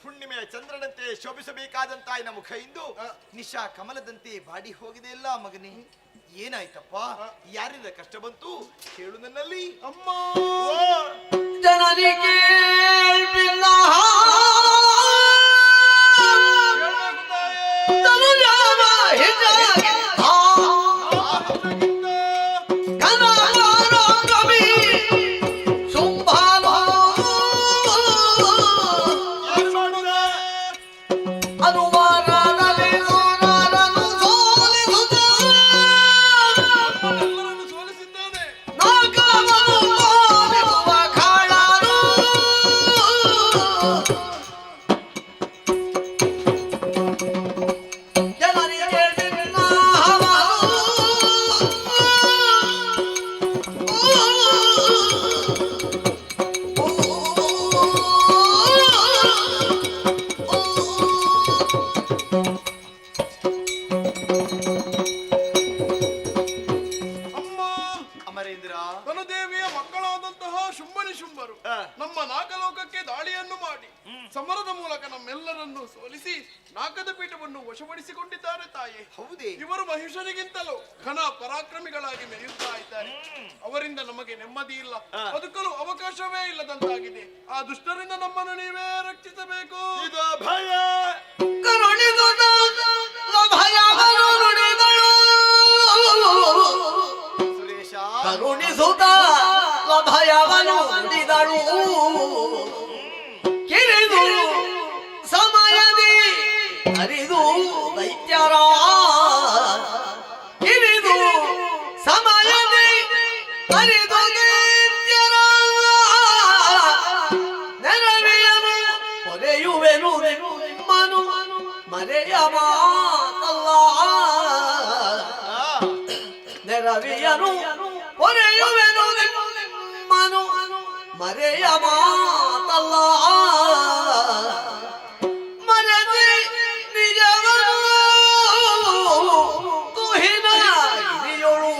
ಹುಣ್ಣಿಮೆಯ ಚಂದ್ರನಂತೆ ಶೋಭಿಸಬೇಕಾದಂತ ನಿನ್ನ ಮುಖ ಇಂದು ನಿಶಾ ಕಮಲದಂತೆ ಬಾಡಿ ಹೋಗಿದೆ ಇಲ್ಲ ಮಗನೇ. ಏನಾಯ್ತಪ್ಪ? ಯಾರಿಂದ ಕಷ್ಟ ಬಂತು ಹೇಳು ನನ್ನಲ್ಲಿ. ಅಮ್ಮ ಜನನಿ ಕೇಳ್ಬಿಲ್ಲ ತನುಜಾಮ ಹಿಜಾಗಿ ಕನಮಾರೋ ಕವಿ ಶುಂಭಾಲೋ ಅನುಮಾನದಲ್ಲಿ ಸೋನಾರನು ಸೋಲಿಸುತ್ತ ಸೋಲಿಸಿದ್ದೇನೆ. ನಾಗವನು ತೋರಿಸುವ ಕಾಳನು ಜನರಿಗೆ ನಿನ್ನ ಅಮ್ಮ ಅಮರೇಂದ್ರ, ಧನದೇವಿಯ ಮಕ್ಕಳಾದಂತಹ ಶುಂಭನಿ ಶುಂಭರು ನಮ್ಮ ನಾಗಲೋಕಕ್ಕೆ ದಾಳಿಯನ್ನು ಮಾಡಿ ಸಮರದ ಮೂಲಕ ನಮ್ಮೆಲ್ಲರನ್ನು ಸೋಲಿಸಿ ನಾಗದ ಪೀಠವನ್ನು ವಶಪಡಿಸಿಕೊಂಡಿದ್ದಾರೆ ತಾಯಿ. ಹೌದೇ? ಇವರು ಮಹಿಷನಿಗಿಂತಲೂ ಘನ ಪರಾಕ್ರಮಿಗಳಾಗಿ ಮೆರೆಯುತ್ತಾ ಇದ್ದಾರೆ. ಅವರಿಂದ ನಮಗೆ ನೆಮ್ಮದಿ ಇಲ್ಲ, ಬದುಕಲು ಅವಕಾಶವೇ ಇಲ್ಲದಂತಾಗಿದೆ. ಆ ದುಷ್ಟರಿಂದ ನಮ್ಮನ್ನು ನೀವೇ ರಕ್ಷಿಸಬೇಕು. ಇದು ಭಯ. ಕರುಣಿಸುತ್ತ ಭಯವನ್ನು ನುಡಿದಳು ಸುರೇಶ, ಕರುಣಿಸುತ್ತ ಭಯವನ್ನು ನುಡಿದಳು ಕಿರಿದು ಸಮಯದಿ ಅರಿದು ದೈತ್ಯರ ಕಿರಿದು ಸಮಯದಿ ಅರಿದು ದೈತ್ಯರ ನೆರವಿಯನು ಪೊರೆಯುವೆನು ನಿಮ್ಮನು ಮರೆಯ ಮಾತಲ್ಲ. ನೆರವಿಯನು ಪೊರೆಯುವೆನು ನಿಮ್ಮನು ಮರೆಯ ಮಾತಲ್ಲ. ಮರೆದಿ ನಿಜವನು ತುಹಿನ ಹಿರಿಯೊಳು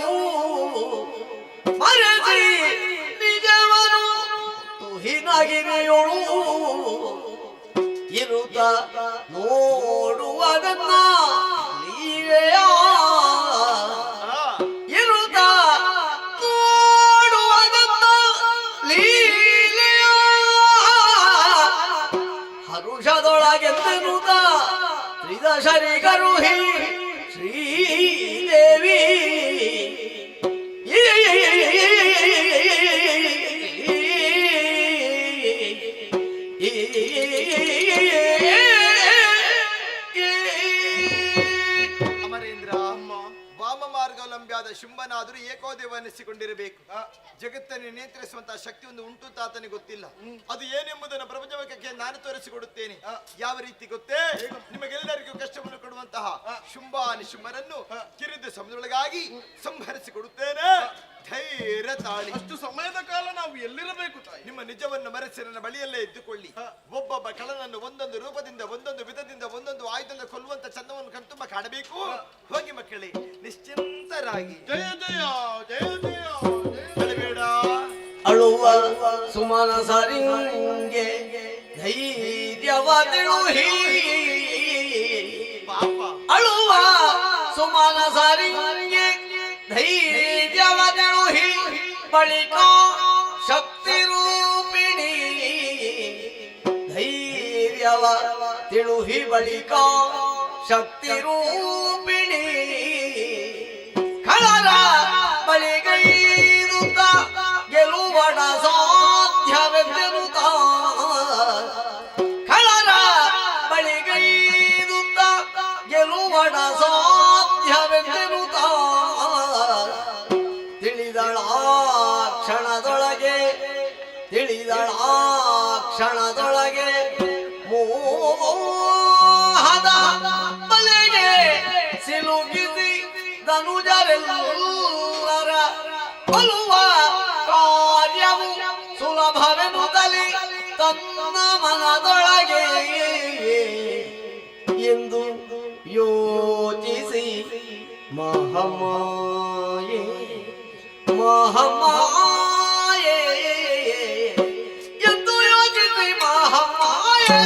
ಮರೆದಿ ನಿಜವನು ತುಹಿನಗಿರಿಯೊಳು ಇರುತ್ತ ನೋಡುವುದನ್ನ ನೀವೆಯ ಇರುತ್ತ ನೋಡುವುದನ್ನ ಲೀಲೆಯ ಹರುಷದೊಳಗೆಂದೆನುತ ತ್ರಿದಶರಿಗರುಹಿ ಶ್ರೀದೇವಿ ಅಮರೇಂದ್ರ, ವಾಮ ಮಾರ್ಗಾವಲಂಬಿಯಾದ ಶುಂಭನಾದರೂ ಏಕೋದೇವನಿಸಿಕೊಂಡಿರಬೇಕು. ಜಗತ್ತನ್ನು ನಿಯಂತ್ರಿಸುವಂತಹ ಶಕ್ತಿ ಒಂದು ಉಂಟು ತಾತನಿಗೆ ಗೊತ್ತಿಲ್ಲ. ಅದು ಏನೆಂಬುದನ್ನು ಪ್ರಪಂಚಕ್ಕೆ ನಾನು ತೋರಿಸಿಕೊಡುತ್ತೇನೆ. ಯಾವ ರೀತಿ ಗೊತ್ತೇ? ನಿಮಗೆಲ್ಲರಿಗೂ ಕಷ್ಟವನ್ನು ಕೊಡುವಂತಹ ಶುಂಭ ನಿಶುಂಭರನ್ನು ಕಿರಿದು ಸಮುದ್ರೊಳಗಾಗಿ ಸಂಹರಿಸಿಕೊಡುತ್ತೇನೆ. ಧೈರ್ಯ ತಾಳಿ. ಅಷ್ಟು ಸಮಯದ ಕಾಲ ನಾವು ಎಲ್ಲಿರಬೇಕು ತಾಯಿ? ನಿಮ್ಮ ನಿಜವನ್ನು ಮರೆಸಿ ನನ್ನ ಬಳಿಯಲ್ಲೇ ಇದ್ದುಕೊಳ್ಳಿ. ಒಬ್ಬೊಬ್ಬ ಕಳ್ಳನನ್ನು ಒಂದೊಂದು ರೂಪದಿಂದ, ಒಂದೊಂದು ವಿಧದಿಂದ, ಒಂದೊಂದು ಆಯುಧದಿಂದ ಕೊಲ್ಲುವಂತ ಚಂದವನ್ನು ಕಣ್ತುಂಬ ಕಾಣಬೇಕು. ಹೋಗಿ ಮಕ್ಕಳೇ, ನಿಶ್ಚಿಂತರಾಗಿ. ಜಯ ಜಯ ಜಯ ಜಯ ಅಳಬೇಡ. ಅಳುವ ಸುಮನ ಸರಿಂಗೆ ಧೈರ್ಯವ ತಿಳುಹಿ ಪಾಪ ಅಳುವ ಸುಮನ ಸರಿಂಗೆ ಧೈರ್ಯವ ತಿಳುಹಿ ಬಳಿಕ ಶಕ್ತಿ ರೂಪಿಣಿ ಧೈರ್ಯವ ತಿಳುಹಿ ಬಳಿಕ ಶಕ್ತಿ ರೂಪಿಣಿ ಖಳರ ಬಳಿಗೈ ಗೆಲುವಡ ಸಾಧ್ಯವೆಂದೆನುತ ಖಳರ ಬಳಿಗೈದುತ್ತ ಗೆಲುವಡ ಸಾಧ್ಯವೆಂದೆನುತ ತಿಳಿದಳ ಕ್ಷಣದೊಳಗೆ ಮೋಹದ ಬಲೆಗೆ ಸಿಲುಕಿಸಿ ಧನುಜರೆಲ್ಲರ ಕೊಲ್ಲುವ ಕಾರ್ಯವು ಸುಲಭವೆನುತ್ತಲಿ ತನ್ನ ಮನದೊಳಗೆ ಎಂದು ಯೋಚಿಸಿ ಮಹಾಮಾಯೆ ಎಂದು ಯೋಚಿಸಿ ಮಹಾಮಾಯೆ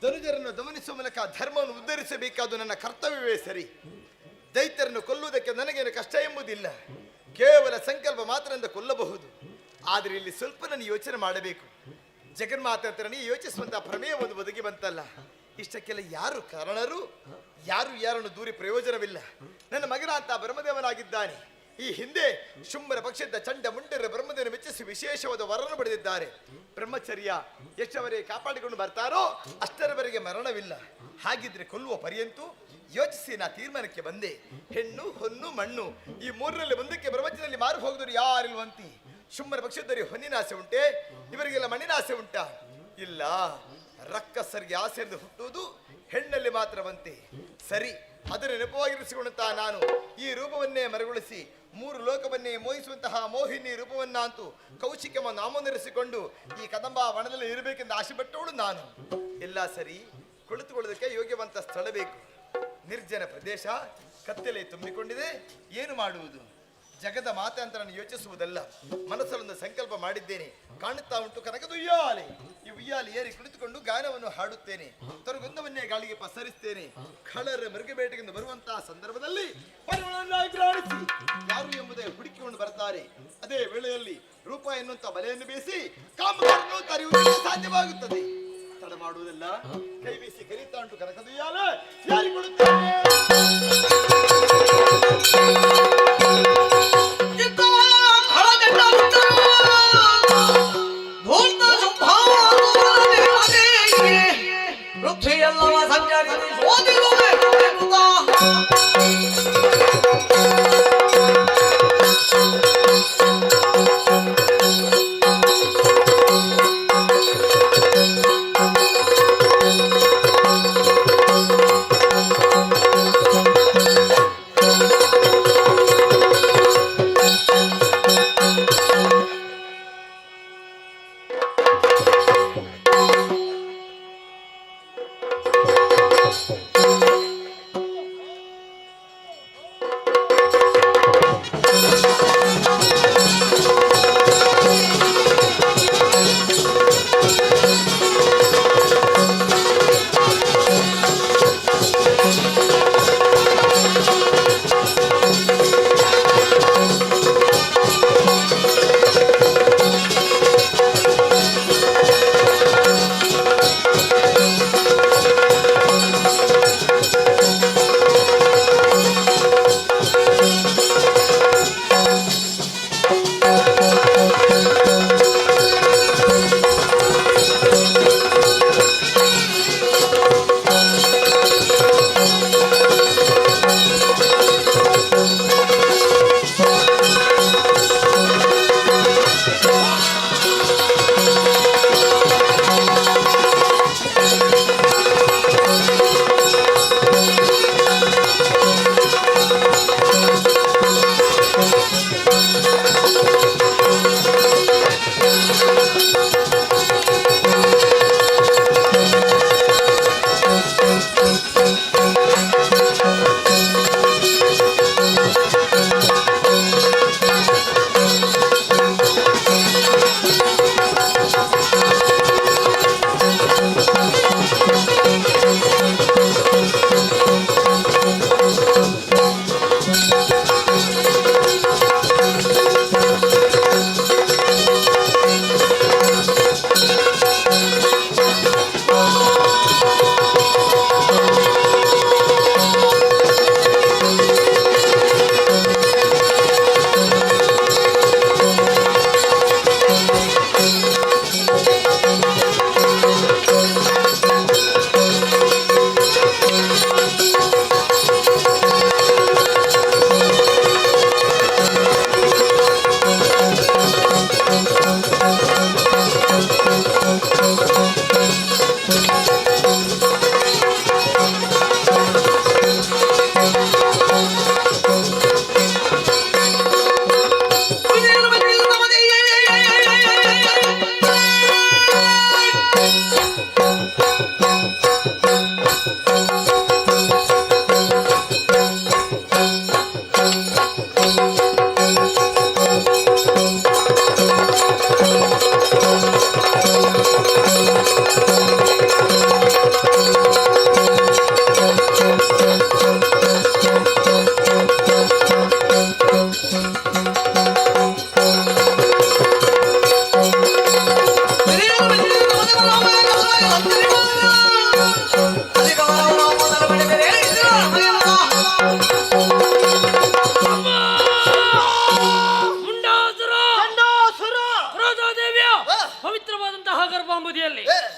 ಧನುಜರನ್ನು ದಮನಿಸುವ ಮೂಲಕ ಧರ್ಮವನ್ನು ಉದ್ಧರಿಸಬೇಕಾದ ನನ್ನ ಕರ್ತವ್ಯವೇ ಸರಿ. ದೈತ್ಯರನ್ನು ಕೊಲ್ಲುವುದಕ್ಕೆ ನನಗೇನು ಕಷ್ಟ ಎಂಬುದಿಲ್ಲ. ಕೇವಲ ಸಂಕಲ್ಪ ಮಾತ್ರದಿಂದ ಕೊಲ್ಲಬಹುದು. ಆದರೆ ಇಲ್ಲಿ ಸ್ವಲ್ಪ ನಾನು ಯೋಚನೆ ಮಾಡಬೇಕು. ಜಗನ್ಮಾತೆ ಯೋಚಿಸುವಂತಹ ಪ್ರಮೇಯ ಒಂದು ಬದುಕಿ ಬಂತಲ್ಲ, ಇಷ್ಟಕ್ಕೆಲ್ಲ ಯಾರು ಕಾರಣರು? ಯಾರನ್ನು ದೂರಿ ಪ್ರಯೋಜನವಿಲ್ಲ. ನನ್ನ ಮಗನ ಅಂತ ಬ್ರಹ್ಮದೇವನಾಗಿದ್ದಾನೆ. ಈ ಹಿಂದೆ ಶುಂಭರ ಪಕ್ಷದ ಚಂಡ ಮುಂಡರ ಬ್ರಹ್ಮದೇವನ ಮೆಚ್ಚಿಸಿ ವಿಶೇಷವಾದ ವರನ್ನು ಪಡೆದಿದ್ದಾರೆ. ಬ್ರಹ್ಮಚರ್ಯ ಎಷ್ಟವರೆಗೆ ಕಾಪಾಡಿಕೊಂಡು ಬರ್ತಾರೋ ಅಷ್ಟರವರೆಗೆ ಮರಣವಿಲ್ಲ. ಹಾಗಿದ್ರೆ ಕೊಲ್ಲುವ ಪರ್ಯಂತೂ ಯೋಚಿಸಿ ನಾ ತೀರ್ಮಾನಕ್ಕೆ ಬಂದೆ. ಹೆಣ್ಣು ಹೊನ್ನು ಮಣ್ಣು ಈ ಮೂರರಲ್ಲಿ ಒಂದಕ್ಕೆ ಪ್ರಪಂಚದಲ್ಲಿ ಮಾರು ಹೋಗಿದ್ರು ಯಾರಿಲ್ವಂತಿ. ಶುಂಭರ ಪಕ್ಷದಲ್ಲಿ ಹೊನ್ನಿನ ಆಸೆ ಉಂಟೆ, ಇವರಿಗೆಲ್ಲ ಮಣ್ಣಿನ ಆಸೆ ಉಂಟಾ? ಇಲ್ಲ. ರಕ್ಕಸರಿಗೆ ಆಸೆ ಎಂದು ಹುಟ್ಟುವುದು ಹೆಣ್ಣಲ್ಲಿ ಮಾತ್ರವಂತೆ. ಸರಿ, ಅದನ್ನು ನೆಪವಾಗಿರಿಸಿಕೊಂಡಂತಹ ನಾನು ಈ ರೂಪವನ್ನೇ ಮರಗೊಳಿಸಿ ಮೂರು ಲೋಕವನ್ನೇ ಮೋಹಿಸುವಂತಹ ಮೋಹಿನಿ ರೂಪವನ್ನಂತೂ ಕೌಶಿಕಮ ನಾಮೊಂದರಿಸಿಕೊಂಡು ಈ ಕದಂಬ ವನದಲ್ಲಿ ಇರಬೇಕೆಂದು ಆಶೆ ಪಟ್ಟವಳು ನಾನು. ಎಲ್ಲ ಸರಿ, ಕುಳಿತುಕೊಳ್ಳೋದಕ್ಕೆ ಯೋಗ್ಯವಂತ ಸ್ಥಳ ಬೇಕು. ನಿರ್ಜನ ಪ್ರದೇಶ, ಕತ್ತಲೆ ತುಂಬಿಕೊಂಡಿದೆ. ಏನು ಮಾಡುವುದು? ಜಗದ ಮಾತೆ ಅಂತ ನಾನು ಯೋಚಿಸುವುದಲ್ಲ, ಮನಸ್ಸಲ್ಲೊಂದು ಸಂಕಲ್ಪ ಮಾಡಿದ್ದೇನೆ. ಕಾಣುತ್ತಾ ಉಂಟು ಕನಕದ ಉಯ್ಯಾಲೆ. ಈ ಉಯ್ಯಾಲೆ ಏರಿ ಕುಳಿತುಕೊಂಡು ಗಾನವನ್ನು ಹಾಡುತ್ತೇನೆ. ತೊರಗೊಂದವನ್ನೇ ಗಾಳಿಗೆ ಪಸರಿಸ್ತೇನೆ. ಖಳರ ಮೃಗಬೇಟೆಗೆಂದು ಬರುವಂತಹ ಸಂದರ್ಭದಲ್ಲಿ ಯಾರು ಎಂಬುದೇ ಹುಡುಕಿಕೊಂಡು ಬರ್ತಾರೆ. ಅದೇ ವೇಳೆಯಲ್ಲಿ ರೂಪ ಎನ್ನುವಂತ ಬಲೆಯನ್ನು ಬೀಸಿ ಕಾಮಗಾರನ್ನು ತರೆಯುವುದಕ್ಕೆ ಸಾಧ್ಯವಾಗುತ್ತದೆ. ತಡ ಮಾಡುವುದಲ್ಲ, ಕೈ ಬೀಸಿ ಕರೀತಾ ಉಂಟು ಕನಕದ ಉಯ್ಯಾಲೆ. ಯಾರಿಕೊಳ್ಳುತ್ತೇನೆ ಪೃಥ್ವಿಯೆಲ್ಲವ ಸಂಚರಿಸಿ ಓದಿರುವೆ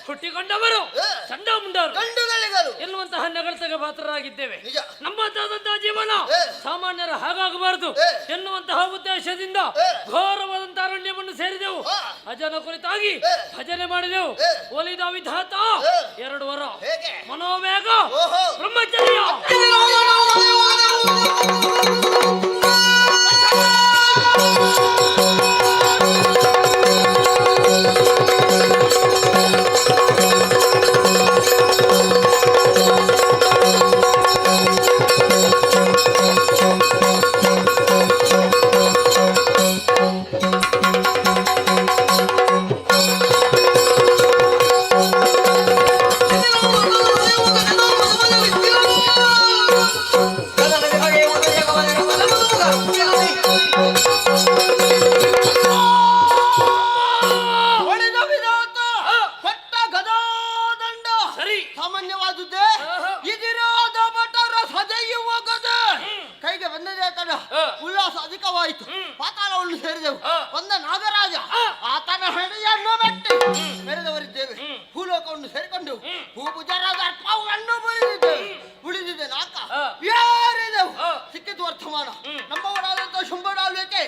ಹುಟ್ಟಿಕೊಂಡವರು ಚಂಡಮುಂಡರು ಎನ್ನುವಂತಹ ನಗರತೆಗೆ ಪಾತ್ರರಾಗಿದ್ದೇವೆ. ನಮ್ಮದಾದಂತಹ ಜೀವನ ಸಾಮಾನ್ಯರ ಹಾಗಾಗಬಾರದು ಎನ್ನುವಂತಹ ಉದ್ದೇಶದಿಂದ ಘೋರವಾದಂತಹ ಅರಣ್ಯವನ್ನು ಸೇರಿದೆವು. ಅಜನ ಕುರಿತಾಗಿ ಭಜನೆ ಮಾಡಿದೆವು. ಒಲಿದ ವಿಧಾತ 2 ವರ, ಮನೋವೇಗ, ಬ್ರಹ್ಮಚರ್ಯ. ಸಾಮಾನ್ಯವಾದುದೇ ಇದಿರಾದ ಭಟರ ಸದೆಯುವಗದೆ ಕೈಗೆ ಬಂದದೇ ಕಣ ಉಲ್ಲಾಸ ಅಧಿಕವಾಯಿತು. ಪಾತಾಳವನ್ನು ಸೇರಿದೆವು. ಒಂದ ನಾಗರಾಜ ಆತನ ಹೆಡೆಯನ್ನು ಮೆಟ್ಟಿ ಮೆರೆದವರಿದ್ದೇವೆ. ಭೂಲೋಕವನ್ನು ಸೇರಿಕೊಂಡೆವು. ಭೂಪುಜರಾದ ಅರ್ಪವನ್ನು ಉಳಿದಿದೆ ನಾಕ ಯಾರಿದೆವು. ಸಿಕ್ಕಿತು ವರ್ತಮಾನ ನಮ್ಮವರಾದಂತಹ ಶುಂಭಡಾಲ್ವೇಕೆ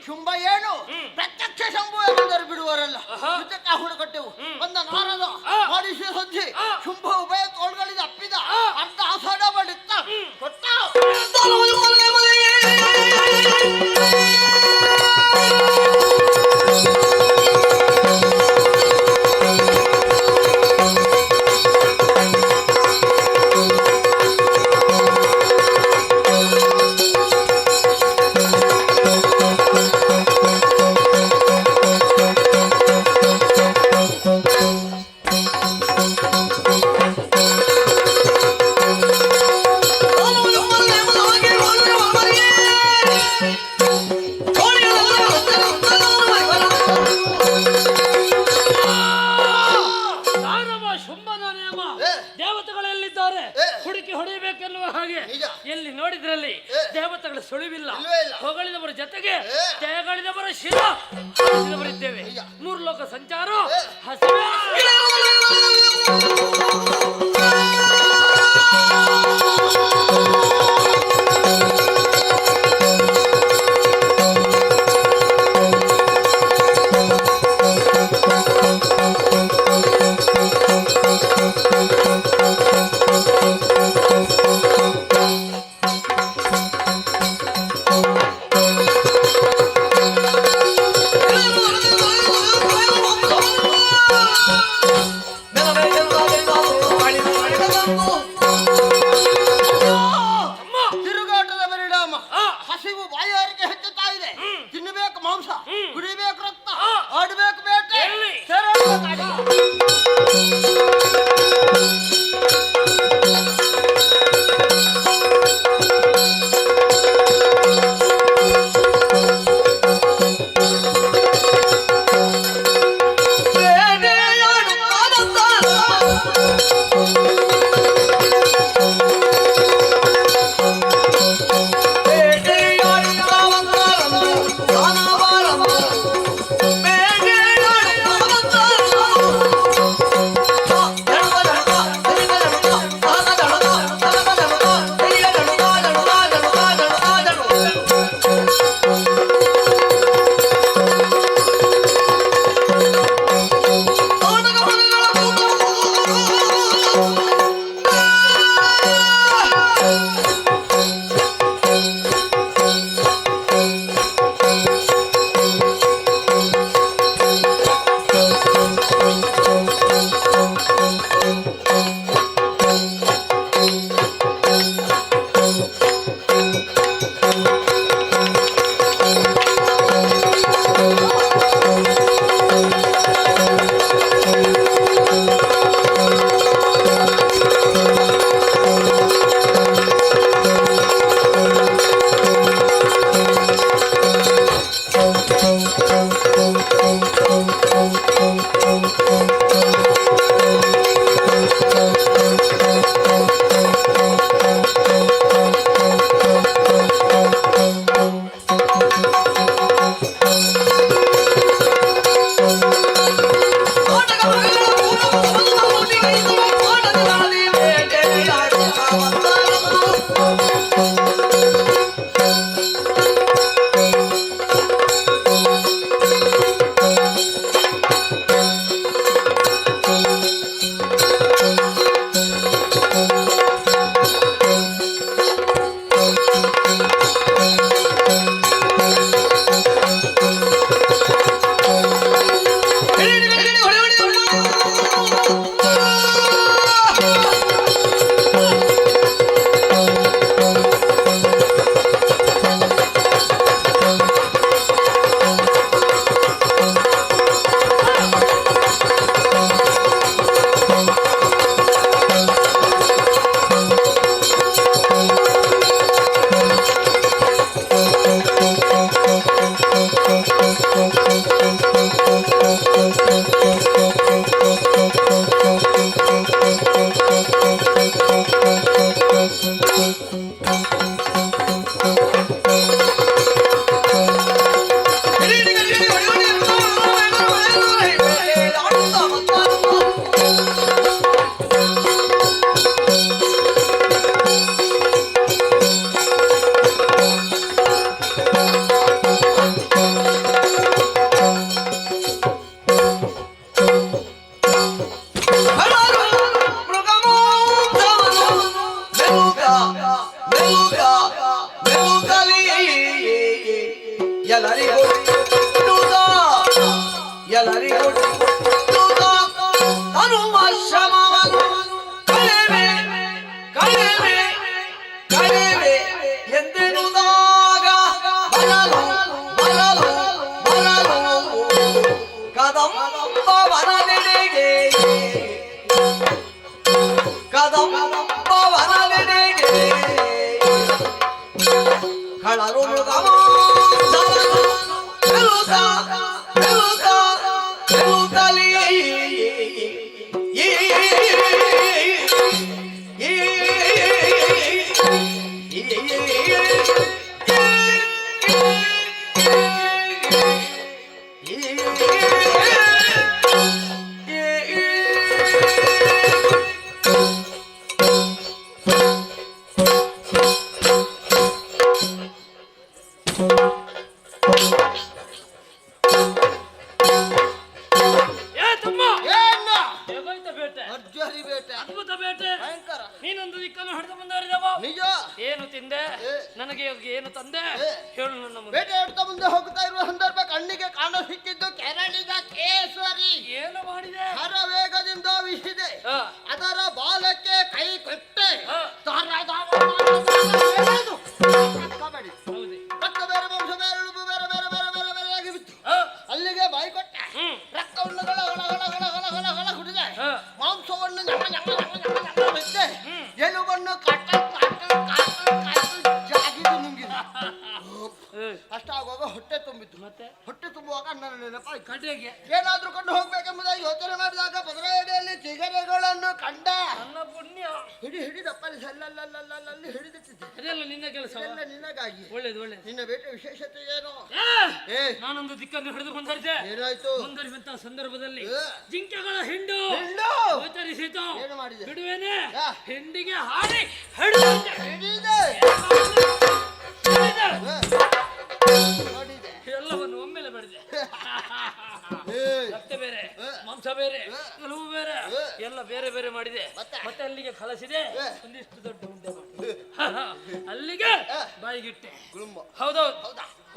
ಶುಂಭ ಏನು ಪ್ರತ್ಯಕ್ಷ ಶಂಭು ಎಂಬುದರ ಬಿಡುವರಲ್ಲ. ಯುದ್ಧಕ್ಕೆ ಹುಡುಕೊಟ್ಟೆವು. ಒಂದ ನಾರದ ಮಾಡಿಸಿ ಸದ್ದಿ ಶುಂಭ ಉಭಯ ತೋಳ್ಗಳಿಂದ ಅಪ್ಪಿದ ಅರ್ಧ ಆಸಾಡ ಮಾಡಿತ್ತ ಕೊಟ್ಟ ದೇವತೆಗಳೆಲ್ಲಿದ್ದಾರೆ ಹುಡುಕಿ ಹೊಡೆಯಬೇಕೆನ್ನುವ ಹಾಗೆ ಎಲ್ಲಿ ನೋಡಿದ್ರಲ್ಲಿ ದೇವತೆಗಳ ಸುಳಿವಿಲ್ಲ. ಹೊಗಳಿದವರ ಜೊತೆಗೆ ತೆಗಳಿದವರ ಶಿರ ಹಾರಿಸಿದವರಿದ್ದೇವೆ. 3 ಲೋಕ ಸಂಚಾರ ಹಸಿವೆ. ತಿರುಗಾಟದ ಪರಿಣಾಮ ಹಸಿವು ಬಾಯಾರಿಕೆ ಹೆಚ್ಚುತ್ತಾ ಇದೆ. ತಿನ್ನಬೇಕು ಮಾಂಸ, ಕುಡಿಬೇಕು ರಕ್ತ, ಆಡಬೇಕು ಬೇಟೆ. ನಮಸ್ಕಾರ. ನೀನೊಂದು ದಿಕ್ಕನ್ನು ಹಿಡಿದು ಮುಂದುವರಿದವ. ನಿಜ. ಏನು ತಿಂದೆ? ನನಗೆ ಏನು ತಂದೆ? ಹೇಳು ನನ್ನ ಮುಂದೆ. ಬೇಟೆ ಆಡ್ತಾ ಮುಂದೆ ಹೋಗ್ತಾ ಇರುವ ಸಂದರ್ಭ ಕಣ್ಣಿಗೆ ಕಾಣ ಸಿಕ್ಕಿದ್ದು ಕೆರಳಿದ ಕೇಸರಿ. ಏನು ಮಾಡಿದೆ? ಹರವೇಗದಿಂದ ವಿಸಿದೆ. ಅದರ ಬಾಲಕ್ಕೆ ಕೈ ಕೊಟ್ಟೆ. ರಕ್ತ ಬೇರೆ ಮಾಂಸ ಬೇರೆ ಉಳುಪು ಬೇರೆ ಬೇರೆ ಬೇರೆ ಬೇರೆ ಬೇರೆಯಾಗಿ ಬಿತ್ತು. ಅಲ್ಲಿಗೆ ಬಾಯಿ ಕೊಟ್ಟೆ. ರಕ್ತವನ್ನು ಗಳ ಗಳ ಗಳ ಗಳ ಗಳ ಗಳ ಗಳ ಕುಡಿದೆ. ಮಾಂಸವನ್ನು ಬಿದ್ದೆ. ಎಲುಬನ್ನು ಕಟ್ಟ ಜಾಗಿದು ನುಂಗಿದೆ. ಅಷ್ಟಾಗುವಾಗ ಹೊಟ್ಟೆ ತುಂಬಿತ್ತು. ಮತ್ತೆ ಹೊಟ್ಟೆ ತುಂಬುವಾಗ ನನ್ನ ನೆನಪಾಯ್ತು. ಕಡೆಗೆ ಏನಾದ್ರೂ ಕೊಂಡು ಹೋಗ್ಬೇಕೆಂಬುದಾಗಿ ಯೋಚನೆ ಮಾಡಿದಾಗ ಪದರಡಿಯಲ್ಲಿ ಚಿಗರೆಗಳನ್ನು ಕಂಡ. ನನ್ನ ಪುಣ್ಯ. ಹಿಡಿದಪ್ಪಲ್ಲಿ ಸಲ್ಲಲ್ಲಿ ಹಿಡಿದಿಟ್ಟಿದ್ದೆ. ಅದೆಲ್ಲ ನಿನ್ನ ಕೆಲಸ. ಎಲ್ಲ ನಿನ್ನಗಾಗಿ. ಒಳ್ಳೇದು ಒಳ್ಳೇದು. ನಿನ್ನ ಬೇಟೆ ವಿಶೇಷತೆ ಏನು? ನಾನೊಂದು ದಿಕ್ಕನ್ನು ಹಿಡಿದು ಮುಂದುವರಿದೆ. ಏನಾಯ್ತು? ಮುಂದುವರಿಸುವಂತಹ ಸಂದರ್ಭದಲ್ಲಿ ಜಿಂಕೆಗಳ ಹಿಂಡು ಗೋಚರಿಸಿತು. ಏನು ಮಾಡಿದೆ? ಬಿಡುವೇನೆ? ಹಿಂಡಿಗೆ ಹಾರಿ ಹಿಡಿದೆ. ಎಲ್ಲವನ್ನು ಒಮ್ಮೆಲೆ ಬಡಿದೆ. ರಕ್ತ ಬೇರೆ ಮಾಂಸ ಬೇರೆ ಎಲುಬು ಬೇರೆ ಎಲ್ಲ ಬೇರೆ ಬೇರೆ ಮಾಡಿದೆ. ಮತ್ತೆ ಅಲ್ಲಿಗೆ ಕಲಸಿದೆ. ಒಂದಿಷ್ಟು ದೊಡ್ಡ ಉಂಡೆ ಮಾಡಿ ಅಲ್ಲಿಗೆ ಬಾಯಿಗಿಟ್ಟೆ. ಹೌದೌದು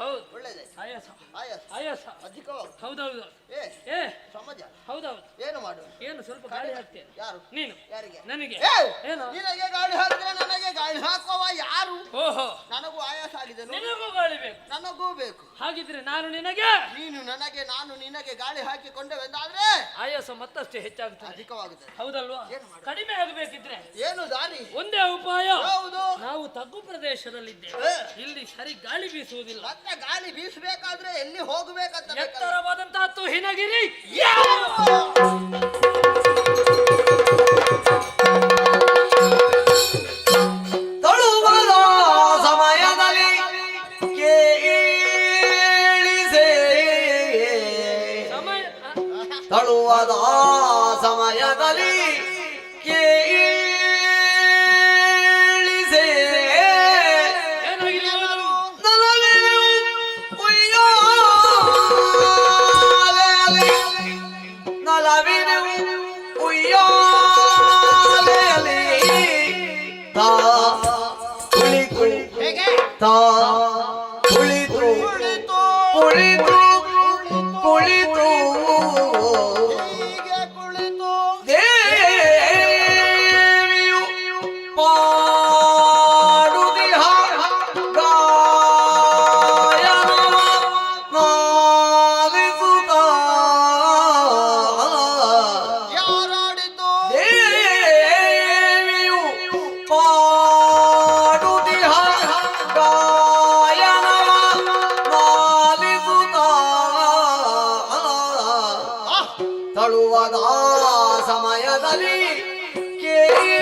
ಹೌದು. ಒಳ್ಳೇದೇ. ಆಯಾಸ ಆಯಾಸ ಆಯಾಸ ಅಧಿಕವಾಗಿ. ಹೌದೌದು. ಸಮಾಜ. ಹೌದೌದು. ಏನು ಮಾಡು? ಏನು ಸ್ವಲ್ಪ ಗಾಳಿ ಹಾಕ್ತೇನೆ. ಯಾರು? ನೀನು. ಯಾರಿಗೆ? ನನಗೆ. ಏನು? ನಿನಗೆ ಗಾಳಿ ಹಾಕಿದ್ರೆ ನನಗೆ ಗಾಳಿ ಹಾಕುವ ಯಾರು? ಓಹೋ, ನನಗೂ ಆಯಾಸ ಆಗಿದೆ. ನಿನಗೂ ಗಾಳಿ ಬೇಕು. ನನಗೂ ಬೇಕು. ಹಾಗಿದ್ರೆ ನಾನು ನಿನಗೆ, ನೀನು ನನಗೆ, ನಾನು ನಿನಗೆ ಗಾಳಿ ಹಾಕಿಕೊಂಡೆವೆಂದಾದ್ರೆ ಆಯಾಸ ಮತ್ತಷ್ಟು ಹೆಚ್ಚಾಗುತ್ತದೆ, ಅಧಿಕವಾಗುತ್ತದೆ. ಹೌದಲ್ವಾ? ಕಡಿಮೆ ಆಗಬೇಕಿದ್ರೆ ಏನು ದಾರಿ? ಒಂದೇ ಉಪಾಯ. ಹೌದು. ನಾವು ತಗ್ಗು ಪ್ರದೇಶದಲ್ಲಿದ್ದೇವೆ. ಇಲ್ಲಿ ಸರಿ ಗಾಳಿ ಬೀಸುವುದಿಲ್ಲ. ಮತ್ತೆ ಗಾಳಿ ಬೀಸಬೇಕಾದ್ರೆ ಎಲ್ಲಿ ಹೋಗಬೇಕಂತ ಎತ್ತರವಾದಂತಹ ತುಹಿನಗಿರಿ. ತಳುವದ ಸಮಯದಲ್ಲಿ ಕೇಳಿಸೆ, ತಳುವದ ಸಮಯದಲ್ಲಿ ಕೇಳಿಸೆ, ನಲವಿನ ಉಯ್ಯಾಲೆಯಲ್ಲಿ ತಾ ಕುಳಿತು ತಾ ಕುಳಿತು ಕುಳಿತು ಕುಳಿತು ದೇವಿಯು ಪಾಡುದಿಹ ಗಾಯನವ ನಾಲಿಸುತ್ತ ದೇವಿಯು ಪಾಡುದಿಹ ಗಾಯನವ ನಾಲಿಸುತ್ತ ತಳುವದ ಸಮಯದಲ್ಲಿ ಕೇಳಿಸೆ.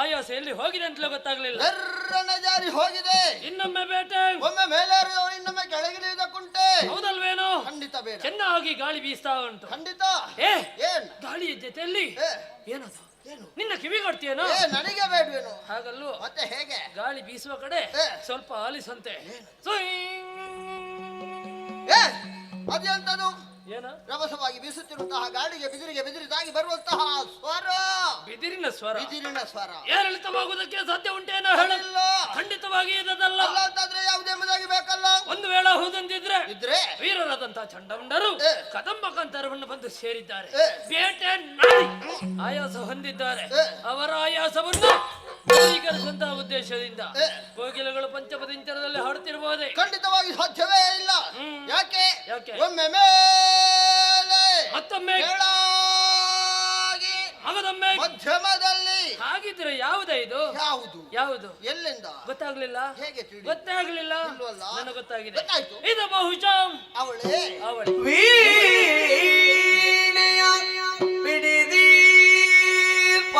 ಆಯಾಸ ಎಲ್ಲಿ ಹೋಗಿದೆ ಅಂತಲೇ ಗೊತ್ತಾಗ್ಲಿಲ್ಲ. ಜಾರಿ ಹೋಗಿದೆ. ಇನ್ನೊಮ್ಮೆ ಬೇಟೆ. ಒಮ್ಮೆ ಮೇಲೆ ಇನ್ನೊಮ್ಮೆ ಕೆಳಗಿಳಿದ ಕುಂಟೆ. ಹೌದಲ್ವೇನೋ? ಖಂಡಿತ ಬೇಡ. ಚೆನ್ನಾಗಿ ಗಾಳಿ ಬೀಸ್ತಾ ಉಂಟು. ಖಂಡಿತ. ಏನ್ ಗಾಳಿಯ ಜೊತೆಯಲ್ಲಿ ಏನದು? ಏನು? ನಿನ್ನ ಕಿವಿ ಕೊಡ್ತೀಯೇನೋ? ನನಗೆ ಬೇಡವೇನು? ಹಾಗಲ್ಲು. ಮತ್ತೆ ಹೇಗೆ? ಗಾಳಿ ಬೀಸುವ ಕಡೆ ಸ್ವಲ್ಪ ಆಲಿಸಂತೆ. ಅದೆಂತದು? ಏನ? ರಭಸವಾಗಿ ಬೀಸುತ್ತಿರುವಂತಹ ಗಾಳಿಗೆ ಬಿದಿರಿದಾಗಿ ಬರುವಂತಹ ಸ್ವರ. ಬಿದಿರಿನ ಸ್ವರ. ಬಿದಿರಿನ ಸ್ವರ ಏರಿಳಿತವಾಗುವುದಕ್ಕೆ ಸಾಧ್ಯ ಉಂಟೇನೋ ಹೇಳಿಲ್ಲ. ಖಂಡಿತವಾಗಿ ಇರದಲ್ಲ. ಅಲ್ಲ ಅಂತಾದ್ರೆ ಯಾವುದೆಂಬುದಾಗಿ ಬೇಕಲ್ಲ. ಒಂದು ವೇಳೆ ಹೌದಂತಿದ್ರೆ ಇದ್ರೆ ವೀರರಾದಂತಹ ಚಂಡಮುಂಡರು ಕದಂಬ ಕಾಂತಾರವನ್ನು ಬಂದು ಸೇರಿದ್ದಾರೆ. ಬೇಟೆ ನಾಡಿ ಆಯಾಸ ಹೊಂದಿದ್ದಾರೆ. ಅವರ ಆಯಾಸವನ್ನು ದೂರೀಕರಿಸುವಂತಹ ಉದ್ದೇಶದಿಂದ ಕೋಗಿಲೆಗಳು ಪಂಚಪದಿಂಚರದಲ್ಲಿ ಹಾಡುತ್ತಿರಬಹುದೇ? ಖಂಡಿತವಾಗಿ ಸಾಧ್ಯವೇ ಇಲ್ಲ. ಯಾಕೆ? ಒಮ್ಮೆ ಮತ್ತೊಮ್ಮೆ ಮಗದೊಮ್ಮೆ ಮಧ್ಯಮದಲ್ಲಿ. ಹಾಗಿದ್ರೆ ಯಾವುದೇ ಇದು? ಯಾವುದು? ಎಲ್ಲಿಂದ? ಗೊತ್ತಾಗ್ಲಿಲ್ಲ. ಹೇಗೆ? ಗೊತ್ತಾಗ್ಲಿಲ್ಲ. ನನಗೆ ಗೊತ್ತಾಗಿದೆ. ಇದು ಬಹುಶಃ ಅವಳೇ. ವೀಣೆಯ ಬಿಡಿದೀಪ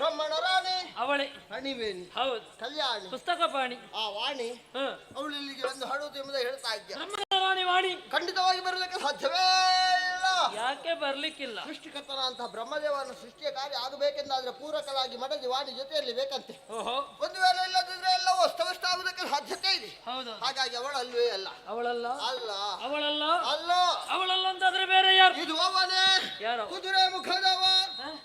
ಬ್ರಹ್ಮಣ ರಾಣಿ ಅವಳೆ ಹಣಿವೇಣಿ ಹೌದು ಕಲ್ಯಾಣಿ ಪುಸ್ತಕ ಪಾಣಿ ಆ ವಾಣಿ ಅವಳು ಇಲ್ಲಿಗೆ ಒಂದು ಹಾಡುವುದು ಎಂಬುದಾಗಿ ಹೇಳ್ತಾ ಇದ್ದೆ. ಬ್ರಹ್ಮನ ರಾಣಿ ವಾಣಿ ಖಂಡಿತವಾಗಿ ಬರಲಿಕ್ಕೆ ಸಾಧ್ಯವೇ ಇಲ್ಲ. ಯಾಕೆ ಬರ್ಲಿಕ್ಕಿಲ್ಲ? ಸೃಷ್ಟಿಕರ್ತನಾದಂತಹ ಬ್ರಹ್ಮದೇವನ ಸೃಷ್ಟಿಯ ಕಾರ್ಯ ಆಗಬೇಕೆಂದಾದ್ರೆ ಪೂರಕವಾಗಿ ಮಡದಿ ವಾಣಿ ಜೊತೆಯಲ್ಲಿ ಬೇಕಂತೆ. ಓಹೋ, ಒಂದು ವೇಳೆ ಇಲ್ಲದಿದ್ರೆ ಎಲ್ಲ ಅಸ್ತವ್ಯಸ್ತ ಆಗುವುದಕ್ಕೆ ಸಾಧ್ಯತೆ ಇದೆ. ಹೌದು. ಹಾಗಾಗಿ ಅವಳು ಅಲ್ವೇ ಅಲ್ಲ. ಅವಳಲ್ಲ ಅಲ್ಲ ಅವಳಲ್ಲ ಅಲ್ಲ ಅವಳಲ್ಲ ಅಂತಾದ್ರೆ ಬೇರೆ ಯಾರು? ಇದು ಅವನೇ ಯಾರು? ಕುದುರೆ ಮುಖದವ,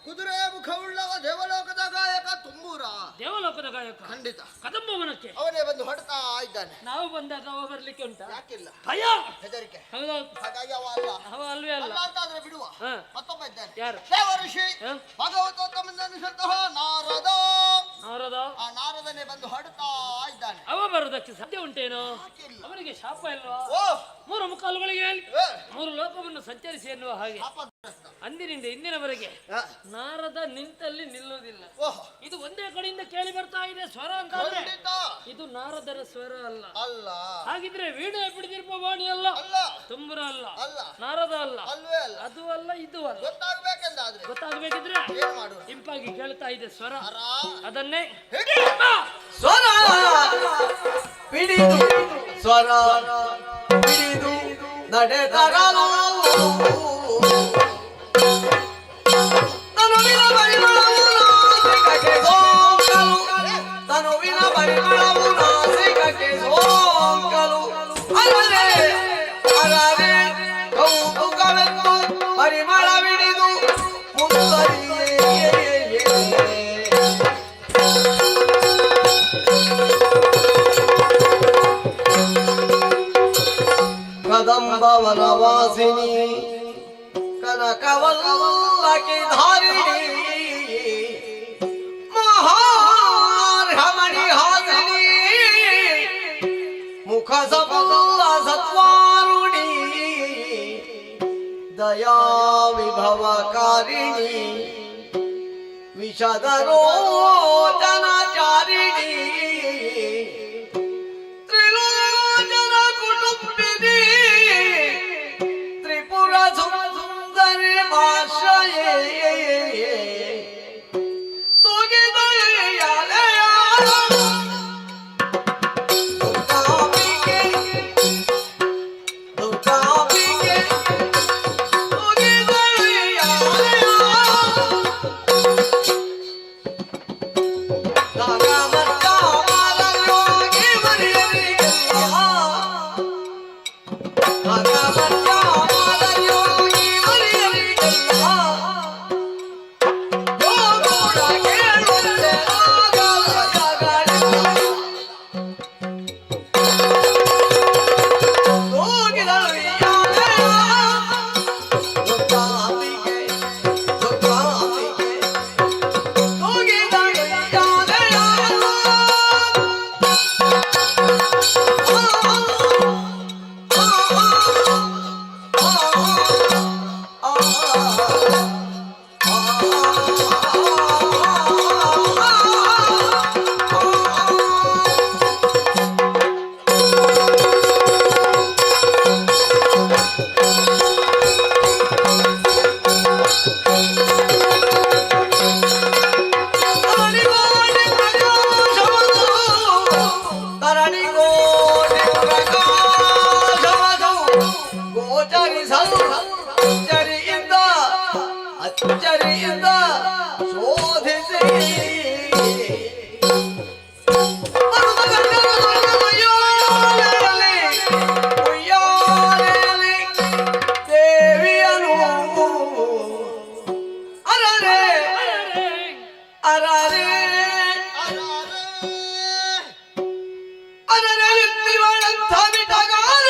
ಕುದುರೆ ಮುಖವುಳ್ಳವ, ದೇವಲೋಕದ ಗಾಯಕ ತುಂಬೂರ. ದೇವಲೋಕದ ಗಾಯಕ ಖಂಡಿತ ಕದಂಬವನಕ್ಕೆ ಅವನೇ ಬಂದು ಹೊಡ್ತಾ ಇದ್ದಾನೆ. ನಾವು ಬಂದಾಗ ಅವ ಬರ್ಲಿಕ್ಕೆ ಉಂಟಾ? ಯಾಕಿಲ್ಲ, ಭಯ, ಹೆದರಿಕೆ. ಹೌದೌದು, ಹಾಗಾಗಿ ಅವ ಅಲ್ಲ. ಅವ ಅಲ್ವೇ ಅಲ್ಲ. ಅಲ್ಲ ಅಂತಾದ್ರೆ ಬಿಡುವ. ಹ. ಮತ್ತೊಬ್ಬ ಇದ್ದಾನೆ. ಯಾರು? ದೇವಋಷಿ ಭಗವತೋತ್ತಮನೆನಿಸಿದಂತಹ ನಾರದ. ನಾರದ, ಆ ನಾರದನೇ ಬಂದು ಹೊಡ್ತಾ ಇದ್ದಾನೆ. ಅವ ಬರುವುದಕ್ಕೆ ಸಾಧ್ಯ ಉಂಟೇನೋ? ಯಾಕಿಲ್ಲ? ಅವನಿಗೆ ಶಾಪ ಇಲ್ವಾ? ಓ ಮೂರು ಮುಖಾಲುಗಳಿಗೆ ಏ, ಮೂರು ಲೋಕವನ್ನು ಸಂಚರಿಸಿ ಎನ್ನುವ ಹಾಗೆ ಅಪದ್ರಸ್ತ. ಅಂದಿನಿಂದ ಇಂದಿನವರೆಗೆ ಹ. ನಾರದ ನಿಂತಲ್ಲಿ ನಿಲ್ಲುವುದಿಲ್ಲ. ಓಹ್ ಇದು ಒಂದೇ ಕಡೆಯಿಂದ ಕೇಳಿ ಬರ್ತಾ ಇದೆ ಸ್ವರ ಅಂತಂದ್ರೆ ಖಂಡಿತ ಇದು ನಾರದರ ಸ್ವರ ಅಲ್ಲ. ಅಲ್ಲ ಹಾಗಿದ್ರೆ ವೀಣೆ ಬಿಡಿದಿರುವ ವಾಣಿ ಅಲ್ಲ, ಅಲ್ಲ ತುಂಬುರ ಅಲ್ಲ, ಅಲ್ಲ ನಾರದ ಅಲ್ಲ, ಅಲ್ವೇ ಅಲ್ಲ. ಅದು ಅಲ್ಲ, ಇದು ಅಲ್ಲ. ಗೊತ್ತಾಗ್ಬೇಕೆಂದಾದ್ರೆ ಗೊತ್ತಾಗಬೇಕಿದ್ರೆ ಏನ್ ಮಾಡುವ? ಇಂಪಾಗಿ ಕೇಳ್ತಾ ಇದೆ ಸ್ವರ. ಅರ ಅದನ್ನೇ ಹೇಗೆ? ಸ್ವರ ಪಿಡಿದು ಸ್ವರ ಪಿಡಿದು ನಡೆದರಲು ತನುವಿನ ಪರಿಮಳವು ನಾಸಿಕಕ್ಕೆ ಸೋಂಕಲು, ತನುವಿನ ಪರಿಮಳವು ನಾಸಿಕಕ್ಕೆ ಸೋಂಕಲು. ಅರರೆ ಅರರೆ ಕೌತುಕವೆಂದು ಪರಿಮಳವಿಡಿದು ಮುಂದರಿಯೇ ಕದಂಬವನವಾಸಿನಿ ಕನಕವಲ್ಲಕಿ ಧಾರಿಣಿ ಮಹಾರ್ಹಮಣಿ ಹಾಸಿನಿ ಮುಖ ಸಫಲ ಸತ್ವಾರುಣಿ ದಯಾ ವಿಭವಕಾರಿಣಿ ವಿಷದರೋಚನಚಾರಿಣಿ ತ್ರಿಲೋಚನ ಕುಟುಂಬಿನಿ ತ್ರಿಪುರ ಸುಂದರಿ ಭಾಷಯೇ ಅಚ್ಚರಿಯಿಂದ ಶೋಧಿಸಿ ದೇವಿಯನು ಅರರೆ ಅರರೆ ಅರರೆ ಎತ್ತಿವಳಂಥ ಬಿಟಗಾರ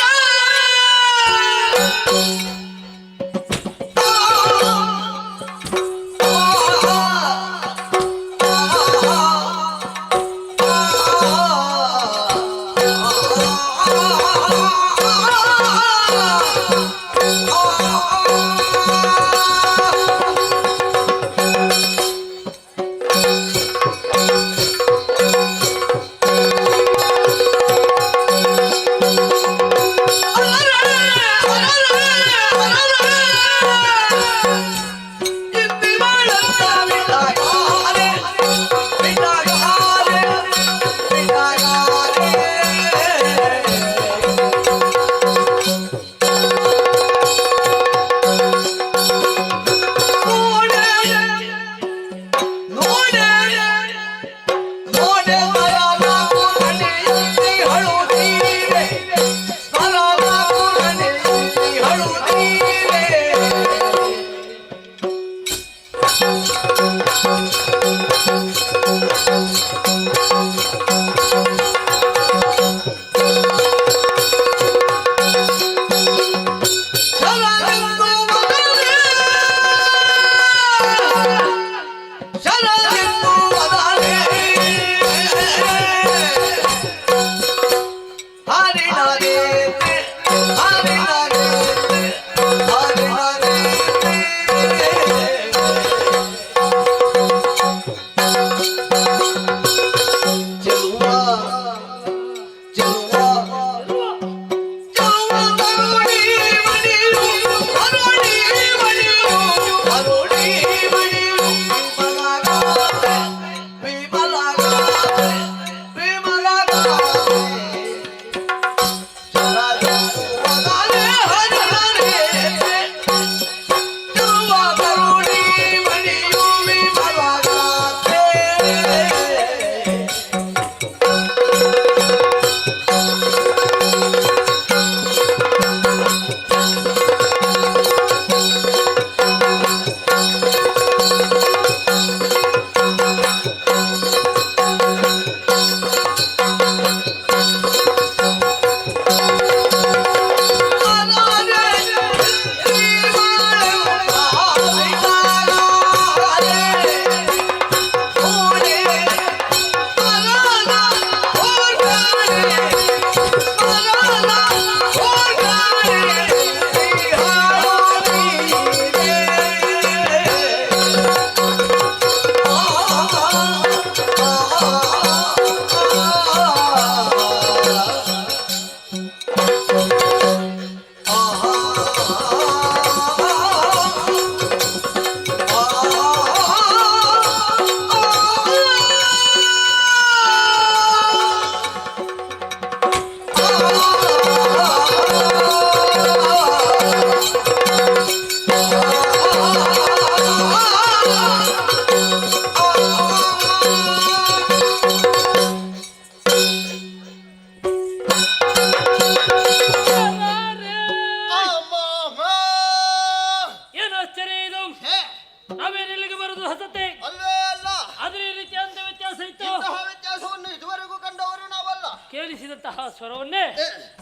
ಕೇಳಿಸಿದಂತಹ ಸ್ವರವನ್ನೇ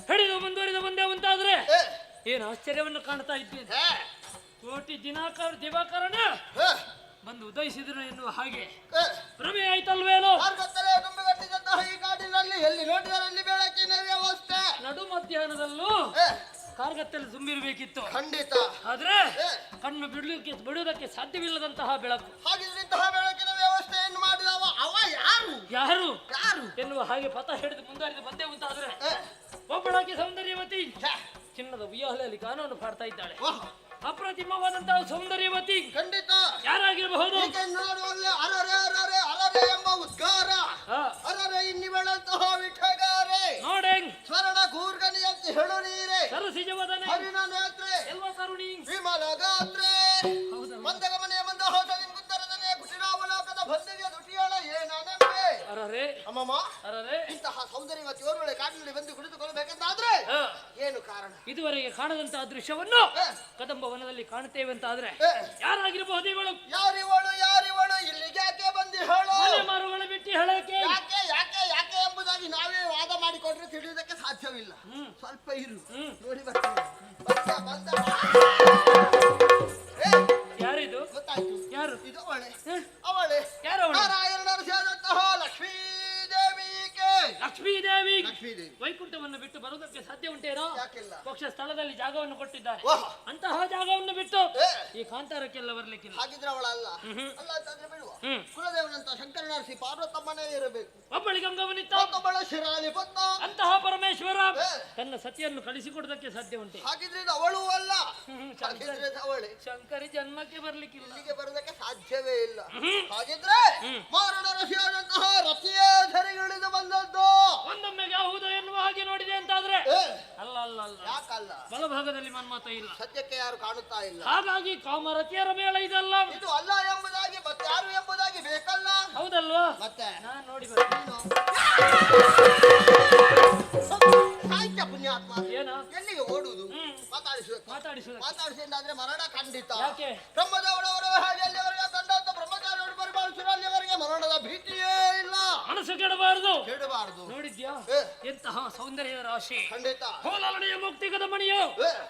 ಹಿಡಿದು ಮುಂದುವರಿದು ಬಂದೆ ಮುಂತಾದ್ರೆ ಏನು ಆಶ್ಚರ್ಯವನ್ನು ಕಾಣ್ತಾ ಇದ್ದೇನೆ. ಕೋಟಿ ದಿವಾಕರಣ ಬಂದು ಉದಯಿಸಿದ್ರು ಎನ್ನುವ ಹಾಗೆ ಭ್ರಮೆ ಆಯ್ತಲ್ವೇನೋ. ಈ ಕಾಡಿನಲ್ಲಿ ಎಲ್ಲಿ ನೋಡಿದರಲ್ಲಿ ಬೆಳಕಿನ ವ್ಯವಸ್ಥೆ ನಡು ಮಧ್ಯಾಹ್ನದಲ್ಲೂ ಕಾರ್ಗತ್ತಲ್ಲಿ ತುಂಬಿರಬೇಕಿತ್ತು. ಖಂಡಿತ. ಆದ್ರೆ ಕಣ್ಣು ಬಿಡುವುದಕ್ಕೆ ಸಾಧ್ಯವಿಲ್ಲದಂತಹ ಬೆಳಕು. ಹಾಗಿದ್ರೆ ಇಂತಹ ಬೆಳಕಿನ ವ್ಯವಸ್ಥೆಯನ್ನು ಮಾಡಿದವ ಅವ ಯಾರು ಯಾರು ಯಾರು ಎನ್ನುವ ಹಾಗೆ ಪಥ ಹಿಡಿದು ಮುಂದುವರಿದು ಬಂದೆ ಮುಂತಾದ್ರೆ ಒಬ್ಬಳಾಗಿ ಸೌಂದರ್ಯವತಿ ಚಿನ್ನದ ಉಯ್ಯಾಲೆಯಲ್ಲಿ ಗಾನವನ್ನು ಪಾಡ್ತಾ ಇದ್ದಾಳೆ. ಅಪ್ರತಿಮವಾದಂತಹ ಸೌಂದರ್ಯವತಿ ಖಂಡಿತ ಯಾರಾಗಿರಬಹುದು. ನೋಡುವಲ್ಲಿ ಅರರೆ ಅರರೆ ಅರರೆ ಎಂಬ ಉದ್ಗಾರ ಅರರೆ ಇನ್ನಿ ಬೆಳಂತಹ ವಿಠಗಾರೆ ನೋಡೆಂಗ್ ಸ್ವರ್ಣ ಕೂರ್ಗನಿಯಂತೆ ಹೇಳು ನೀರೆ ಸರಸಿಜವದನೆ ಹರಿಣ ನೇತ್ರೆ ಎಲ್ವ ಕರುಣಿ ವಿಮಲ ಗಾತ್ರೆ ಮಂದಗಮನೆಯ ಮಂದಹಾಸ ನಿಂಗುತ್ತರದನೆ ಕುಟಿರಾವಲೋಕದ ಬಂದಿಗೆ ದುಟಿಯಾಳ ಏನಂಬೆ ಅರರೆ ಅಮ್ಮಮ್ಮ ಅರರೆ ಇಂತಹ ಸೌಂದರ್ಯವತಿ ಓರ್ವಳೆ ಕಾಡಿನಲ್ಲಿ ಬಂದು ಕುಳಿತುಕೊಳ್ಳಬೇಕಂತಾದ್ರೆ ಏನು ಕಾರಣ. ಇದುವರೆಗೆ ಕಾಣದಂತಹ ದೃಶ್ಯವನ್ನು ಕದಂಬ ವನದಲ್ಲಿ ಕಾಣುತ್ತೇವೆ ಅಂತ ಆದ್ರೆ ಯಾರಾಗಿರಬಹುದು ಇವಳು. ಯಾರಿವಳು ಇಲ್ಲಿಗೆ ಯಾಕೆ ಬಂದು ಹೇಳು. ಮಾರುಗಳು ಬಿಟ್ಟು ಹೇಳಕ್ಕೆ ಯಾಕೆ ಯಾಕೆ ಯಾಕೆ ಎಂಬುದಾಗಿ ನಾವೇ ವಾದ ಮಾಡಿಕೊಂಡ್ರೆ ತಿಳಿಯುವುದಕ್ಕೆ ಸಾಧ್ಯವಿಲ್ಲ. ಸ್ವಲ್ಪ ಇರು ನೋಡಿ ಬರ್ತೀನಿ. ಯಾರಿದು ಗೊತ್ತಾಯ್ತು. ಯಾರು ಇದು ಅವಳೆ ಯಾರು ನಾರಾಯಣರು ಸೇರಿದಂತಹ ಲಕ್ಷ್ಮೀ ದೇವಿ ವೈಕುಂಠವನ್ನು ಬಿಟ್ಟು ಬರುವುದಕ್ಕೆ ಸಾಧ್ಯ ಉಂಟೇನೋ. ಪಕ್ಷ ಸ್ಥಳದಲ್ಲಿ ಜಾಗವನ್ನು ಕೊಟ್ಟಿದ್ದಾರೆ. ಅಂತಹ ಜಾಗವನ್ನು ಬಿಟ್ಟು ಈ ಕಾಂತಾರಕ್ಕೆಲ್ಲ ಬರ್ಲಿಕ್ಕಿಲ್ಲ. ಹಾಗಿದ್ರೆ ಅವಳಲ್ಲ ಅಲ್ಲ ಅಂತಂದ್ರೆ ಬಿಡುವ. ಕುಲದೇವನಂತ ಶಂಕರನಾರಿಸಿ ಪಾರ್ವತಮ್ಮನೇ ಇರಬೇಕು. ಒಬ್ಬಳಿಗೆ ಗಂಗವನಿತ್ತ ಒಬ್ಬಳ ಶಿರಾಲಿ ಪತ್ತ ಅಂತಹ ಪರಮೇಶ್ವರ ತನ್ನ ಸತಿಯನ್ನು ಕಳಿಸಿಕೊಡುವುದಕ್ಕೆ ಸಾಧ್ಯ ಉಂಟೆ. ಹಾಗಿದ್ರೆ ಇದು ಅವಳು ಅಲ್ಲ ಅವಳೆ ಶಂಕರಿ ಜನ್ಮಕ್ಕೆ ಬರ್ಲಿಕ್ಕಿಲ್ಲ. ಇಲ್ಲಿಗೆ ಬರುವುದಕ್ಕೆ ಸಾಧ್ಯವೇ ಇಲ್ಲ. ಹಾಗಿದ್ರೆ ಮಾರಣರ ಶಿವನಂತಹ ರತಿಯೇ ಧರಿಗಿಳಿದು ಬಂದದ್ದು ಒಂದೊಮ್ಮೆಗೆ ಹೌದು ಎನ್ನುವ ಹಾಗೆ ನೋಡಿದೆ ಅಂತಾದ್ರೆ ಅಲ್ಲ ಅಲ್ಲ ಅಲ್ಲ ಯಾಕಲ್ಲ ಬಲಭಾಗದಲ್ಲಿ ಮನ್ಮತ ಇಲ್ಲ. ಸದ್ಯಕ್ಕೆ ಯಾರು ಕಾಣುತ್ತಾ ಇಲ್ಲ. ಹಾಗಾಗಿ ಕಾಮರತಿಯರ ಮೇಳ ಇದಲ್ಲ. ಇದು ಅಲ್ಲ ಎಂಬುದಾಗಿ ಮತ್ತೆ ಯಾರು ಎಂಬುದಾಗಿ ಬೇಕಲ್ಲ. ಹೌದಲ್ವಾ ಮತ್ತೆ ನಾನು ನೋಡಿ ಬರ್ತೀನಿ. ಸಾಹಿತ್ಯ ಪುಣ್ಯಾತ್ಮ ಏನ ಎಲ್ಲಿಗೆ ಓಡುವುದು. ಮಾತಾಡಿಸುವುದಕ್ಕೆ ಮಾತಾಡಿಸುವುದಕ್ಕೆ ಮಾತಾಡಿಸಿ ಅಂದ್ರೆ ಮರಣ ಖಂಡಿತ. ಯಾಕೆ ಬ್ರಹ್ಮದೇವರವರು ಹಾಗೆ ಎಲ್ಲಿವರೆಗೆ ಕಂಡಂತ ಬ್ರಹ್ಮಚಾರಿಯವರು ಕೆಡಬಾರದು. ಕೆಡಬಾರದು. ನೋಡಿದ್ಯಾ ಎಂತಹ ಸೌಂದರ್ಯ ರಾಶಿ. ಖಂಡಿತ. ಹೋಲನೆಯ ಮುಕ್ತಿಗದ ಮಣಿಯು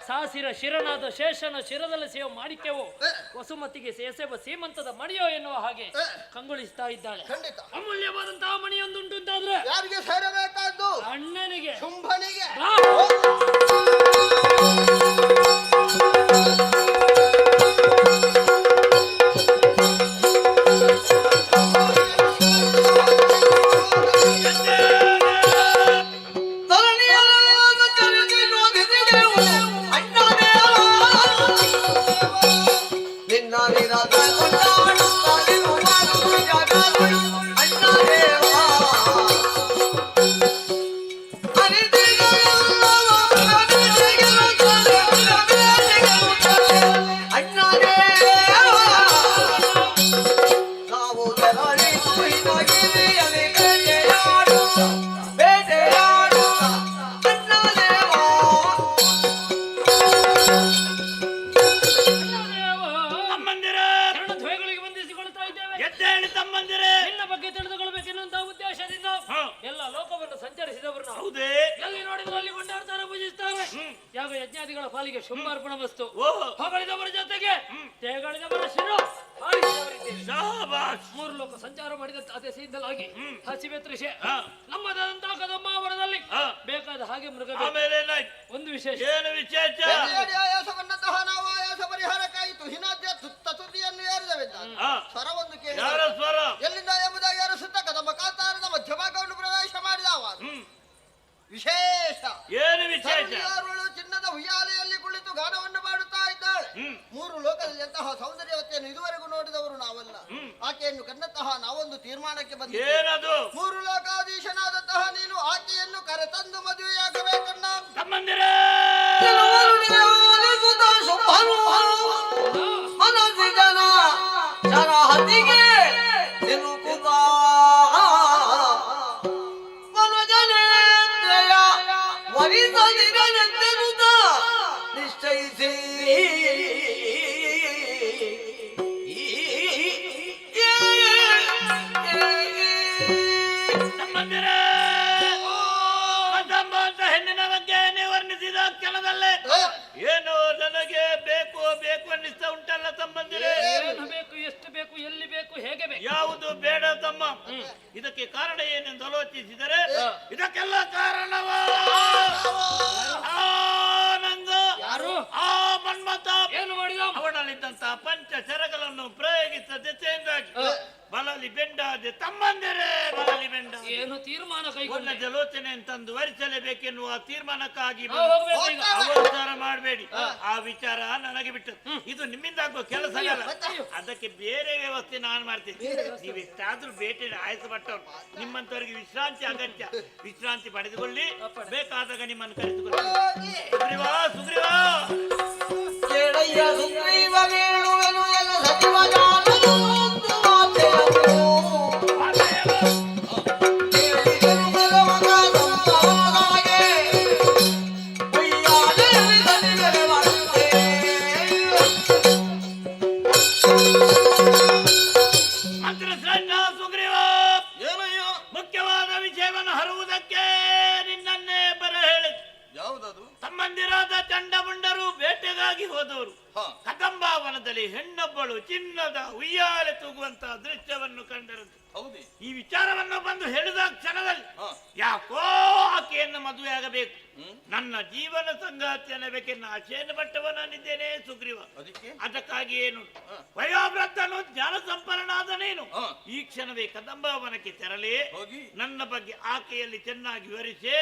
ಸಾಸಿರ ಶಿರನಾದ ಶೇಷನ ಶಿರದಲ್ಲಿ ಸೇವೆ ಮಾಡಿಕೆವು ವಸುಮತಿಗೆ ಸೇಸೆಬ ಸೀಮಂತದ ಮಣಿಯೋ ಎನ್ನುವ ಹಾಗೆ ಕಂಗೊಳಿಸ್ತಾ ಇದ್ದಾಳೆ. ಖಂಡಿತ. ಅಮೂಲ್ಯವಾದಂತಹ ಮಣಿಯೊಂದುಂಟು ಅಂತಾದ್ರೆ ಯಾರಿಗೆ ಸೇರಬೇಕಾದ್ದು? ಅಣ್ಣನಿಗೆ, ಶುಂಭನಿಗೆ. ನಿನ್ನ ಬಗ್ಗೆ ತಿಳಿದುಕೊಳ್ಳಬೇಕೆನ್ನುವಂತಹ ಉದ್ದೇಶದಿಂದ ಎಲ್ಲ ಲೋಕವನ್ನು ಸಂಚರಿಸಿದವರು ನಾವು. ಎಲ್ಲಿ ನೋಡಿದ್ರು ಅಲ್ಲಿ ಕೊಂಡಾಡ್ತಾರೆ, ಪೂಜಿಸ್ತಾರೆ. ಯಾಗ ಯಜ್ಞಾದಿಗಳ ಪಾಲಿಗೆ ಶುಂಭಾರ್ಪಣ ವಸ್ತು. ಹೊಗಳಿದವರ ಜೊತೆಗೆ ತೆಗಳಿದವರ ಶಿರ ಮೂರು ಲೋಕ ಸಂಚಾರ ಮಾಡಿದಂತ ದೆಸೆಯಿಂದಲಾಗಿ ಹಸಿವೆ ತೃಷೆ ನಮ್ಮದಾದಂತಹ ಕದಂಬಾವರದಲ್ಲಿ ಬೇಕಾದ ಹಾಗೆ ಮೃಗ ಒಂದು ವಿಶೇಷ. ಏನು ವಿಶೇಷ? ಆಯಾಸವನ್ನತಹ ನಾವು ಆಯಾಸ ಪರಿಹಾರಕ್ಕಾಯಿತು ಹಿನಾದ್ಯ ತುದಿಯನ್ನು ಏರಿದವೆಂದ ಸ್ವರವೊಂದು ಕೇಳಿ ಯಾರ ಸ್ವರ? ಎಲ್ಲಿಂದ ಎಂಬುದಾಗಿ ಅರಸುತ್ತ ಕದಂಬ ಕಾಂತಾರದ ಮಧ್ಯಭಾಗವನ್ನು ಪ್ರವೇಶ ಮಾಡಿದವ. ವಿಶೇಷ ಏನು ವಿಶೇಷ? ಚಿನ್ನದ ಉಯ್ಯಾಲೆಯಲ್ಲಿ ಕುಳಿತು ಗಾನವನ್ನು ಮಾಡುತ್ತಾ ಇದ್ದಾಳೆ. ಮೂರು ಲೋಕದಲ್ಲಿ ಎಂತಹ ಸೌಂದರ್ಯವತೆಯನ್ನು ಇದುವರೆಗೂ ನೋಡಿದವರು ನಾವಲ್ಲ. ಆಕೆಯನ್ನು ಕಂಡಂತಹ ನಾವೊಂದು ತೀರ್ಮಾನಕ್ಕೆ ಏನದು? ಮೂರು ಲೋಕಾಧೀಶನಾದಂತಹ ನೀನು ಆಕೆಯನ್ನು ಕರೆತಂದು ಮದುವೆಯಾಗಬೇಕನ್ನ ತಮ್ಮಂದಿರೇ ನಿಶ್ಚಯಿಸಿ ಹೆಣ್ಣಿನ ಬಗ್ಗೆ ನೀವು ವರ್ಣಿಸಿದ ಕ್ಷಣದಲ್ಲೇ ಏನು ನನಗೆ ಬೇಕು ಬೇಕು ಅನ್ನಿಸ್ತಾ ಉಂಟಲ್ಲ ತಮ್ಮಂದಿರೇ? ಏನು ಬೇಕು, ಎಷ್ಟು ಬೇಕು, ಎಲ್ಲಿ ಬೇಕು, ಹೇಗೆ ಬೇಕು? ಯಾವುದು ಬೇಡ ತಮ್ಮ. ಇದಕ್ಕೆ ಕಾರಣ ಏನೆಂದು ಆಲೋಚಿಸಿದರೆ ಇದಕ್ಕೆಲ್ಲ ಕಾರಣವ ಆನಂದ. ಯಾರು? ಆ ಮನ್ಮಥ ಏನು ಮಾಡಿದ? ಅವನಲ್ಲಿದ್ದಂತಹ ಪಂಚ ಶರಗಳನ್ನು ಪ್ರಯೋಗಿಸಿದ ದೆಸೆಯಿಂದಾಗಿ ಬಲಲಿ ಬೆಂಡಾದೆ ತಮ್ಮಂದಿರೇ, ಬಲಲಿ ಬೆಂಡ. ಏನು ತೀರ್ಮಾನ ಕೈಗೊಂಡ? ಜಲೋಚನೆ ಅಂತಂದು ವರಿಸಲೇಬೇಕೆನ್ನುವ ತೀರ್ಮಾನಕ್ಕಾಗಿ ಹೋಗ್ಬೇಕು ಈಗ. ಅವಸರ ಮಾಡಬೇಡಿ. ಆ ವಿಚಾರ ನನಗೆ ಬಿಟ್ಟು ಇದು ನಿಮ್ಮಿಂದ ಆಗುವ ಕೆಲಸ ಅಲ್ಲ. ಅದಕ್ಕೆ ಬೇರೆ ವ್ಯವಸ್ಥೆ ನಾನು ಮಾಡ್ತೀನಿ. ನೀವೆಷ್ಟಾದ್ರೂ ಭೇಟಿ ಆಯಸಪಟ್ಟವ್ರು, ನಿಮ್ಮಂತವರಿಗೆ ವಿಶ್ರಾಂತಿ ಅಗತ್ಯ. ವಿಶ್ರಾಂತಿ ಪಡೆದುಕೊಳ್ಳಿ, ಬೇಕಾದಾಗ ನಿಮ್ಮನ್ನು ಕರೆದುಕೊಳ್ಳಿ. ಸುಗ್ರೀವಾ, ಸುಗ್ರೀವಾ ಕೇಳಯ್ಯ ಸುಗ್ರೀವ ವೇಣುವೆನು ಎಲ್ಲ ಸಚಿವ ಜಾನನು ಒಂದು ಮಾತೆಯನ್ನು ಕೇಳಿದರು ಬಲವನ ಸಂಭವನಾಗೆ ಉಯ್ಯಾಲೆ ವಿಧನಿಗೆ ಬರುತ್ತೆ. ಮಂತ್ರಶ್ರೇಷ್ಠ ಸುಗ್ರೀವ, ಏನಯ್ಯ ಮುಖ್ಯವಾದ ವಿಷಯವನ್ನು ಹರುವುದಕ್ಕೆ ನಿನ್ನನ್ನೇ ಬರ ಹೇಳಿ. ಯಾವುದದು? ತಮ್ಮಂದಿರಾದ ಚಂಡಮುಂಡರು ಬೇಟೆಗಾಗಿ ಹೋದವರು ಕದಂಬಾವನದಲ್ಲಿ ಹೆಣ್ಣೊಬ್ಬಳು ಚಿನ್ನದ ಉಯ್ಯಾಲೆ ತೂಗುವಂತಹ ದೃಶ್ಯವನ್ನು ಕಂಡರಂತೆ. ಹೌದೇ? ಈ ವಿಚಾರವನ್ನು ಬಂದು ಹೇಳಿದ ಕ್ಷಣದಲ್ಲಿ ಯಾಕೋ ಆಕೆಯನ್ನು ಮದುವೆಯಾಗಬೇಕು, ನನ್ನ ಜೀವನ ಸಂಗಾತಿಯನ್ನು ಬೇಕೆನ್ನ ಆಶೆಯನ್ನು ಪಟ್ಟವ ನಾನಿದ್ದೇನೆ ಸುಗ್ರೀವ. ಅದಕ್ಕಾಗಿ ಏನು ವಯೋವೃದ್ಧನು ಜ್ಞಾನ ಸಂಪನ್ನನಾದ ನೀನು ಈ ಕ್ಷಣವೇ ಕದಂಬಾವನಕ್ಕೆ ತೆರಳಿ ನನ್ನ ಬಗ್ಗೆ ಆಕೆಯಲ್ಲಿ ಚೆನ್ನಾಗಿ ವಿವರಿಸಿ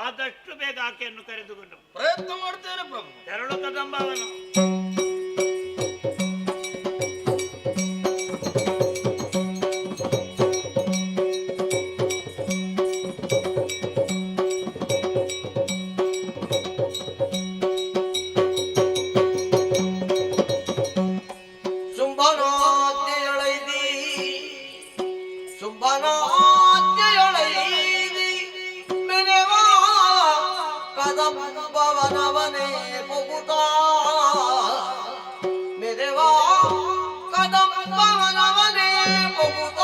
ಆದಷ್ಟು ಬೇಗ ಆಕೆಯನ್ನು ಕರೆದುಕೊಂಡು ಪ್ರಯತ್ನ ಮಾಡ್ತೇನೆ ಪ್ರಭು. ತೆರಳು ಕದಂಬಾವನ. ಶುಂಭನಾಜ್ಞೆಯೊಳೈದಿ ಮೆನೆವಾ ಕದಂಬವನವನೇ ಪೊಗುತ ಮೆರೆವಾ ಕದಂಬವನವನೇ ಪೊಗುತ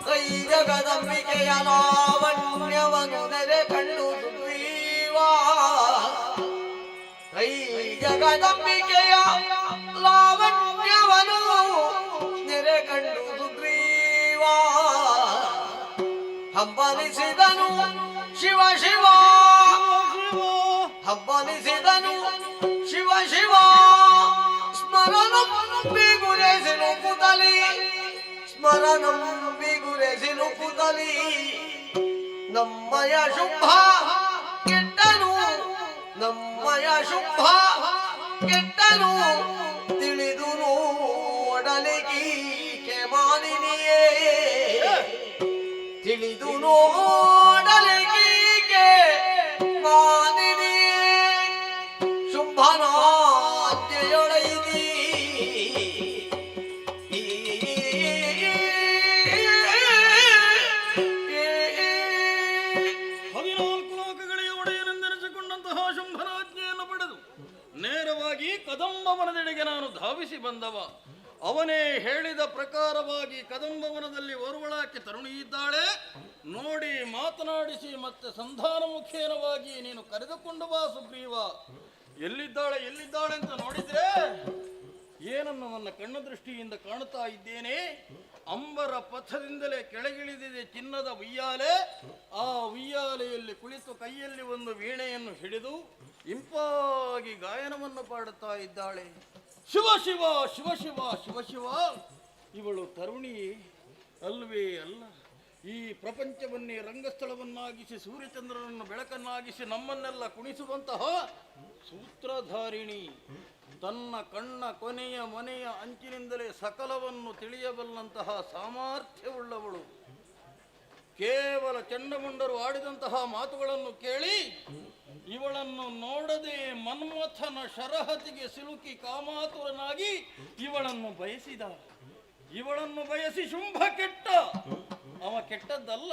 ಕೈ ಜಗದಂಬಿಕೆಯ ಕದಂಬಿಕೆಯ ಲಾವಣ್ಯವನು ನೆರೆ ಕಂಡು ಸುಗ್ರೀವ ಹಬ್ಬನಿಸಿದನು ಶಿವ ಶಿವ ಹಬ್ಬನಿಸಿದನು ಶಿವ ಶಿವ ಸ್ಮರಣಂ ಬಿಗುರೆಸಿನು ಪುತಲಿ ಸ್ಮರಣಂ ಬಿಗುರೆಸಿನು ಪುತಲಿ ನಮ್ಮಯ ಶುಭ ಕೆಟ್ಟನು ನಮ್ಮಯ ಶುಭ ಕೆಟ್ಟನು ತಿಳಿದು ನೋಡಲಿಗಿ ಕೆಮಾನಿನಿಯೇ ತಿಳಿದು ನೋಡಲಿಗೆ ಮಾನಿನಿಯೇ ಶುಂಭನಾದ್ಯಯೊಳೈದಿ 14 ಲೋಕಗಳಿಗೆ ಒಡೆಯನೆಂದೆನಿಸಿಕೊಂಡಂತಹ ಶುಂಭನಾಜ್ಞೆಯನ್ನು ಪಡೆದು ನೇರವಾಗಿ ಕದಂಬವನದೆಡೆಗೆ ನಾನು ಧಾವಿಸಿ ಬಂದವ. ಅವನೇ ಹೇಳಿದ ಪ್ರಕಾರವಾಗಿ ಕದಂಬವನದಲ್ಲಿ ಓರ್ವಳಾಕೆ ತರುಣಿ ಇದ್ದಾಳೆ. ನೋಡಿ ಮಾತನಾಡಿಸಿ ಮತ್ತೆ ಸಂಧಾನ ಮುಖೇನವಾಗಿ ನೀನು ಕರೆದುಕೊಂಡು ಬಾ ಸುಗ್ರೀವ. ಎಲ್ಲಿದ್ದಾಳೆ ಎಲ್ಲಿದ್ದಾಳೆ ಅಂತ ನೋಡಿದ್ರೆ ಏನನ್ನು ನನ್ನ ಕಣ್ಣ ದೃಷ್ಟಿಯಿಂದ ಕಾಣುತ್ತಾ ಇದ್ದೇನೆ. ಅಂಬರ ಪಥದಿಂದಲೇ ಕೆಳಗಿಳಿದಿದೆ ಚಿನ್ನದ ಉಯ್ಯಾಲೆ. ಆ ಉಯ್ಯಾಲೆಯಲ್ಲಿ ಕುಳಿತು ಕೈಯಲ್ಲಿ ಒಂದು ವೀಣೆಯನ್ನು ಹಿಡಿದು ಇಂಪಾಗಿ ಗಾಯನವನ್ನು ಪಾಡುತ್ತಾ ಇದ್ದಾಳೆ. ಶಿವ ಶಿವ ಶಿವ ಶಿವ ಶಿವ ಶಿವ. ಇವಳು ತರುಣಿ ಅಲ್ವೇ ಅಲ್ಲ. ಈ ಪ್ರಪಂಚವನ್ನೇ ರಂಗಸ್ಥಳವನ್ನಾಗಿಸಿ ಸೂರ್ಯಚಂದ್ರನನ್ನು ಬೆಳಕನ್ನಾಗಿಸಿ ನಮ್ಮನ್ನೆಲ್ಲ ಕುಣಿಸುವಂತಹ ಸೂತ್ರಧಾರಿಣಿ. ತನ್ನ ಕಣ್ಣ ಕೊನೆಯ ಮನೆಯ ಅಂಚಿನಿಂದಲೇ ಸಕಲವನ್ನು ತಿಳಿಯಬಲ್ಲಂತಹ ಸಾಮರ್ಥ್ಯವುಳ್ಳವಳು. ಕೇವಲ ಚಂಡಮುಂಡರು ಆಡಿದಂತಹ ಮಾತುಗಳನ್ನು ಕೇಳಿ ಇವಳನ್ನು ನೋಡದೆ ಮನ್ಮಥನ ಶರಹತಿಗೆ ಸಿಲುಕಿ ಕಾಮಾತುರನಾಗಿ ಇವಳನ್ನು ಬಯಸಿದ. ಇವಳನ್ನು ಬಯಸಿ ಶುಂಭ ಕೆಟ್ಟ. ಅವ ಕೆಟ್ಟದ್ದಲ್ಲ,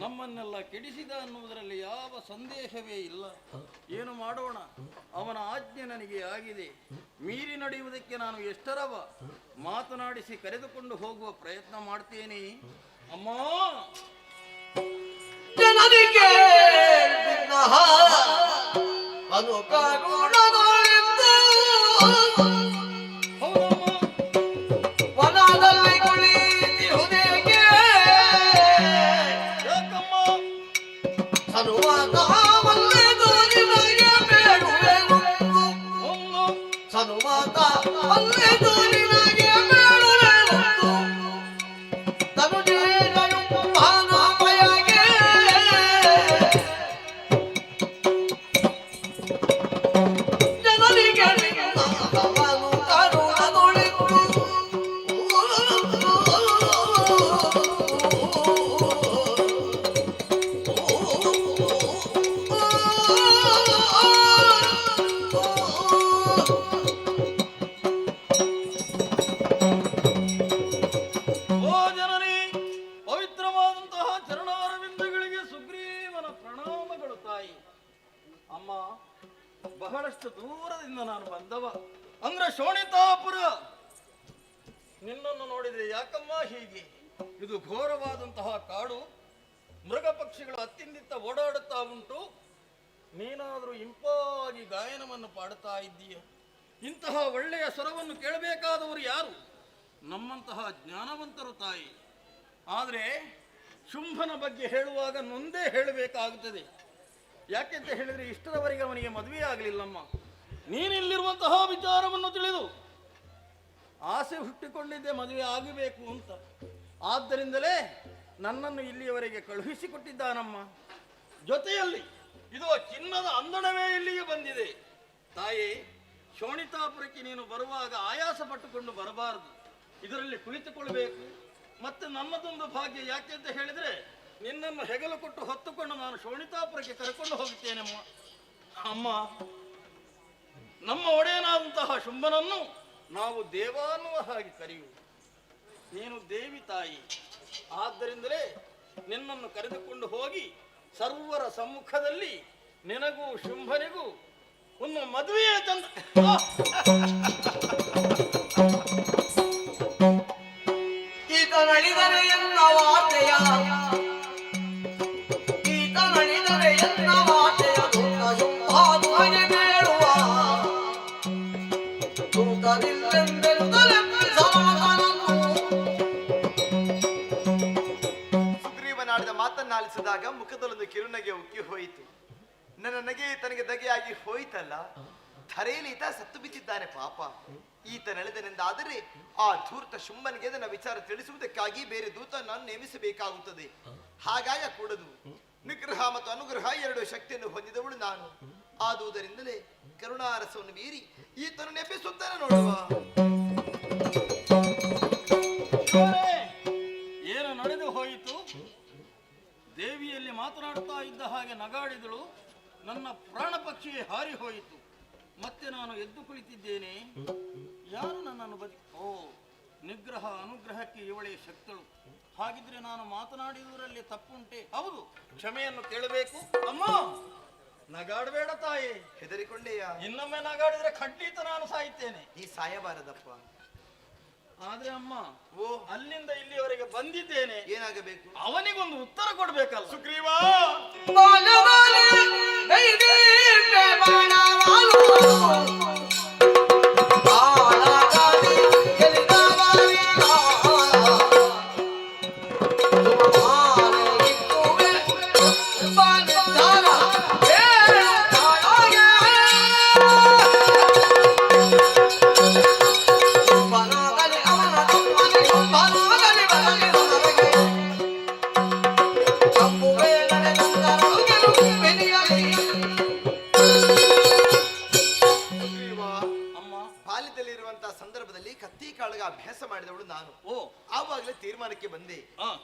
ನಮ್ಮನ್ನೆಲ್ಲ ಕೆಡಿಸಿದ ಅನ್ನುವುದರಲ್ಲಿ ಯಾವ ಸಂದೇಹವೇ ಇಲ್ಲ. ಏನು ಮಾಡೋಣ, ಅವನ ಆಜ್ಞೆ ನನಗೆ ಆಗಿದೆ. ಮೀರಿ ನಡೆಯುವುದಕ್ಕೆ ನಾನು ಎಷ್ಟರವ. ಮಾತನಾಡಿಸಿ ಕರೆದುಕೊಂಡು ಹೋಗುವ ಪ್ರಯತ್ನ ಮಾಡ್ತೇನೆ. ಅಮ್ಮ ಜನರಿಗೆ ವನದಲ್ಲಿ ಕುಳಿತಿಹುದೇಗೆ ಸನುಮಾತವಲ್ಲೆದು ನಿನಗೆ ಬೇಡುವೆನು. ಸನುಮಾತವಲ್ಲೆದು ನಿನಗೆ ಬೇಡುವೆನು. ತನುಜೇನನು ಭಾನಮಯಗೆ ಜನರಿಗೆ ಅವನು ಕರುಣದೊಳಿತು. ಓ ಜನನಿ, ಪವಿತ್ರವಾದಂತಹ ಚರಣಾರವಿಂದಗಳಿಗೆ ಸುಗ್ರೀವನ ಪ್ರಣಾಮಗಳು ತಾಯಿ. ಅಮ್ಮ, ಬಹಳಷ್ಟು ದೂರದಿಂದ ನಾನು ಬಂದವ, ಅಂದ್ರೆ ಶೋಣಿತಾಪುರ. ನಿನ್ನನ್ನು ನೋಡಿದ್ರೆ ಯಾಕಮ್ಮ ಹೀಗೆ? ಇದು ಘೋರವಾದಂತಹ ಕಾಡು, ಮೃಗ ಪಕ್ಷಿಗಳು ಅತ್ತಿಂದಿತ್ತ ಓಡಾಡುತ್ತಾ ಉಂಟು. ನೀನಾದರೂ ಇಂಪಾಗಿ ಗಾಯನವನ್ನು ಪಾಡುತ್ತಾ ಇದ್ದೀಯ. ಇಂತಹ ಒಳ್ಳೆಯ ಸ್ವರವನ್ನು ಕೇಳಬೇಕಾದವರು ಯಾರು? ನಮ್ಮಂತಹ ಜ್ಞಾನವಂತರು ತಾಯಿ. ಆದರೆ ಶುಂಭನ ಬಗ್ಗೆ ಹೇಳುವಾಗ ನೊಂದೇ ಹೇಳಬೇಕಾಗುತ್ತದೆ. ಯಾಕೆಂತ ಹೇಳಿದರೆ ಇಷ್ಟರವರೆಗೆ ಅವನಿಗೆ ಮದುವೆ ಆಗಲಿಲ್ಲಮ್ಮ. ನೀನಿಲ್ಲಿರುವಂತಹ ವಿಚಾರವನ್ನು ತಿಳಿದು ಆಸೆ ಹುಟ್ಟಿಕೊಂಡಿದ್ದೆ ಮದುವೆ ಆಗಬೇಕು ಅಂತ. ಆದ್ದರಿಂದಲೇ ನನ್ನನ್ನು ಇಲ್ಲಿಯವರೆಗೆ ಕಳುಹಿಸಿಕೊಟ್ಟಿದ್ದಾನಮ್ಮ. ಜೊತೆಯಲ್ಲಿ ಇದು ಚಿನ್ನದ ಅಂದಣವೇ ಇಲ್ಲಿಗೆ ಬಂದಿದೆ. ತಾಯಿ, ಶೋಣಿತಾಪುರಕ್ಕೆ ನೀನು ಬರುವಾಗ ಆಯಾಸ ಪಟ್ಟುಕೊಂಡು ಬರಬಾರದು. ಇದರಲ್ಲಿ ಕುಳಿತುಕೊಳ್ಬೇಕು. ಮತ್ತೆ ನನ್ನದೊಂದು ಭಾಗ್ಯ. ಯಾಕೆ ಅಂತ ಹೇಳಿದರೆ ನಿನ್ನನ್ನು ಹೆಗಲು ಕೊಟ್ಟು ಹೊತ್ತುಕೊಂಡು ನಾನು ಶೋಣಿತಾಪುರಕ್ಕೆ ಕರ್ಕೊಂಡು ಹೋಗುತ್ತೇನಮ್ಮ. ಅಮ್ಮ, ನಮ್ಮ ಒಡೆಯನಾದಂತಹ ಶುಂಭನನ್ನು ನಾವು ದೇವ ಅನ್ನುವ ಹಾಗೆ ಕರೆಯುವುದು. ನೀನು ದೇವಿ ತಾಯಿ. ಆದ್ದರಿಂದಲೇ ನಿನ್ನನ್ನು ಕರೆದುಕೊಂಡು ಹೋಗಿ ಸರ್ವರ ಸಮ್ಮುಖದಲ್ಲಿ ನಿನಗೂ ಶುಂಭನಿಗೂ ಒಂದು ಮದುವೆಯ ತಂದ ಈತನಳಿದರೆ ಎನ್ನ ವಾರ್ತೆಯ ಈತನಳಿದರೆ ಎನ್ನ ವಾರ್ತೆಯ ದೊಡ್ಡ ಶುಂಭಾತ್ಮನೆ ಬೇಡುವ ಮಾತನ್ನಾಲಿಸಿದಾಗ ಮುಖದಲ್ಲೊಂದು ಕಿರುನಗೆ ಉಕ್ಕಿ ಹೋಯಿತು. ನನ್ನ ನಗೆ ತನಗೆ ದಗೆಯಾಗಿ ಹೋಯಿತಲ್ಲ. ಧರೆಯಲ್ಲಿ ಈತ ಸತ್ತು ಬಿದ್ದಿದ್ದಾನೆ ಪಾಪ. ಈತ ನೆಳೆದನೆಂದಾದರೆ ಆ ಧೂರ್ತ ಶುಂಭನಿಗೆ ನನ್ನ ವಿಚಾರ ತಿಳಿಸುವುದಕ್ಕಾಗಿ ಬೇರೆ ದೂತ ನಾನು ನೇಮಿಸಬೇಕಾಗುತ್ತದೆ. ಹಾಗಾಗಿ ಕೂಡದು. ನಿಗ್ರಹ ಮತ್ತು ಅನುಗ್ರಹ ಎರಡು ಶಕ್ತಿಯನ್ನು ಹೊಂದಿದವಳು ನಾನು. ಆದುದರಿಂದಲೇ ಕರುಣಾರಸವನ್ನು ಮೀರಿ ಈತನು ನೆಪಿಸುತ್ತಾನೆ ನೋಡುವ. ಏನು ನಡೆದು ಹೋಯಿತು? ದೇವಿಯಲ್ಲಿ ಮಾತನಾಡುತ್ತಾ ಇದ್ದ ಹಾಗೆ ನಗಾಡಿದಳು. ನನ್ನ ಪ್ರಾಣ ಪಕ್ಷಿಯೇ ಹಾರಿ ಹೋಯಿತು. ಮತ್ತೆ ನಾನು ಎದ್ದು ಕುಳಿತಿದ್ದೇನೆ. ಯಾರು ನನ್ನನ್ನು ನಿಗ್ರಹ ಅನುಗ್ರಹಕ್ಕೆ ಇವಳೇ ಶಕ್ತಳು. ಹಾಗಿದ್ರೆ ನಾನು ಮಾತನಾಡಿದುದರಲ್ಲಿ ತಪ್ಪುಂಟೆ? ಹೌದು, ಕ್ಷಮೆಯನ್ನು ಕೇಳಬೇಕು. ಅಮ್ಮ, ನಗಾಡಬೇಡ ತಾಯಿ. ಹೆದರಿಕೊಂಡೆಯ? ಇನ್ನೊಮ್ಮೆ ನಗಾಡಿದ್ರೆ ಖಂಡಿತ ನಾನು ಸಾಯುತ್ತೇನೆ. ಈ ಸಾಯಬಾರದಪ್ಪ. ಆದ್ರೆ ಅಮ್ಮ, ಅಲ್ಲಿಂದ ಇಲ್ಲಿವರೆಗೆ ಬಂದಿದ್ದೇನೆ. ಏನಾಗಬೇಕು? ಅವನಿಗೊಂದು ಉತ್ತರ ಕೊಡ್ಬೇಕಲ್ಲ. ಸುಗ್ರೀವ, ಅಭ್ಯಾಸ ಮಾಡಿದವಳು ನಾನು. ಆವಾಗಲೇ ತೀರ್ಮಾನಕ್ಕೆ ಬಂದೆ.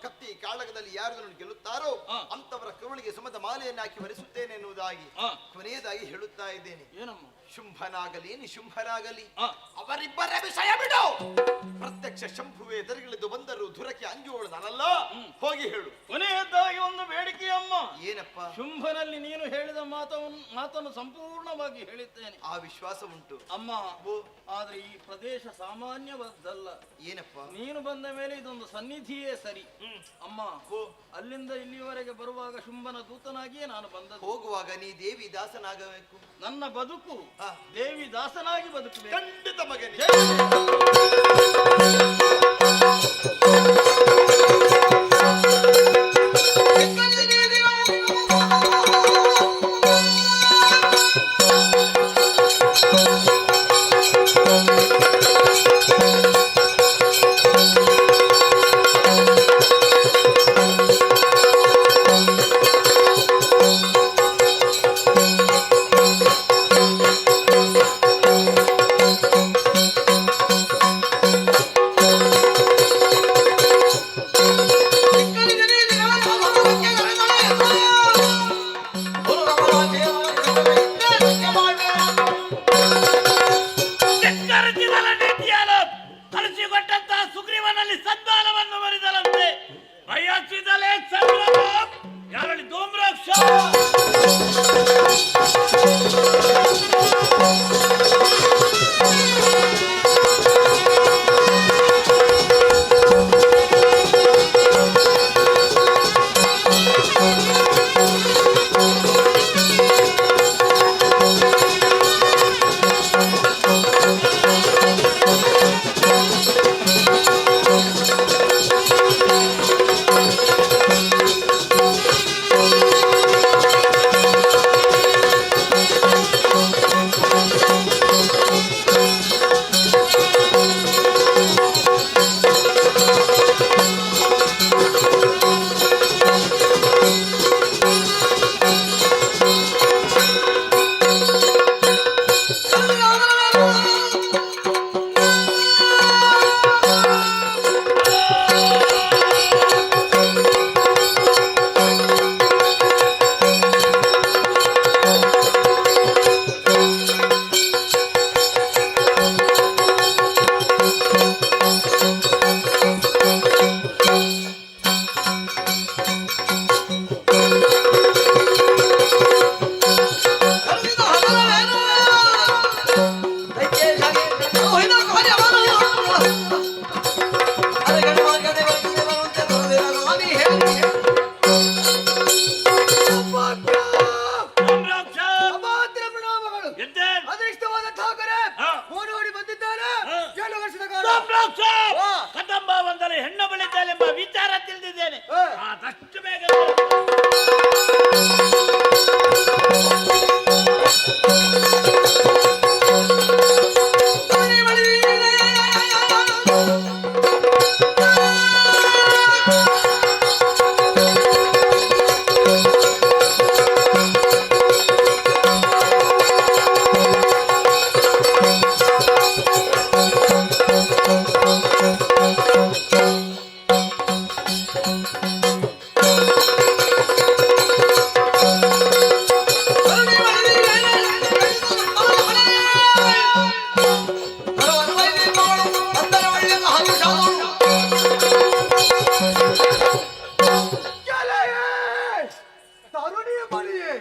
ಕತ್ತಿ ಕಾಳಗದಲ್ಲಿ ಯಾರು ಗೆಲ್ಲುತ್ತಾರೋ ಅಂತವರ ಕರುಳಿಗೆ ಸುಮದ ಮಾಲೆಯನ್ನು ಹಾಕಿ ವರಿಸುತ್ತೇನೆ ಎನ್ನುವುದಾಗಿ ಕೊನೆಯದಾಗಿ ಹೇಳುತ್ತಾ ಇದ್ದೇನೆ. ಏನಮ್ಮ? ಶುಂಭನಾಗಲಿ ನಿಶುಂಭನಾಗಲಿ ಅವರಿಬ್ಬರ ವಿಷಯ ಬಿಡು. ಪ್ರತ್ಯಕ್ಷ ಶಂಭುವೆ ಎದುರುಗಿಳಿದು ಬಂದರು ಧುರಕ್ಕೆ ಅಂಜುವಳು ನಾನಲ್ಲ. ಹೋಗಿ ಹೇಳು. ಕೊನೆಯದಾಗಿ ಒಂದು ಬೇಡಿಕೆ ಅಮ್ಮ. ಏನಪ್ಪ? ಶುಂಭನಲ್ಲಿ ನೀನು ಹೇಳಿದ ಮಾತನ್ನು ಸಂಪೂರ್ಣವಾಗಿ ಹೇಳಿದ್ದೇನೆ. ಆ ವಿಶ್ವಾಸ ಉಂಟು ಅಮ್ಮ. ಆದ್ರೆ ಈ ಪ್ರದೇಶ ಸಾಮಾನ್ಯವಾದ್ದಲ್ಲ. ಏನಪ್ಪ? ನೀನು ಬಂದ ಮೇಲೆ ಇದೊಂದು ಸನ್ನಿಧಿಯೇ ಸರಿ. ಅಮ್ಮ, ಅಲ್ಲಿಂದ ಇಲ್ಲಿವರೆಗೆ ಬರುವಾಗ ಶುಂಭನ ದೂತನಾಗಿಯೇ ನಾನು ಬಂದದ್ದು. ಹೋಗುವಾಗ ನೀ ದೇವಿ ದಾಸನಾಗಬೇಕು. ನನ್ನ ಬದುಕು ದೇವಿ ದಾಸನಾಗಿ ಬದುಕಬೇಕು. ಖಂಡಿತ ಮಗನೇ. ಕದಂಬ ಬಂದರೆ ಹೆಣ್ಣು ಬೆಳಿತ ಹೋಗಲೆಂಬ ವಿಚಾರ ತಿಳಿದಿದ್ದೇನೆ. ಆದಷ್ಟು ಬೇಗ ತರುಣಿಯ ಮಣಿಯೇ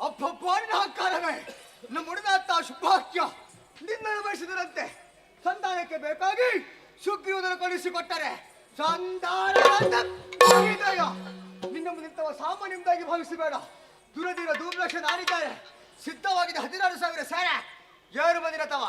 ಅಪ್ಪಪ್ಪಾನಿನ ಹಕ್ಕಾರವೇ ನಮ್ಮ ಮುಡಿದಾತ ಶುಭಾಕ್ಯ ನಿನ್ನನ್ನು ಬಯಸಿದರಂತೆ ಸಂತಾನಕ್ಕೆ ಬೇಕಾಗಿ ಸುಗ್ರೀವನನ್ನು ಕಳಿಸಿಕೊಟ್ಟರೆ ಸಂತಾನ ನಿನ್ನ ಮುಂದಿನ ಸಾಮಾನ್ಯವಾಗಿ ಭಾವಿಸಬೇಡ. ದುರದಿರ ದೂರ್ಲಕ್ಷ ನಾರಿದ್ದಾರೆ. ಸಿದ್ಧವಾಗಿದೆ 16,000 ಸೇನೆ. 7 ಮಂದಿನ ತವ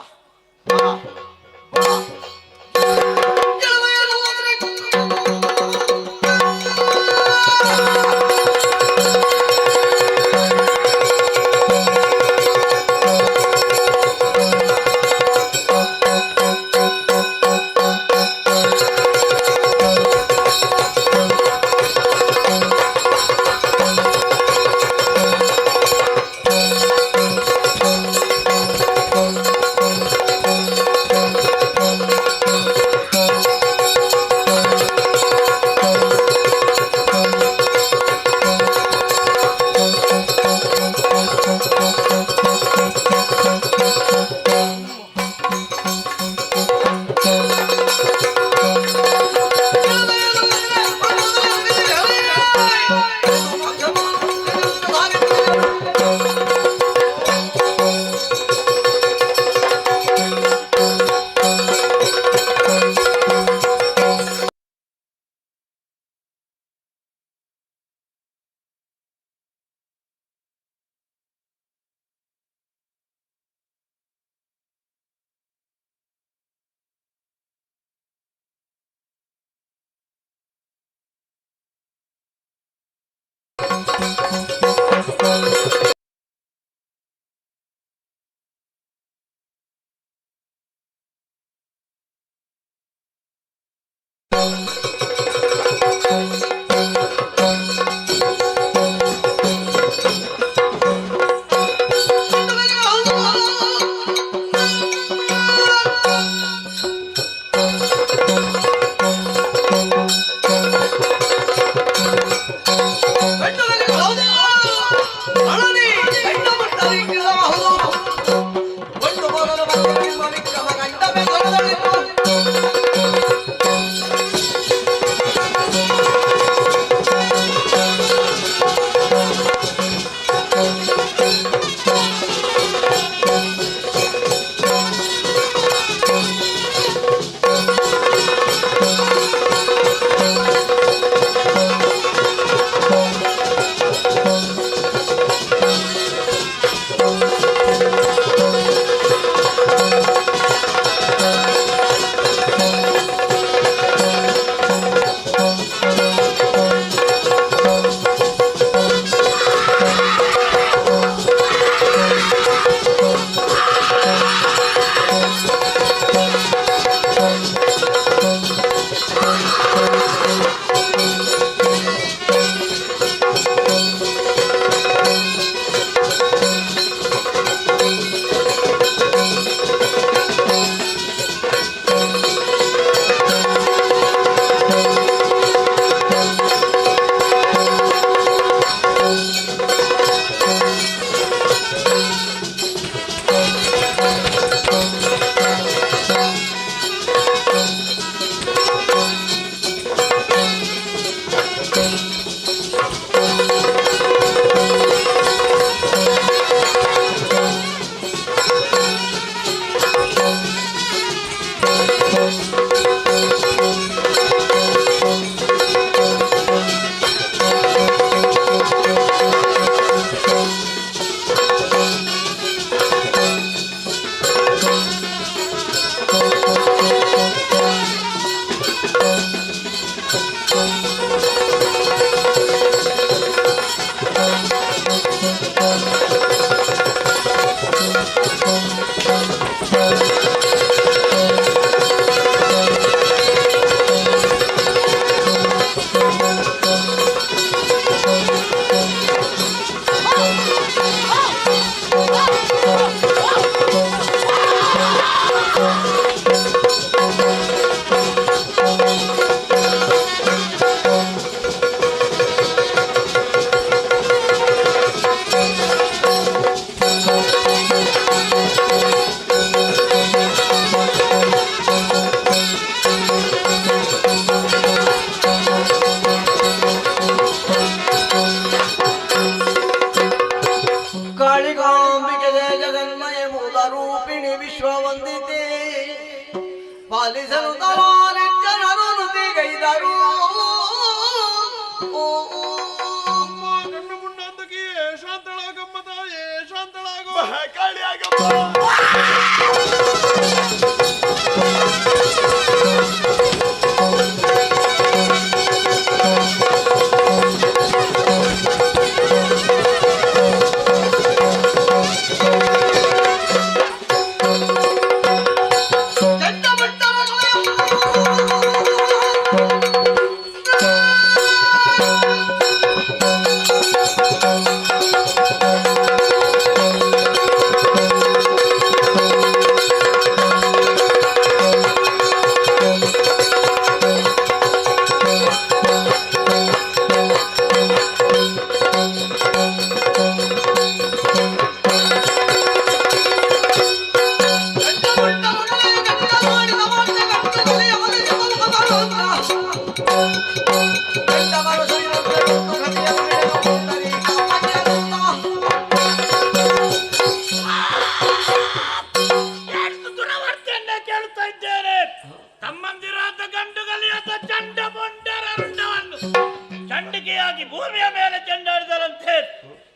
ಚಂಡಿಕೆಯಾಗಿ ಭೂಮಿಯ ಮೇಲೆ ಚೆಂಡಾಡಿದರಂತೆ.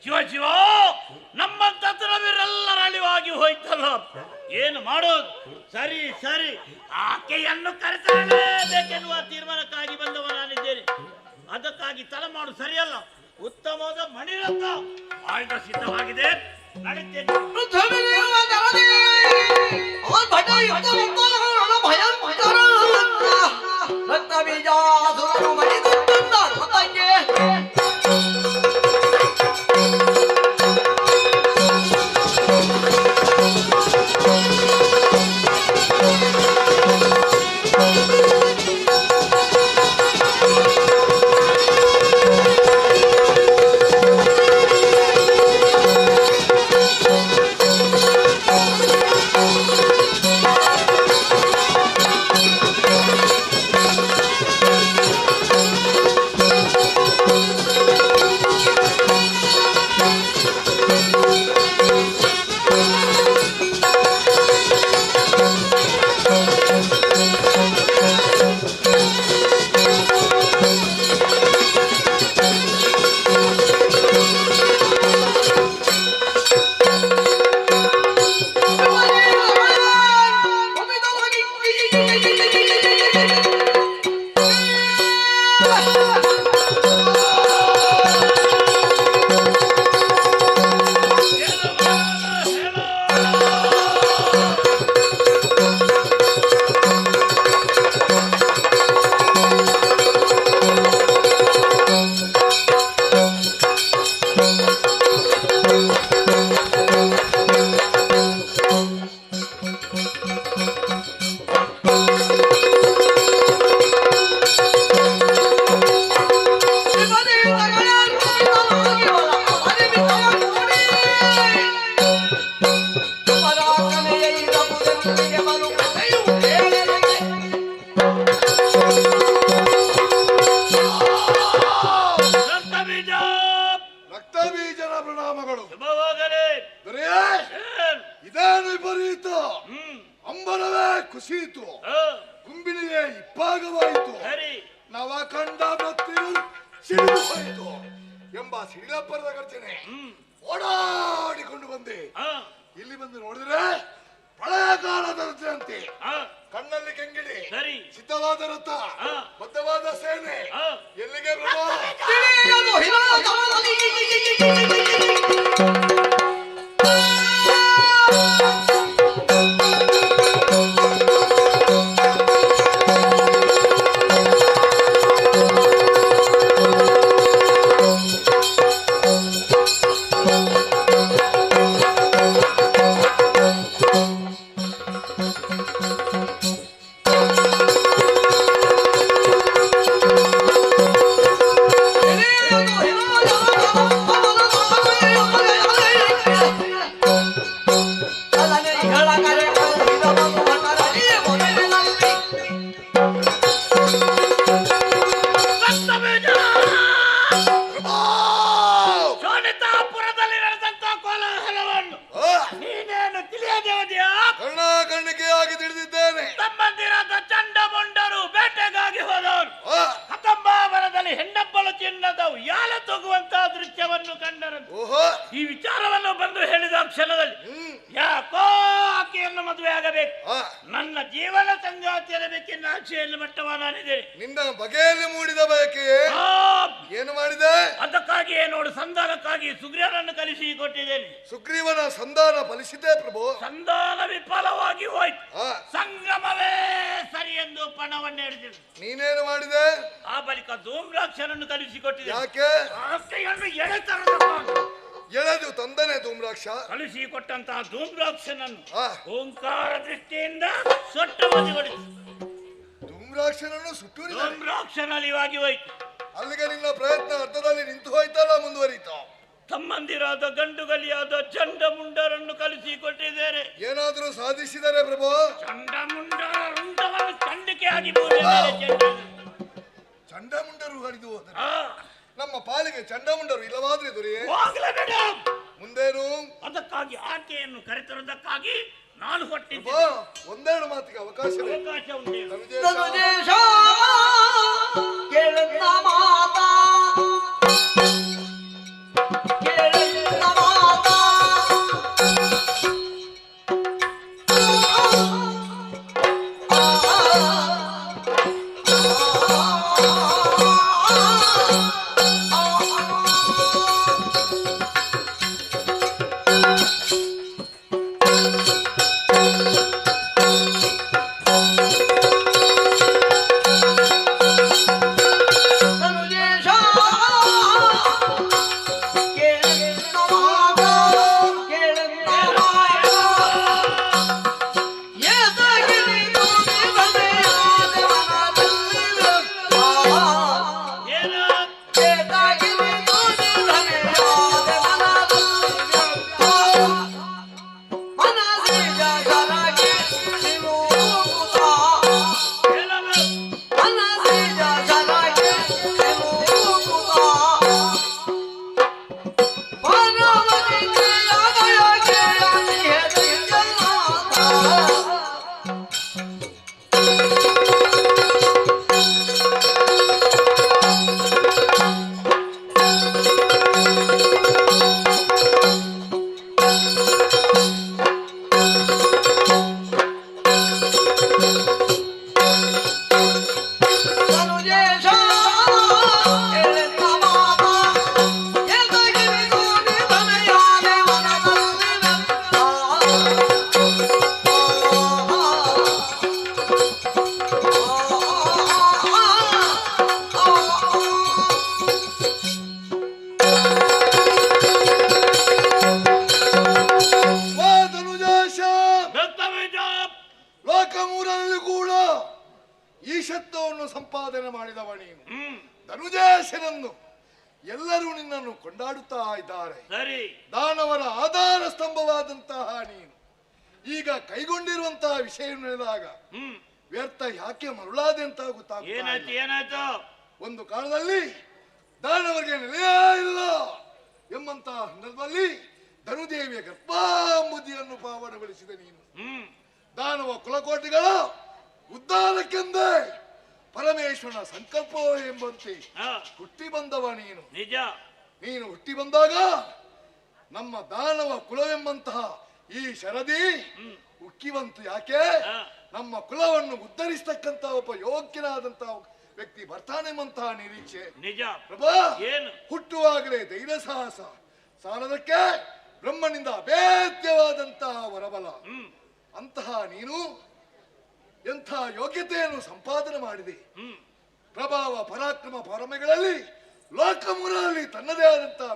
ಶಿವ ಶಿವ, ನಮ್ಮಂತ ತುರವಿರೆಲ್ಲರ ಅಳಿವಾಗಿ ಹೋಯ್ತಲ್ಲ, ಏನು ಮಾಡೋದು? ಸರಿ ಸರಿ, ಆಕೆಯನ್ನು ಕರೆತರಲೇಬೇಕೆನ್ನುವ ತೀರ್ಮಾನಕ್ಕಾಗಿ ಬಂದವ ನಾನಿದ್ದೇನೆ. ಅದಕ್ಕಾಗಿ ತಲೆಮಾಡು ಸರಿಯಲ್ಲ. ಉತ್ತಮವಾದ ಮಣಿರತ್ನ ಆಯುಧ ಸಿದ್ಧವಾಗಿದೆ, ನಡೀತೇನೆ. ಇದೇನು ವಿಪರೀತ? ಅಂಬರವೇ ಕುಸಿಯಿತು, ಕುಂಬಿಳಿಯೇ ಇಬ್ಬಾಗವಾಯಿತು, ನವಖಂಡ ಭಕ್ತಿಗಳು ಸಿಡಿದು ಹೋಯಿತು ಎಂಬ ಸಿಡಿಲಪ್ಪರದ ಗರ್ಜನೆ ಓಡಾಡಿಕೊಂಡು ಬಂದೆ. ಇಲ್ಲಿ ಬಂದು ನೋಡಿದ್ರೆ ಪ್ರಳಯ ಕಾಲದ ರಚನೆಯಂತೆ ಕಣ್ಣಲ್ಲಿ ಕೆಂಗಿಡಿ, ಸಿದ್ಧವಾದ ರಥ, ಬದ್ಧವಾದ ಸೇನೆ. ಎಲ್ಲಿಗೆ ಕರ್ಣಾಕರ್ಣಿಕೆಯಾಗಿ ತಿಳಿದಿದ್ದೇನೆ. ತಮ್ಮಂದಿರಾದ ಚಂಡಮುಂಡರು ಬೇಟೆಗಾಗಿ ಹೋದವರು ಕದಂಬಾವರದಲ್ಲಿ ಹೆಣ್ಣಬ್ಬಲು ಚಿನ್ನದ ಉಯ್ಯಾಲೆ ತೂಗುವಂತಹ ದೃಶ್ಯವನ್ನು ಕಂಡರು. ಈ ವಿಚಾರವನ್ನು ಬಂದು ಹೇಳಿದ ಕ್ಷಣದಲ್ಲಿ ನಾನಿದ್ದೇನೆ. ನಿನ್ನ ಬಗೆಯಲ್ಲಿ ಮೂಡಿದ ಬಯಕೆಯೇ ಏನು ಮಾಡಿದೆ? ಅದಕ್ಕಾಗಿ ನೋಡು, ಸಂಧಾನಕ್ಕಾಗಿ ಸುಗ್ರೀವನನ್ನು ಕಲಿಸಿ ಕೊಟ್ಟಿದ್ದೇನೆ. ಸುಗ್ರೀವನ ಸಂಧಾನ ಫಲಿಸಿದೆ ಪ್ರಭು. ಸಂಧಾನ ವಿಫಲವಾಗಿ ಹೋಯ್ತು. ಸಂಗಮವೇ ಸರಿ ಎಂದು ಪಣವನ್ನು ಹಿಡಿದಿದೆ. ನೀನೇನು ಮಾಡಿದೆ? ಆ ಬಳಿಕ ಧೂಮ್ರಾಕ್ಷನನ್ನು ಕಲಿಸಿಕೊಟ್ಟಿದೆ. ಯಾಕೆ? ಎಳೆದು ತಂದನೆ ಧೂಮ್ರಾಕ್ಷ. ಕಲಿಸಿಕೊಟ್ಟಂತಹ ಧೂಮ್ರಾಕ್ಷನನ್ನು ಓಂಕಾರ ದೃಷ್ಟಿಯಿಂದ ಸೊಟ್ಟು ಬದಿಗೊಡಿತು. ಧೂಮ್ರಾಕ್ಷನನ್ನು ಸುಟ್ಟು ಧೂಮ್ರಾಕ್ಷನಲಿವಾಗಿ ಹೋಯ್ತು. ಅಲ್ಲಿಗೆ ನಿನ್ನ ಪ್ರಯತ್ನ ಅರ್ಧದಲ್ಲಿ ನಿಂತು ಹೋಯ್ತಲ್ಲ, ಮುಂದುವರಿತಾ? ತಮ್ಮಂದಿರಾದ ಗಂಡುಗಲಿಯಾದ ಚಂಡಮುಂಡರನ್ನು ಕಲಿಸಿಕೊಟ್ಟಿದ್ದೇನೆ. ಏನಾದರೂ ಸಾಧಿಸಿದರೆ ಪ್ರಭು? ಚಂಡಮುಂಡರ ರುಂಡವನ್ನು ಖಂಡಿಕೆ ಆಗಿ ಚಂಡಮುಂಡರು ಹರಿದು ಹೋದರೆ ನಮ್ಮ ಪಾಲಿಗೆ ಚಂಡಮುಂಡರು ಇಲ್ಲವಾದ್ರೆ ದೊರೆಯೇ ಮುಂದೇನು? ಅದಕ್ಕಾಗಿ ಆಕೆಯನ್ನು ಕರೆತರುವುದಕ್ಕಾಗಿ ನಾನು ಹೊಟ್ಟಿದ್ದೆ. ಒಂದೆರಡು ಮಾತಿಗೆ ಅವಕಾಶ ಉಂಟು. ಈಶತ್ವವನ್ನು ಸಂಪಾದನೆ ಮಾಡಿದವ ನೀನು. ಧನುಜೇಶನನ್ನು ಎಲ್ಲರೂ ನಿನ್ನನ್ನು ಕೊಂಡಾಡುತ್ತಾ ಇದ್ದಾರೆ. ದಾನವರ ಆಧಾರ ಸ್ತಂಭವಾದಂತಹ ನೀನು ಈಗ ಕೈಗೊಂಡಿರುವಂತಹ ವಿಷಯ ನಡೆದಾಗ ವ್ಯರ್ಥ ಯಾಕೆ ಮರುಳಾದೆ ಅಂತ ಗೊತ್ತಾಗ್ತದೆ. ಒಂದು ಕಾಲದಲ್ಲಿ ದಾನವರಿಗೆ ನೆಲೆಯೇ ಇಲ್ಲ ಎಂಬಂತಹ ಸಂದರ್ಭದಲ್ಲಿ ಧನುದೇವಿಯ ಗರ್ಭಾಂಬುದಿಯನ್ನು ಪಾವನಗೊಳಿಸಿದ ನೀನು. ದಾನವ ಕುಲಕೋಟಿಗಳ ಉದ್ಧಾರಕ್ಕೆಂದೇ ಪರಮೇಶ್ವರನ ಸಂಕಲ್ಪ ಎಂಬಂತೆ ಹುಟ್ಟಿ ಬಂದವ ನೀನು. ನಿಜ. ನೀನು ಹುಟ್ಟಿ ಬಂದಾಗ ನಮ್ಮ ದಾನವ ಕುಲವೆಂಬಂತಹ ಈ ಶರದಿ ಉಕ್ಕಿವಂತು ಯಾಕೆ? ನಮ್ಮ ಕುಲವನ್ನು ಉದ್ಧರಿಸತಕ್ಕಂತ ಒಬ್ಬ ಯೋಗ್ಯನಾದಂತಹ ವ್ಯಕ್ತಿ ಬರ್ತಾನೆಂಬಂತಹ ನಿರೀಕ್ಷೆ. ನಿಜ ಪ್ರಭಾ, ಹುಟ್ಟುವಾಗಲೇ ಧೈರ್ಯ ಸಾಹಸ ಸಾಲದಕ್ಕೆ ಬ್ರಹ್ಮನಿಂದ ಅಭೇದ್ಯವಾದಂತಹ ವರಬಲ. ಅಂತಹ ನೀನು ಎಂಥ ಯೋಗ್ಯತೆಯನ್ನು ಸಂಪಾದನೆ ಮಾಡಿದೆ. ಪ್ರಭಾವ ಪರಾಕ್ರಮ ಪರಮೆಗಳಲ್ಲಿ ಲೋಕಮೂರಲ್ಲಿ ತನ್ನದೇ ಆದಂತಹ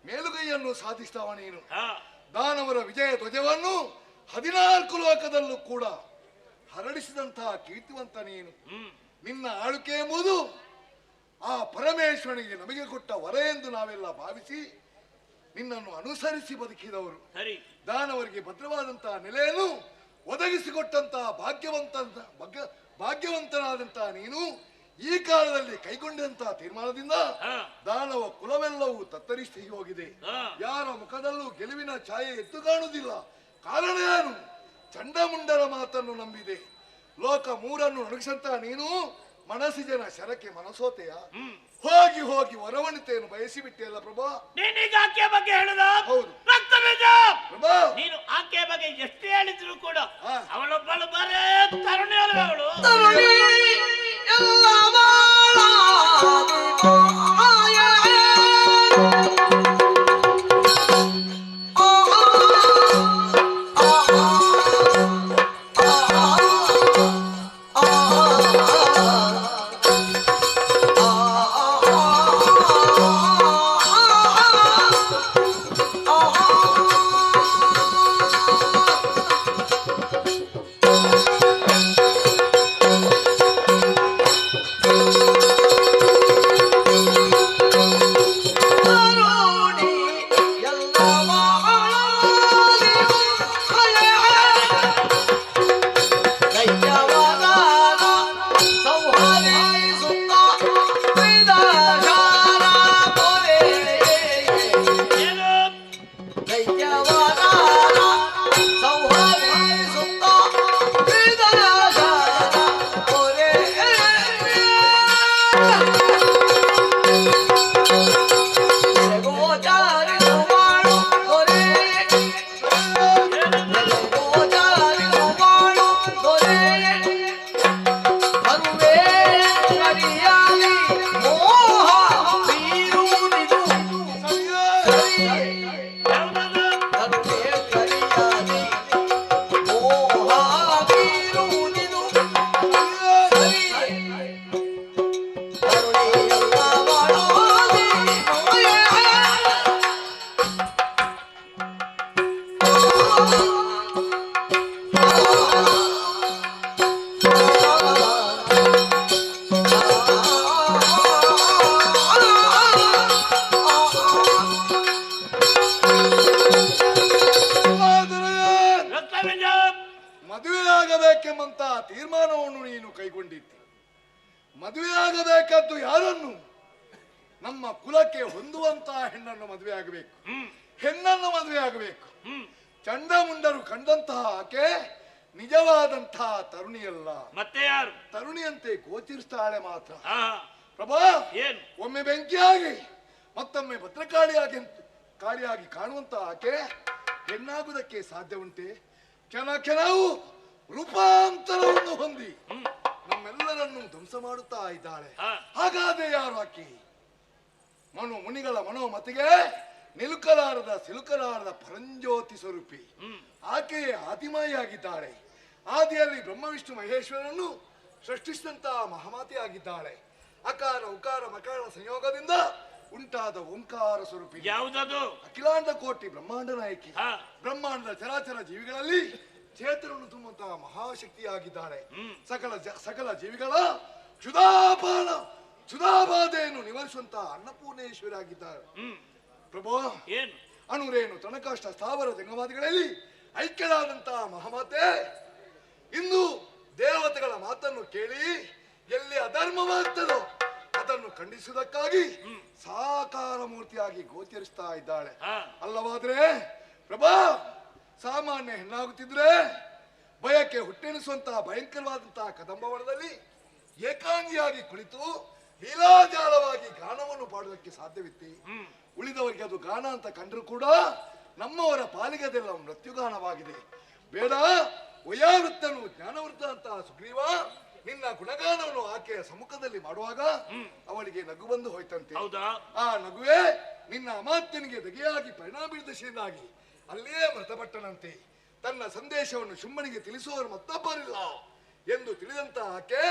ಮೇಲುಗೈಯನ್ನು ಸಾಧಿಸಿದವ ನೀನು. ದಾನವರ ವಿಜಯ ಧ್ವಜವನ್ನು 14 ಲೋಕದಲ್ಲೂ ಕೂಡ ಹರಡಿಸಿದಂತಹ ಕೀರ್ತಿವಂತ ನೀನು. ನಿನ್ನ ಆಳ್ವಿಕೆ ಎಂಬುದು ಆ ಪರಮೇಶ್ವರನಿಗೆ ನಮಗೆ ಕೊಟ್ಟ ವರ ಎಂದು ನಾವೆಲ್ಲ ಭಾವಿಸಿ ನಿನ್ನನ್ನು ಅನುಸರಿಸಿ ಬದುಕಿದವರು. ದಾನವರಿಗೆ ಭದ್ರವಾದಂತಹ ನೆಲೆಯನ್ನು ಒದಗಿಸಿಕೊಟ್ಟಂತಹ ಭಾಗ್ಯವಂತನಾದಂತಹ ನೀನು ಈ ಕಾಲದಲ್ಲಿ ಕೈಗೊಂಡಂತಹ ತೀರ್ಮಾನದಿಂದ ದಾನವ ಕುಲವೆಲ್ಲವೂ ತತ್ತರಿಸಿ ಹೋಗಿದೆ. ಯಾರ ಮುಖದಲ್ಲೂ ಗೆಲುವಿನ ಛಾಯೆ ಎತ್ತು ಕಾಣುವುದಿಲ್ಲ. ಕಾರಣ ಏನು? ಚಂಡಮುಂಡರ ಮಾತನ್ನು ನಂಬಿದೆ. ಲೋಕ ಮೂರನ್ನು ನಡುಗಿಸಂತಹ ನೀನು ಮನಸ್ಸಿನ ಶರಕ್ಕೆ ಮನಸೋತೆಯ ಹೋಗಿ ಹೋಗಿ ವರವಣಿತೆಯನ್ನು ಬಯಸಿ ಬಿಟ್ಟೆಯಲ್ಲ ಪ್ರಭಾ. ನೀನೀಗ ಆಕೆಯ ಬಗ್ಗೆ ಹೇಳುದ? ಹೌದು ಪ್ರಭಾ. ನೀನು ಆಕೆಯ ಬಗ್ಗೆ ಎಷ್ಟು ಹೇಳಿದ್ರು ಕೂಡ ಅವಳೊಬ್ಬಳು ಬರೇ ತರುಣಿ ಅಲ್ವ ಅವಳು? ಮದುವೆಯಾಗಬೇಕೆಂಬಂತ ತೀರ್ಮಾನವನ್ನು ನೀನು ಕೈಗೊಂಡಿದ್ದಿ. ಮದುವೆಯಾಗಬೇಕಾದ್ದು ಯಾರನ್ನು? ನಮ್ಮ ಕುಲಕ್ಕೆ ಹೊಂದುವಂತ ಹೆಣ್ಣನ್ನು ಮದುವೆ ಆಗಬೇಕು, ಹೆಣ್ಣನ್ನು ಮದುವೆ ಆಗಬೇಕು. ಚಂಡಮುಂಡರು ಕಂಡಂತಹ ಆಕೆ ನಿಜವಾದಂತಹ ತರುಣಿಯಲ್ಲ, ಮತ್ತೆ ಯಾರು? ತರುಣಿಯಂತೆ ಗೋಚರಿಸ್ತಾಳೆ ಮಾತ್ರ. ಪ್ರಭಾ, ಏನು ಒಮ್ಮೆ ಬೆಂಕಿಯಾಗಿ ಮತ್ತೊಮ್ಮೆ ಭದ್ರಕಾಳಿಯಾಗಿ ಕಾಣುವಂತ ಆಕೆ ಹೆಣ್ಣಾಗುವುದಕ್ಕೆ ಸಾಧ್ಯ ಉಂಟೆ? ಕೆಲವು ರೂಪಾಂತರವನ್ನು ಹೊಂದಿ ನಮ್ಮೆಲ್ಲರನ್ನು ಧ್ವಂಸ ಮಾಡುತ್ತಾ ಇದ್ದಾಳೆ. ಹಾಗಾದ್ರೆ ಯಾರು ಆಕೆ? ಮುನಿಗಳ ಮನೋಮತಿಗೆ ನಿಲುಕಲಾರದ ಸಿಲುಕಲಾರದ ಪರಂಜ್ಯೋತಿ ಸ್ವರೂಪಿ ಆಕೆಯೇ ಆದಿಮಾಯಿಯಾಗಿದ್ದಾಳೆ. ಆದಿಯಲ್ಲಿ ಬ್ರಹ್ಮ ವಿಷ್ಣು ಮಹೇಶ್ವರನ್ನು ಸೃಷ್ಟಿಸಿದಂತಹ ಮಹಾಮಾತೆಯಾಗಿದ್ದಾಳೆ. ಅಕಾರ ಉಕಾರ ಮಕಾರ ಸಂಯೋಗದಿಂದ ಉಂಟಾದ ಓಂಕಾರ ಸ್ವರೂಪಿ. ಯಾವುದದು? ಅಖಿಲಾಂಡ ಕೋಟಿ ಬ್ರಹ್ಮಾಂಡ ನಾಯಕಿ. ಬ್ರಹ್ಮಾಂಡ ಚರಾಚರ ಜೀವಿಗಳಲ್ಲಿ ಚೇತನನ್ನು ತುಂಬುವಂತಹ ಮಹಾಶಕ್ತಿಯಾಗಿದ್ದಾಳೆ. ಸಕಲ ಜೀವಿಗಳ ಕ್ಷುಧಾಬಾಧೆಯನ್ನು ನಿವಾರಿಸುವಂತಹ ಅನ್ನಪೂರ್ಣೇಶ್ವರಿ ಆಗಿದ್ದಾಳೆ. ಪ್ರಭು, ಏನು ಅಣುರೇನು ತನಕಾಷ್ಟ ಸ್ಥಾವರ ಜಂಗಮಾದಿಗಳಲ್ಲಿ ಐಕ್ಯರಾದಂತಹ ಮಹಾಮಾತೆ ಇಂದು ದೇವತೆಗಳ ಮಾತನ್ನು ಕೇಳಿ ಎಲ್ಲಿ ಅಧರ್ಮವಾಗ್ತದೋ ಅದನ್ನು ಖಂಡಿಸುವುದಕ್ಕಾಗಿ ಸಾಕಾರ ಮೂರ್ತಿಯಾಗಿ ಗೋಚರಿಸ್ತಾ ಇದ್ದಾಳೆ. ಅಲ್ಲವಾದ್ರೆ ಪ್ರಭಾ, ಸಾಮಾನ್ಯ ಹೆಣ್ಣಾಗುತ್ತಿದ್ರೆ ಭಯಕ್ಕೆ ಹುಟ್ಟೆನಿಸುವಂತಹ ಭಯಂಕರವಾದಂತಹ ಕದಂಬವನದಲ್ಲಿ ಏಕಾಂಗಿಯಾಗಿ ಕುಳಿತು ಲೀಲಾಜಾಲವಾಗಿ ಗಾನವನ್ನು ಪಾಡುವುದಕ್ಕೆ ಸಾಧ್ಯವಿತ್ತು. ಉಳಿದವರಿಗೆ ಅದು ಗಾನ ಅಂತ ಕಂಡ್ರು ಕೂಡ ನಮ್ಮವರ ಪಾಲಿಗೆ ಅದೆಲ್ಲ ಮೃತ್ಯುಗಾನವಾಗಿದೆ. ಬೇಡ, ವಯಾವೃತ್ತನು ಜ್ಞಾನವೃತ್ತ ಅಂತಹ ಸುಗ್ರೀವ ನಿನ್ನ ಗುಣಗಾನವನ್ನು ಆಕೆಯ ಸಮ್ಮುಖದಲ್ಲಿ ಮಾಡುವಾಗ ಅವಳಿಗೆ ನಗು ಬಂದು ಹೋಯ್ತಂತೆ. ಆ ನಗುವೆ ನಿನ್ನ ಅಮಾತ್ಯನಿಗೆ ದಗೆಯಾಗಿ ಪರಿಣಾಮ ದಶೆಯಿಂದಾಗಿ ಅಲ್ಲಿಯೇ ಮೃತಪಟ್ಟನಂತೆ. ತನ್ನ ಸಂದೇಶವನ್ನು ಶುಂಭನಿಗೆ ತಿಳಿಸುವವರು ಮತ್ತೊಬ್ಬರಿಲ್ಲ ಎಂದು ತಿಳಿದಂತ ಆಕೆ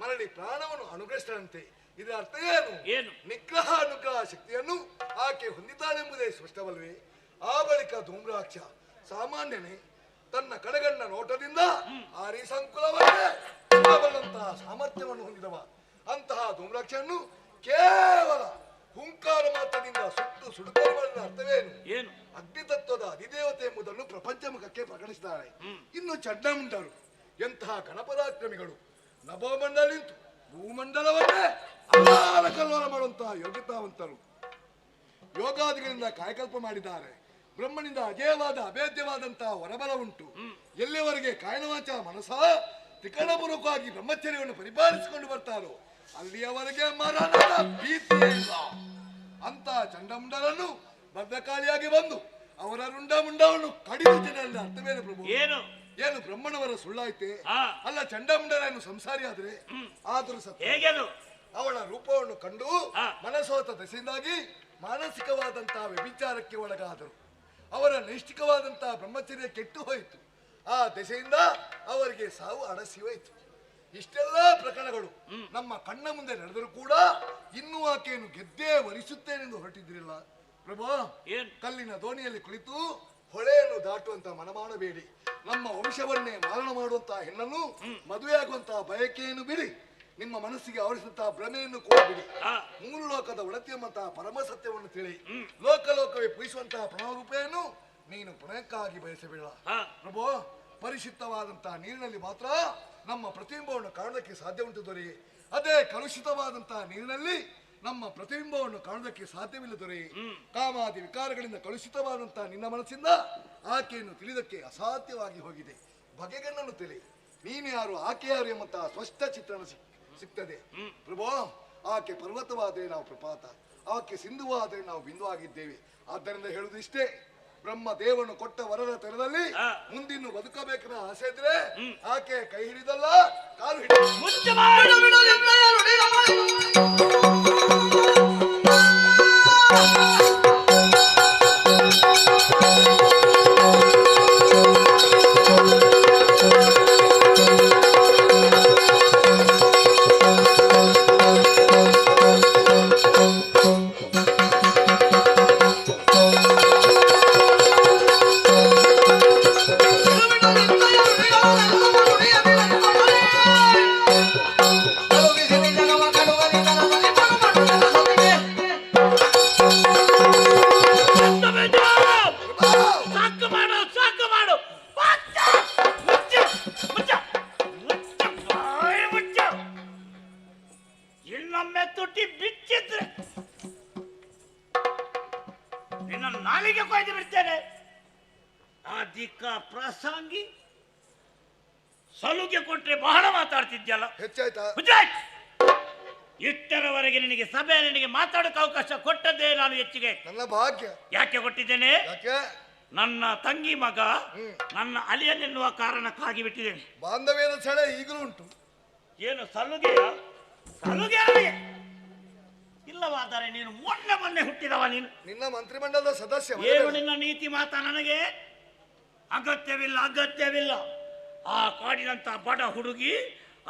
ಮರಳಿ ಪ್ರಾಣವನ್ನು ಅನುಗ್ರಹಿಸಿದಂತೆ. ಇದರ ಅರ್ಥ ಏನು? ನಿಗ್ರಹ ಅನುಗ್ರಹ ಶಕ್ತಿಯನ್ನು ಆಕೆ ಹೊಂದಿದ್ದಾಳೆಂಬುದೇ ಸ್ಪಷ್ಟವಲ್ವೇ? ಆ ಬಳಿಕ ಧೂಮ್ರಾಕ್ಷ ಸಾಮಾನ್ಯನೇ ತನ್ನ ಕಡೆಗಣ್ಣ ನೋಟದಿಂದ ಆರಿ ಸಂಕುಲವನ್ನೇ ಬಲ್ಲಂತಹ ಸಾಮರ್ಥ್ಯವನ್ನು ಹೊಂದಿದವ. ಅಂತಹ ಧೂಮ್ರಾಕ್ಷನ್ನು ಕೇವಲ ಹುಂಕಾರ ಮಾತ್ರದಿಂದ ಸುಡುತ್ತೇನೆ. ಅರ್ಥವೇನು? ಅಗ್ನಿತತ್ವದ ಅಧಿದೇವತೆ ಎಂಬುದನ್ನು ಪ್ರಪಂಚ ಮುಖಕ್ಕೆ ಪ್ರಕಟಿಸಿದ್ದಾಳೆ. ಇನ್ನು ಚಂಡಮುಂಡರು ಎಂತಹ ಗಣಪದಾಕ್ರಮಿಗಳು ನಭೋಮಂಡಲ ನಿಂತು ಭೂಮಂಡಲವನ್ನೇ ಅಲ್ಲಾಲ ಕಲ್ಲಾಲ ಮಾಡುವಂತಹ ಯೋಗ್ಯತಾವಂತರು. ಯೋಗಾದಿಗಳಿಂದ ಕಾಯಕಲ್ಪ ಮಾಡಿದ್ದಾರೆ. ಬ್ರಹ್ಮನಿಂದ ಅಜೇಯವಾದ ಅಭೇದ್ಯವಾದಂತಹ ವರಬಲ ಉಂಟು. ಎಲ್ಲಿವರೆಗೆ ಕಾಯನವಾಚ ಮನಸ ತ್ರಿಕರಣಪೂರ್ವಕವಾಗಿ ಬ್ರಹ್ಮಚರ್ಯವನ್ನು ಪರಿಪಾಲಿಸಿಕೊಂಡು ಬರ್ತಾರೋ ಅಲ್ಲಿಯವರೆಗೆ ಮರಣದ ಭೀತಿಯೇ ಇಲ್ಲ. ಅಂತ ಚಂಡಮುಂಡರನ್ನು ಭದ್ರಕಾಳಿಯಾಗಿ ಬಂದು ಅವರ ರುಂಡ ಮುಂಡವನ್ನು ಕಡಿದು ಜನರಲ್ಲಿ ಅರ್ಥವೇನು ಪ್ರಭು? ಏನು? ಏನು ಬ್ರಹ್ಮಣವರ ಸುಳ್ಳಾಯ್ತೆ? ಅಲ್ಲ ಚಂಡಮುಂಡರೇನು ಸಂಸಾರಿ ಆದ್ರೆ ಆದರೂ ಸತ್ಯ. ಹೇಗೇನು ಅವಳ ರೂಪವನ್ನು ಕಂಡು ಮನಸೋತ ದೆಸೆಯಿಂದಾಗಿ ಮಾನಸಿಕವಾದಂತಹ ವ್ಯಭಿಚಾರಕ್ಕೆ ಒಳಗಾದರು. ಅವರ ನೈಷ್ಠಿಕವಾದಂತಹ ಬ್ರಹ್ಮಚರ್ಯ ಕೆಟ್ಟು ಹೋಯಿತು. ಆ ದೆಸೆಯಿಂದ ಅವರಿಗೆ ಸಾವು ಅಡಸಿ ಹೋಯಿತು. ಇಷ್ಟೆಲ್ಲ ಪ್ರಕರಣಗಳು ನಮ್ಮ ಕಣ್ಣ ಮುಂದೆ ನಡೆದರೂ ಕೂಡ ಇನ್ನೂ ಆಕೆಯನ್ನು ಗೆದ್ದೇ ವರಿಸುತ್ತೇನೆಂದು ಹೊರಟಿದ್ರಿಲ್ಲ ಪ್ರಭು. ಕಲ್ಲಿನ ದೋಣಿಯಲ್ಲಿ ಕುಳಿತು ಹೊಳೆಯನ್ನು ದಾಟುವಂತ ಮನ ಮಾಡಬೇಡಿ. ನಮ್ಮ ವಂಶವನ್ನೇ ಮಾರಣ ಮಾಡುವಂತಹ ಹೆಣ್ಣನ್ನು ಮದುವೆಯಾಗುವಂತಹ ಬಯಕೆಯನ್ನು ಬಿಡಿ. ನಿಮ್ಮ ಮನಸ್ಸಿಗೆ ಆವರಿಸುವಂತಹ ಭ್ರಮೆಯನ್ನು ಕೂಡ ಬಿಡಿ. ಮೂರು ಲೋಕದ ಒಡತಿ ಎಂಬಂತಹ ಪರಮ ಸತ್ಯವನ್ನು ತಿಳಿ ಲೋಕವೇ ಪೂಜಿಸುವಂತಹ ಪ್ರಣವರೂಪೆಯನ್ನು ನೀನು ಪುನಃಕ್ಕಾಗಿ ಬಯಸಬೇಡ ಪ್ರಭು. ಪರಿಶುದ್ಧವಾದಂತಹ ನೀರಿನಲ್ಲಿ ಮಾತ್ರ ನಮ್ಮ ಪ್ರತಿಬಿಂಬವನ್ನು ಕಾಣೋದಕ್ಕೆ ಸಾಧ್ಯ ಉಂಟು ದೊರೆ. ಅದೇ ಕಲುಷಿತವಾದಂತಹ ನೀರಿನಲ್ಲಿ ನಮ್ಮ ಪ್ರತಿಬಿಂಬವನ್ನು ಕಾಣೋದಕ್ಕೆ ಸಾಧ್ಯವಿಲ್ಲ ದೊರೆ. ಕಾಮಾದಿ ವಿಕಾರಗಳಿಂದ ಕಲುಷಿತವಾದಂತಹ ನಿನ್ನ ಮನಸ್ಸಿಂದ ಆಕೆಯನ್ನು ತಿಳಿದಕ್ಕೆ ಅಸಾಧ್ಯವಾಗಿ ಹೋಗಿದೆ. ಬಗೆಗಣ್ಣನ್ನು ತಿಳಿ. ನೀನು ಯಾರು ಆಕೆ ಯಾರು ಎಂಬಂತಹ ಸ್ಪಷ್ಟ ಚಿತ್ರಣ ಸಿಗ್ತದೆ ಪ್ರಭು. ಆಕೆ ಪರ್ವತವಾದರೆ ನಾವು ಪ್ರಪಾತ, ಆಕೆ ಸಿಂಧುವಾದರೆ ನಾವು ಬಿಂದು ಆಗಿದ್ದೇವೆ. ಆದ್ದರಿಂದ ಹೇಳುವುದು ಇಷ್ಟೇ, ಬ್ರಹ್ಮ ದೇವನು ಕೊಟ್ಟ ವರದ ತೆರದಲ್ಲಿ ಮುಂದಿನ್ನು ಬದುಕಬೇಕನ್ನ ಆಸೆ ಇದ್ರೆ ಆಕೆ ಕೈ ಹಿಡಿದಲ್ಲ ಕಾಲು ಇನ್ನೊಮ್ಮೆ ತುಟಿ ಬಿಚ್ಚಿದ್ರೆ ನಿನ್ನ ನಾಲಿಗೆ ಕೊಯ್ದು ಬಿಡ್ತೇನೆ. ಅಧಿಕ ಪ್ರಾಸಂಗಿ ಸಲುಗೆ ಕೊಟ್ರೆ ಬಹಳ ಮಾತಾಡ್ತಿದ್ಯಲ್ಲ, ಹೆಚ್ಚಾಯ್ತಾ? ಇಷ್ಟರವರೆಗೆ ನಿನಗೆ ಸಭೆಯಲ್ಲಿ ನಿನಗೆ ಮಾತಾಡೋಕೆ ಅವಕಾಶ ಕೊಟ್ಟದ್ದೇ ನಾನು ಹೆಚ್ಚಿಗೆ. ನನ್ನ ಭಾಗ್ಯ. ಯಾಕೆ ಕೊಟ್ಟಿದ್ದೇನೆ? ನನ್ನ ತಂಗಿ ಮಗ ನನ್ನ ಅಲಿಯನೆನ್ನುವ ಕಾರಣಕ್ಕಾಗಿ ಬಿಟ್ಟಿದ್ದೇನೆ. ಬಾಂಧವ್ಯದ ಸೆಳೆ ಈಗಲೂ ಉಂಟು. ಏನು ಸಲುಗೆಯ? ಸಲುಗೆ ಇಲ್ಲವಾದರೆ ನೀನು ಮೊನ್ನೆ ಹುಟ್ಟಿದವ. ನೀನು ನಿನ್ನ ಮಂತ್ರಿಮಂಡಲದ ಸದಸ್ಯ. ಏನು ನಿನ್ನ ನೀತಿ ಮಾತಾ ನನಗೆ ಅಗತ್ಯವಿಲ್ಲ. ಆ ಕಾಡಿನಂತ ಬಡ ಹುಡುಗಿ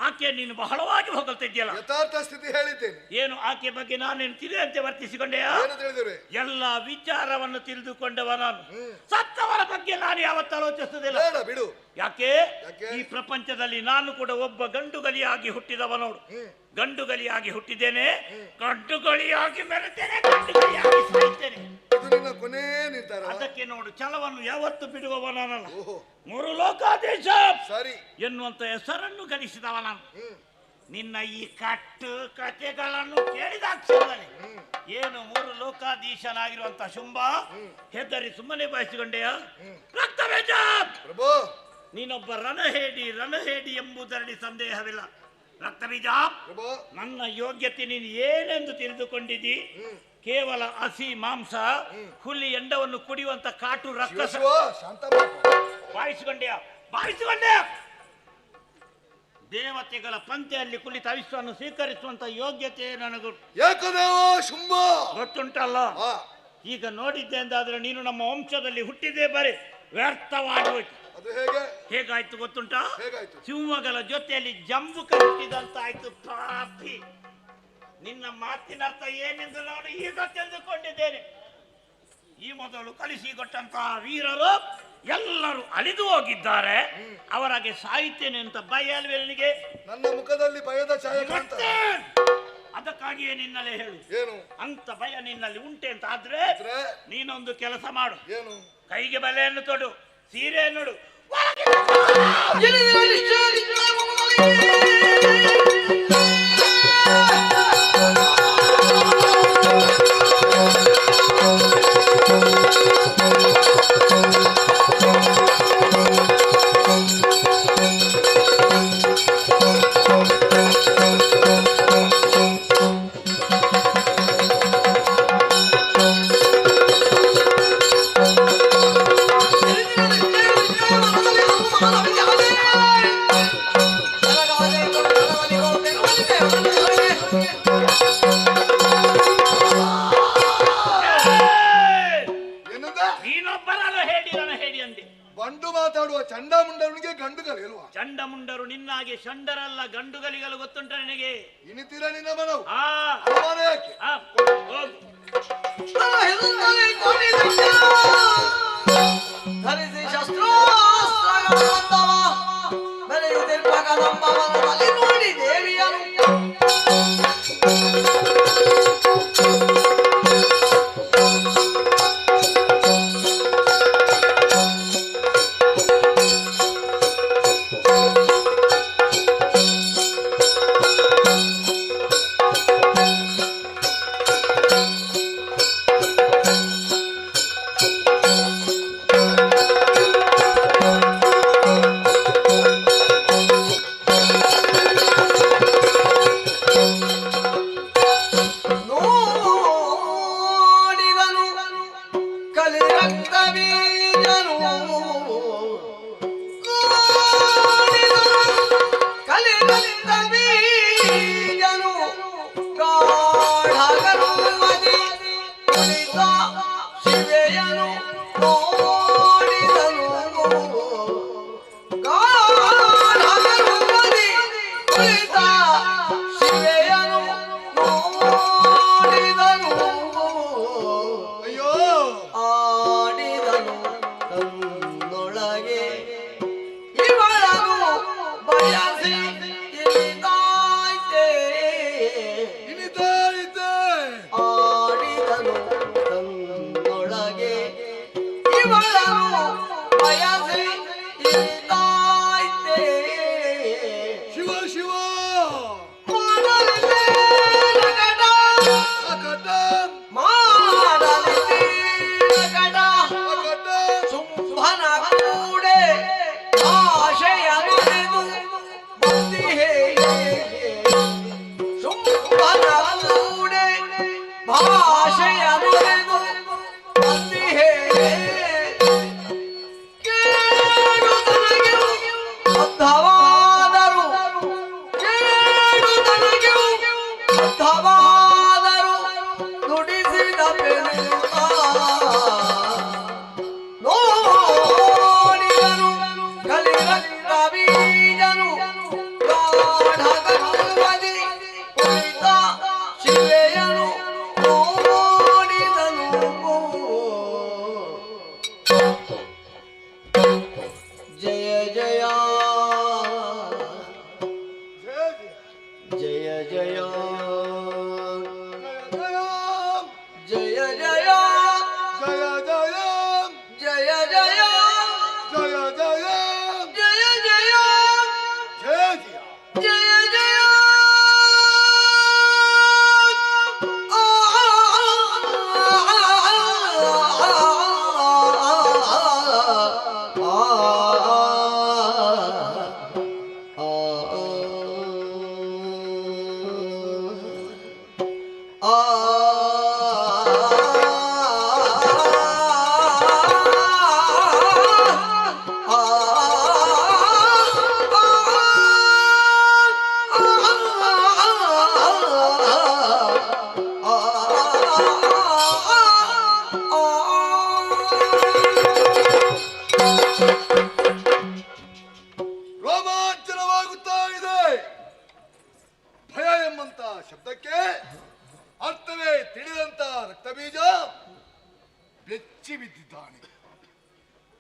ಆಕೆ ನೀನು ಬಹಳವಾಗಿ ಹೊಗಳ್ತಿದ್ಯಲ್ಲ. ಯಥಾರ್ಥ ಸ್ಥಿತಿ ಹೇಳಿದ್ದೇನೆ. ಏನು ಆಕೆ ಬಗ್ಗೆ ನಾನೇನು ತಿಳಿದಂತೆ ವರ್ತಿಸಿಕೊಂಡೆಯಾ? ಎಲ್ಲ ವಿಚಾರವನ್ನು ತಿಳಿದುಕೊಂಡವ ನಾನು. ಸತ್ತವರ ಬಗ್ಗೆ ನಾನು ಯಾವತ್ತು ಆಲೋಚಿಸುವುದಿಲ್ಲ. ಬಿಡು. ಯಾಕೆ ಈ ಪ್ರಪಂಚದಲ್ಲಿ ನಾನು ಕೂಡ ಒಬ್ಬ ಗಂಡುಗಲಿಯಾಗಿ ಹುಟ್ಟಿದವ ನೋಡು. ಗಂಡುಗಲಿಯಾಗಿ ಹುಟ್ಟಿದ್ದೇನೆ, ಗಂಡುಗಲಿಯಾಗಿ ಮೆರೆತೇನೆ, ಗಂಡುಗಲಿಯಾಗಿ ಸಾಯ್ತೇನೆ. ಕೊನೆ ನಿರ್ಧಾರ. ಅದಕ್ಕೆ ನೋಡು, ಛಲವನ್ನು ಯಾವತ್ತು ಬಿಡುವವ ನಾನಲ್ಲ. 3 ಲೋಕಾಧೀಶ ಸರಿ ಎನ್ನುವಂತ ಹೆಸರನ್ನು ಗಳಿಸಿದವ ನಾನು. ನಿನ್ನ ಈ ಕಟ್ಟು ಕಥೆಗಳನ್ನು ಕೇಳಿದ ಕ್ಷಣದಲ್ಲಿ ಏನು 3 ಲೋಕಾಧೀಶನಾಗಿರುವಂತ ಶುಂಭ ಹೆದರಿ ಸುಮ್ಮನೆ ಬಯಸಿಕೊಂಡೆಯ? ರಕ್ತವೇಜ ಪ್ರಭು, ನೀನೊಬ್ಬ ರಣಹೇಡಿ ಎಂಬುದರಲ್ಲಿ ಸಂದೇಹವಿಲ್ಲ. ರಕ್ತಬೀಜ, ನನ್ನ ಯೋಗ್ಯತೆ ನೀನು ಏನೆಂದು ತಿಳಿದುಕೊಂಡಿದ್ದಿ? ಕೇವಲ ಹಸಿ ಮಾಂಸ, ಹುಲಿ ಎಂಡವನ್ನು ಕುಡಿಯುವಂತ ಕಾಟು ರಕ್ಕಸ. ಬಾಯಿಸಿಕೊಂಡೆಯ ದೇವತೆಗಳ ಪಂಕ್ತಿಯಲ್ಲಿ ಕುಳಿತ ಅವಿಶ್ವವನ್ನು ಸ್ವೀಕರಿಸುವಂತ ಯೋಗ್ಯತೆ ನನಗೂ ಗೊತ್ತುಂಟಲ್ಲ. ಈಗ ನೋಡಿದ್ದೆ ಅಂದಾದ್ರೆ ನೀನು ನಮ್ಮ ವಂಶದಲ್ಲಿ ಹುಟ್ಟಿದ್ದೇ ಬರೀ ವ್ಯರ್ಥವಾಗಿ ಹೋಯ್ತು. ಹೇಗಾಯ್ತು ಗೊತ್ತುಂಟ? ಶಿವಮೊಗ್ಗದ ಜೊತೆಯಲ್ಲಿ ಜಂಬುಕ ಹುಟ್ಟಿದಂತ ಆಯ್ತು. ಪಾಪಿ, ನಿನ್ನ ಮಾತಿನ ಅರ್ಥ ಏನೆಂದು ನಾನು ಈಗ ತಿಳಿದುಕೊಂಡಿದ್ದೇನೆ. ಈ ಮೊದಲು ಕಲಿಸಿಕೊಟ್ಟಂತಹ ವೀರರು ಎಲ್ಲರೂ ಅಳಿದು ಹೋಗಿದ್ದಾರೆ. ಅವರಾಗೆ ಸಾಯ್ತೇನೆ ಅಂತ ಭಯ ಅಲ್ವೇನಿಗೆ? ನನ್ನ ಮುಖದಲ್ಲಿ ಭಯದ ಛಾಯೆ ಕಾಣ್ತದೆ. ಅದಕ್ಕಾಗಿಯೇ ನಿನ್ನಲ್ಲೇ ಹೇಳು, ಏನು ಅಂತ ಭಯ ನಿನ್ನಲ್ಲಿ ಉಂಟೆ ಅಂತ ಆದ್ರೆ ನೀನೊಂದು ಕೆಲಸ ಮಾಡು. ಏನು? ಕೈಗೆ ಬಲೆಯನ್ನು ತೊಡು, ಸೀರೆ ನೋಡು. Oh, ಚಂಡಮುಂಡರು ನಿನ್ನಾಗೆ ಷಂಡರಲ್ಲ ಗಂಡುಗಲಿಗಳು ಗೊತ್ತುಂಟ ನಿನಗೆ. ಇನಿತೀರ ನಿನ್ನ ಮನವು ಆ ಅವಮಾನ ಯಾಕೆ? ಹೋಗು. ಧರಿಸಿ ಶಸ್ತ್ರಾಸ್ತ್ರಗಳ ಬೆಳೆಯುತ್ತಿರುವ ಕದಂಬವನ ತಲೆ ನೋಡಿ ದೇವಿಯರು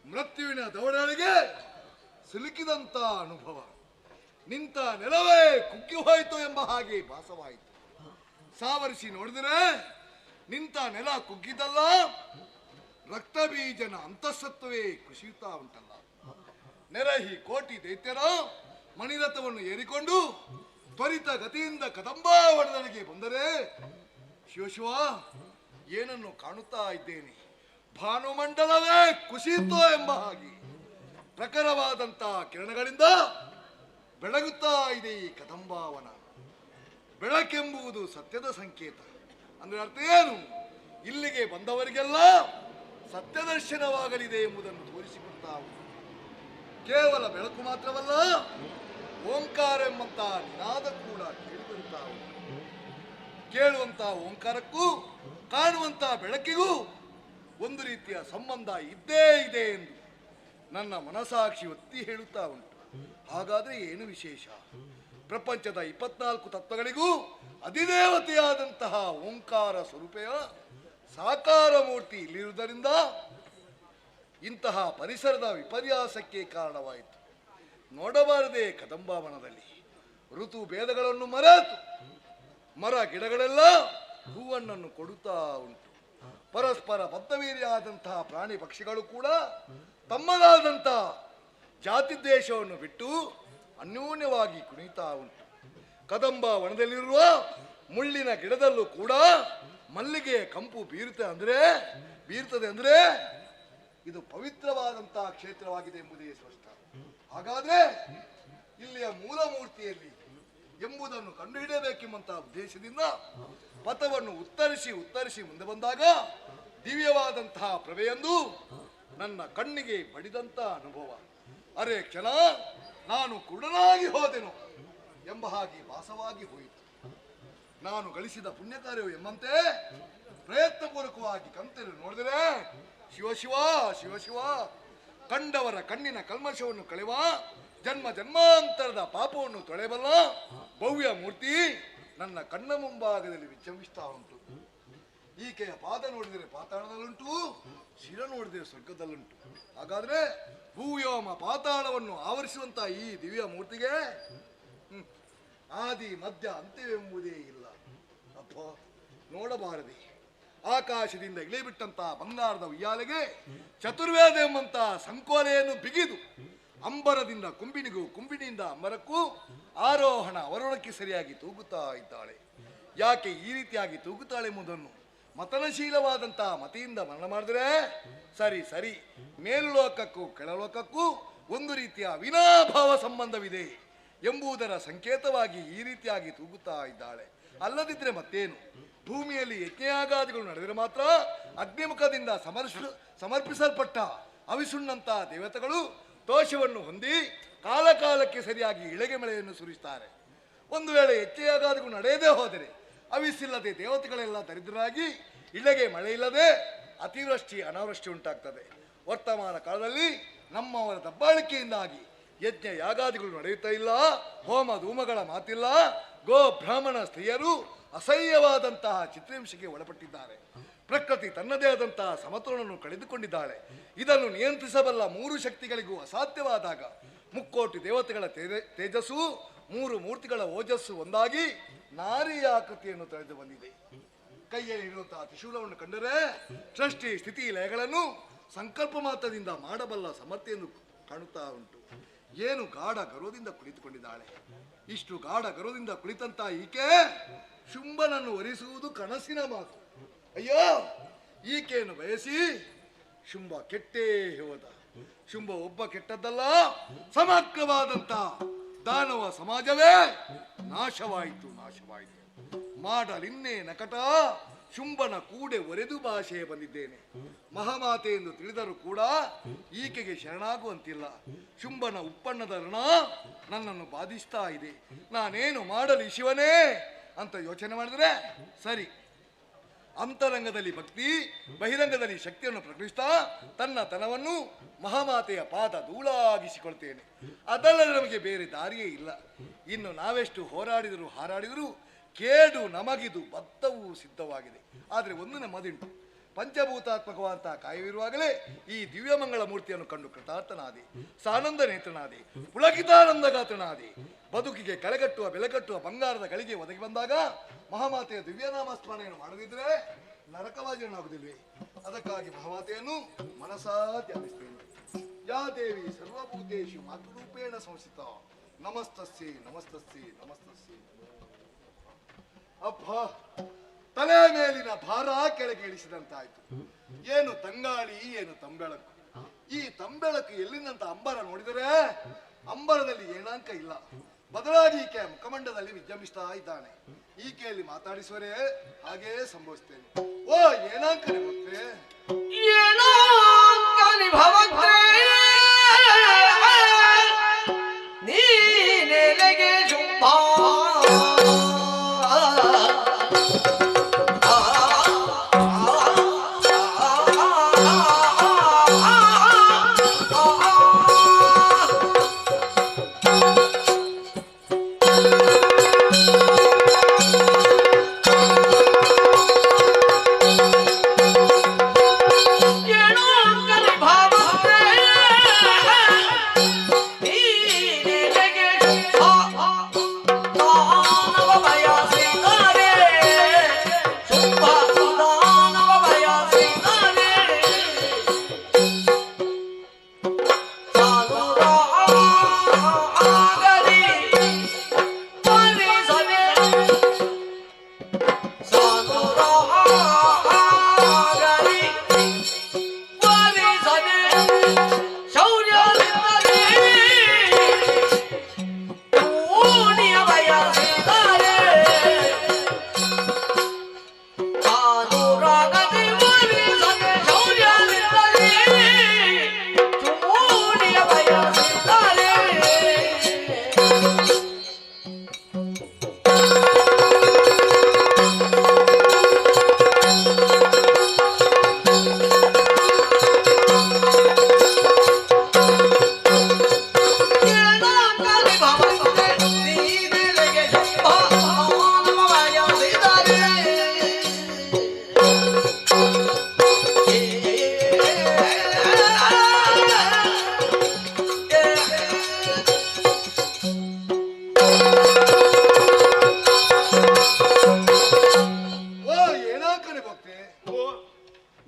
ಮೃತ್ಯುವಿನ ದವಡಳಿಗೆ ಸಿಲುಕಿದಂತ ಅನುಭವ. ನಿಂತ ನೆಲವೇ ಕುಗ್ಗಿ ಹೋಯಿತು ಎಂಬ ಹಾಗೆ ಭಾಸವಾಯಿತು. ಸಾವರಿಸಿ ನೋಡಿದರೆ ನಿಂತ ನೆಲ ಕುಗ್ಗಿದಲ್ಲ, ರಕ್ತಬೀಜನ ಅಂತಃಸತ್ವವೇ ಕುಸಿಯುತ್ತಾ ಉಂಟಲ್ಲ. ನೆರಹಿ ಕೋಟಿ ದೈತ್ಯರ ಮಣಿರಥವನ್ನು ಏರಿಕೊಂಡು ತ್ವರಿತ ಗತಿಯಿಂದ ಕದಂಬಾವನದೊಳಗೆ ಬಂದರೆ ಶಿವಶಿವ ಏನನ್ನು ಕಾಣುತ್ತಾ ಇದ್ದೇನೆ. ಭಾನುಮಂಡಲವೇ ಕುಸಿಯಿತೋ ಎಂಬ ಹಾಗೆ ಪ್ರಖರವಾದಂತಹ ಕಿರಣಗಳಿಂದ ಬೆಳಗುತ್ತಾ ಇದೆ ಈ ಕದಂಬಾವನ. ಬೆಳಕೆಂಬುದು ಸತ್ಯದ ಸಂಕೇತ. ಅಂದ್ರೆ ಅರ್ಥ ಏನು? ಇಲ್ಲಿಗೆ ಬಂದವರಿಗೆಲ್ಲ ಸತ್ಯದರ್ಶನವಾಗಲಿದೆ ಎಂಬುದನ್ನು ತೋರಿಸಿಕೊಡ್ತಾ ಉಂಟು. ಕೇವಲ ಬೆಳಕು ಮಾತ್ರವಲ್ಲ, ಓಂಕಾರ ಎಂಬಂತಹ ನಿನಾದ ಕೂಡ ಕೇಳಿಬರುತ್ತಾ ಉಂಟು. ಕೇಳುವಂತಹ ಓಂಕಾರಕ್ಕೂ ಕಾಣುವಂತಹ ಬೆಳಕಿಗೂ ಒಂದು ರೀತಿಯ ಸಂಬಂಧ ಇದ್ದೇ ಇದೆ ಎಂದು ನನ್ನ ಮನಸಾಕ್ಷಿ ಒತ್ತಿ ಹೇಳುತ್ತಾ ಉಂಟು. ಹಾಗಾದ್ರೆ ಏನು ವಿಶೇಷ? ಪ್ರಪಂಚದ 24 ತತ್ವಗಳಿಗೂ ಅಧಿದೇವತೆಯಾದಂತಹ ಓಂಕಾರ ಸ್ವರೂಪೆಯ ಸಾಕಾರ ಮೂರ್ತಿ ಇಲ್ಲಿರುವುದರಿಂದ ಇಂತಹ ಪರಿಸರದ ವಿಪರ್ಯಾಸಕ್ಕೆ ಕಾರಣವಾಯಿತು. ನೋಡಬಾರದೆ ಕದಂಬಾವನದಲ್ಲಿ ಋತು ಭೇದಗಳನ್ನು ಮರೆತು ಮರ ಗಿಡಗಳೆಲ್ಲ ಹೂವಣ್ಣನ್ನು ಕೊಡುತ್ತಾ ಉಂಟು. ಪರಸ್ಪರ ಬದ್ಧವೀರ್ಯಾದಂತಹ ಪ್ರಾಣಿ ಪಕ್ಷಿಗಳು ಕೂಡ ತಮ್ಮದಾದಂತಹ ಜಾತಿ ದ್ವೇಷವನ್ನು ಬಿಟ್ಟು ಅನ್ಯೋನ್ಯವಾಗಿ ಕುಣಿತಾ ಉಂಟು. ಕದಂಬ ವನದಲ್ಲಿರುವ ಮುಳ್ಳಿನ ಗಿಡದಲ್ಲೂ ಕೂಡ ಮಲ್ಲಿಗೆ ಕಂಪು ಬೀರುತ್ತದೆ ಅಂದ್ರೆ ಇದು ಪವಿತ್ರವಾದಂತಹ ಕ್ಷೇತ್ರವಾಗಿದೆ ಎಂಬುದೇ ಸ್ಪಷ್ಟ. ಹಾಗಾದ್ರೆ ಇಲ್ಲಿಯ ಮೂಲ ಮೂರ್ತಿಯಲ್ಲಿ ಎಂಬುದನ್ನು ಕಂಡುಹಿಡಿಯಬೇಕೆಂಬಂತಹ ಉದ್ದೇಶದಿಂದ ಪಥವನ್ನು ಉತ್ತರಿಸಿ ಮುಂದೆ ಬಂದಾಗ ದಿವ್ಯವಾದಂತಹ ಪ್ರಭೆಯೊಂದು ನನ್ನ ಕಣ್ಣಿಗೆ ಬಡಿದಂತ ಅನುಭವ. ಅರೆ ಕ್ಷಣ ನಾನು ಕುರುಡನಾಗಿ ಹೋದೆನು ಎಂಬ ಹಾಗೆ ಭಾಸವಾಗಿ ಹೋಯಿತು. ನಾನು ಗಳಿಸಿದ ಪುಣ್ಯ ಕಾರ್ಯವು ಎಂಬಂತೆ ಪ್ರಯತ್ನಪೂರ್ವಕವಾಗಿ ಕಂತೆಲು ನೋಡಿದರೆ ಶಿವ ಶಿವ ಕಂಡವರ ಕಣ್ಣಿನ ಕಲ್ಮಶವನ್ನು ಕಳೆವ ಜನ್ಮ ಜನ್ಮಾಂತರದ ಪಾಪವನ್ನು ತೊಳೆಯಬಲ್ಲ ಭವ್ಯ ಮೂರ್ತಿ ನನ್ನ ಕಣ್ಣ ಮುಂಭಾಗದಲ್ಲಿ ವಿಜೃಂಭಿಸ್ತಾ ಉಂಟು. ಈಕೆಯ ಪಾದ ನೋಡಿದರೆ ಪಾತಾಳದಲ್ಲುಂಟು, ಶಿರ ನೋಡಿದರೆ ಸ್ವರ್ಗದಲ್ಲುಂಟು. ಹಾಗಾದ್ರೆ ಭೂವ್ಯೋಮ ಪಾತಾಳವನ್ನು ಆವರಿಸುವಂತಹ ಈ ದಿವ್ಯ ಮೂರ್ತಿಗೆ ಆದಿ ಮಧ್ಯ ಅಂತ್ಯವೆಂಬುದೇ ಇಲ್ಲ. ಅಪ್ಪ ನೋಡಬಾರದೆ ಆಕಾಶದಿಂದ ಇಳಿಬಿಟ್ಟಂತಹ ಬಂಗಾರದ ಉಯ್ಯಾಲೆಗೆ ಚತುರ್ವೇದ ಎಂಬಂತಹ ಸಂಕೋಲೆಯನ್ನು ಬಿಗಿದು ಅಂಬರದಿಂದ ಕುಂಬಿನಿಗೂ ಕುಂಬಿನಿಯಿಂದ ಅಂಬರಕ್ಕೂ ಆರೋಹಣ ಅವರೋಹಣಕ್ಕೆ ಸರಿಯಾಗಿ ತೂಗುತ್ತಾ ಇದ್ದಾಳೆ. ಯಾಕೆ ಈ ರೀತಿಯಾಗಿ ತೂಗುತ್ತಾಳೆ ಎಂಬುದನ್ನು ಮತನಶೀಲವಾದಂತಹ ಮತಿಯಿಂದ ಮರಣ ಮಾಡಿದ್ರೆ ಸರಿ ಮೇಲುಲೋಕಕ್ಕೂ ಕೆಳಲೋಕಕ್ಕೂ ಒಂದು ರೀತಿಯ ವಿನಾಭಾವ ಸಂಬಂಧವಿದೆ ಎಂಬುದರ ಸಂಕೇತವಾಗಿ ಈ ರೀತಿಯಾಗಿ ತೂಗುತ್ತಾ ಇದ್ದಾಳೆ. ಅಲ್ಲದಿದ್ರೆ ಮತ್ತೇನು? ಭೂಮಿಯಲ್ಲಿ ಯಜ್ಞಯಾಗಾದಿಗಳು ನಡೆದರೆ ಮಾತ್ರ ಅಗ್ನಿಮುಖದಿಂದ ಸಮರ್ಪಿಸಲ್ಪಟ್ಟ ಅವಿಸುಣ್ಣಂತಹ ದೇವತೆಗಳು ದೋಷವನ್ನು ಹೊಂದಿ ಕಾಲಕಾಲಕ್ಕೆ ಸರಿಯಾಗಿ ಇಳೆಗೆ ಮಳೆಯನ್ನು ಸುರಿಸುತ್ತಾರೆ. ಒಂದು ವೇಳೆ ಯಜ್ಞಯಾಗಾದಿಗಳು ನಡೆಯದೇ ಹೋದರೆ ಅವಿಸಿಲ್ಲದೆ ದೇವತೆಗಳೆಲ್ಲ ದರಿದ್ರರಾಗಿ ಇಳೆಗೆ ಮಳೆ ಇಲ್ಲದೆ ಅತಿವೃಷ್ಟಿ ಅನಾವೃಷ್ಟಿ ಉಂಟಾಗ್ತದೆ. ವರ್ತಮಾನ ಕಾಲದಲ್ಲಿ ನಮ್ಮವರ ದಬ್ಬಾಳಿಕೆಯಿಂದಾಗಿ ಯಜ್ಞ ಯಾಗಾದಿಗಳು ನಡೆಯುತ್ತಾ ಇಲ್ಲ, ಹೋಮ ಧೂಮಗಳ ಮಾತಿಲ್ಲ, ಗೋ ಬ್ರಾಹ್ಮಣ ಸ್ತ್ರೀಯರು ಅಸಹ್ಯವಾದಂತಹ ಚಿತ್ರಹಿಂಸೆಗೆ ಒಳಪಟ್ಟಿದ್ದಾರೆ. ಪ್ರಕೃತಿ ತನ್ನದೇ ಆದಂತಹ ಸಮತೋಲನವನ್ನು ಕಳೆದುಕೊಂಡಿದ್ದಾಳೆ. ಇದನ್ನು ನಿಯಂತ್ರಿಸಬಲ್ಲ 3 ಶಕ್ತಿಗಳಿಗೂ ಅಸಾಧ್ಯವಾದಾಗ ಮುಕ್ಕೋಟಿ ದೇವತೆಗಳ ತೇಜಸ್ಸು 3 ಮೂರ್ತಿಗಳ ಓಜಸ್ಸು ಒಂದಾಗಿ ನಾರಿಯ ಆಕೃತಿಯನ್ನು ತಳೆದು ಬಂದಿದೆ. ಕೈಯಲ್ಲಿ ಇರುವಂತಹ ತ್ರಿಶೂಲವನ್ನು ಕಂಡರೆ ಸೃಷ್ಟಿ ಸ್ಥಿತಿ ಲಯಗಳನ್ನು ಸಂಕಲ್ಪ ಮಾತ್ರದಿಂದ ಮಾಡಬಲ್ಲ ಸಮರ್ಥೆಯನ್ನು ಕಾಣುತ್ತಾ ಉಂಟು. ಏನು ಗಾಢ ಗರ್ವದಿಂದ ಕುಳಿತುಕೊಂಡಿದ್ದಾಳೆ. ಇಷ್ಟು ಗಾಢ ಗರ್ವದಿಂದ ಕುಳಿತಂತ ಈಕೆ ಶುಂಭನನ್ನು ವರಿಸುವುದು ಕನಸಿನ ಮಾತು. ಅಯ್ಯೋ, ಈಕೆಯನ್ನು ಬಯಸಿ ಶುಂಭ ಕೆಟ್ಟೇ ಹೋದ. ಶುಂಭ ಒಬ್ಬ ಕೆಟ್ಟದ್ದಲ್ಲ, ಸಮಗ್ರವಾದಂತ ದಾನವ ಸಮಾಜವೇ ನಾಶವಾಯಿತು. ಮಾಡಲಿನ್ನೇ ನಕಟ ಶುಂಭನ ಕೂಡೆ ಒರೆದು ಭಾಷೆಯೇ ಬಂದಿದ್ದೇನೆ. ಮಹಾಮಾತೆ ಎಂದು ತಿಳಿದರೂ ಕೂಡ ಈಕೆಗೆ ಶರಣಾಗುವಂತಿಲ್ಲ. ಶುಂಭನ ಉಪ್ಪಣ್ಣದ ಋಣ ನನ್ನನ್ನು ಬಾಧಿಸ್ತಾ ಇದೆ. ನಾನೇನು ಮಾಡಲಿ ಶಿವನೇ ಅಂತ ಯೋಚನೆ ಮಾಡಿದ್ರೆ ಸರಿ. ಅಂತರಂಗದಲ್ಲಿ ಭಕ್ತಿ, ಬಹಿರಂಗದಲ್ಲಿ ಶಕ್ತಿಯನ್ನು ಪ್ರಕಟಿಸ್ತಾ ತನ್ನ ತನವನ್ನು ಮಹಾಮಾತೆಯ ಪಾದ ಧೂಳಾಗಿಸಿಕೊಳ್ತೇನೆ. ಅದಲ್ಲದೆ ನಮಗೆ ಬೇರೆ ದಾರಿಯೇ ಇಲ್ಲ. ಇನ್ನು ನಾವೆಷ್ಟು ಹೋರಾಡಿದರೂ ಹಾರಾಡಿದರೂ ಕೇಡು ನಮಗಿದು ಬದ್ಧವೂ ಸಿದ್ಧವಾಗಿದೆ. ಆದರೆ ಒಂದು ನಮ್ಮದುಂಟು, ಪಂಚಭೂತಾತ್ಮಕವಾದಂತಹ ಕಾಯವಿರುವಾಗಲೇ ಈ ದಿವ್ಯಮಂಗಳ ಮೂರ್ತಿಯನ್ನು ಕಂಡು ಕೃತಾರ್ಥನಾದೆ, ಸಾನಂದ ನೇತ್ರನಾದೆ, ಪುಳಕಿತಾನಂದಗಾತ್ರನಾದೆ. ಬದುಕಿಗೆ ಕಳೆಗಟ್ಟುವ ಬೆಲೆಗಟ್ಟುವ ಬಂಗಾರದ ಗಳಿಗೆ ಒದಗಿ ಬಂದಾಗ ಮಹಾಮಾತೆಯ ದಿವ್ಯನಾಮ ಸ್ಮರಣೆಯನ್ನು ಮಾಡದಿದ್ರೆ ನರಕವಾಜಿನಾಗುವುದಿಲ್ವೇ? ಅದಕ್ಕಾಗಿ ಮಹಾಮಾತೆಯನ್ನು ಮನಸಾ ಧ್ಯಾನಿಸ್ತೇನೆ. ಯಾ ದೇವಿ ಸರ್ವಭೂತೇಶು ಮಾತೃರೂಪೇಣ ಸಂಸ್ಥಿತ ನಮಸ್ತಸ್ಯೆ ನಮಸ್ತಸ್ಯೆ ನಮಸ್ತಸ್ಯೆ. ಅಪ್ಪ, ತಲೆ ಮೇಲಿನ ಭಾರ ಕೆಳಗೆ ಇಳಿಸಿದಂತಾಯ್ತು. ಏನು ತಂಗಾಳಿ, ಏನು ತಂಬೆಳಕು. ಈ ತಂಬೆಳಕು ಎಲ್ಲಿಂದಂತ ಅಂಬರ ನೋಡಿದರೆ ಅಂಬರದಲ್ಲಿ ಏನಾಂಕ ಇಲ್ಲ. ಬದಲಾಗಿ ಈಕೆ ಮುಖಮಂಡದಲ್ಲಿ ವಿಜೃಂಭಿಸ್ತಾ ಇದ್ದಾನೆ. ಈಕೆಯಲ್ಲಿ ಮಾತಾಡಿಸುವರೆ ಹಾಗೇ ಸಂಭವಿಸ್ತೇನೆ. ಓ ಏನಾಂಕ ಭಕ್ತರೆ, ನೀನೆಲೆಗೆ ಜುಂಬಾ ಅನುರಾಗದಿ ವರಿಸದೆ ಶೌರ್ಯವಿಲ್ಲದೆ ಚೂಡಿಯ ಬಯಸಿದ್ದಾರೆ. ಓ ಏನಾ ಕಣೆ ಭಕ್ತೆ,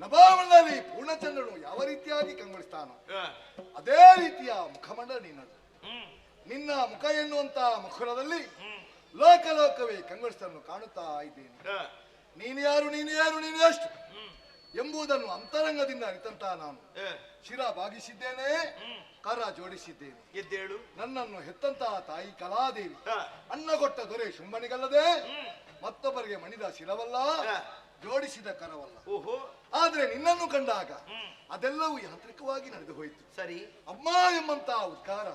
ನಭಾವಣದಲ್ಲಿ ಪೂರ್ಣಚಂದ್ರನು ಯಾವ ರೀತಿಯಾಗಿ ಕಂಗೊಳಿಸ್ತಾನೋ ಅದೇ ರೀತಿಯ ಮುಖಮಂಡಲ ನಿನ್ನದು. ನಿನ್ನ ಮುಖ ಎನ್ನುವಂತ ಮುಖರದಲ್ಲಿ ಲೋಕಲೋಕವೇ ಕಂಗೊಳಿಸನ್ನು ಕಾಣುತ್ತಾ ಇದ್ದೇನೆ. ನೀನು ಯಾರು ನೀನು ಎಷ್ಟು ಎಂಬುದನ್ನು ಅಂತರಂಗದಿಂದ ಅರಿತಂತ ನಾನು ಶಿರ ಭಾಗಿಸಿದ್ದೇನೆ, ಕರ ಜೋಡಿಸಿದ್ದೇನೆ. ಎದ್ದೇಳು. ನನ್ನನ್ನು ಹೆತ್ತಂತಹ ತಾಯಿ ಕಲಾದೇವಿ ಅನ್ನ ಕೊಟ್ಟ ದೊರೆ ಶುಂಭನಿಗಲ್ಲದೆ ಮತ್ತೊಬ್ಬರಿಗೆ ಮಣಿದ ಶಿರವಲ್ಲ, ಜೋಡಿಸಿದ ಕರವಲ್ಲ. ಓಹೋ, ಆದ್ರೆ ನಿನ್ನನ್ನು ಕಂಡಾಗ ಅದೆಲ್ಲವೂ ಯಾಂತ್ರಿಕವಾಗಿ ನಡೆದು ಹೋಯಿತು. ಸರಿ. ಅಮ್ಮ ಎಂಬಂತ ಉದ್ಗಾರ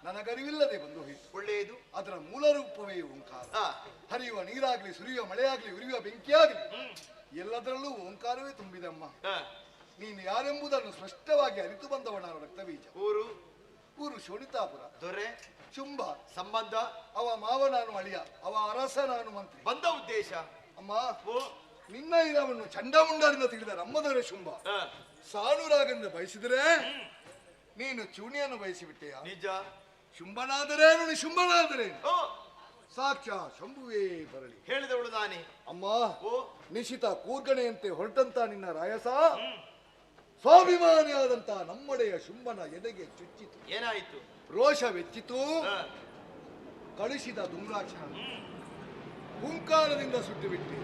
ನನಗರಿವಿಲ್ಲದೆ ಬಂದು ಹೋಯಿತು. ಒಳ್ಳೆಯದು. ಅದರ ಮೂಲ ರೂಪವೇ ಓಂಕಾರ. ಹರಿಯುವ ನೀರಾಗ್ಲಿ, ಸುರಿಯುವ ಮಳೆಯಾಗ್ಲಿ, ಉರಿಯುವ ಬೆಂಕಿಯಾಗ್ಲಿ ಎಲ್ಲದರಲ್ಲೂ ಓಂಕಾರವೇ ತುಂಬಿದಮ್ಮ. ನೀನು ಯಾರೆಂಬುದನ್ನು ಸ್ಪಷ್ಟವಾಗಿ ಅರಿತು ಬಂದವ ನಾನು ರಕ್ತಬೀಜ. ಊರು ಶೋಣಿತಾಪುರ. ದೊರೆ ಶುಂಭ ಸಂಬಂಧ. ಅವ ಮಾವ ನಾನು ಅಳಿಯ, ಅವ ಅರಸ ನಾನು ಮಂತ್ರಿ. ಬಂದ ಉದ್ದೇಶ ಅಮ್ಮ, ನಿನ್ನ ಇರವನ್ನು ಚಂಡಮುಂಡರಿಂದ ತಿಳಿದ ನಮ್ಮದೊರೆ ಶುಂಭ ಸಾನುರಾಗನ್ನು ಬಯಸಿದರೆ ನೀನು ಚೂಣಿಯನ್ನು ಬಯಸಿಬಿಟ್ಟೆಯ. ನಿಜ. ಶುಂಭನಾದರೇನು ನಿಶುಂಭನಾದರೇನು ಸಾಕ್ಷಾ ಶಂಭುವೇ ಬರಲಿ. ಹೇಳಿದವಳು ನಾನೇ. ಅಮ್ಮ, ನಿಶಿತ ಕೂರ್ಗಣೆಯಂತೆ ಹೊರಟಂತ ನಿನ್ನ ರಾಯಸ ಸ್ವಾಭಿಮಾನಿಯಾದಂತ ನಮ್ಮಡೆಯ ಶುಂಭನ ಎದೆಗೆ ಚುಚ್ಚಿತು. ಏನಾಯಿತು? ರೋಷವೆಚ್ಚಿತು. ಕಳಿಸಿದ ದುಮ್ರಾಕ್ಷ ಹುಂಕಾರದಿಂದ ಸುಟ್ಟು ಬಿಟ್ಟು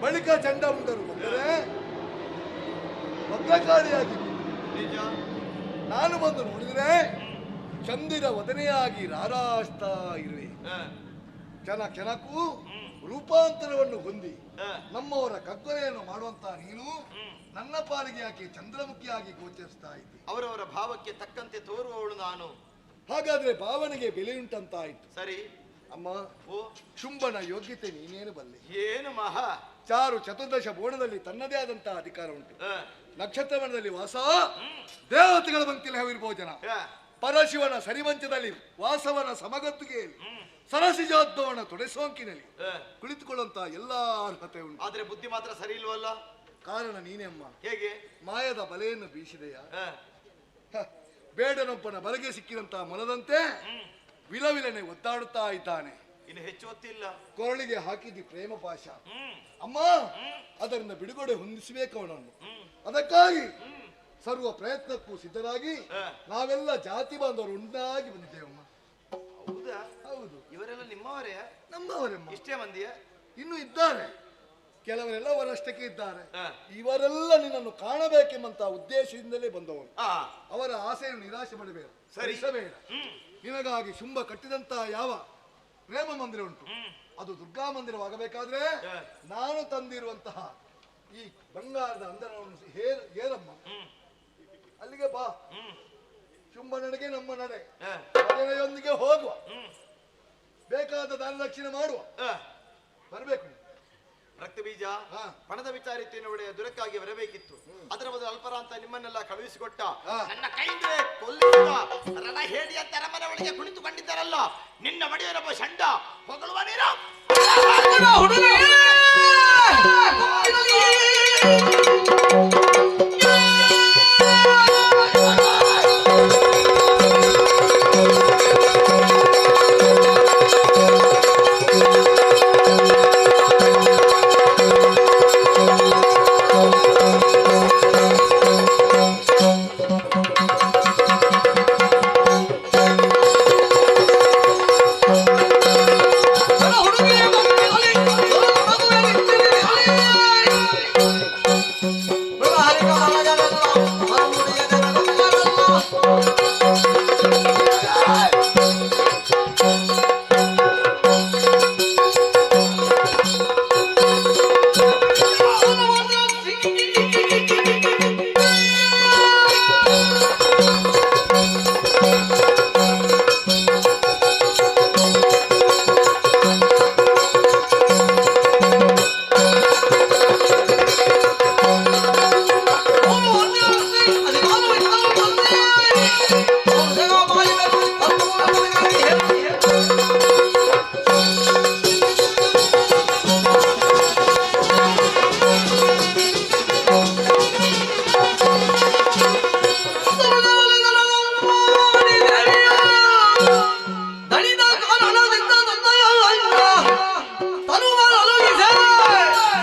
ಬಳಿಕ ಚಂಡಮುಂಡರು ಬಂದರೆ ಭದ್ರಕಾಳಿಯಾಗಿ ನಿಜ. ನಾನು ಬಂದು ನೋಡಿದರೆ ಚಂದಿರ ವದನೆಯಾಗಿ ರಾರಾಸ್ತಾ ಇರುವೆ. ಕ್ಷಣಕ್ಕೂ ರೂಪಾಂತರವನ್ನು ಹೊಂದಿ ನಮ್ಮವರ ಕಗ್ಗೊಲೆಯನ್ನು ಮಾಡುವಂತ ನೀನು ನನ್ನ ಪಾಲಿಗೆ ಯಾಕೆ ಚಂದ್ರಮುಖಿಯಾಗಿ ಗೋಚರಿಸ್ತಾ ಇದ್ದೆ? ಅವರವರ ಭಾವಕ್ಕೆ ತಕ್ಕಂತೆ ತೋರುವವಳು ನಾನು. ಹಾಗಾದ್ರೆ ಭಾವನೆಗೆ ಬೆಲೆಯುಂಟಂತಾಯಿತು. ಸರಿ. ಅಮ್ಮ, ಶುಂಭನ ಯೋಗ್ಯತೆ ನೀನೇನು ಬಲ್ಲೆ? ಏನು ಮಹಾ ಚಾರು ಚತುರ್ದಶ ಬೋಣದಲ್ಲಿ ತನ್ನದೇ ಆದಂತಹ ಅಧಿಕಾರ ಉಂಟು. ನಕ್ಷತ್ರವನದಲ್ಲಿ ವಾಸ, ದೇವತೆಗಳ ಬಂತಿಲ ಹವಿರ್ಭೋಜನ, ಪರಶಿವನ ಸರಿಮಂಚದಲ್ಲಿ ವಾಸವನ ಸಮಗತ್ತಿಗೆ, ಸರಸಿಜೋದ್ಭವನ ತೊಡೆಸೋಂಕಿನಲ್ಲಿ ಕುಳಿತುಕೊಳ್ಳುವಂತ ಎಲ್ಲಾ ಅರ್ಹತೆ ಉಂಟು. ಆದ್ರೆ ಬುದ್ಧಿ ಮಾತ್ರ ಸರಿ ಇಲ್ವಲ್ಲ? ಕಾರಣ ನೀನೇ ಅಮ್ಮ. ಹೇಗೆ? ಮಾಯದ ಬಲೆಯನ್ನು ಬೀಸಿದೆಯಾ? ಬೇಡನೊಬ್ಬನ ಬಲೆಗೆ ಸಿಕ್ಕಿದಂತಹ ಮೊಲದಂತೆ ವಿಲವಿಲನೆ ಒದ್ದಾಡುತ್ತಾ ಇದ್ದಾನೆ. ಇನ್ನು ಹೆಚ್ಚು ಹೊತ್ತಿಲ್ಲ. ಕೊರಳಿಗೆ ಹಾಕಿದ್ದಿ ಪ್ರೇಮ ಪಾಶ. ಅಮ್ಮ, ಅದರಿಂದ ಬಿಡುಗಡೆ ಹೊಂದಿಸಬೇಕು ಅವನನ್ನು. ಅದಕ್ಕಾಗಿ ಸರ್ವ ಪ್ರಯತ್ನಕ್ಕೂ ಸಿದ್ಧರಾಗಿ ನಾವೆಲ್ಲ ಜಾತಿ ಬಾಂಧವರು ಒಂದಾಗಿ ಬಂದಿದ್ದೇವಮ್ಮ. ಹೌದಾ? ಹೌದು. ಇವರೆಲ್ಲ ನಿಮ್ಮವರೇ? ನಮ್ಮವರಮ್ಮ. ಇಷ್ಟೇ ಮಂದಿಯ? ಇನ್ನು ಇದ್ದಾರೆ, ಕೆಲವರೆಲ್ಲ ಅವರಷ್ಟಕ್ಕೆ ಇದ್ದಾರೆ. ಇವರೆಲ್ಲ ನಿನ್ನನ್ನು ಕಾಣಬೇಕೆಂಬಂತ ಉದ್ದೇಶದಿಂದಲೇ ಬಂದವರು. ಅವರ ಆಸೆಯನ್ನು ನಿರಾಶೆ ಮಾಡಬೇಡ, ಸರಿಸಬೇಡ. ನಿನಗಾಗಿ ಶುಂಭ ಕಟ್ಟಿದಂತ ಯಾವ ಪ್ರೇಮ ಮಂದಿರ ಉಂಟು, ಅದು ದುರ್ಗಾ ಮಂದಿರವಾಗಬೇಕಾದ್ರೆ ನಾನು ತಂದಿರುವಂತಹ ಈ ಬಂಗಾರದ ಅಂದರವನ್ನು ಏರಮ್ಮ, ಅಲ್ಲಿಗೆ ಬಾ. ಶುಂಭ ನಡೆಗೆ ನಮ್ಮ ನಡೆ, ಮನೆಯೊಂದಿಗೆ ಹೋಗುವ, ಬೇಕಾದ ದಾನದಕ್ಷಿಣೆ ಮಾಡುವ, ಬರಬೇಕು. ರಕ್ತಬೀಜ ಪಣದ ವಿಚಾರಿತೇನೆ ಒಡೆಯ ದುರಕ್ಕಾಗಿ ಬರಬೇಕಿತ್ತು. ಅದರ ಬದಲು ಅಲ್ಪರಾಂತ ನಿಮ್ಮನ್ನೆಲ್ಲ ಕಳುಹಿಸಿಕೊಟ್ಟ ನನ್ನ ಕೈಯಿಂದಲೇ ಕೊಲ್ಲಿಸಿದ ರಣ ಹೇಳಿ ಅಂತ ಅರಮನೆ ಒಳಗೆ ಕುಳಿತುಕೊಂಡಿದ್ದಾರಲ್ಲ ನಿನ್ನ ಮಡಿಯರೊಬ್ಬ ಷಂಡ ಹೊಗಳುವ ನೀರು. ಹುಡುಗಿಯ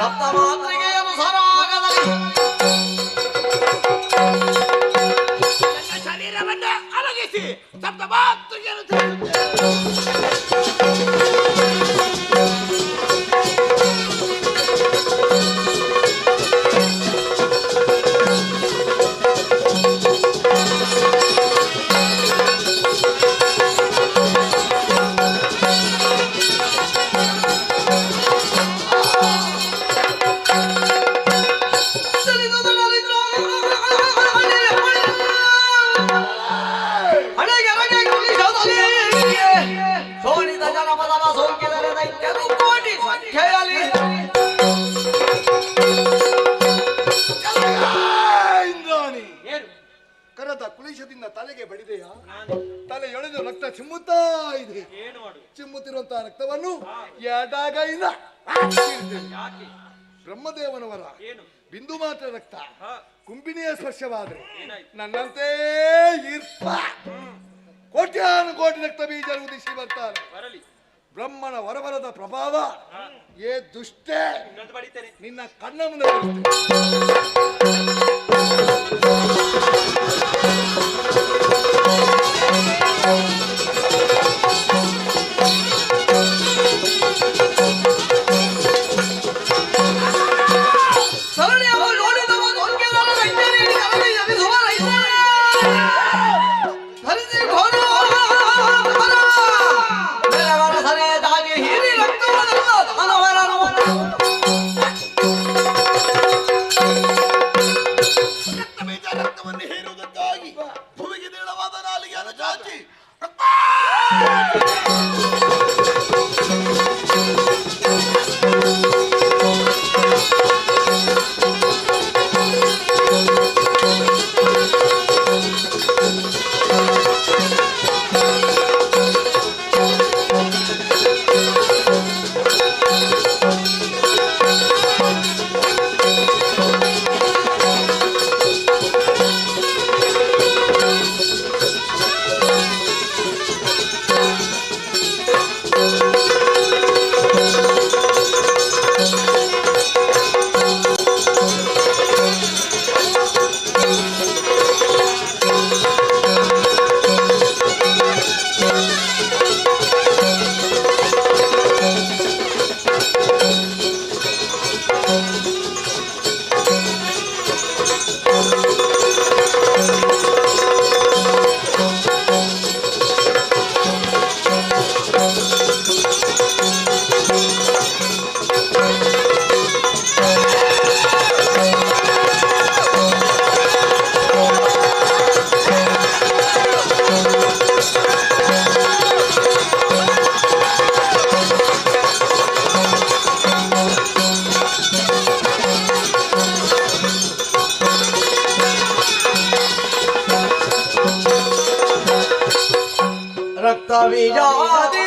ಸಪ್ತಮಾತ್ರೆಗೆ ಅನುಸಾರವಾಗದಲ್ಲಿ ನನ್ನ ಶರೀರವನ್ನು ಅಲಗಿಸಿ ಸಪ್ತಮಾತೃಗೆಯನ್ನು ತಿಳಿಸುತ್ತೇನೆ. ಸೋಣಿತ ಜನಪದವ ಸೋಂಕಿದರೆ ದೈತ್ಯರು ಕೋಟಿ ಸಂಖ್ಯೆಯಲ್ಲಿ ಇಂದ್ರಾಣಿ ಕರದ ಕುಳಿಶದಿಂದ ತಲೆಗೆ ಬಡಿದೆಯಾ? ತಲೆ ಎಳೆದು ರಕ್ತ ಚಿಮ್ಮುತ್ತಾ ಇದೆ. ಚಿಮ್ಮುತ್ತಿರುವಂತಹ ರಕ್ತವನ್ನು ಎಡಗೈಯಿಂದ ಬ್ರಹ್ಮದೇವನವರ ಬಿಂದು ಮಾತ್ರ ರಕ್ತ ಕುಂಬಿನಿಯ ಸ್ಪರ್ಶವಾದರೆ ನನ್ನಂತೆ ಇರ್ಪ ಕೋಟ್ಯಾನು ಕೋಟಿ ರಕ್ತ ಬೀಜ ಉದಿಸಿ ಬರ್ತಾರೆ. ಬ್ರಹ್ಮನ ಹೊರಬರದ ಪ್ರಭಾವ ಏ ದುಷ್ಟೇ, ನಿನ್ನ ಕಣ್ಣ ಮುಂದೆ ರಕ್ತವನ್ನು ಹೇರುವುದಕ್ಕಾಗಿ ಭೂಮಿಗೆ ನೀಳವಾದ ನಾಲಿಗೆಯನ್ನು ಚಾಚಿ ರಕ್ತ ಬೀಜಾದಿ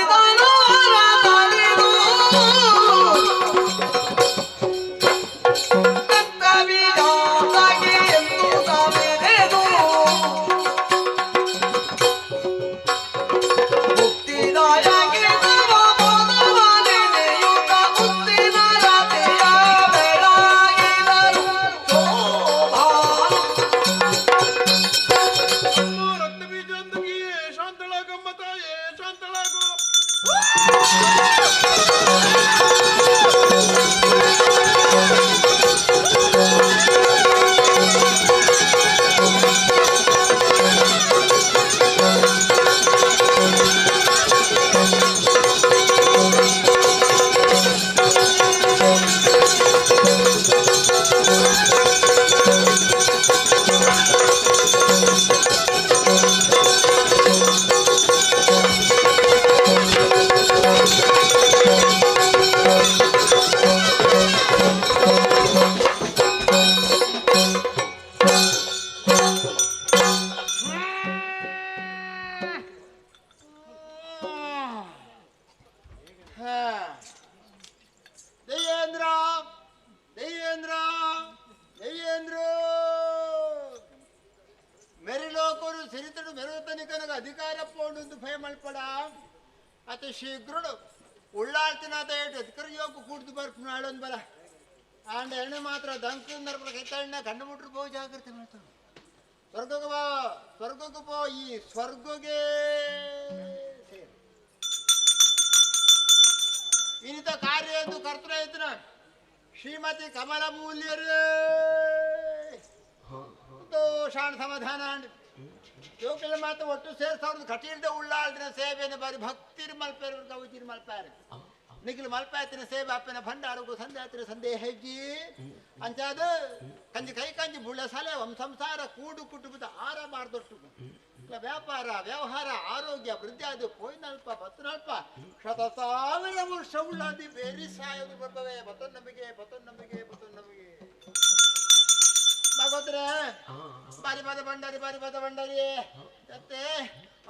ಅಧಿಕಾರ ಪೋಂಡು ಭಯ ಮಲ್ಪಡ ಅತ ಶೀಘ್ರ ಉಳ್ಳಾಳ್ತಿನಾಥ ಅಧಿಕಾರ ಯೋಗ ಕೂಡ್ದು ಬರ್ಕು ನಾಳೊಂದು ಬಲ ಆಂಡ ಎಣ್ಣೆ ಮಾತ್ರ ದಂಕ ಕೈತಾಳನ್ನ ಕಂಡು ಮುಟ್ರು ಪೋ ಜಾಗ್ರತೆ ಮಾಡ್ತಾನೆ ಸ್ವರ್ಗಕ್ಕೆ ಬಾ ಸ್ವರ್ಗಕ್ಕೆ ಪೋ ಈ ಸ್ವರ್ಗಗೆ ಸೇರು ಇನ್ನಿತ ಕಾರ್ಯ ಎಂದು ಕರ್ತೃ ಇದ್ದನ ಶ್ರೀಮತಿ ಕಮಲ ಮೂಲ್ಯರೇ ಶಾಣ ಸಮಾಧಾನ ಯೋಕಲ ಮಾತು ಒಟ್ಟು ಸೇರ್ಸವ್ರದ್ದು ಕಟೀಲ್ದ ಉಳ್ಳಾಳ್ದಿನ ಸೇವೆಯನ್ನು ಬಾರಿ ಭಕ್ತಿರ್ ಮಲ್ಪೇರು ಗೌಜಿರ್ ಮಲ್ಪಾರೆ ನಿಖಿಲ್ ಮಲ್ಪಾಯತಿನ ಸೇವೆ ಅಪ್ಪನ ಭಂಡಾರಗೂ ಸಂಧ್ಯಾತಿನ ಸಂದೇಹ ಹೆಜ್ಜಿ ಅಂಚಾದ ಕಂಜಿ ಕೈ ಕಂಜಿ ಬುಳ್ಳ ಸಲೆ ಸಂಸಾರ ಕೂಡು ಕುಟುಂಬದ ಆರಬಾರ್ದೊಟ್ಟು ವ್ಯಾಪಾರ ವ್ಯವಹಾರ ಆರೋಗ್ಯ ವೃದ್ಧಿ ಅದು ಪೋಯ್ನಲ್ಪ ಬತ್ತನಲ್ಪ ಶತ ಸಾವಿರ ವರ್ಷ ಉಳ್ಳಾದಿ ಬೇರೆ ಸಾಯೋದು ಬರ್ತವೆ ಬತ್ತೊನ್ನಂಬಿಕೆ ಭಾಗವತ್ರ ಬಾರಿ ಬಾದ ಭಂಡಾರಿ ಮತ್ತೆ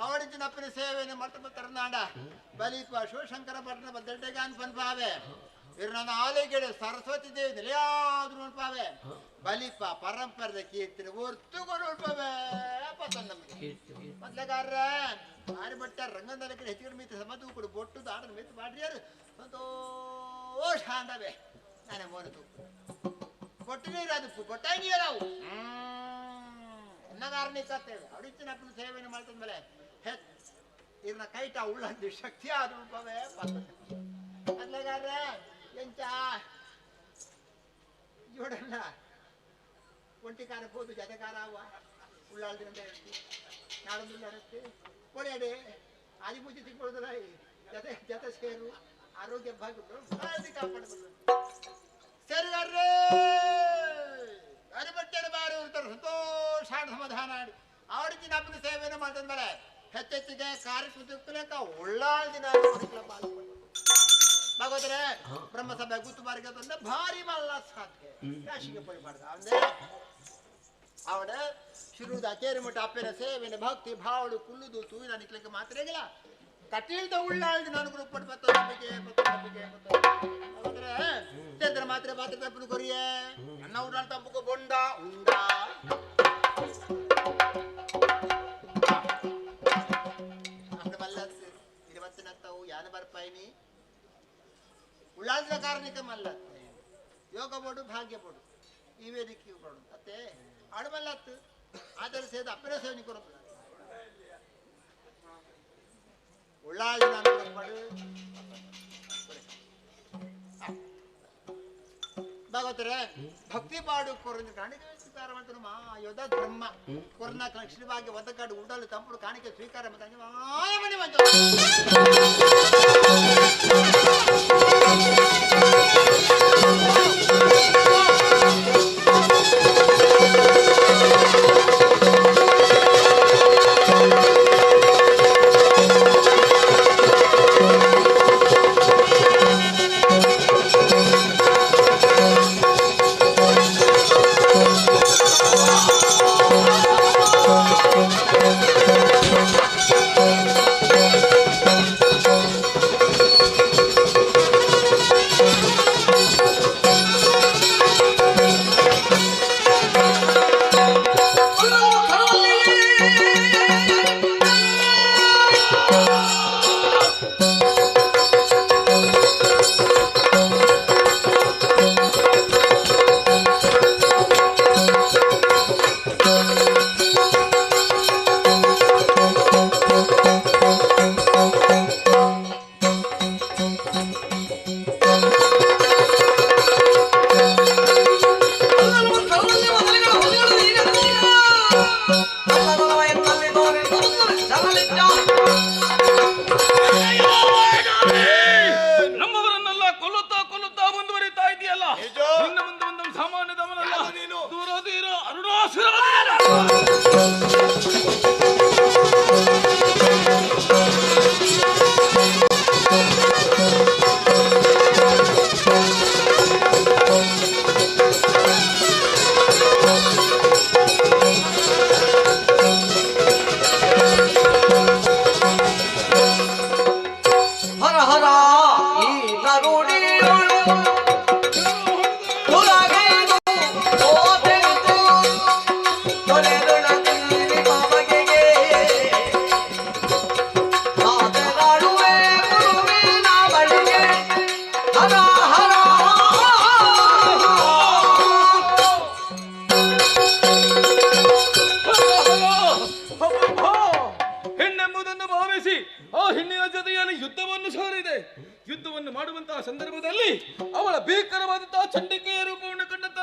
ಅವಡಿನ ಅಪ್ಪನ ಸೇವೆಯನ್ನು ಮಟ್ಟ ತರನಾಡ ಬಲಿಪ ಶಿವಶಂಕರ ಪಟ್ಟಣ ಬದ್ದೆಗೆ ಅನ್ಪನ್ಪಾವೆ ಇವ್ರನ್ನ ಆಲೆಗೆಡೆ ಸರಸ್ವತಿ ದೇವಿ ನಿಲೆಯಾದ್ರು ಅನ್ಪಾವೆ ಬಲಿಪ ಪರಂಪರದ ಕೀರ್ತಿನ ಒರ್ತುಗಳು ಉಳ್ಪವೆ ನಮಗೆ ಮೊದ್ಲಗಾರ ಮಾರಿ ಬಟ್ಟ ರಂಗಂದಲ ಕಡೆ ಹೆಚ್ಚು ಮೀತು ಸಮದು ಕೂಡ ಬೊಟ್ಟು ದಾಡನ ಮೆತ್ತು ಮಾಡ್ರಿಯಾರು ಸಂತೋಷ ಅಂದವೆ ನಾನೇ ಮೋನತು ಕೊಟ್ಟು ನೀರಾದು ಕೊಟ್ಟಾಗಿ ನೀರಾವು ಅನ್ನಗಾರನೇ ಕತ್ತೇವೆ ಅಡಿಚಿನ ಅಪ್ಪನ ಸೇವೆಯನ್ನು ಮಾಡ್ತಂದ್ಮೇಲೆ ಇವ್ರನ್ನ ಕೈಟ ಉಳ್ಳಂದು ಶಕ್ತಿ ಆದ ರೂಪವೇ ಮೊದ್ಲಗಾರ ಎಂಚ ಜೋಡಲ್ಲ ಒಂಟಿಕಾರ ಹೋದು ಜತೆಕಾರ ಅವ ಉಳ್ಳಾಳ್ದಿನ ಹೇಳ್ತಿ ನಾಡೊಂದು ನಡೆಸ್ತಿ ಕೊಡೆಯಡೆ ಆದಿ ಪೂಜೆ ತಿಳ್ಕೊಳ್ಳೋದ್ರ ಜತೆ ಸೇರು ಆರೋಗ್ಯ ಭಾಗ ಕಾಪಾಡಬೇಕು ಸೇರಿಗಾರ್ರೇ ಅರಿಬಟ್ಟೆ ಬಾರಿ ಇರ್ತಾರೆ ಸಂತೋಷ ಸಮಾಧಾನ ಆಡಿ ಅವಡಿನ ಅಪ್ಪನ ಸೇವೆಯನ್ನು ಮಾಡ್ತಂದ್ಮೇಲೆ ಹೆಚ್ಚೆಚ್ಚಿಗೆ ಕಾರ್ಯಕ್ರಮಕ್ಕ ಉಳ್ಳಾಳ್ದಿನ ಭಾಗವತರೆ ಬ್ರಹ್ಮಸಭೆ ಗುತ್ತು ಬಾರಿಗೆ ತಂದ್ರೆ ಭಾರಿ ಮಲ್ಲ ಸಾಧ್ಯ ಕಾಶಿಗೆ ಪೋಯಿ ಮಾಡ್ದ ಅಂದ್ರೆ ಅವಡ ಶಿರುದ ಕೇರಿಮಠ ಅಪ್ಪನ ಸೇವೆನ ಭಕ್ತಿ ಭಾವಡು ಕುಲ್ಲುದು ತೂವಿನ ನಿಕ್ಲಿಕ್ಕೆ ಮಾತ್ರ ಆಗಿಲ್ಲ ಕಟೀಲ್ದ ಉಳ್ಳಾಳ್ದು ನನಗೂ ಪಟ್ಟು ಚಂದ್ರ ಮಾತ್ರ ಬಾತ್ರ ತಪ್ಪು ಕೊರಿಯೇ ಅನ್ನ ಉಳ್ಳಾಳ್ ತಪ್ಪು ಬೊಂಡ ಉಂಡ ಅಪ್ಪನ ಮಲ್ಲತ್ 20 ಯಾನ ಬರ್ಪಾಯಿನಿ ಉಳ್ಳಾಳ್ದ ಕಾರಣಕ್ಕೆ ಮಲ್ಲತ್ ಯೋಗ ಬೋಡು ಭಾಗ್ಯ ಬೋಡು ಇವೇ ದಿಕ್ಕಿ ಬೋಡು ಮತ್ತೆ ಆಡುಮಲ್ಲತ್ತು ಆದರೆ ಸೇದ ಅಪ್ಪನ ಸೇವನೆ ಕೊಡೋದು ಉಳ್ಳಾಳ್ದು ನಾನು ಪಡು ಭಾಗವತರೆ ಭಕ್ತಿ ಪಾಡು ಕೊರನ್ನು ಕಾಣಿಕೆ ಸ್ವೀಕಾರ ಮಾಡ್ತಾರೆ ಮಾ ಯೋಧ ಬ್ರಹ್ಮ ಕೊರನ ಲಕ್ಷ್ಮೀವಾಗಿ ಒದ್ದಕಾಡು ಉಡಲು ತಂಪುಡು ಕಾಣಿಕೆ ಸ್ವೀಕಾರ ಮಾಡ್ತಾನೆ ಮಾಯಮಣಿ ಮಂಜ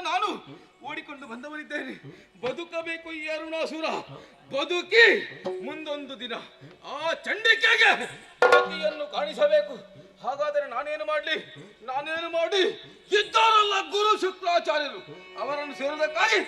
ನಾನು ಓಡಿಕೊಂಡು ಬಂದವನಿದ್ದೇನೆ. ಬದುಕಬೇಕು ಈ ಅರುಣಾಸುರ, ಬದುಕಿ ಮುಂದೊಂದು ದಿನ ಆ ಚಂಡಿಕೆಗೆ ಗತಿಯನ್ನು ಕಾಣಿಸಬೇಕು. ಹಾಗಾದರೆ ನಾನೇನು ಮಾಡಿ ಇದ್ದಾರಲ್ಲ ಗುರು ಶುಕ್ರಾಚಾರ್ಯರು, ಅವರನ್ನು ಸೇರುವುದಕ್ಕಾಗಿ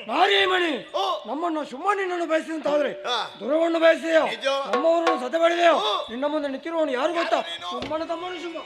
ನಾರಿಮಣಿ ನಮ್ಮನ್ನು ಸುಮ್ಮನಿನನ್ನು ಬಯಸಿದಂತಾದ್ರೆ ದುರವನ್ನು ಬಯಸಿದೆಯೋ ನಮ್ಮವರನ್ನು ಸದೆಬಡಿದೆಯೋ ನಿನ್ನ ಮುಂದೆ ನಿಂತಿರುವವನು ಯಾರು ಗೊತ್ತಾ? ಸುಮ್ಮನ ತಮ್ಮನು ಸುಮ್ಮ.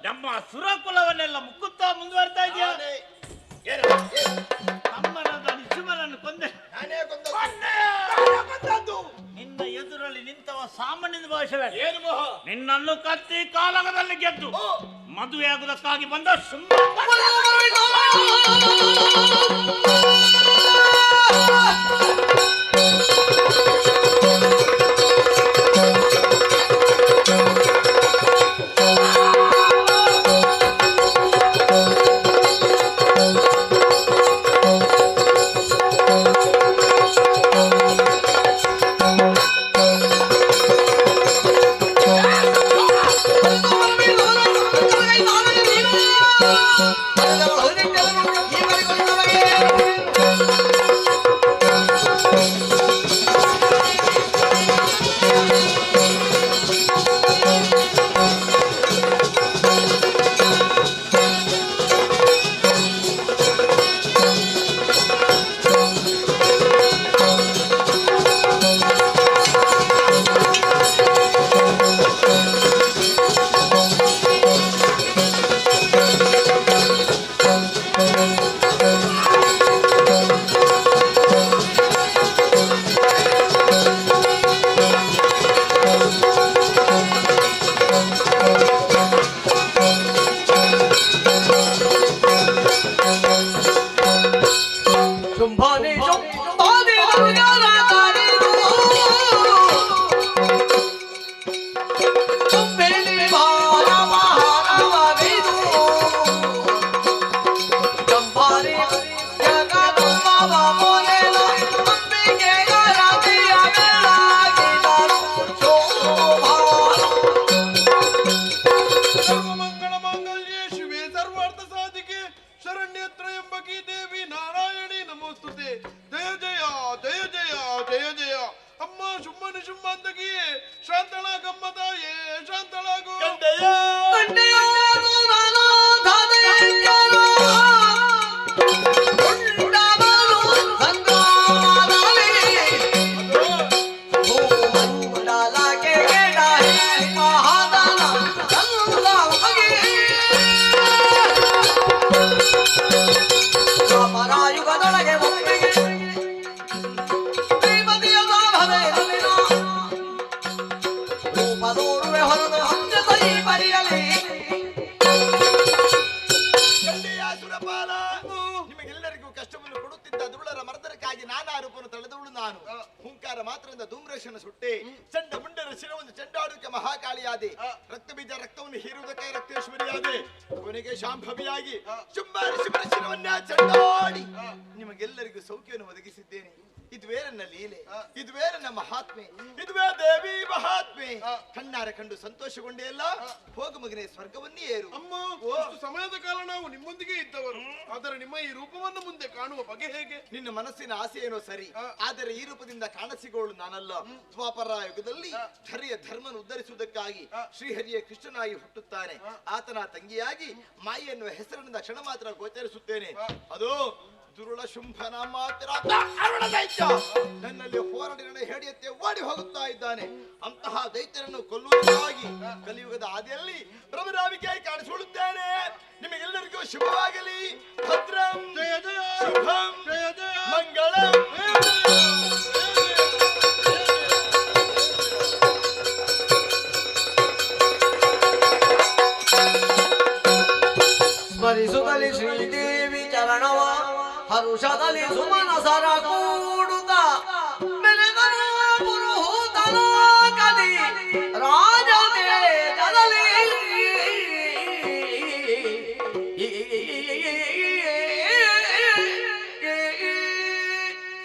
ನಮ್ಮ ಸುರಕುಲವನ್ನೆಲ್ಲ ಮುಕ್ಕುತ್ತಾ ಮುಂದುವರ್ತಾ ಇದೆಯಾ? ನಿಜಮನನ್ನು ಕೊಂದೆ. ನಿನ್ನ ಎದುರಲ್ಲಿ ನಿಂತವ ಸಾಮಾನ್ಯದ ಭಾಷೆ ನಿನ್ನನ್ನು ಕತ್ತಿ ಕಾಲಗದಲ್ಲಿ ಗೆದ್ದು ಮದುವೆ ಆಗುವುದಕ್ಕಾಗಿ ಬಂದ ಬಂದ ಧೂಮ್ರೇಶನ ಸುಟ್ಟೆ ಚಂಡ ಮುಂಡರ ಶಿರವನ್ನು ಚೆಂಡಾಡುವುದಕ್ಕೆ ಮಹಾಕಾಳಿಯಾದೆ ರಕ್ತ ಬೀಜ ರಕ್ತವನ್ನು ಹೀರುವುದಕ್ಕೆ ರಕ್ತೇಶ್ವರಿಯಾದೆ ಕೊನೆಗೆ ಶಾಂಭವಿಯಾಗಿ ಶುಂಭಾರಿ ಶಿವನ ಶಿರವನ್ನ ಚೆಂಡಾಡಿ ನಿಮಗೆಲ್ಲರಿಗೂ ಸೌಖ್ಯವನ್ನು ಒದಗಿಸಿದ್ದೇನೆ. ಇದುವೇ ನನ್ನ ಲೀಲೆ, ಇದುವೇ ನನ್ನ ಮಹಾತ್ಮೆ, ಇದುವೇ ದೇವಿ ಮಹಾತ್ಮೆ. ಕಣ್ಣಾರ ಕಂಡು ಸಂತೋಷಗೊಂಡೇ ಅಲ್ಲ, ಹೋಗು ಮಗನೇ ಸ್ವರ್ಗವನ್ನೇ ಏರು. ಅಮ್ಮ, ಇಷ್ಟು ಸಮಯದ ಕಾಲ ನಾವು ನಿಮ್ಮೊಂದಿಗೆ ಇದ್ದವರು, ಆದರೆ ನಿಮ್ಮ ಈ ರೂಪವನ್ನು ಮುಂದೆ ಕಾಣುವ ಬಗೆ ಹೇಗೆ? ನಿನ್ನ ಮನಸ್ಸಿನ ಆಸೆ ಏನೋ ಸರಿ, ಆದರೆ ಈ ರೂಪದಿಂದ ಕಾಣಸಿಗೋಳು ನಾನಲ್ಲ. ದ್ವಾಪರ ಯುಗದಲ್ಲಿ ಹರಿಯ ಧರ್ಮನ ಉದ್ಧರಿಸುವುದಕ್ಕಾಗಿ ಶ್ರೀಹರಿಯ ಕೃಷ್ಣನಾಗಿ ಹುಟ್ಟುತ್ತಾನೆ. ಆತನ ತಂಗಿಯಾಗಿ ಮಾಯಿ ಎನ್ನುವ ಹೆಸರಿನಿಂದ ಕ್ಷಣ ಮಾತ್ರ ಗೋಚರಿಸುತ್ತೇನೆ. ಅದು ದುರುಳ ಶುಂಭನ ಮಾತ್ರ ಅರುಣ ದೈತ್ಯ ನನ್ನಲ್ಲಿ ಹೋರಾಡಿ ನನ್ನ ಹೇಡಿಯತ್ತೆ ಓಡಿ ಹೋಗುತ್ತಾ ಇದ್ದಾನೆ. ಅಂತಹ ದೈತ್ಯರನ್ನು ಕೊಲ್ಲುವುದಕ್ಕಾಗಿ ಕಲಿಯುಗದ ಆದಿಯಲ್ಲಿ ಪ್ರಭುರಾವಿಕೆಯಾಗಿ ಕಾಣಿಸಿಕೊಳ್ಳುತ್ತೇನೆ. ನಿಮಗೆಲ್ಲರಿಗೂ ಶುಭವಾಗಲಿ. ಭದ್ರಂ ಶುಭಂ ಮಂಗಳಂ. ಸ್ಮರಿಸುತ್ತಲಿ ಶ್ರೀದೇವಿ ಚರಣವ ಹರುಷದಲ್ಲಿ ಸುಮನಸರ ಕೂಡುತ್ತ ಮೆಲೆದರು ಪುರುಹೂತನ ಕದಿ ರಾಜತೇಜದಲ್ಲಿ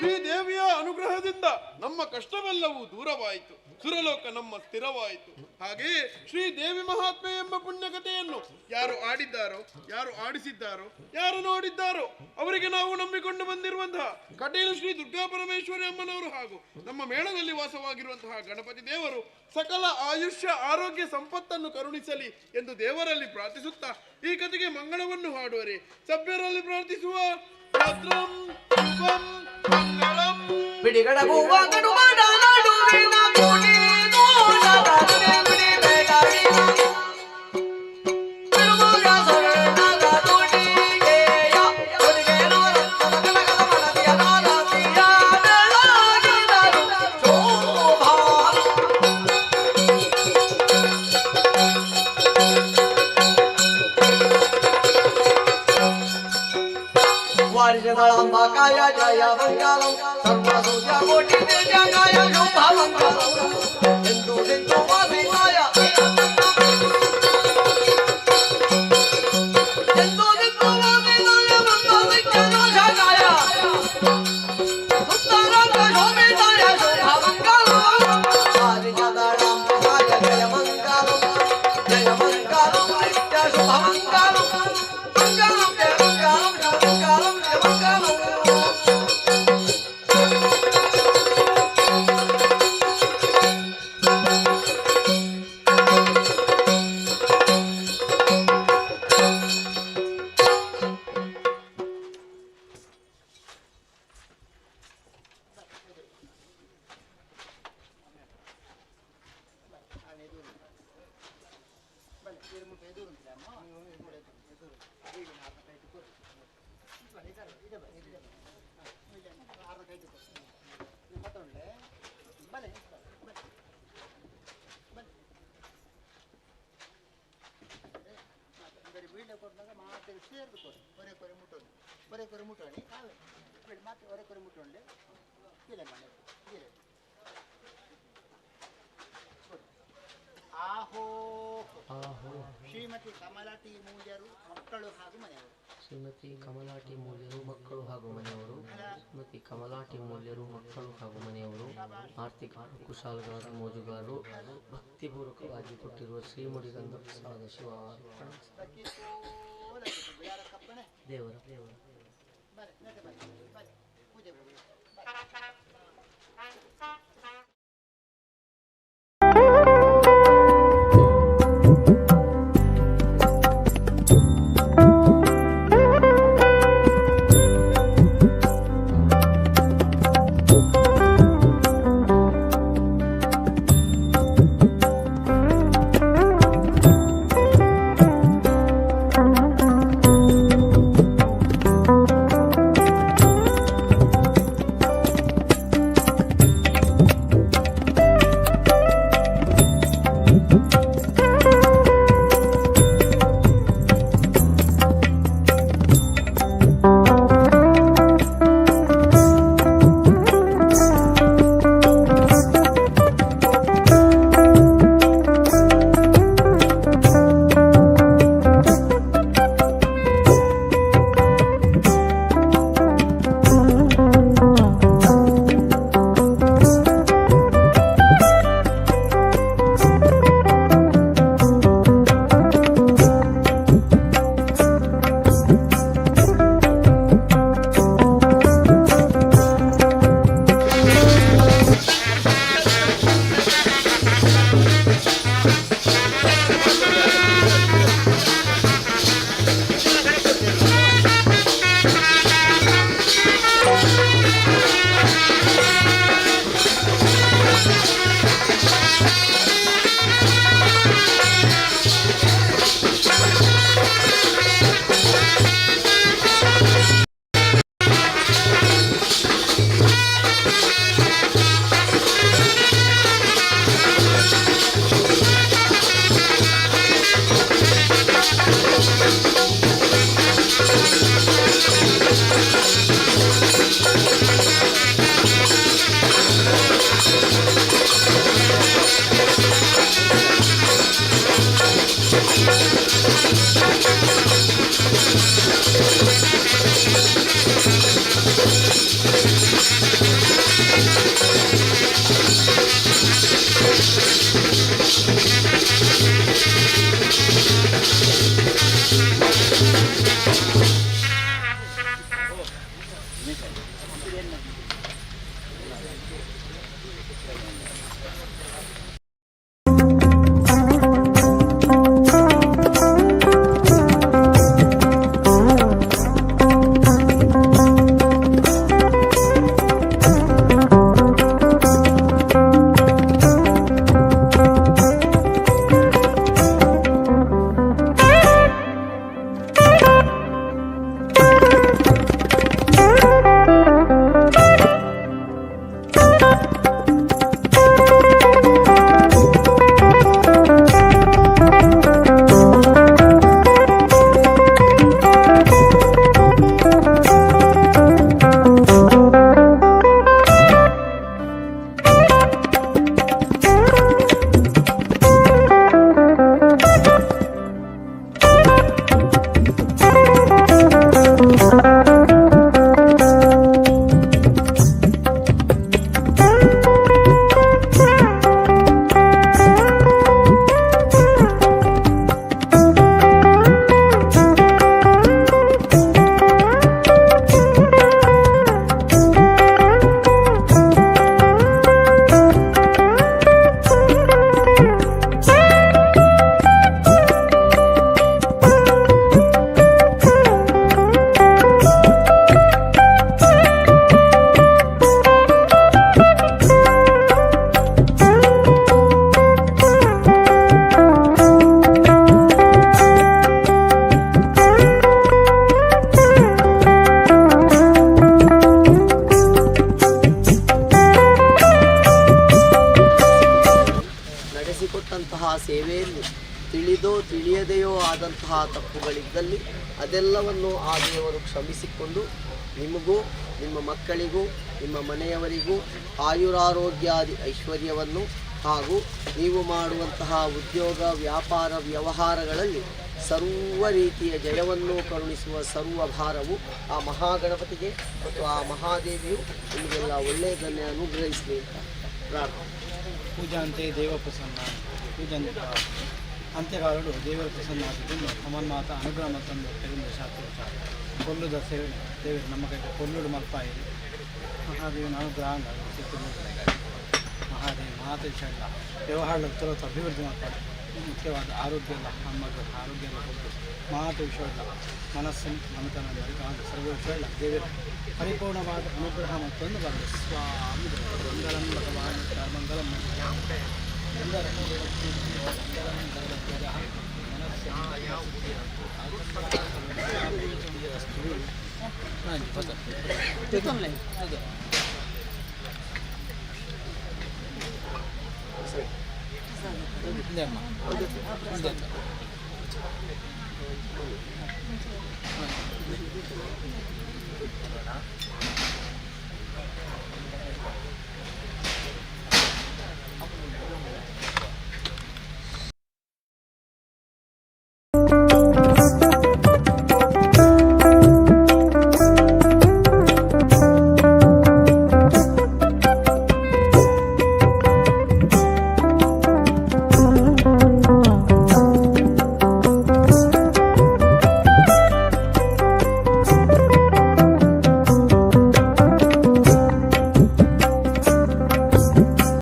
ಶ್ರೀದೇವಿಯ ಅನುಗ್ರಹದಿಂದ ನಮ್ಮ ಕಷ್ಟವೆಲ್ಲವೂ ದೂರವಾಯಿತು, ಸುರಲೋಕ ನಮ್ಮ ಸ್ಥಿರವಾಯಿತು. ಹಾಗೆ ಶ್ರೀದೇವಿ ಮಹಾತ್ಮೆ ಎಂಬ ಪುಣ್ಯಕಥೆಯನ್ನು ಯಾರು ಆಡಿದ್ದಾರೋ, ಯಾರು ಆಡಿಸಿದ್ದಾರೋ, ಯಾರು ನೋಡಿದ್ದಾರೋ ಅವರಿಗೆ ನಾವು ನಂಬಿಕೊಂಡು ಬಂದಿರುವಂತಹ ಕಟೀಲು ಶ್ರೀ ದುರ್ಗಾ ಪರಮೇಶ್ವರಿ ಅಮ್ಮನವರು ಹಾಗೂ ನಮ್ಮ ಮೇಳದಲ್ಲಿ ವಾಸವಾಗಿರುವಂತಹ ಗಣಪತಿ ದೇವರು ಸಕಲ ಆಯುಷ್ಯ ಆರೋಗ್ಯ ಸಂಪತ್ತನ್ನು ಕರುಣಿಸಲಿ ಎಂದು ದೇವರಲ್ಲಿ ಪ್ರಾರ್ಥಿಸುತ್ತಾ ಈ ಕಥೆಗೆ ಮಂಗಳವನ್ನು ಹಾಡುವರೆ ಸಭ್ಯರಲ್ಲಿ ಪ್ರಾರ್ಥಿಸುವ. ಭದ್ರಂ ಶುಭಂ ಮಂಗಳಂ. ಬಿಡಿಗಡಗುವ ಗಡುಮಡ ನಡುವಿನ ಕೋಟಿ ದೋಷದ ಬಿಡಿ ಬೇಡಾಗಿ ತಿರುಮುಗ ಸರಣದ ತುಟಿಗೆಯ ಒದಿಗೆ ನೋರತ್ತದ ಕನಕದ ಮನದಿಯ ನಾರತಿಯ ಬೆಳಗಿದರು ಶೋಭಾನು. ವಾರಿಷದಳಂಬಕಾಯ ಜಯ ಮಂಗಲಂ ಸರ್ವಸೌಖ್ಯ ಕೋಟಿ ತೇಜಕಾಯ ಶುಭ ಮಂಗಲಂ ಎಂದು ಸಿಂಧು ವಾಸಿಕಾಯ ಎಂದು ಸಿಂಧು ವಾಸಿಕಾಯ ಮಂಗಲಿಕ್ಕನಾಶಕಾಯ ಸುತ್ತರಂಗ ಶೋಭಿತಾಯ ಶುಭ ಮಂಗಲಂ ವಾರಿಷದಳಂಬಕಾಯ ಜಯ ಮಂಗಲಂ ನಿತ್ಯ ಶುಭ ಮಂಗಲಂ ಮಂಗಲಂ ಜಯ ಮಂಗಲಂ ಮಂಗಲಂ ಜಯ ಮಂಗಲಂ. ಶ್ರೀಮತಿ ಕಮಲಾಟಿ ಮೂಲ್ಯರು ಮಕ್ಕಳು ಹಾಗೂ ಮನೆಯವರು. ಶ್ರೀಮತಿ ಕಮಲಾಟಿ ಮೂಲ್ಯರು ಮಕ್ಕಳು ಹಾಗೂ ಮನೆಯವರು. ಶ್ರೀಮತಿ ಕಮಲಾಟಿ ಮೂಲ್ಯರು ಮಕ್ಕಳು ಹಾಗೂ ಮನೆಯವರು ಆರ್ಥಿಕ ಕುಶಾಲಗಾರರು ಮೋಜುಗಾರರು ಭಕ್ತಿಪೂರ್ವಕವಾಗಿ ಕೊಟ್ಟಿರುವ ಶ್ರೀಮುಡಿಗಂಧ ಪ್ರಸಾದ ಶಿವ ದೇವರ ಸೇವೆಯಲ್ಲಿ ತಿಳಿದೋ ತಿಳಿಯದೆಯೋ ಆದಂತಹ ತಪ್ಪುಗಳಿದ್ದಲ್ಲಿ ಅದೆಲ್ಲವನ್ನು ಆ ದೇವರು ಕ್ಷಮಿಸಿಕೊಂಡು ನಿಮಗೂ ನಿಮ್ಮ ಮಕ್ಕಳಿಗೂ ನಿಮ್ಮ ಮನೆಯವರಿಗೂ ಆಯುರಾರೋಗ್ಯಾದಿ ಐಶ್ವರ್ಯವನ್ನು ಹಾಗೂ ನೀವು ಮಾಡುವಂತಹ ಉದ್ಯೋಗ ವ್ಯಾಪಾರ ವ್ಯವಹಾರಗಳಲ್ಲಿ ಸರ್ವ ರೀತಿಯ ಜಯವನ್ನು ಕರುಣಿಸುವ ಸರ್ವಭಾರವು ಆ ಮಹಾಗಣಪತಿಗೆ ಮತ್ತು ಆ ಮಹಾದೇವಿಯು ನಿಮಗೆಲ್ಲ ಒಳ್ಳೆಯದನ್ನೇ ಅನುಗ್ರಹಿಸಲಿ ಅಂತ ಪ್ರಾರ್ಥನೆ. ಪೂಜಾಂತೆ ದೇವ ಪ್ರಸನ್ನ ಪೂಜಂತ ಅಂತ್ಯಕಾಲಗಳು ದೇವರ ಪ್ರಸನ್ನ ಆಗಿದ್ದು ಅಮನ್ಮಾತ ಅನುಗ್ರಹ ಮತ್ತೊಂದು ತೆಗೆದು ಶಾಸ್ತ್ರೋಚಾರ ಕೊಲ್ಲುದ ಸೇವನೆ ದೇವರು ನಮ್ಮ ಕೈಗೆ ಕೊಲ್ಲುಡು ಮಲ್ಪ ಇದೆ ಮಹಾದೇವನ ಅನುಗ್ರಹ ಮಹಾದೇವ ಮಾತೇಶಲ್ಲ ವ್ಯವಹಾರ ತುರತ ಅಭಿವೃದ್ಧಿ ಮಾಡ್ತಾರೆ ಮುಖ್ಯವಾದ ಆರೋಗ್ಯ ಎಲ್ಲ ನಮ್ಮ ಆರೋಗ್ಯ ಎಲ್ಲ ಕೊಟ್ಟು ಮಾತು ವಿಷಯವಿಲ್ಲ ಮನಸ್ಸನ್ನು ಮಮತನ ಸರ್ವ ವಿಷಯ ಇಲ್ಲ ದೇವರ ಪರಿಪೂರ್ಣವಾದ ಅನುಗ್ರಹ ಮತ್ತೊಂದು ಬರಲಿ ಸ್ವಾಮಿ ಮಂಗಲಂ ಭಗವಾನ್ ಮಂಗಲಂ